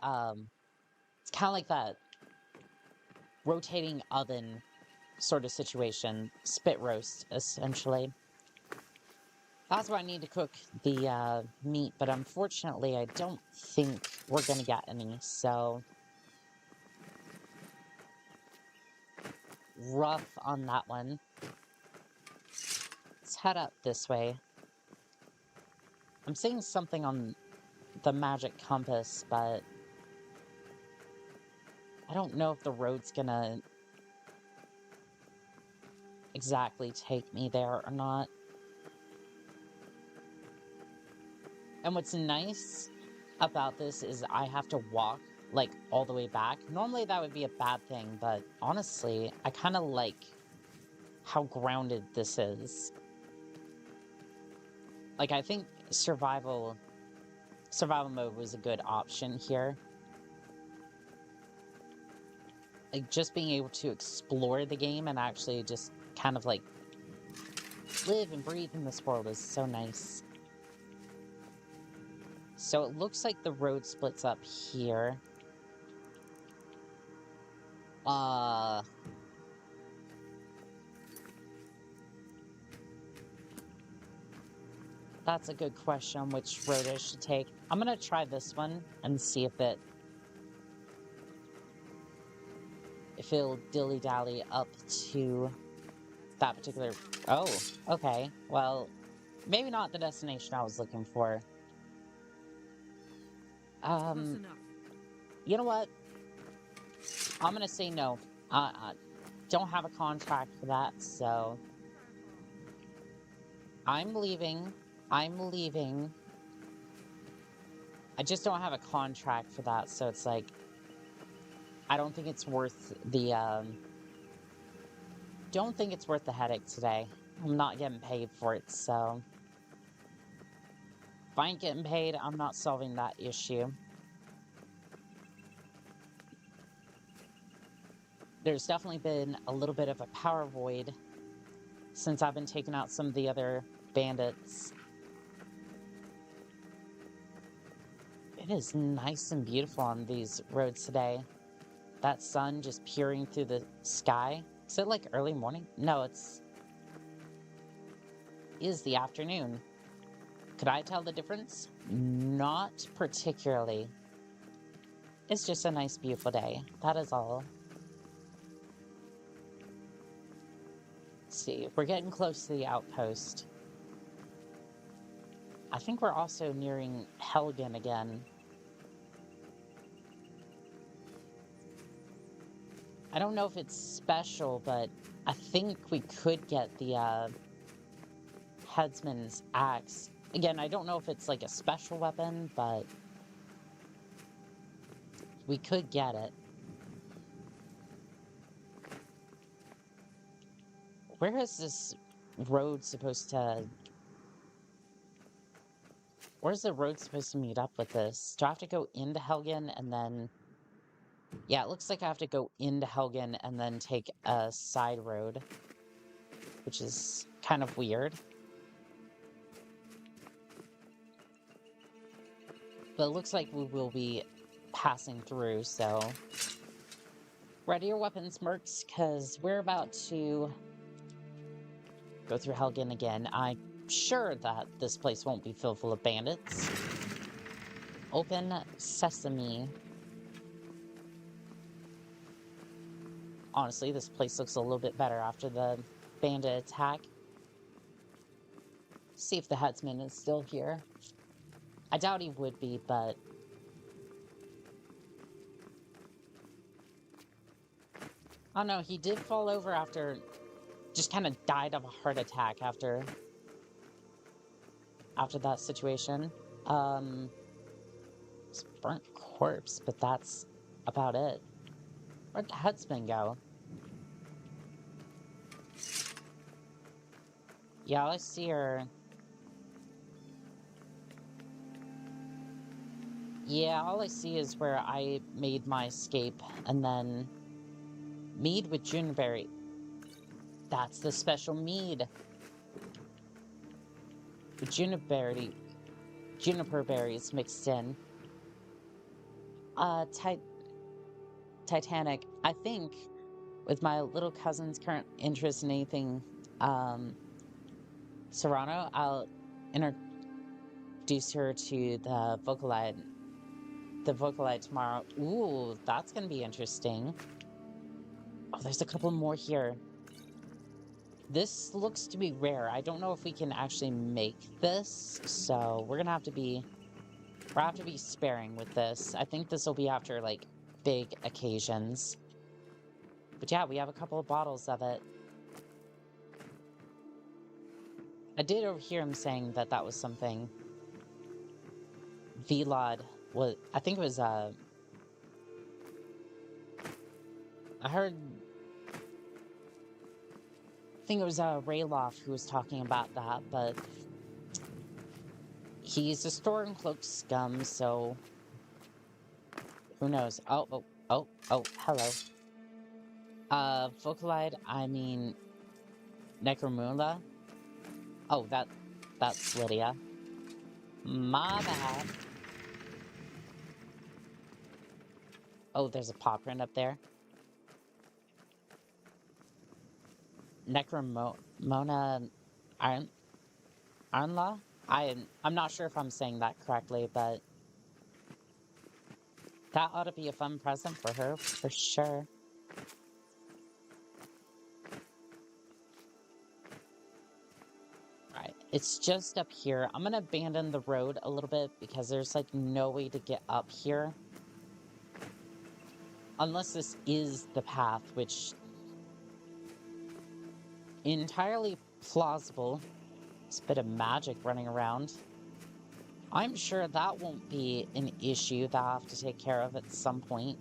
it's kind of like that rotating oven sort of situation. Spit roast, essentially. That's why I need to cook the meat, but unfortunately I don't think we're gonna get any, so rough on that one. Let's head up this way. I'm seeing something on the magic compass, but I don't know if the road's gonna exactly take me there or not. And what's nice about this is I have to walk, like, all the way back. Normally that would be a bad thing, but honestly, I kind of like how grounded this is. Like, I think survival mode was a good option here. Like, just being able to explore the game and actually just kind of, like, live and breathe in this world is so nice. So it looks like the road splits up here. That's a good question, which road I should take. I'm gonna try this one and see if it'll dilly-dally up to that particular... Oh, okay. Well, Maybe not the destination I was looking for. Close enough. You know what? I'm gonna say no. I don't have a contract for that, so I'm leaving. I'm leaving. I just don't have a contract for that, so it's like I don't think it's worth the don't think it's worth the headache today. I'm not getting paid for it, so if I ain't getting paid, I'm not solving that issue. There's definitely been a little bit of a power void since I've been taking out some of the other bandits. It is nice and beautiful on these roads today. That sun just peering through the sky. Is it like early morning? No, it is the afternoon. Could I tell the difference? Not particularly. It's just a nice, beautiful day. That is all. Let's see, we're getting close to the outpost. I think we're also nearing Helgen again. I don't know if it's special, but I think we could get the headsman's axe. Again, I don't know if it's like a special weapon, but we could get it. Where is this road supposed to... Where's the road supposed to meet up with this? Do I have to go into Helgen and then... Yeah, it looks like I have to go into Helgen and then take a side road, which is kind of weird. But it looks like we will be passing through, so... Ready your weapons, mercs, because we're about to go through Helgen again. I'm sure that this place won't be filled full of bandits. Open sesame. Honestly, this place looks a little bit better after the bandit attack. See if the headsman is still here. I doubt he would be, but... Oh no, he did fall over after... Just kind of died of a heart attack after that situation. It's a burnt corpse, but that's about it. Where'd the headsman go? Yeah, all I see are... Yeah, all I see is where I made my escape, and then... Mead with Juniperberry. That's the special mead. With juniper berries mixed in. Titanic. I think, with my little cousin's current interest in anything Serrano, I'll introduce her to the Vocalite tomorrow. Ooh, that's gonna be interesting. Oh, there's a couple more here. This looks to be rare. I don't know if we can actually make this, so we're gonna have to be sparing with this. I think this will be after, like, big occasions. But yeah, we have a couple of bottles of it. I did overhear him saying that that was something Vlad was... I think it was, I think it was Rayloff who was talking about that, but he's a Stormcloak scum, so who knows? Oh, hello. Vocalide, I mean Necromunda. Oh, that's Lydia. My bad. Oh, there's a paw print up there. Necromona Arnla? I'm not sure if I'm saying that correctly, but that ought to be a fun present for her, for sure. Right. It's just up here. I'm gonna abandon the road a little bit because there's like no way to get up here. Unless this is the path, which entirely plausible. It's a bit of magic running around. I'm sure that won't be an issue that I'll have to take care of at some point.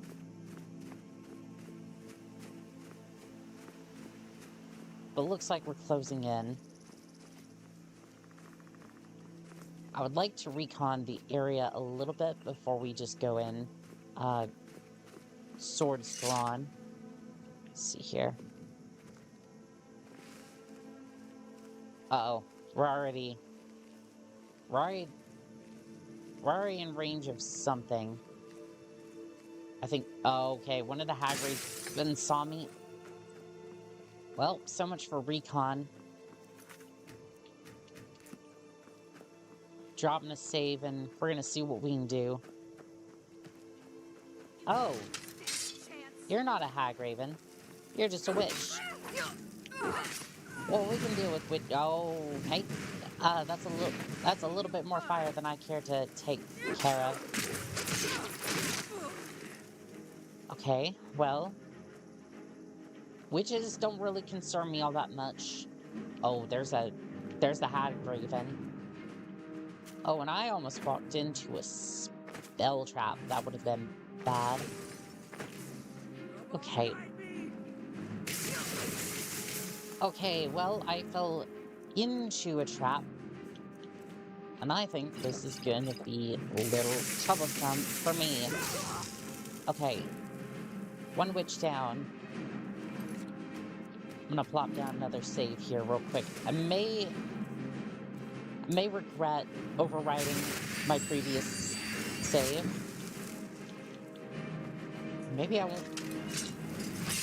But it looks like we're closing in. I would like to recon the area a little bit before we just go in. Swords drawn. Let's see here. Uh-oh. We're already in range of something. I think... Oh, okay. One of the Hagrids saw me. Well, so much for recon. Dropping a save, and we're gonna see what we can do. Oh. You're not a Hagraven. You're just a witch. Well, we can deal with witch... Oh, okay. That's a little bit more fire than I care to take care of. Okay, well... Witches don't really concern me all that much. Oh, there's the Hagraven. Oh, and I almost walked into a spell trap. That would have been bad. Okay. Okay, well, I fell into a trap. And I think this is going to be a little troublesome for me. Okay. One witch down. I'm gonna plop down another save here real quick. I may regret overriding my previous save. Maybe I won't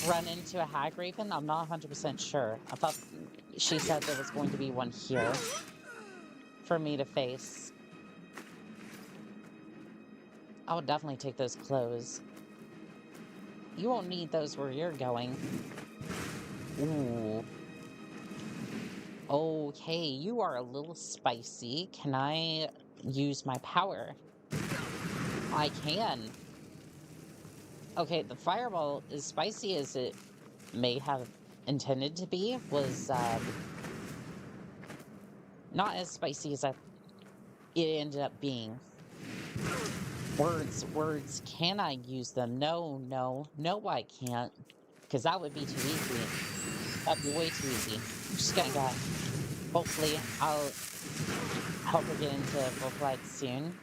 run into a Hagraven. I'm not 100% sure. I thought she said there was going to be one here for me to face. I would definitely take those clothes. You won't need those where you're going. Ooh. Okay, you are a little spicy. Can I use my power? I can. Okay, the fireball, as spicy as it may have intended to be, was not as spicy as it ended up being. Words, can I use them? No, I can't. Because that would be too easy. That'd be way too easy. I'm just gonna go. Hopefully, I'll help her get into full flight soon.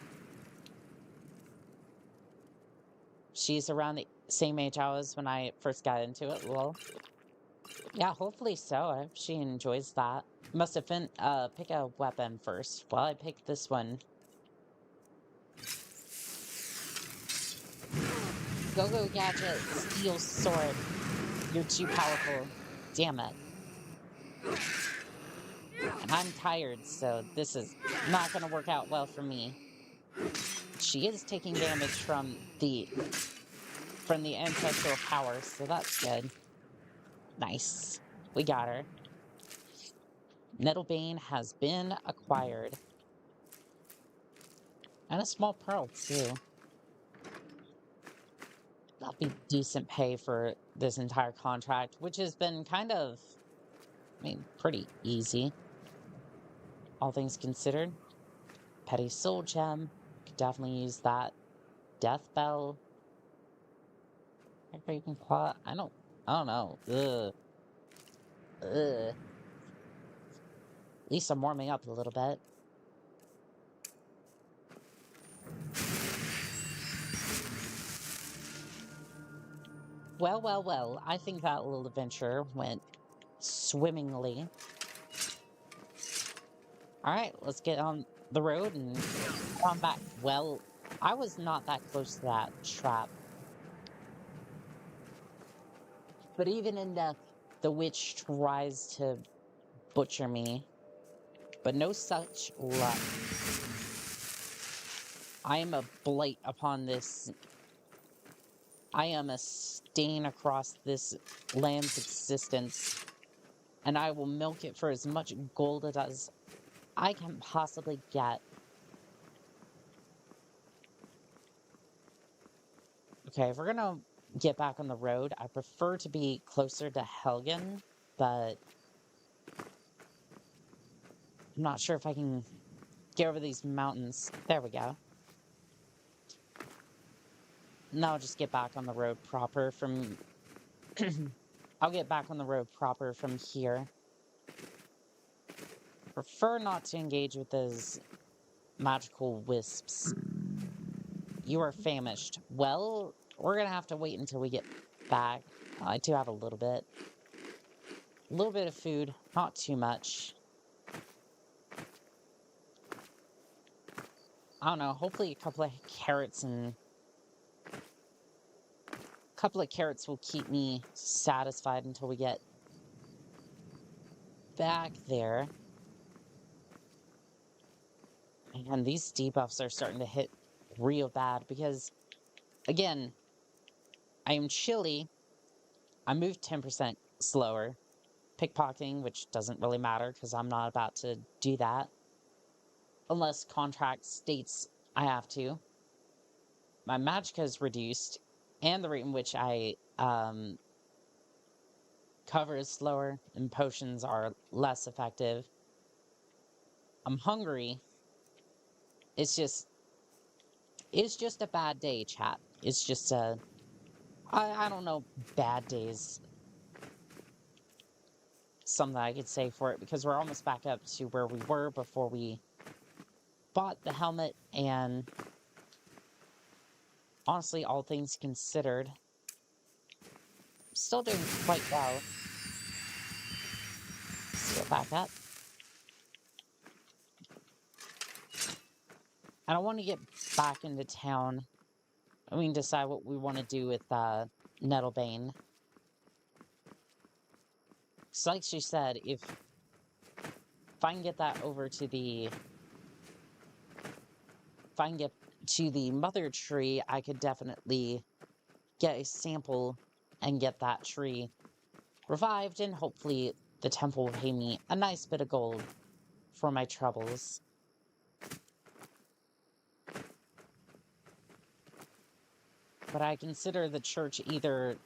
She's around the same age I was when I first got into it. Well, yeah, hopefully so. I hope she enjoys that. Must have been, pick a weapon first. Well, I picked this one. Go gadget, steel sword. You're too powerful. Damn it. And I'm tired, so this is not gonna work out well for me. She is taking damage from the ancestral power, so that's good. Nice. We got her. Nettlebane has been acquired. And a small pearl, too. That'll be decent pay for this entire contract, which has been kind of, I mean, pretty easy. All things considered. Petty soul gem. Could definitely use that. Death bell. Raven claw. I don't know. Ugh. At least I'm warming up a little bit. Well. I think that little adventure went swimmingly. Alright, let's get on the road and come back. Well, I was not that close to that trap. But even in death, the witch tries to butcher me. But no such luck. I am a blight upon this. I am a stain across this land's existence. And I will milk it for as much gold I can possibly get. Okay, if we're gonna get back on the road, I prefer to be closer to Helgen, but I'm not sure if I can get over these mountains. There we go. Now I'll just get back on the road proper from... I'll get back on the road proper from here. Prefer not to engage with those magical wisps. You are famished. Well, we're gonna have to wait until we get back. I do have a little bit. A little bit of food, not too much. I don't know, hopefully a couple of carrots will keep me satisfied until we get back there. And these debuffs are starting to hit real bad because, again, I am chilly. I move 10% slower. Pickpocketing, which doesn't really matter because I'm not about to do that. Unless contract states I have to. My magicka is reduced, and the rate in which I cover is slower, and potions are less effective. I'm hungry. It's just a bad day, chat. It's just I don't know, bad days. Something I could say for it, because we're almost back up to where we were before we bought the helmet, and honestly, all things considered, still doing quite well. Let's go back up. And I want to get back into town. We can decide what we want to do with Nettlebane. So like she said, if I can get that over to the... If I can get to the mother tree, I could definitely get a sample and get that tree revived, and hopefully the temple will pay me a nice bit of gold for my troubles. But I consider the church either...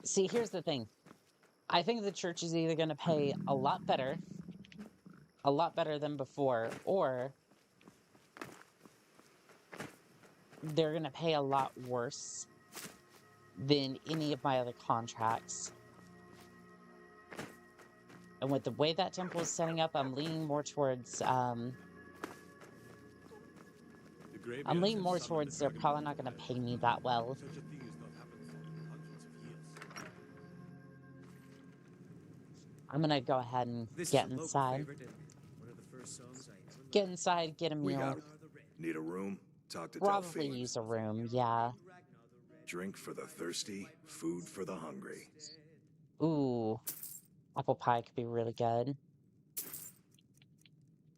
See, here's the thing. I think the church is either going to pay a lot better than before, or they're going to pay a lot worse than any of my other contracts. And with the way that temple is setting up, I'm leaning more towards, they're probably not going to pay me that well. I'm going to go ahead and get inside. Get inside, get a meal. Need a room? Talk to Probably use a room, yeah. Drink for the thirsty, food for the hungry. Ooh, apple pie could be really good.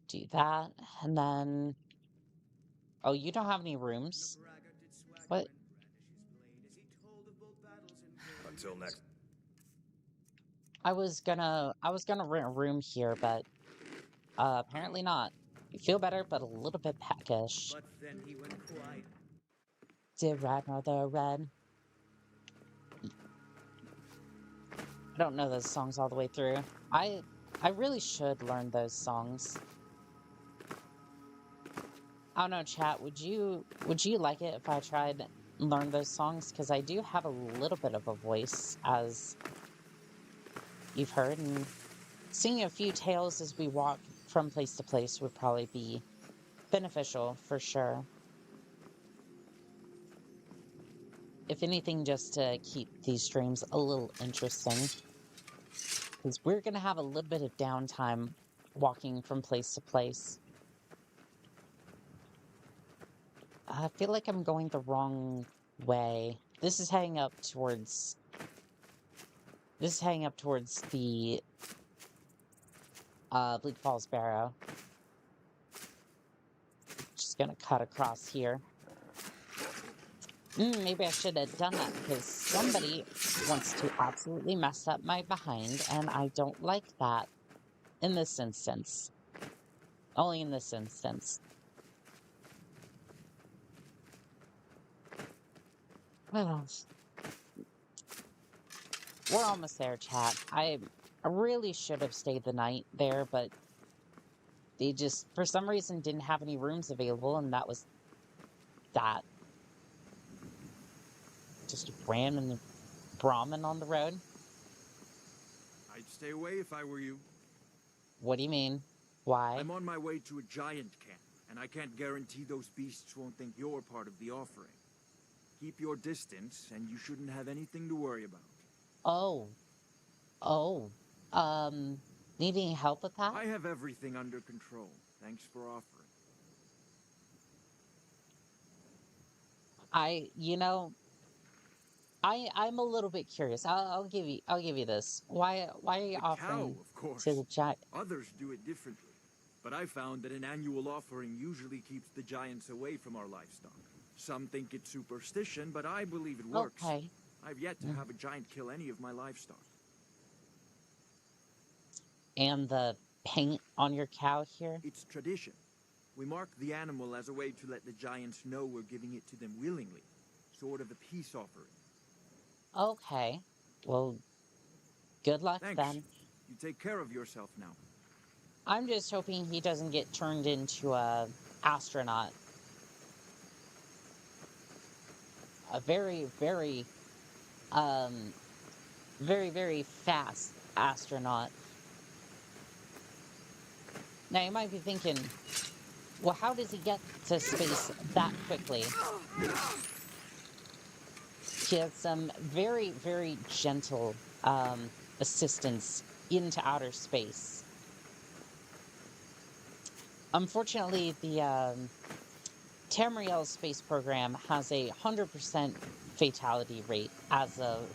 Do that, and then... Oh, you don't have any rooms? What? Until next. I was gonna rent a room here, but apparently not. You feel better, but a little bit peckish. But then he went quiet. Did Red Mother Red? I don't know those songs all the way through. I really should learn those songs. I don't know, chat, would you like it if I tried to learn those songs? Because I do have a little bit of a voice, as you've heard, and singing a few tales as we walk from place to place would probably be beneficial, for sure. If anything, just to keep these streams a little interesting. Because we're going to have a little bit of downtime walking from place to place. I feel like I'm going the wrong way. This is heading up towards... the Bleak Falls Barrow. Just gonna cut across here. Maybe I should have done that, because somebody wants to absolutely mess up my behind, and I don't like that In this instance. Only in this instance. Well, we're almost there, chat. I really should have stayed the night there, but they just, for some reason, didn't have any rooms available, and that was that. Just random Brahmin on the road. I'd stay away if I were you. What do you mean? Why? I'm on my way to a giant camp, and I can't guarantee those beasts won't think you're part of the offering. Keep your distance, and you shouldn't have anything to worry about. Oh. Oh. Needing help with that? I have everything under control. Thanks for offering. I'm a little bit curious. I'll give you this. Why are you offering cow, of course. to the giant? Others do it differently, but I found that an annual offering usually keeps the giants away from our livestock. Some think it's superstition, but I believe it works. Okay. I've yet to have a giant kill any of my livestock. And the paint on your cow here? It's tradition. We mark the animal as a way to let the giants know we're giving it to them willingly. Sort of a peace offering. Okay. Well, good luck Thanks. then. You take care of yourself now. I'm just hoping he doesn't get turned into a astronaut. A very, very, very fast astronaut. Now you might be thinking, well, how does he get to space that quickly? He has some very, very gentle assistance into outer space. Unfortunately, the Tamriel space program has a 100% fatality rate as of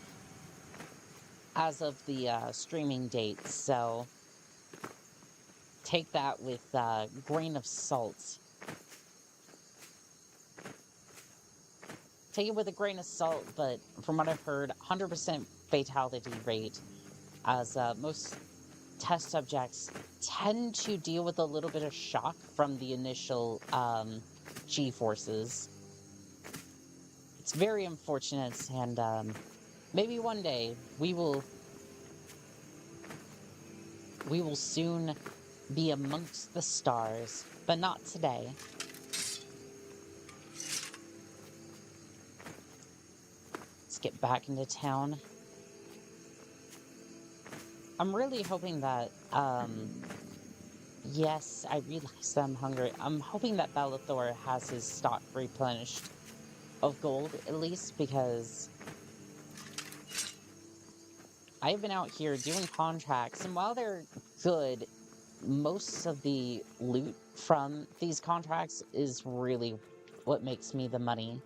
the streaming date, so take that with a grain of salt. Take it with a grain of salt, but from what I've heard, 100% fatality rate, as most test subjects tend to deal with a little bit of shock from the initial G-forces. It's very unfortunate, and maybe one day we will soon be amongst the stars, but not today. Let's get back into town. I'm really hoping that, yes, I realize that I'm hungry. I'm hoping that Bellathor has his stock replenished of gold, at least, because I've been out here doing contracts, and while they're good, most of the loot from these contracts is really what makes me the money.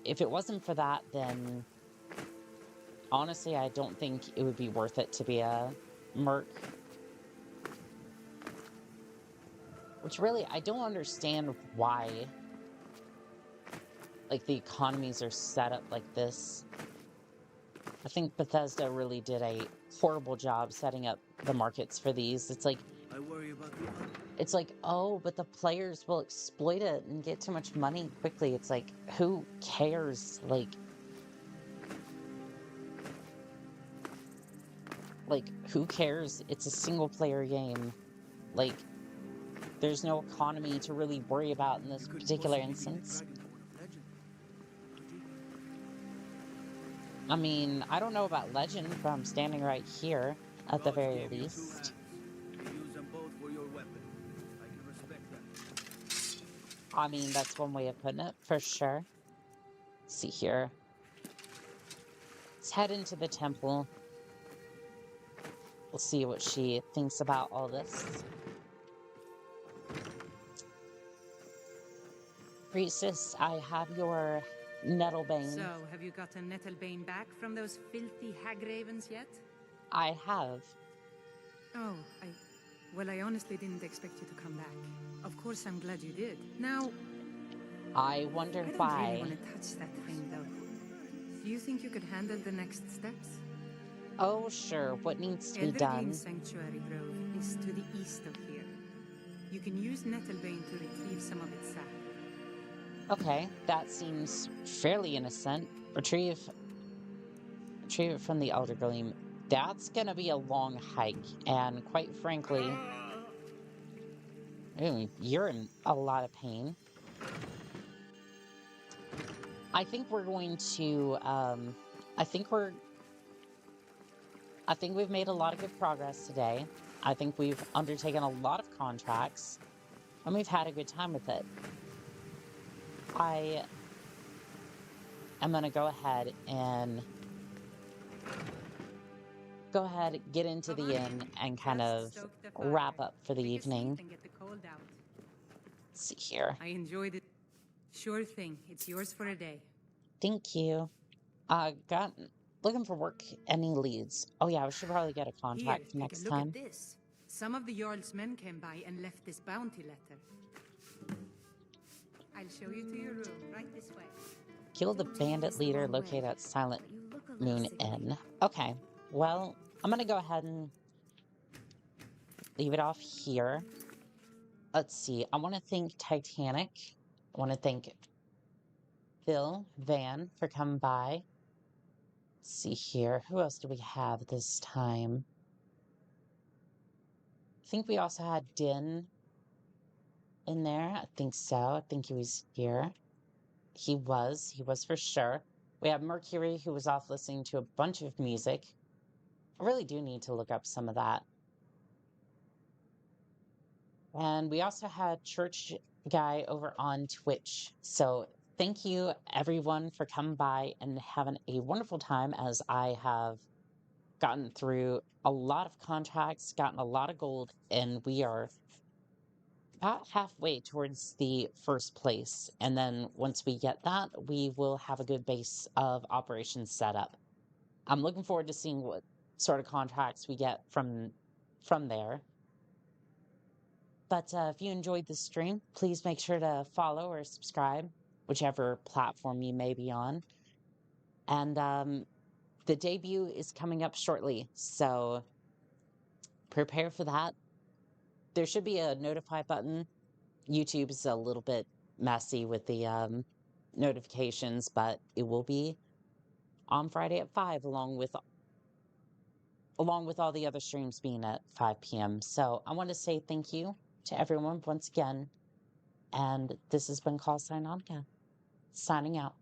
If it wasn't for that, then honestly, I don't think it would be worth it to be a merc. Which really, I don't understand why, like, the economies are set up like this. I think Bethesda really did a horrible job setting up the markets for these. It's like, I worry about the other. It's like, oh, but the players will exploit it and get too much money quickly. It's like, who cares? Like, who cares? It's a single-player game. Like, there's no economy to really worry about in this particular instance. I mean, I don't know about Legend, but I'm standing right here, at the very least. I mean, that's one way of putting it, for sure. Let's see here. Let's head into the temple. We'll see what she thinks about all this. Priestess, I have your Nettlebane. So, have you gotten Nettlebane back from those filthy hag ravens yet? I have. Oh, well, I honestly didn't expect you to come back. Of course, I'm glad you did. Now, I wonder I don't why. really want to touch that thing, though. Do you think you could handle the next steps? Oh, sure. What needs to be Eldergleam done? Sanctuary Grove is to the east of here. You can use Nettlebane to retrieve some of its sap. Okay, that seems fairly innocent. Retrieve it from the Eldergleam. That's gonna be a long hike, and quite frankly, you're in a lot of pain. I think we're going to, I think we've made a lot of good progress today. I think we've undertaken a lot of contracts, and we've had a good time with it. I am going to go ahead, get into the inn, and kind of wrap up for the evening. Let's see here. I enjoyed it. Sure thing. It's yours for a day. Thank you. Looking for work. Any leads? Oh yeah, we should probably get a contract for next time. Take a look at this. Some of the Jarl's men came by and left this bounty letter. I'll show you to your room, right this way. Kill the bandit leader located at Silent Moon Inn. Okay, well, I'm gonna go ahead and leave it off here. Let's see. I want to thank Titanic. I want to thank Phil Van for coming by. Let's see here. Who else do we have this time? I think we also had Din in there. I think so. I think he was here. He was for sure. We have Mercury, who was off listening to a bunch of music. I really do need to look up some of that. And we also had Church Guy over on Twitch. So thank you, everyone, for coming by and having a wonderful time, as I have gotten through a lot of contracts, gotten a lot of gold, and we are about halfway towards the first place. And then once we get that, we will have a good base of operations set up. I'm looking forward to seeing what sort of contracts we get from there. But if you enjoyed this stream, please make sure to follow or subscribe, whichever platform you may be on. And the debut is coming up shortly, so prepare for that. There should be a notify button. YouTube is a little bit messy with the notifications, but it will be on Friday at 5, along with all the other streams being at 5 p.m. So I want to say thank you to everyone once again. And this has been Call Sign On again. Signing out.